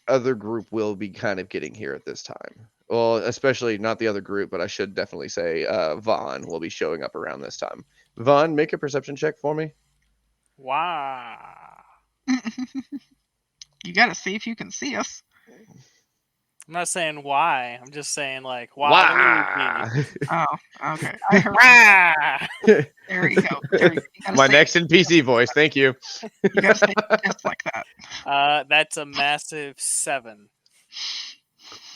S2: other group will be kind of getting here at this time. Well, especially not the other group, but I should definitely say Vaughn will be showing up around this time. Vaughn, make a perception check for me.
S1: Wow.
S5: You gotta see if you can see us.
S1: I'm not saying why. I'm just saying like why.
S5: Oh, okay.
S1: Wow.
S5: There you go. There you go. You gotta
S2: My
S5: say
S2: next NPC voice, thank you.
S5: You gotta say it just like that.
S1: That's a massive 7.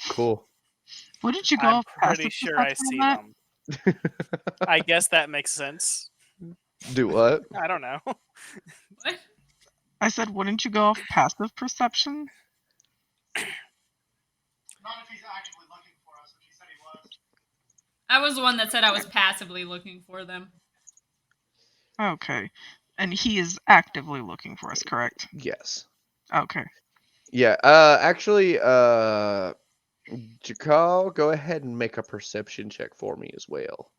S2: Cool.
S5: What did you go
S1: I'm
S5: off
S1: pretty
S5: passive
S1: sure I
S5: perception
S1: see
S5: on that?
S1: them. I guess that makes sense.
S2: Do what?
S1: I don't know.
S7: What?
S5: I said, wouldn't you go off passive perception?
S7: I was the one that said I was passively looking for them.
S5: Okay. And he is actively looking for us, correct?
S2: Yes.
S5: Okay.
S2: Yeah. Actually, Jakal, go ahead and make a perception check for me as well.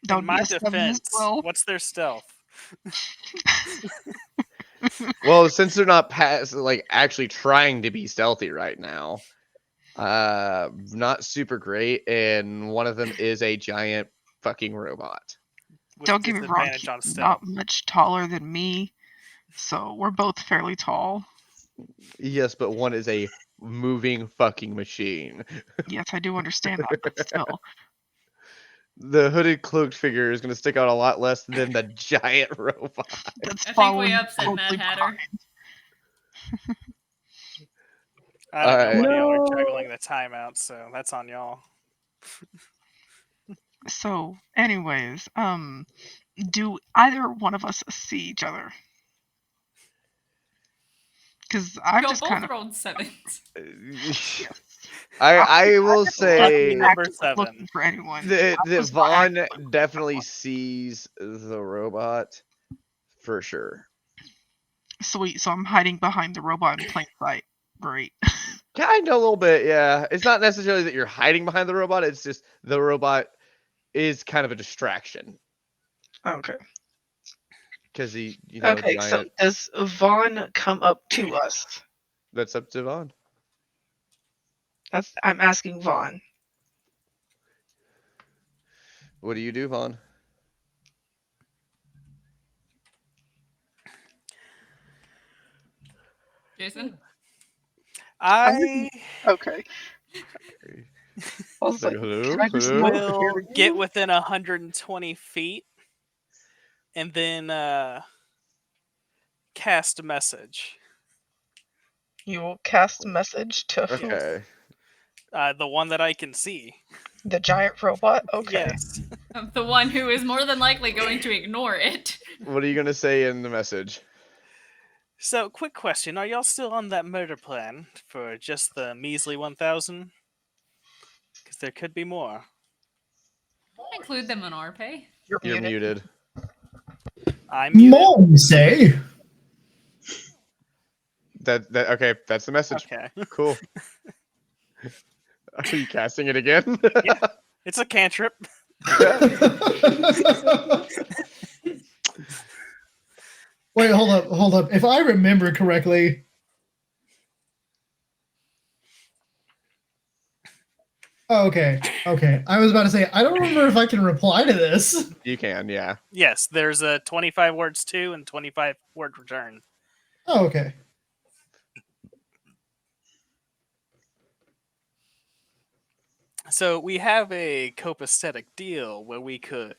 S5: That
S1: In
S5: would be
S1: my
S5: a 7 as
S1: defense,
S5: well.
S1: what's their stealth?
S2: Well, since they're not like actually trying to be stealthy right now, not super great, and one of them is a giant fucking robot.
S1: With
S5: Don't get me wrong,
S1: disadvantage on
S5: he's
S1: stealth.
S5: not much taller than me, so we're both fairly tall.
S2: Yes, but one is a moving fucking machine.
S5: Yes, I do understand that, but still.
S2: The hooded cloaked figure is going to stick out a lot less than the giant robot.
S5: That's
S7: I think
S5: following
S7: we upset Mad
S5: totally
S7: Hatter.
S1: I don't know
S2: Alright.
S1: what y'all are juggling the timeout, so that's on y'all.
S5: So, anyways, do either one of us see each other? Because I've
S7: Y'all
S5: just
S7: both
S5: kind of
S7: rolled 7s.
S2: I will say
S1: Number
S5: actively
S1: 7.
S5: looking for anyone.
S2: that
S5: I was not
S2: Vaughn
S5: actively-
S2: definitely sees the robot for sure.
S5: Sweet, so I'm hiding behind the robot in plain sight. Great.
S2: Kind of a little bit, yeah. It's not necessarily that you're hiding behind the robot. It's just the robot is kind of a distraction
S5: Okay.
S2: because he,
S5: Okay, so
S2: giant.
S5: does Vaughn come up to us?
S2: That's up to Vaughn.
S5: I'm asking Vaughn.
S2: What do you do, Vaughn?
S7: Jason?
S1: I
S5: Okay. I was
S2: Like,
S5: like,
S2: hello,
S5: can I just
S2: hello?
S5: not
S1: will
S5: hear
S1: get
S5: you?
S1: within 120 feet and then cast a message.
S5: You will cast a message to who?
S2: Okay.
S1: The one that I can see.
S5: The giant robot? Okay.
S1: Yes.
S7: The one who is more than likely going to ignore it.
S2: What are you gonna say in the message?
S1: So, quick question: are y'all still on that murder plan for just the measly 1,000? Because there could be more.
S7: Don't include them in our pay.
S5: You're
S2: You're
S5: muted.
S2: muted.
S1: I'm muted.
S6: Mom say.
S2: That okay. That's the message.
S1: Okay.
S2: Cool. Are you casting it again?
S1: Yeah. It's a cantrip.
S6: Wait, hold up. If I remember correctly, okay. I was about to say I don't remember if I can reply to this.
S2: You can, yeah.
S1: Yes, there's a 25 words to and 25 word return.
S6: Oh, okay.
S1: So we have a copacetic deal where we could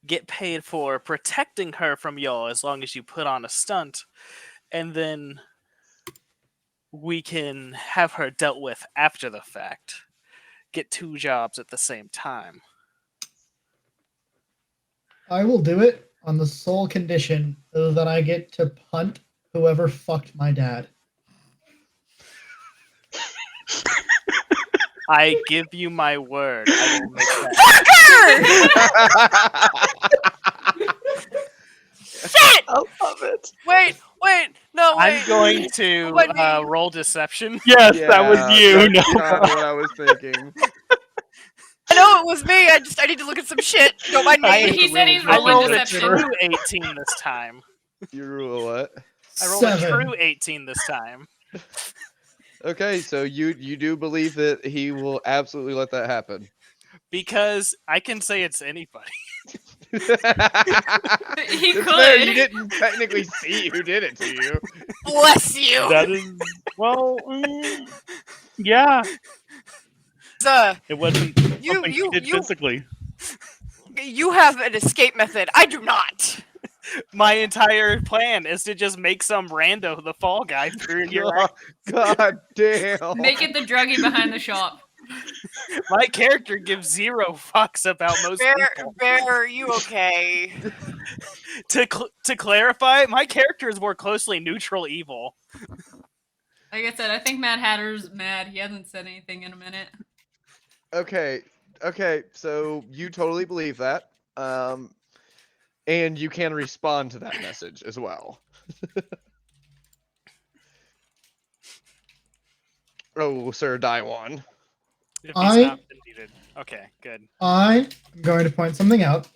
S1: get paid for protecting her from y'all as long as you put on a stunt, and then we can have her dealt with after the fact. Get 2 jobs at the same time.
S6: I will do it on the sole condition that I get to punt whoever fucked my dad.
S1: I give you my word. I will make that.
S4: Shit!
S5: I love it.
S4: Wait, no, wait.
S1: I'm going to
S4: What do you-
S1: roll deception.
S9: Yes, that was you.
S2: That's
S9: No.
S2: kind of what I was thinking.
S4: I know it was me. I need to look at some shit. Don't mind me.
S7: He said he's
S1: I
S7: rolling
S1: rolled a
S7: deception.
S1: true 18 this time.
S2: You rule what?
S1: I rolled a
S6: 7.
S1: true 18 this time.
S2: Okay, so you do believe that he will absolutely let that happen.
S1: Because I can say it's anybody.
S7: He
S2: It's
S7: could.
S2: fair, you didn't technically see who did it to you.
S4: Bless you.
S9: That is yeah. It wasn't
S4: You-
S9: something
S4: you-
S9: he did
S4: you-
S9: physically.
S4: You have an escape method. I do not.
S1: My entire plan is to just make some rando the fall guy through your
S2: God damn.
S7: Make it the druggie behind the shop.
S1: My character gives 0 fucks about most people.
S4: Bear, are you okay?
S1: To clarify, my character is more closely neutral evil.
S7: Like I said, I think Mad Hatter's mad. He hasn't said anything in a minute.
S2: Okay, so you totally believe that. And you can respond to that message as well. Oh, Sir Daiwan.
S1: If he's
S6: I-
S1: not been muted. Okay, good.
S6: I am going to point something out.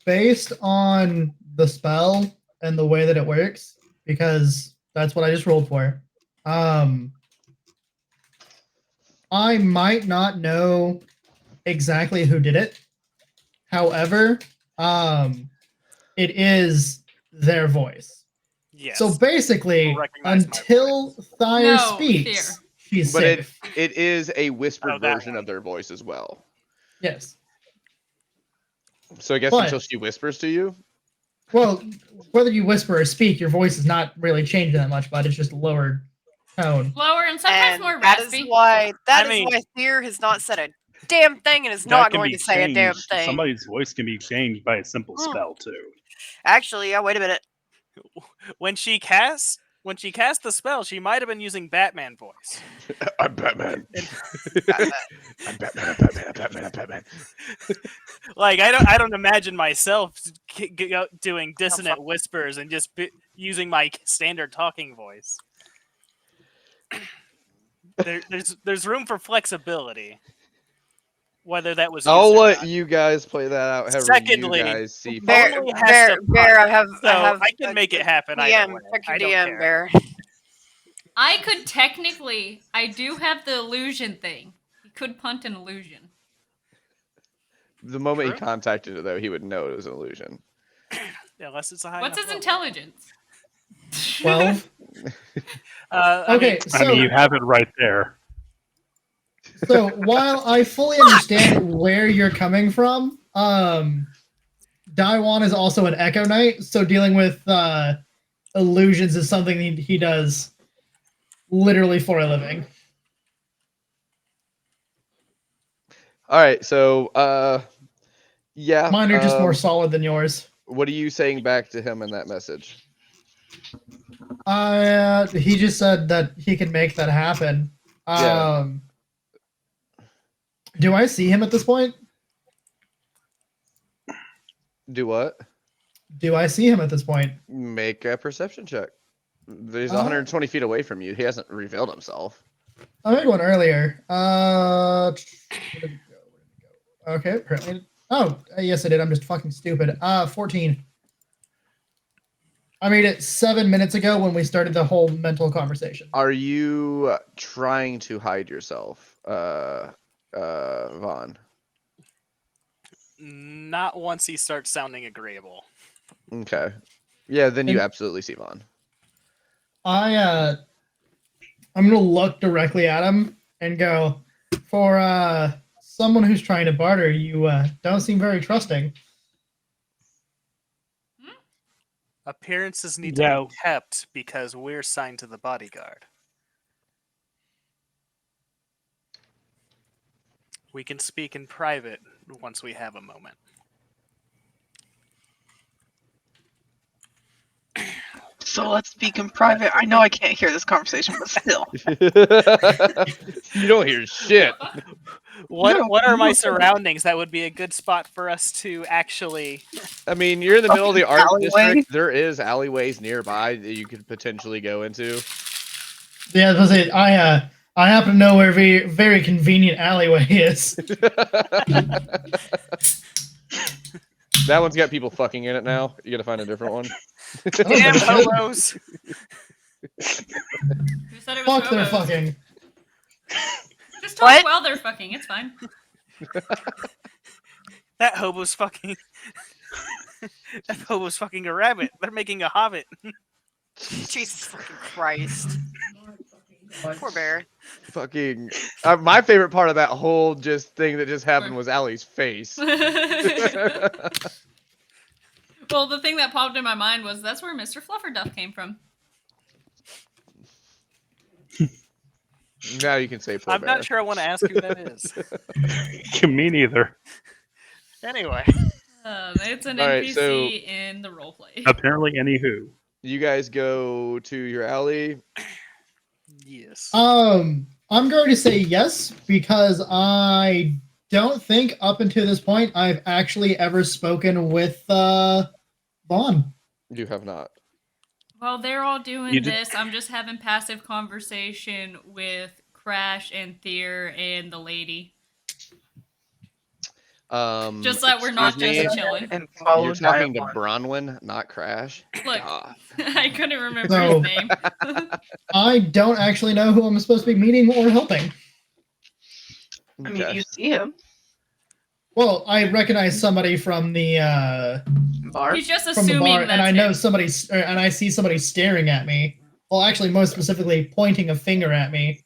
S6: Based on the spell and the way that it works, because that's what I just rolled for. I might not know exactly who did it. However, it is their voice.
S1: Yes.
S6: So basically,
S1: You'll recognize my
S6: until Thyre
S7: No,
S6: speaks,
S7: Fear.
S6: she's
S2: But
S6: safe.
S2: it is a whispered
S1: Oh, that
S2: version
S1: one.
S2: of their voice as well.
S6: Yes.
S2: So I guess
S6: But-
S2: until she whispers to you.
S6: Well, whether you whisper or speak, your voice is not really changing that much, but it's just a lower tone.
S7: Lower and sometimes
S4: And
S7: more
S4: that
S7: raspy.
S4: is why
S1: I mean-
S4: Fear has not said a damn thing and is
S9: That
S4: not
S9: can
S4: going
S9: be
S4: to say a damn
S9: changed.
S4: thing.
S9: Somebody's voice can be changed by a simple
S4: Hmm.
S9: spell too.
S4: Actually, yeah, wait a minute.
S1: When she cast the spell, she might have been using Batman voice.
S12: I'm Batman.
S4: Got
S12: I'm Batman. I'm Batman. I'm Batman. I'm Batman.
S1: Like I don't imagine myself doing dissonant whispers and just using my standard talking voice. there's room for flexibility. Whether that was
S2: I'll
S1: used or
S2: let
S1: not.
S2: you guys play that out. However
S1: Secondly,
S2: you guys see fit.
S4: Bear,
S1: Only has
S4: Bear,
S1: to
S4: Bear,
S1: punt,
S4: I have,
S1: so
S4: I have.
S1: I can make it happen either
S4: DM,
S1: way.
S4: check your
S1: I don't
S4: DM,
S1: care.
S4: Bear.
S7: I could technically, I do have the illusion thing. He could punt an illusion.
S2: The moment
S1: True.
S2: he contacted it, though, he would know it was an illusion.
S1: Yeah, unless it's a high.
S7: What's
S1: enough
S7: his
S1: level.
S7: intelligence?
S6: 12.
S1: I
S6: So
S9: I mean, you have it right there.
S6: So while I fully understand where you're coming from, Daiwan is also an Echo Knight, so dealing with illusions is something he does literally for a living.
S2: All right, so yeah.
S6: Mine are just more solid than yours.
S2: What are you saying back to him in that message?
S6: He just said that he can make that happen.
S2: Yeah.
S6: Do I see him at this point?
S2: Do what?
S6: Do I see him at this point?
S2: Make a perception check. He's
S6: Oh.
S2: 120 feet away from you. He hasn't revealed himself.
S6: I made one earlier. Where did it go? Okay, apparently. Oh, yes, I did. I'm just fucking stupid. 14. I made it 7 minutes ago when we started the whole mental conversation.
S2: Are you trying to hide yourself, Vaughn?
S1: Not once he starts sounding agreeable.
S2: Okay. Yeah, then you
S6: And-
S2: absolutely see Vaughn.
S6: I'm gonna look directly at him and go, for someone who's trying to barter, you don't seem very trusting.
S1: Appearances need to
S9: Yeah.
S1: be kept because we're signed to the bodyguard. We can speak in private once we have a moment.
S5: So let's speak in private. I know I can't hear this conversation, but still.
S2: You don't hear shit.
S1: What are my surroundings that would be a good spot for us to actually?
S2: I mean, you're in the middle of the art
S5: Alleyway?
S2: district. There is alleyways nearby that you could potentially go into.
S6: Yeah, that's it. I happen to know where a very, very convenient alleyway is.
S2: That one's got people fucking in it now. You gotta find a different one.
S1: Damn hobos!
S7: Who said it was
S6: Fuck, they're
S7: hobos?
S6: fucking.
S7: Just talk
S4: What?
S7: while they're fucking. It's fine.
S1: That hobo's fucking. That hobo's fucking a rabbit. They're making a hobbit.
S4: Jesus fucking Christ. Poor Bear.
S2: Fucking. My favorite part of that whole just thing that just happened was Allie's face.
S7: Well, the thing that popped in my mind was that's where Mr. Flufferduff came from.
S2: Now you can say poor
S1: I'm
S2: bear.
S1: not sure I want to ask who that is.
S9: Me neither.
S1: Anyway,
S7: It's an
S2: All right,
S7: NPC
S2: so-
S7: in the roleplay.
S9: Apparently, anywho.
S2: You guys go to your alley.
S1: yes.
S6: I'm going to say yes because I don't think up until this point I've actually ever spoken with Vaughn.
S2: You have not.
S7: While they're all doing
S9: You did-
S7: this, I'm just having passive conversation with Crash and Thier and the lady. Just like we're not
S2: excuse me,
S7: just chilling.
S5: And follow
S2: You're talking to
S5: Diamond.
S2: Bronwyn, not Crash.
S7: Look,
S2: God.
S7: I couldn't remember
S6: So-
S7: his name.
S6: I don't actually know who I'm supposed to be meeting or helping.
S5: I mean,
S2: Okay.
S5: you see him.
S6: Well, I recognize somebody from the
S5: Bar.
S7: He's just
S6: from the
S7: assuming
S6: bar,
S7: that's
S6: and I know
S7: him.
S6: somebody, and I see somebody staring at me. Well, actually, most specifically, pointing a finger at me.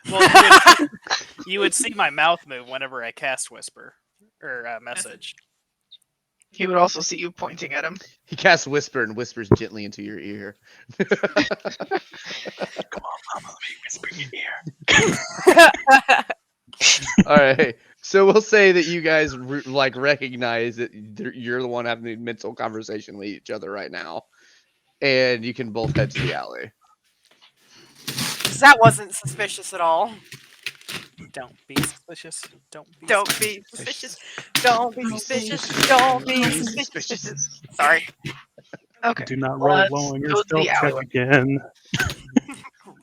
S1: Well, you would see my mouth move whenever I cast whisper or message.
S5: He would also see you pointing at him.
S2: He casts Whisper and whispers gently into your ear.
S9: Come on, Mama, let me whisper in your ear.
S2: All right. So we'll say that you guys recognize that you're the one having the mental conversation with each other right now, and you can both head to the alley.
S4: That wasn't suspicious at all.
S1: Don't be suspicious. Don't be.
S4: Don't be suspicious. Don't be suspicious. Don't be suspicious. Sorry.
S5: Okay.
S9: Do not roll
S5: Let's
S9: low on
S5: go
S9: your
S5: to the
S9: stealth check
S5: alleyway.
S9: again.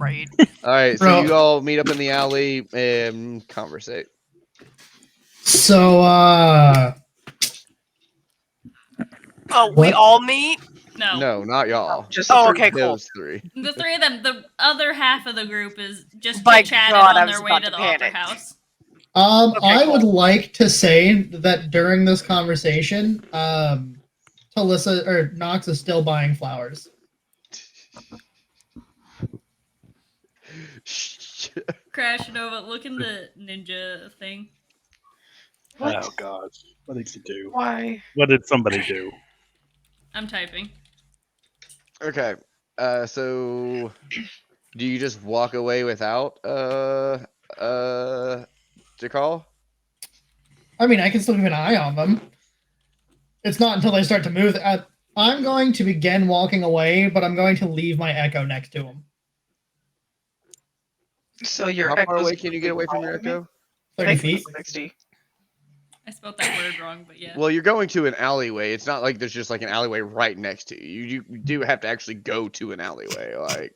S4: Right.
S2: All right, so
S6: Bro.
S2: you all meet up in the alley and conversate.
S6: So,
S4: Oh, we
S6: What?
S4: all meet?
S7: No.
S2: No, not y'all.
S5: Just the
S4: Oh,
S5: three.
S4: okay, cool.
S2: Those three.
S7: The three of them, the other half of the group is just
S4: My
S7: chatted
S4: God, I
S7: on
S4: was
S7: their way
S4: about
S7: to
S4: to
S7: the opera
S4: panic.
S7: house.
S4: Okay,
S6: I
S4: cool.
S6: would like to say that during this conversation, Talissa or Nox is still buying flowers.
S7: Crash Nova, look in the ninja thing.
S5: What?
S9: Oh God, what did you do?
S5: Why?
S9: What did somebody do?
S7: I'm typing.
S2: Okay. So do you just walk away without Jakal?
S6: I mean, I can still keep an eye on them. It's not until they start to move. I'm going to begin walking away, but I'm going to leave my echo next to him.
S5: So your
S2: How far
S5: echo's
S2: away can you get away from your echo?
S6: 30 feet.
S5: 60.
S7: I spelled that word wrong, but yeah.
S2: Well, you're going to an alleyway. It's not like there's just like an alleyway right next to you. You do have to actually go to an alleyway. Like,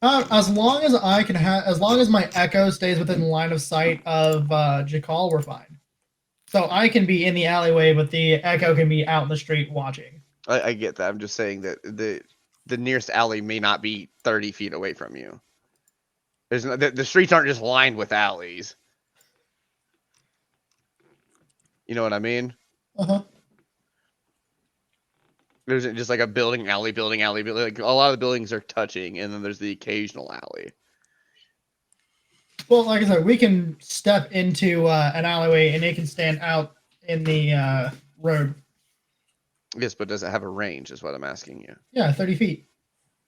S6: As long as I can as long as my echo stays within line of sight of Jakal, we're fine. So I can be in the alleyway, but the echo can be out in the street watching.
S2: I get that. I'm just saying that the nearest alley may not be 30 feet away from you. There's no, the streets aren't just lined with alleys. You know what I mean?
S6: Uh-huh.
S2: There's just like a building, alley, building, alley. Like a lot of the buildings are touching, and then there's the occasional alley.
S6: Well, like I said, we can step into an alleyway and it can stand out in the road.
S2: Yes, but does it have a range? Is what I'm asking you.
S6: Yeah, 30 feet.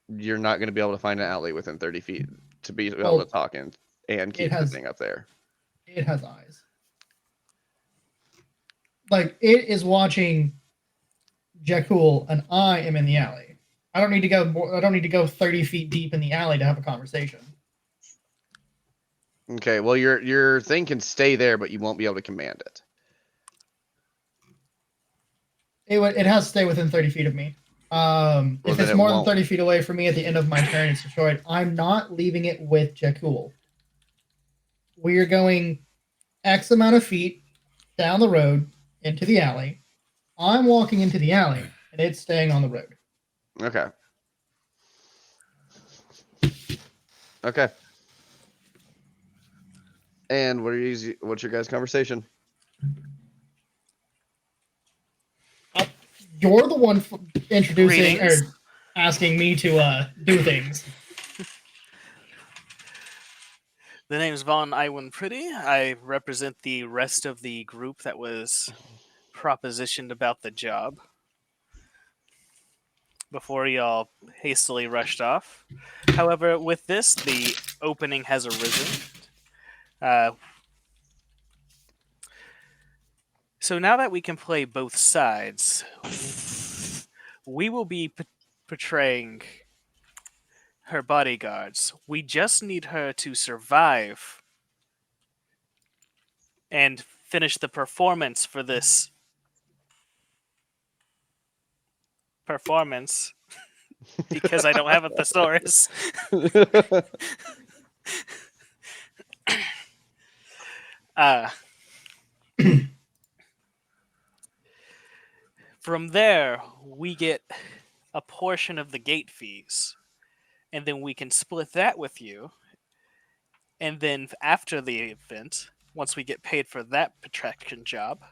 S2: You're not going to be able to find an alley within 30 feet to be able
S6: Well,
S2: to talk and keep the
S6: has-
S2: thing up there.
S6: It has eyes. Like, it is watching Jakul, and I am in the alley. I don't need to go 30 feet deep in the alley to have a conversation.
S2: Okay, well your thing can stay there, but you won't be able to command it.
S6: It has to stay within 30 feet of me.
S2: Well,
S6: If
S2: then
S6: it's
S2: it
S6: more than
S2: won't.
S6: 30 feet away from me at the end of my turn, it's destroyed. I'm not leaving it with Jakul. We are going X amount of feet down the road into the alley. I'm walking into the alley, and it's staying on the road.
S2: Okay. Okay. And what's your guys' conversation?
S6: You're the one introducing
S1: Greetings.
S6: or asking me to do things.
S1: The name's Von Iwan Pretty. I represent the rest of the group that was propositioned about the job before y'all hastily rushed off. However, with this, the opening has arisen. So now that we can play both sides, we will be portraying her bodyguards. We just need her to survive and finish the performance for this performance because I don't have a thesaurus. From there, we get a portion of the gate fees, and then we can split that with you. And then after the event, once we get paid for that protection job,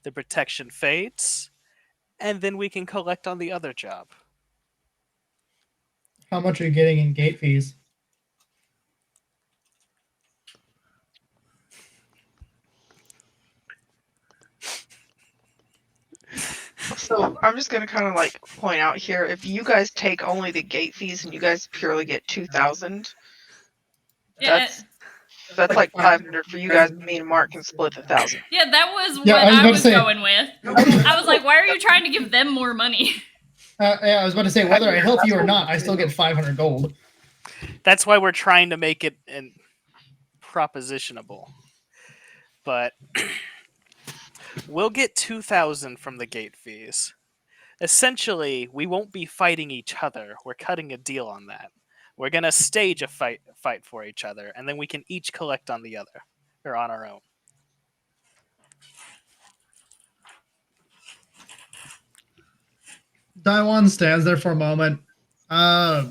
S1: the protection fades, and then we can collect on the other job.
S6: How much are you getting in gate fees?
S5: So I'm just gonna kind of like point out here, if you guys take only the gate fees and you guys purely get 2,000,
S7: Yeah,
S5: that's like 500 for you guys. Me and Mark can split the 1,000.
S7: yeah, that was
S6: Yeah,
S7: what
S6: I was
S7: I
S6: about to
S7: was
S6: say-
S7: going with. I was like, why are you trying to give them more money?
S6: Yeah, I was about to say, whether I help you or not, I still get 500 gold.
S1: That's why we're trying to make it propositionable. But we'll get 2,000 from the gate fees. essentially, we won't be fighting each other. We're cutting a deal on that. We're gonna stage a fight for each other, and then we can each collect on the other, or on our own.
S6: Daiwan stands there for a moment.
S5: I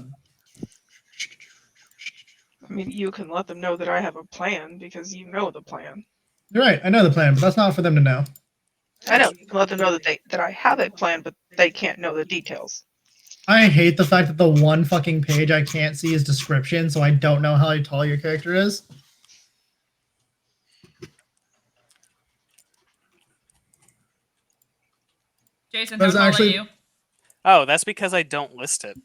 S5: mean, you can let them know that I have a plan because you know the plan.
S6: You're right. I know the plan, but that's not for them to know.
S5: I know you can let them know that I have a plan, but they can't know the details.
S6: I hate the fact that the one fucking page I can't see is description, so I don't know how tall your character is.
S7: Jason,
S6: But
S7: how
S6: it's
S7: tall
S6: actually-
S7: are you?
S1: Oh, that's because I don't list it.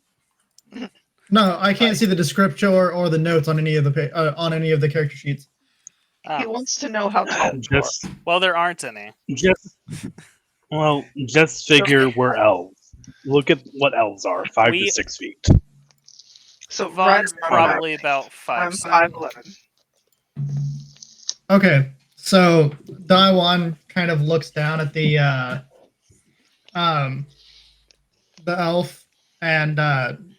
S6: No, I can't see the description or the notes on any of the on any of the character sheets.
S5: He wants to know how tall you are.
S9: Just,
S1: Well, there aren't any.
S9: just figure we're elves. Look at what elves are, 5
S1: We-
S9: to 6 feet.
S5: So
S1: Vaughn's
S5: right around
S1: probably
S5: my-
S1: about
S5: I'm
S1: 5'7".
S5: 5'11".
S6: Okay, so Daiwan kind of looks down at the elf, and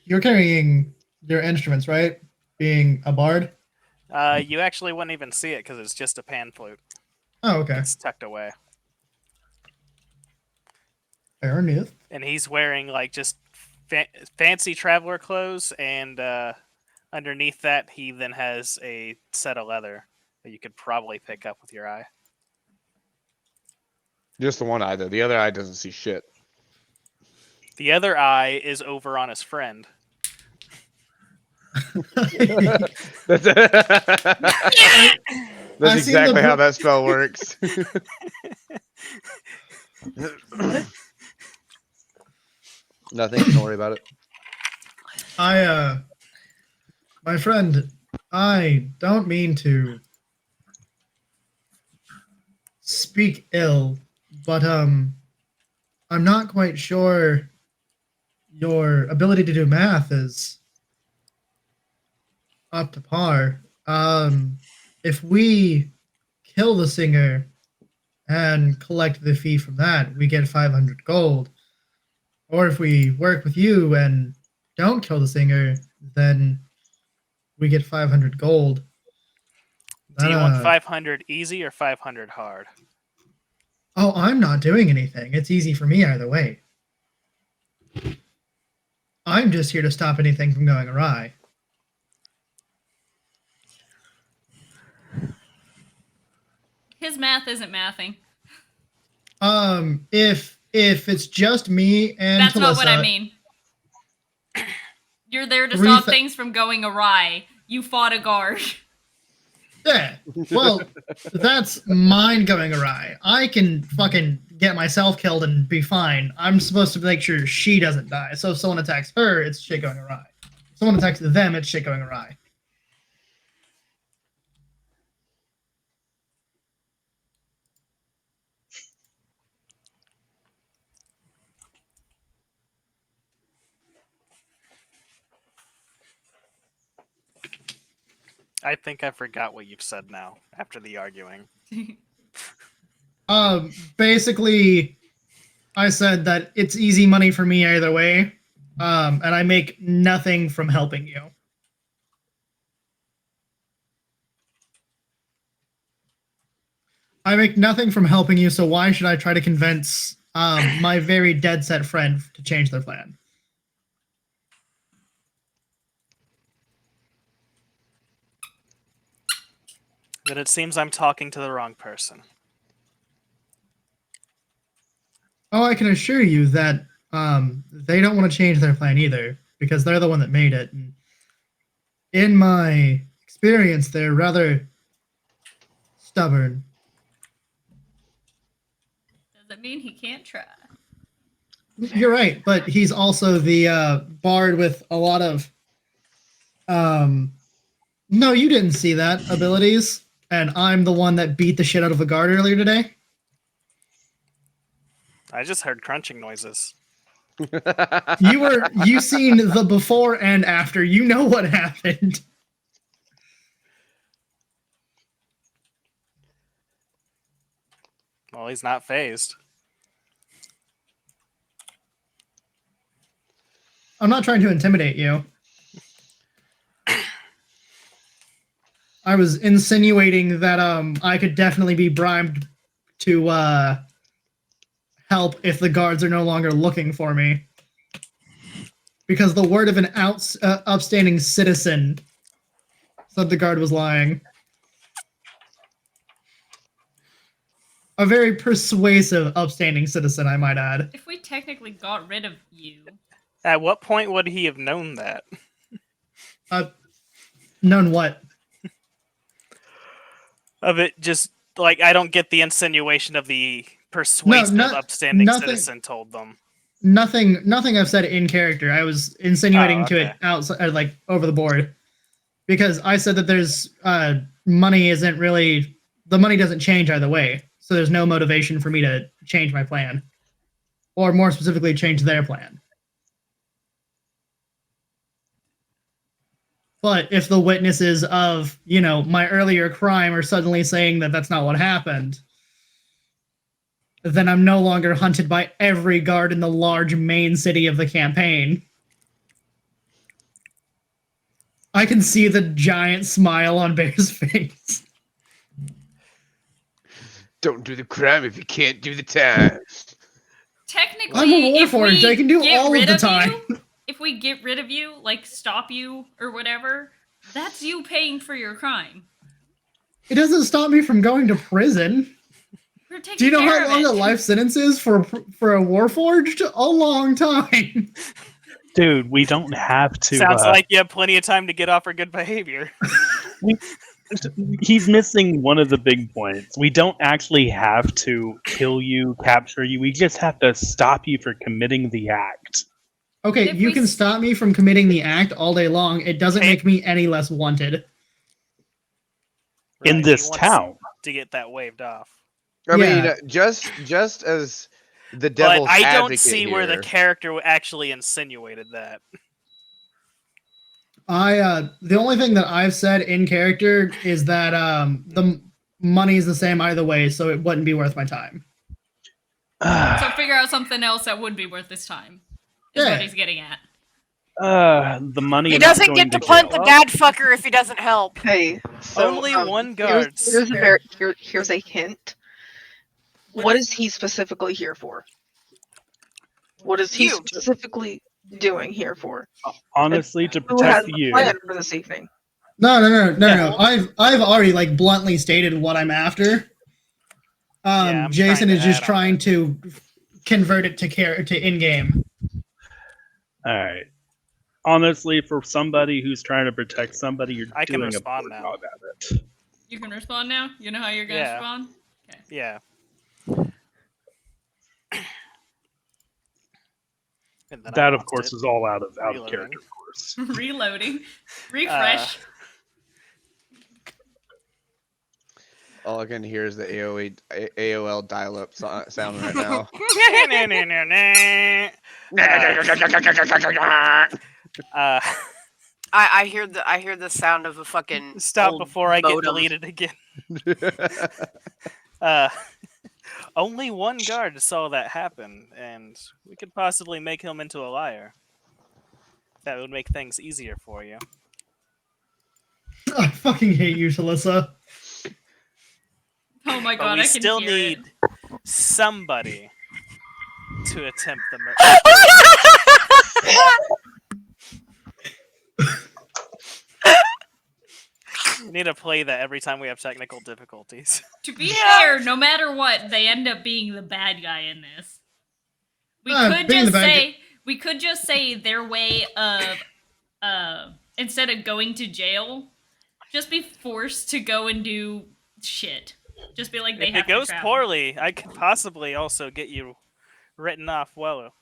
S6: you're carrying your instruments, right? Being a bard.
S1: You actually wouldn't even see it because it's just a pan flute.
S6: Oh, okay.
S1: It's tucked away.
S6: Fair enough.
S1: And he's wearing like just fancy traveler clothes, and underneath that he then has a set of leather that you could probably pick up with your eye.
S2: Just the one eye though. The other eye doesn't see shit.
S1: The other eye is over on his friend.
S2: That's
S6: I've seen
S2: exactly
S6: the
S2: how
S6: book-
S2: that spell works. Nothing. Don't worry about it.
S6: My friend, I don't mean to speak ill, but I'm not quite sure your ability to do math is up to par. If we kill the singer and collect the fee from that, we get 500 gold. Or if we work with you and don't kill the singer, then we get 500 gold.
S1: Do you want
S6: That,
S1: 500 easy or 500 hard?
S6: Oh, I'm not doing anything. It's easy for me either way. I'm just here to stop anything from going awry.
S7: His math isn't mathing.
S6: If it's just me and
S7: That's
S6: Talissa,
S7: not what I mean. You're there to
S6: Three
S7: stop
S6: thou-
S7: things from going awry. You fought a guard.
S6: Yeah. Well, that's mine going awry. I can fucking get myself killed and be fine. I'm supposed to make sure she doesn't die. So if someone attacks her, it's shit going awry. If someone attacks them, it's shit going awry.
S1: I think I forgot what you've said now after the arguing.
S6: Basically, I said that it's easy money for me either way, and I make nothing from helping you. I make nothing from helping you, so why should I try to convince my very dead set friend to change their plan?
S1: Then it seems I'm talking to the wrong person.
S6: Oh, I can assure you that they don't want to change their plan either, because they're the one that made it. And in my experience, they're rather stubborn.
S7: Does it mean he can't try?
S6: You're right, but he's also the bard with a lot of no, you didn't see that abilities, and I'm the one that beat the shit out of a guard earlier today.
S1: I just heard crunching noises.
S6: You seen the before and after. You know what happened.
S1: Well, he's not phased.
S6: I'm not trying to intimidate you. I was insinuating that I could definitely be bribed to help if the guards are no longer looking for me. Because the word of an upstanding citizen said the guard was lying. A very persuasive, upstanding citizen, I might add.
S7: If we technically got rid of you,
S1: At what point would he have known that?
S6: Known what?
S1: Of it just, like, I don't get the insinuation of the persuasive, upstanding citizen told them.
S6: Nothing I've said in character. I was insinuating to
S1: okay.
S6: it outside, like, over the board. Because I said that there's, money isn't really, the money doesn't change either way. So there's no motivation for me to change my plan. Or more specifically, change their plan. But if the witnesses of, you know, my earlier crime are suddenly saying that that's not what happened, then I'm no longer hunted by every guard in the large main city of the campaign. I can see the giant smile on Bear's face.
S12: Don't do the crime if you can't do the time.
S7: technically,
S6: I'm a
S7: if
S6: warforged.
S7: we
S6: I can do
S7: get
S6: all of
S7: rid
S6: the time.
S7: if we get rid of you, like stop you or whatever, that's you paying for your crime.
S6: It doesn't stop me from going to prison.
S7: We're taking
S6: Do you know
S7: care
S6: how
S7: of
S6: long
S7: it.
S6: a life sentence is for a warforged? A long time.
S9: Dude, we don't have to.
S1: Sounds like you have plenty of time to get off for good behavior.
S9: He's missing one of the big points. We don't actually have to kill you, capture you. We just have to stop you for committing the act.
S6: Okay,
S7: If
S6: you
S7: we
S6: can stop me from committing the act all day long. It doesn't make me any less wanted.
S9: In
S1: Right,
S9: this
S1: he wants
S9: town.
S1: to get that waved off.
S2: I mean,
S6: Yeah.
S2: just as the
S1: But
S2: devil's
S1: I don't
S2: advocate
S1: see where the
S2: here-
S1: character actually insinuated that.
S6: The only thing that I've said in character is that the money is the same either way, so it wouldn't be worth my time.
S7: So figure out something else that would be worth this time. Is
S6: Yeah.
S7: what he's getting at.
S9: The money.
S4: He
S9: is not
S4: doesn't
S9: going
S4: get to
S9: jail.
S4: punt the dad fucker if he doesn't help.
S5: Hey, so,
S1: Only one
S5: here's-
S1: guards.
S5: Here's a hint. What is he specifically here for? What is he
S4: You.
S5: specifically doing here for?
S9: Honestly, to
S5: Who has
S9: protect
S5: the
S9: you.
S5: plan for this evening?
S6: No. I've already like bluntly stated what I'm after.
S1: I'm
S6: Jason
S1: trying
S6: is
S1: to
S6: just
S1: add on.
S6: trying to convert it to in-game.
S9: All right. Honestly, for somebody who's trying to protect somebody, you're
S1: I can
S9: doing
S1: respond
S9: a poor
S1: now.
S9: job at it.
S7: You can respond now? You know how you're gonna
S1: Yeah.
S7: respond?
S1: Yeah. And then I
S9: That, of
S1: lost
S9: course,
S1: it.
S9: is all out of
S1: Reloading.
S9: character, of course.
S7: Reloading. Refresh.
S2: all I can hear is the AOL dial-up sound right now.
S4: I hear the sound of a fucking
S1: Stop
S4: old
S1: before I get
S4: modem.
S1: deleted again. Only one guard saw that happen, and we could possibly make him into a liar. That would make things easier for you.
S6: I fucking hate you, Shalissa.
S7: Oh my
S1: But
S7: god,
S1: we
S7: I can
S1: still
S7: hear
S1: need
S7: it.
S1: somebody to attempt the murder. We need to play that every time we have technical difficulties.
S7: To be fair, no matter what, they end up being the bad guy in this. We could
S6: being the
S7: just
S6: bad
S7: say we could just say their way of instead of going to jail, just be forced to go and do shit. Just be like they
S1: If
S7: have
S1: it goes
S7: to travel.
S1: poorly, I could possibly also get you written off well.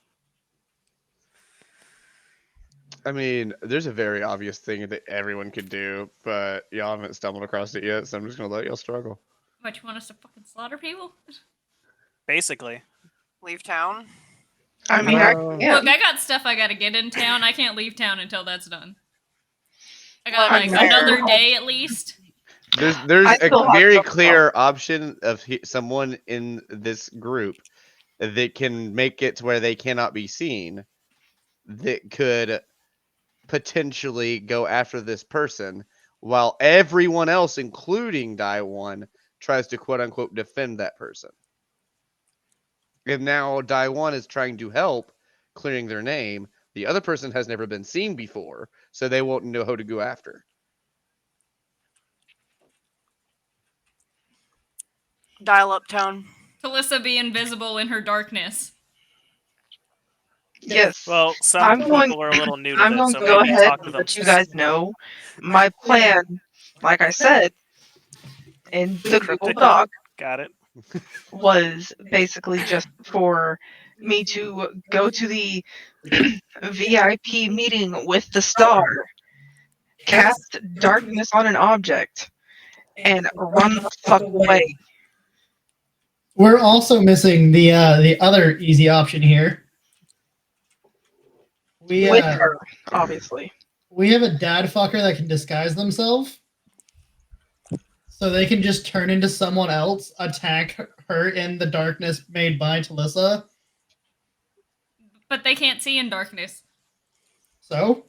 S2: I mean, there's a very obvious thing that everyone could do, but y'all haven't stumbled across it yet, so I'm just gonna let y'all struggle.
S7: What, you want us to fucking slaughter people?
S1: Basically.
S4: Leave town.
S5: I mean, yeah.
S7: Look, I got stuff I gotta get in town. I can't leave town until that's done. I got
S4: Well,
S7: like
S5: I'm
S7: another
S5: there.
S7: day at least.
S2: There's
S5: I
S2: a
S5: still have
S2: very
S5: some
S2: clear option of someone in this group that can make it to where they cannot be seen, that could potentially go after this person, while everyone else, including Die One, tries to quote unquote defend that person. And now Die One is trying to help clearing their name. The other person has never been seen before, so they won't know who to go after.
S4: Dial up tone.
S7: Talissa be invisible in her darkness.
S5: Yes.
S1: Well, some
S5: I'm
S1: people
S5: going-
S1: are a little new to
S5: I'm
S1: this,
S5: going
S1: so
S5: to go
S1: maybe
S5: ahead
S1: talk to
S5: and
S1: them.
S5: let you guys know my plan, like I said, in the Google
S1: Cryptic.
S5: Doc
S1: Got it.
S5: was basically just for me to go to the VIP meeting with the star, cast darkness on an object, and run the fuck away.
S6: We're also missing the other easy option here. We
S5: With her, obviously.
S6: we have a dad fucker that can disguise themselves, so they can just turn into someone else, attack her in the darkness made by Talissa.
S7: But they can't see in darkness.
S6: So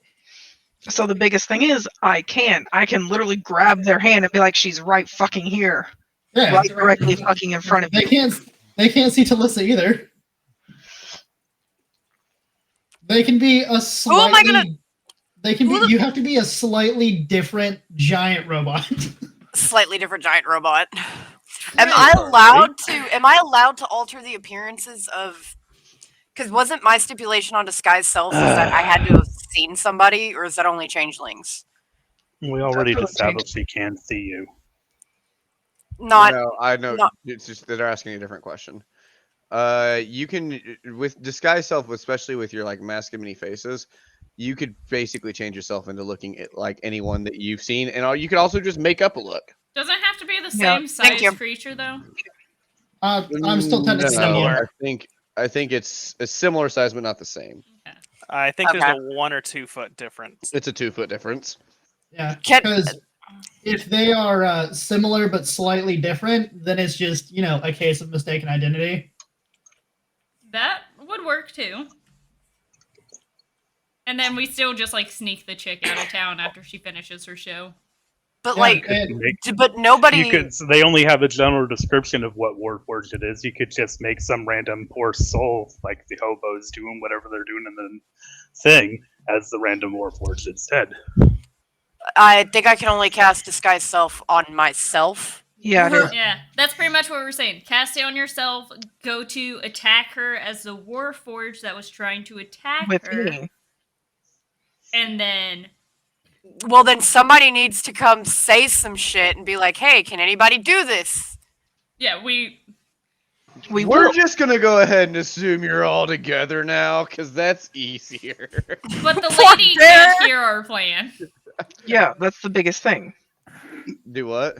S5: So the biggest thing is I can literally grab their hand and be like, she's right fucking here.
S6: yeah,
S5: Right directly fucking in front of
S6: they
S5: you.
S6: can't see Talissa either. They can be a slightly.
S4: Who am I gonna-
S6: They can be. You have to be a slightly different giant robot.
S4: Slightly different giant robot. Am I allowed to alter the appearances of? Because wasn't my stipulation on disguise self is that I had to have seen somebody, or is that only changelings?
S9: We already
S5: That's what
S9: established he can see you.
S4: Not.
S2: No, I know.
S4: not-
S2: It's just they're asking a different question. You can with disguise self, especially with your like mask of many faces, you could basically change yourself into looking at like anyone that you've seen, and you could also just make up a look.
S7: Doesn't have to be the
S5: Yeah,
S7: same
S4: thank
S7: size
S4: you.
S7: creature though.
S6: I'm still technically
S2: No,
S6: similar.
S2: I think it's a similar size, but not the same.
S1: I think
S4: Okay.
S1: there's a 1 or 2 foot difference.
S2: It's a 2-foot difference.
S6: Yeah,
S4: Can-
S6: because if they are similar but slightly different, then it's just a case of mistaken identity.
S7: That would work too. And then we still just like sneak the chick out of town after she finishes her show.
S4: But
S6: Yeah,
S4: like,
S6: and-
S4: but nobody.
S9: You could. They only have a general description of what Warforged it is. You could just make some random poor soul, like the hobos, doing whatever they're doing in the thing, as the random Warforged instead.
S4: I think I can only cast disguise self on myself.
S5: Yeah, it is.
S7: Yeah, that's pretty much what we're saying. Cast it on yourself. Go to attack her as the Warforged that was trying to attack
S5: With
S7: her,
S5: me.
S7: and then
S4: Well, then somebody needs to come say some shit and be like, "Hey, can anybody do this?"
S7: yeah, we
S5: We
S2: We're
S5: will.
S2: just gonna go ahead and assume you're all together now, because that's easier.
S7: But the
S4: Fuck
S7: lady
S4: there.
S7: can't hear our plan.
S5: Yeah, that's the biggest thing.
S2: Do what?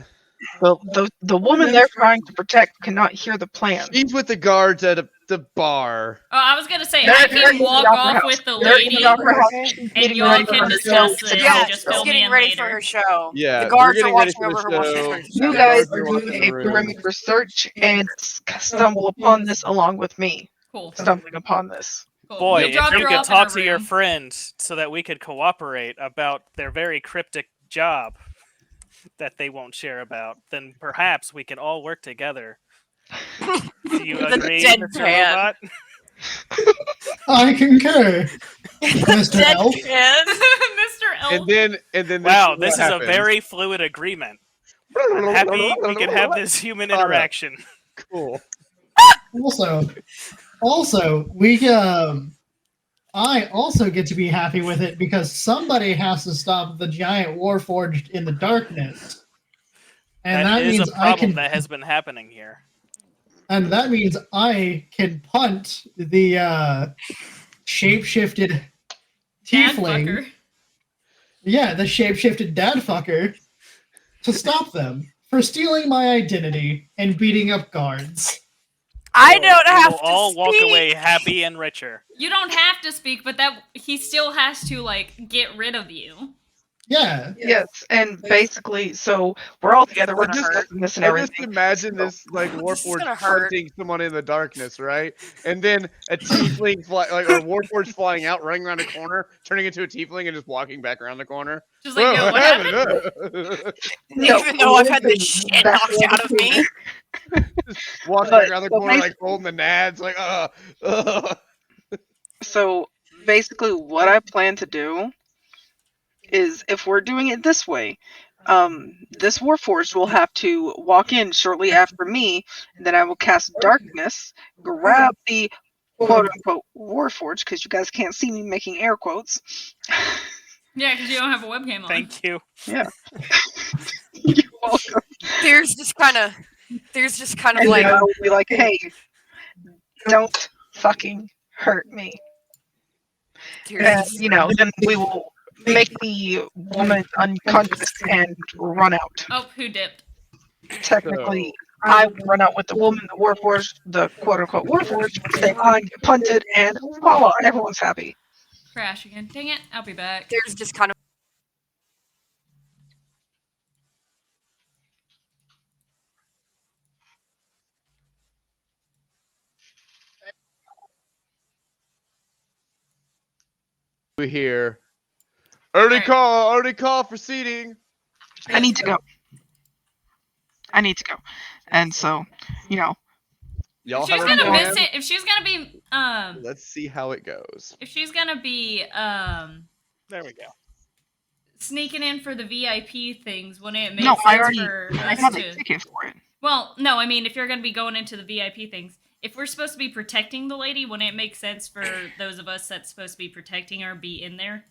S5: The woman they're trying to protect cannot hear the plan.
S2: She's with the guards at the bar.
S7: Oh, I was gonna say
S5: They're
S7: I
S5: in
S7: can
S5: the
S7: walk
S5: opera
S7: off
S5: house.
S7: with the
S5: They're in
S7: lady,
S5: the opera house. She's
S7: and
S5: getting
S7: y'all
S5: ready
S7: can
S5: for her
S7: discuss
S5: show.
S7: this.
S4: Yeah,
S7: and just
S4: she's
S7: fill me
S4: getting
S7: in
S4: ready
S7: later.
S4: for her show.
S2: Yeah,
S4: the guards
S2: they're
S4: are
S2: getting ready
S4: watching
S2: for
S4: over
S2: the
S4: her while she's
S2: show.
S4: doing her
S5: You
S4: show.
S5: guys
S2: Guards
S5: are
S2: are
S5: doing
S2: watching
S5: a
S2: the room.
S5: perimeter search and stumble upon this along with me.
S7: Cool.
S5: Stumbling upon this.
S7: Cool.
S1: Boy,
S7: You'll drop
S1: if you
S7: her
S1: could
S7: off in
S1: talk
S7: her
S1: to your
S7: room.
S1: friend so that we could cooperate about their very cryptic job that they won't share about, then perhaps we can all work together. Do you
S4: With a
S1: agree,
S4: deadpan.
S1: Mr. Robot?
S6: I concur, Mr. Elf.
S7: Mr. Elf.
S2: And then
S1: Wow,
S2: this
S1: this is a
S2: happens.
S1: very fluid agreement. I'm happy we can have this human
S2: Hold up.
S1: interaction.
S2: Cool.
S6: Also, I also get to be happy with it because somebody has to stop the giant Warforged in the darkness, and that
S1: That is
S6: means
S1: a
S6: I
S1: problem
S6: can.
S1: that has been happening here.
S6: And that means I can punt the shapeshifted
S7: Dad
S6: tiefling.
S7: fucker.
S6: Yeah, the shapeshifted dad fucker to stop them for stealing my identity and beating up guards.
S4: I don't
S1: We
S4: have
S1: will
S4: to
S1: all
S4: speak.
S1: walk away happy and richer.
S7: You don't have to speak, but that he still has to like get rid of you.
S6: Yeah.
S5: Yes, and basically, so we're all together, we're
S4: Gonna hurt.
S5: discussing this and
S2: I just
S5: everything.
S2: imagine this like
S4: This is
S2: Warforged
S4: gonna hurt.
S2: hunting someone in the darkness, right? And then a tiefling or Warforged flying out, running around a corner, turning into a tiefling, and just walking back around the corner.
S7: Just like, yo, what happened?
S5: No,
S4: Even though I've had the shit knocked out of me.
S2: Walking
S5: But-
S2: back around the
S5: but
S2: corner, like holding the nads, like
S5: So basically, what I plan to do is, if we're doing it this way, this Warforged will have to walk in shortly after me, and then I will cast Darkness, grab the quote-unquote Warforged, because you guys can't see me making air quotes.
S7: Yeah, because you don't have a webcam on.
S1: Thank you.
S5: Yeah. You're welcome.
S4: There's just kind of
S5: And
S4: like,
S5: then I will be like, hey, don't fucking hurt me. And, you know, then we will make the woman unconscious and run out.
S7: Oh, who dipped?
S5: Technically, I would run out with the woman, the Warforged, the quote-unquote Warforged, stay behind, get punted, and voila, everyone's happy.
S7: Crash again. Dang it, I'll be back.
S4: there's just kind of
S2: we hear early call for seating.
S5: I need to go. And so, you know,
S2: Y'all
S7: If she's
S2: have a
S7: gonna
S2: plan?
S7: miss it, if she's gonna be
S2: Let's see how it goes.
S7: if she's gonna be
S1: There we go.
S7: sneaking in for the VIP things, wouldn't it make
S5: no, I
S7: sense
S5: already
S7: for
S5: I
S7: us
S5: have a
S7: to?
S5: ticket for it.
S7: Well, no, I mean if you're gonna be going into the VIP things, if we're supposed to be protecting the lady, wouldn't it make sense for those of us that's supposed to be protecting her be in there?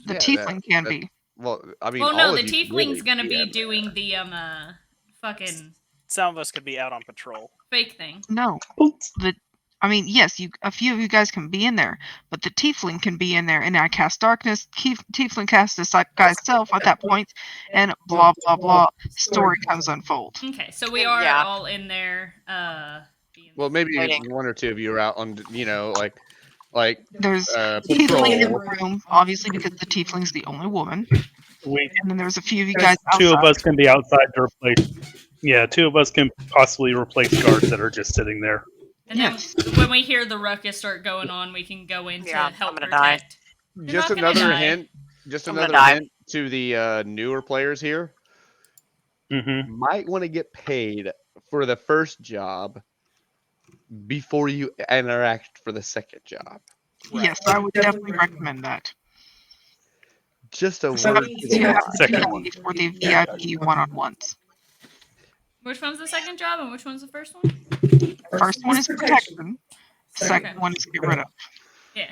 S5: The
S2: Yeah,
S5: tiefling can
S2: that-
S5: be.
S2: Well, I mean,
S7: Well,
S2: all
S7: no,
S2: of
S7: the
S2: you
S7: tiefling's
S2: really
S7: gonna be
S2: in there.
S7: doing the fucking
S1: Some of us could be out on patrol.
S7: fake thing.
S5: No. I mean, yes, a few of you guys can be in there, but the tiefling can be in there, and I cast darkness. Tiefling casts the guy's self at that point, and blah blah blah. Story comes unfold.
S7: Okay, so we are
S4: Yeah.
S7: all in there.
S2: Well, maybe
S4: Waiting.
S2: one or two of you are out on, like
S5: There's
S2: patrol.
S5: tiefling in the room, obviously, because the tiefling's the only woman,
S9: We
S5: and then there's a few of you guys outside.
S9: two of us can be outside to replace. Yeah, two of us can possibly replace guards that are just sitting there.
S7: And
S5: Yes.
S7: then when we hear the ruckus start going on, we can go in to
S4: Yeah,
S7: help
S4: I'm gonna die.
S7: protect. You're
S2: Just
S7: not gonna
S2: another
S7: die.
S2: hint. Just
S4: I'm gonna
S2: another
S4: die.
S2: hint to the newer players here.
S9: Mm-hmm.
S2: Might want to get paid for the first job before you interact for the second job.
S5: Yes, I would definitely recommend that.
S2: Just a
S5: So
S2: word.
S5: you have to
S9: Second
S5: pay
S9: one.
S5: for the VIP one-on-ones.
S7: Which one's the second job and which one's the first one?
S5: First one is protection. Second one is get rid of.
S7: Yeah.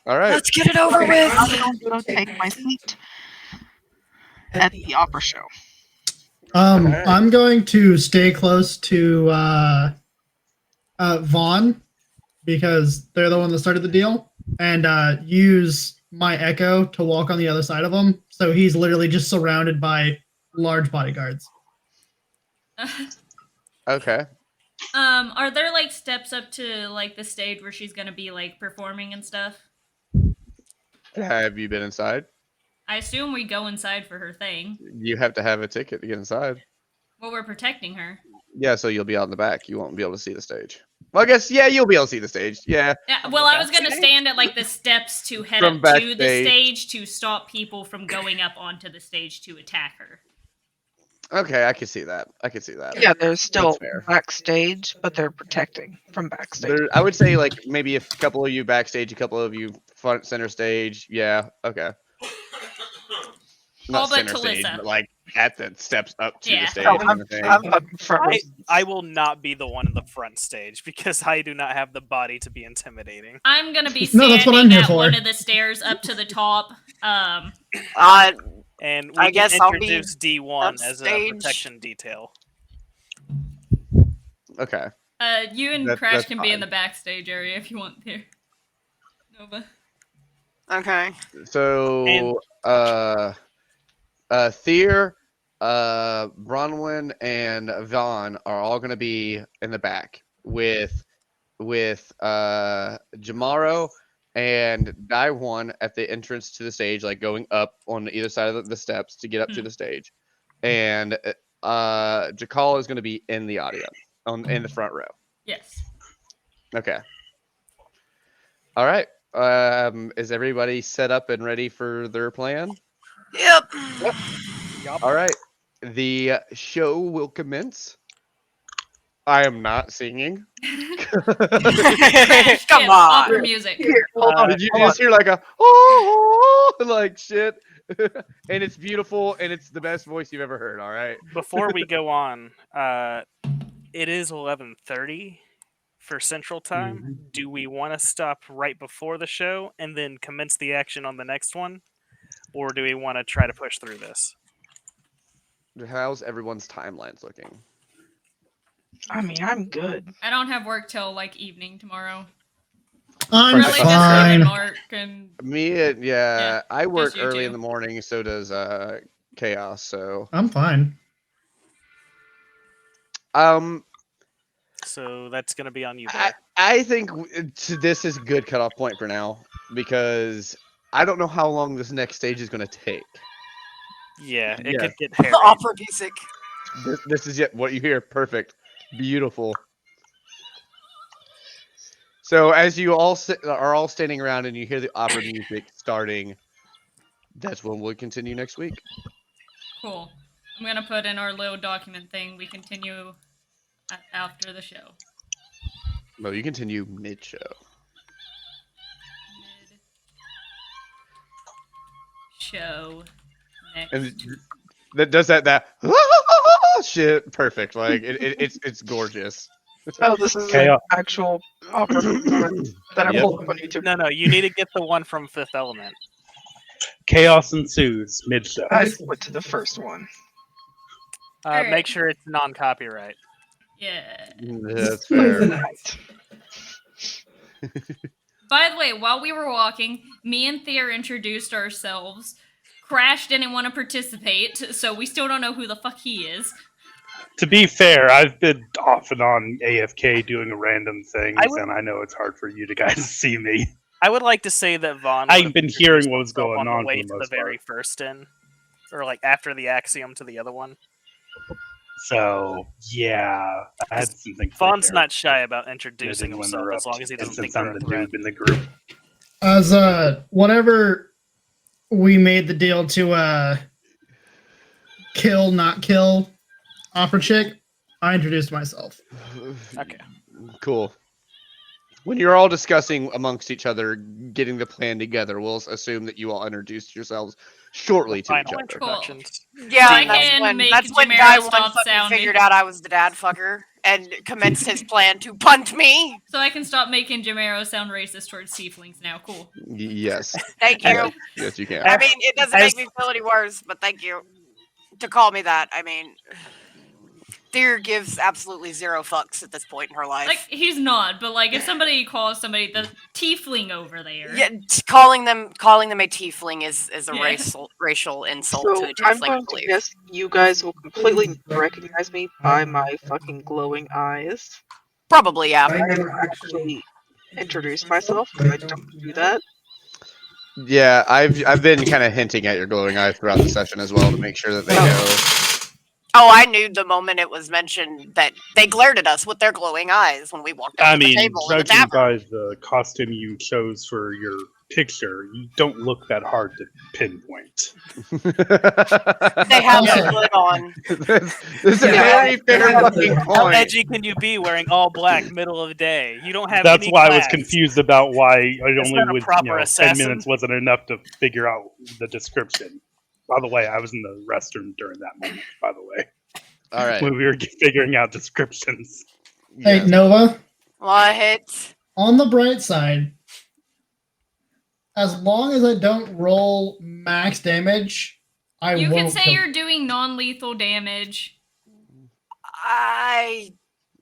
S2: All right.
S4: Let's get it over with.
S5: I'm going to take my seat at the opera show.
S6: I'm going to stay close to Vaughn because they're the one that started the deal, and use my echo to walk on the other side of him. So he's literally just surrounded by large bodyguards.
S2: Okay.
S7: Are there like steps up to like the stage where she's gonna be like performing and stuff?
S2: Have you been inside?
S7: I assume we go inside for her thing.
S2: You have to have a ticket to get inside.
S7: Well, we're protecting her.
S2: Yeah, so you'll be out in the back. You won't be able to see the stage. Well, I guess you'll be able to see the stage. Yeah.
S7: Yeah, well, I was gonna stand at like the steps to head
S2: From
S7: up to the
S2: backstage.
S7: stage to stop people from going up onto the stage to attack her.
S2: Okay, I can see that.
S5: Yeah, they're still
S2: That's fair.
S5: backstage, but they're protecting from backstage.
S2: There, I would say like maybe a couple of you backstage, a couple of you front center stage. Yeah. Okay.
S7: All
S2: Not
S7: but
S2: center stage,
S7: Talissa.
S2: but like at the steps up to
S7: Yeah.
S2: the stage.
S5: Oh,
S2: kind of thing.
S5: I'm up front.
S1: I will not be the one in the front stage because I do not have the body to be intimidating.
S7: I'm gonna be
S6: No, that's what I'm
S7: standing
S6: here
S7: at
S6: for.
S7: one of the stairs up to the top.
S1: And we
S4: I guess
S1: can
S4: I'll be
S1: introduce D1 as a
S4: upstage.
S1: protection detail.
S2: Okay.
S7: You and
S2: That-
S7: Crash
S2: that's
S7: can be in
S2: fine.
S7: the backstage area if you want to. Nova.
S4: Okay.
S2: So Thier, Bronwyn, and Vaughn are all gonna be in the back with Jamaro and die one at the entrance to the stage, like going up on either side of the steps to get up to the stage, and Jakal is going to be in the audience in the front row.
S7: Yes.
S2: Okay. All right. Is everybody set up and ready for their plan?
S4: Yep.
S2: All right. The show will commence. I am not singing.
S4: Come
S7: Come
S4: on.
S7: Opera music.
S5: Here, hold on.
S2: Did you
S5: hold on.
S2: just hear like a oh like shit? And it's beautiful and it's the best voice you've ever heard. All right.
S1: Before we go on, it is 11:30 for Central Time. Do we want to stop right before the show and then commence the action on the next one, or do we want to try to push through this?
S2: How's everyone's timelines looking?
S5: I mean, I'm good.
S7: I don't have work till like evening tomorrow.
S6: I'm
S7: Really just
S6: fine.
S7: Mark and
S2: Yeah, I work
S7: you
S2: early
S7: two.
S2: in the morning. So does Chaos. So
S6: I'm fine.
S1: So that's going to be on you,
S2: I,
S1: Bear.
S2: I think this is a good cutoff point for now because I don't know how long this next stage is going to take.
S1: Yeah, it
S2: Yeah.
S1: could get hairy.
S4: The opera music.
S2: This is it. What you hear, perfect, beautiful. So as you all are all standing around and you hear the opera music starting, that's when we'll continue next week.
S7: cool. I'm gonna put in our little document thing. We continue after the show.
S2: No, you continue mid-show.
S7: Show next.
S2: And that does that shit perfect. Like it's gorgeous.
S5: Oh, this is an
S9: Chaos.
S5: actual opera performance that I
S2: Yep.
S5: pulled up on YouTube.
S1: No, you need to get the one from Fifth Element.
S9: Chaos ensues mid-show.
S5: I went to the first one.
S7: Alright.
S1: Make sure it's non-copyright.
S7: Yeah.
S2: That's fair.
S5: Right.
S7: By the way, while we were walking, me and Thea introduced ourselves. Crash didn't want to participate, so we still don't know who the fuck he is.
S9: To be fair, I've been off and on AFK doing random things,
S1: I would-
S9: and I know it's hard for you to guys to see me.
S1: I would like to say that Vaughn.
S9: I've
S1: would've
S9: been
S1: introduced
S9: hearing what was
S1: himself
S9: going
S1: on
S9: on
S1: the way
S9: for the
S1: to the
S9: most
S1: very first in, or like after the Axiom to the other one.
S9: So yeah, I had some things.
S1: Vaughn's not shy about introducing himself as long as he doesn't think
S9: since
S1: we're
S9: I'm
S1: a
S9: the
S1: threat.
S9: noob in the group.
S6: As whenever we made the deal to kill, not kill Opera Chick, I introduced myself.
S1: Okay.
S2: Cool. When you're all discussing amongst each other, getting the plan together, we'll assume that you all introduced yourselves shortly to each
S1: Final
S2: other.
S1: introductions.
S4: Yeah,
S7: I
S4: and that's
S7: can
S4: when,
S7: make
S4: that's when
S7: Jamero
S4: Guy one
S7: stop
S4: fucking
S7: sounding.
S4: figured out I was the dad fucker and commenced his plan to punt me.
S7: So I can stop making Jamero sound racist towards tieflings now. Cool.
S2: Yes.
S4: Thank you.
S2: Yes, you can.
S4: I mean, it doesn't
S1: As-
S4: make me feel any worse, but thank you to call me that. I mean, Deer gives absolutely zero fucks at this point in her life.
S7: Like, he's not, but like, if somebody calls somebody the tiefling over there.
S4: Yeah, calling them a tiefling is a
S7: Yeah.
S4: racial insult
S5: So
S4: to a
S5: I'm
S4: tiefling, I
S5: going to
S4: believe.
S5: guess you guys will completely recognize me by my fucking glowing eyes.
S4: Probably, yeah.
S11: I never
S5: Actually, introduce myself because I don't do that.
S2: Yeah, I've been kind of hinting at your glowing eyes throughout the session as well to make sure that they know.
S4: Oh, I knew the moment it was mentioned that they glared at us with their glowing eyes when we walked up
S9: I
S4: to the
S9: mean,
S4: table in the
S9: judging
S4: tavern.
S9: by the costume you chose for your picture, you don't look that hard to pinpoint.
S4: They have
S6: Also-
S4: the hood on.
S2: This is a
S11: Yeah,
S2: very fair
S11: yeah.
S2: fucking
S1: How
S2: point.
S1: edgy can you be wearing all black middle of the day? You don't have.
S9: That's
S1: any
S9: why I was
S1: class.
S9: confused about why it
S1: That's
S9: only
S1: not a
S9: was
S1: proper
S9: 10
S1: assassin.
S9: minutes wasn't enough to figure out the description. By the way, I was in the restroom during that moment, by the way,
S2: All right.
S9: when we were figuring out descriptions.
S6: Hey,
S2: Yeah.
S6: Nova,
S4: What?
S6: on the bright side, as long as I don't roll max damage, I
S7: You
S6: won't
S7: can say
S6: kill-
S7: you're doing non-lethal damage.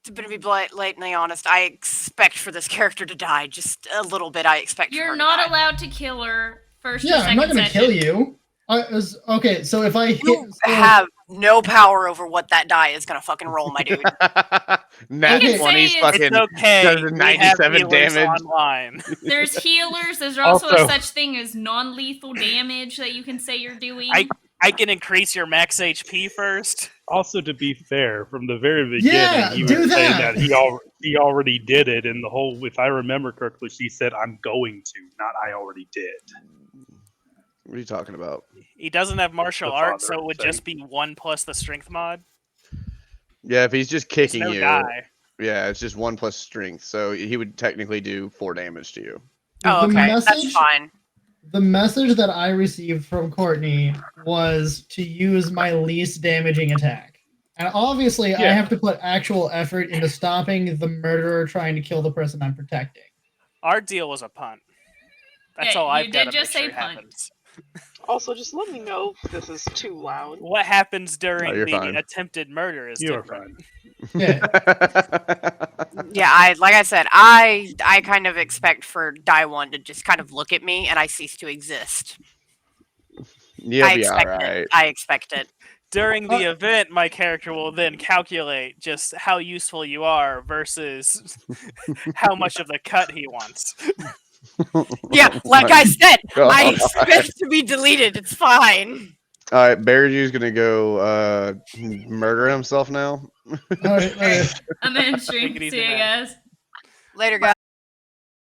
S4: To be blatantly honest, I expect for this character to die just a little bit. I expect for her
S7: You're
S4: to
S7: not
S4: die.
S7: allowed to kill her first or
S6: Yeah,
S7: second
S6: I'm not going to
S7: session.
S6: kill you. Okay, so if I hit...
S4: You
S6: so-
S4: have no power over what that die is gonna fucking roll, my dude.
S2: Nat
S7: can say
S2: 20's
S7: it's-
S2: fucking
S1: It's okay.
S2: does
S1: We have
S2: 97
S1: healers
S2: damage.
S1: online.
S7: There's healers. There's also,
S9: Also-
S7: a such thing as non-lethal damage that you can say you're doing.
S1: I can increase your max HP first.
S9: Also, to be fair, from the very beginning,
S6: Yeah,
S9: he
S6: do
S9: was saying
S6: that.
S9: that he already did it, and the whole, if I remember correctly, she said, "I'm going to," not "I already did."
S2: What are you talking about?
S1: He doesn't have martial
S9: The
S1: arts, so
S9: father
S1: it would
S9: thing.
S1: just be 1 plus the strength mod.
S2: Yeah, if he's just
S1: There's
S2: kicking
S1: no
S2: you,
S1: die.
S2: yeah, it's just 1 plus strength, so he would technically do 4 damage to you.
S4: Oh,
S6: The
S4: okay, that's
S6: message-
S4: fine.
S6: The message that I received from Courtney was to use my least damaging attack. And obviously, I
S9: Yeah.
S6: have to put actual effort into stopping the murderer trying to kill the person I'm protecting.
S1: Our deal was a punt. That's
S7: Yeah,
S1: all I've
S7: you
S1: got
S7: did
S1: to
S7: just
S1: make
S7: say
S1: sure
S7: punt.
S1: happens.
S5: Also, just let me know if this is too loud.
S1: What happens during
S2: you're
S1: the
S2: fine.
S1: attempted murder is
S9: You are
S1: different.
S6: Yeah.
S4: Yeah, like I said, I kind of expect for die one to just kind of look at me and I cease to exist.
S2: You'll
S4: I
S2: be
S4: expect
S2: alright.
S4: it. I expect it.
S1: During the event, my character will then calculate just how useful you are versus how much of the cut he wants.
S4: Yeah, like I said, I
S2: God.
S4: expect to be deleted. It's fine.
S2: Alright, Bearju's gonna go murder himself now.
S6: All right, okay.
S7: I'm in stream.
S1: Take it easy,
S7: See you
S1: man.
S7: guys.
S4: Later, guys.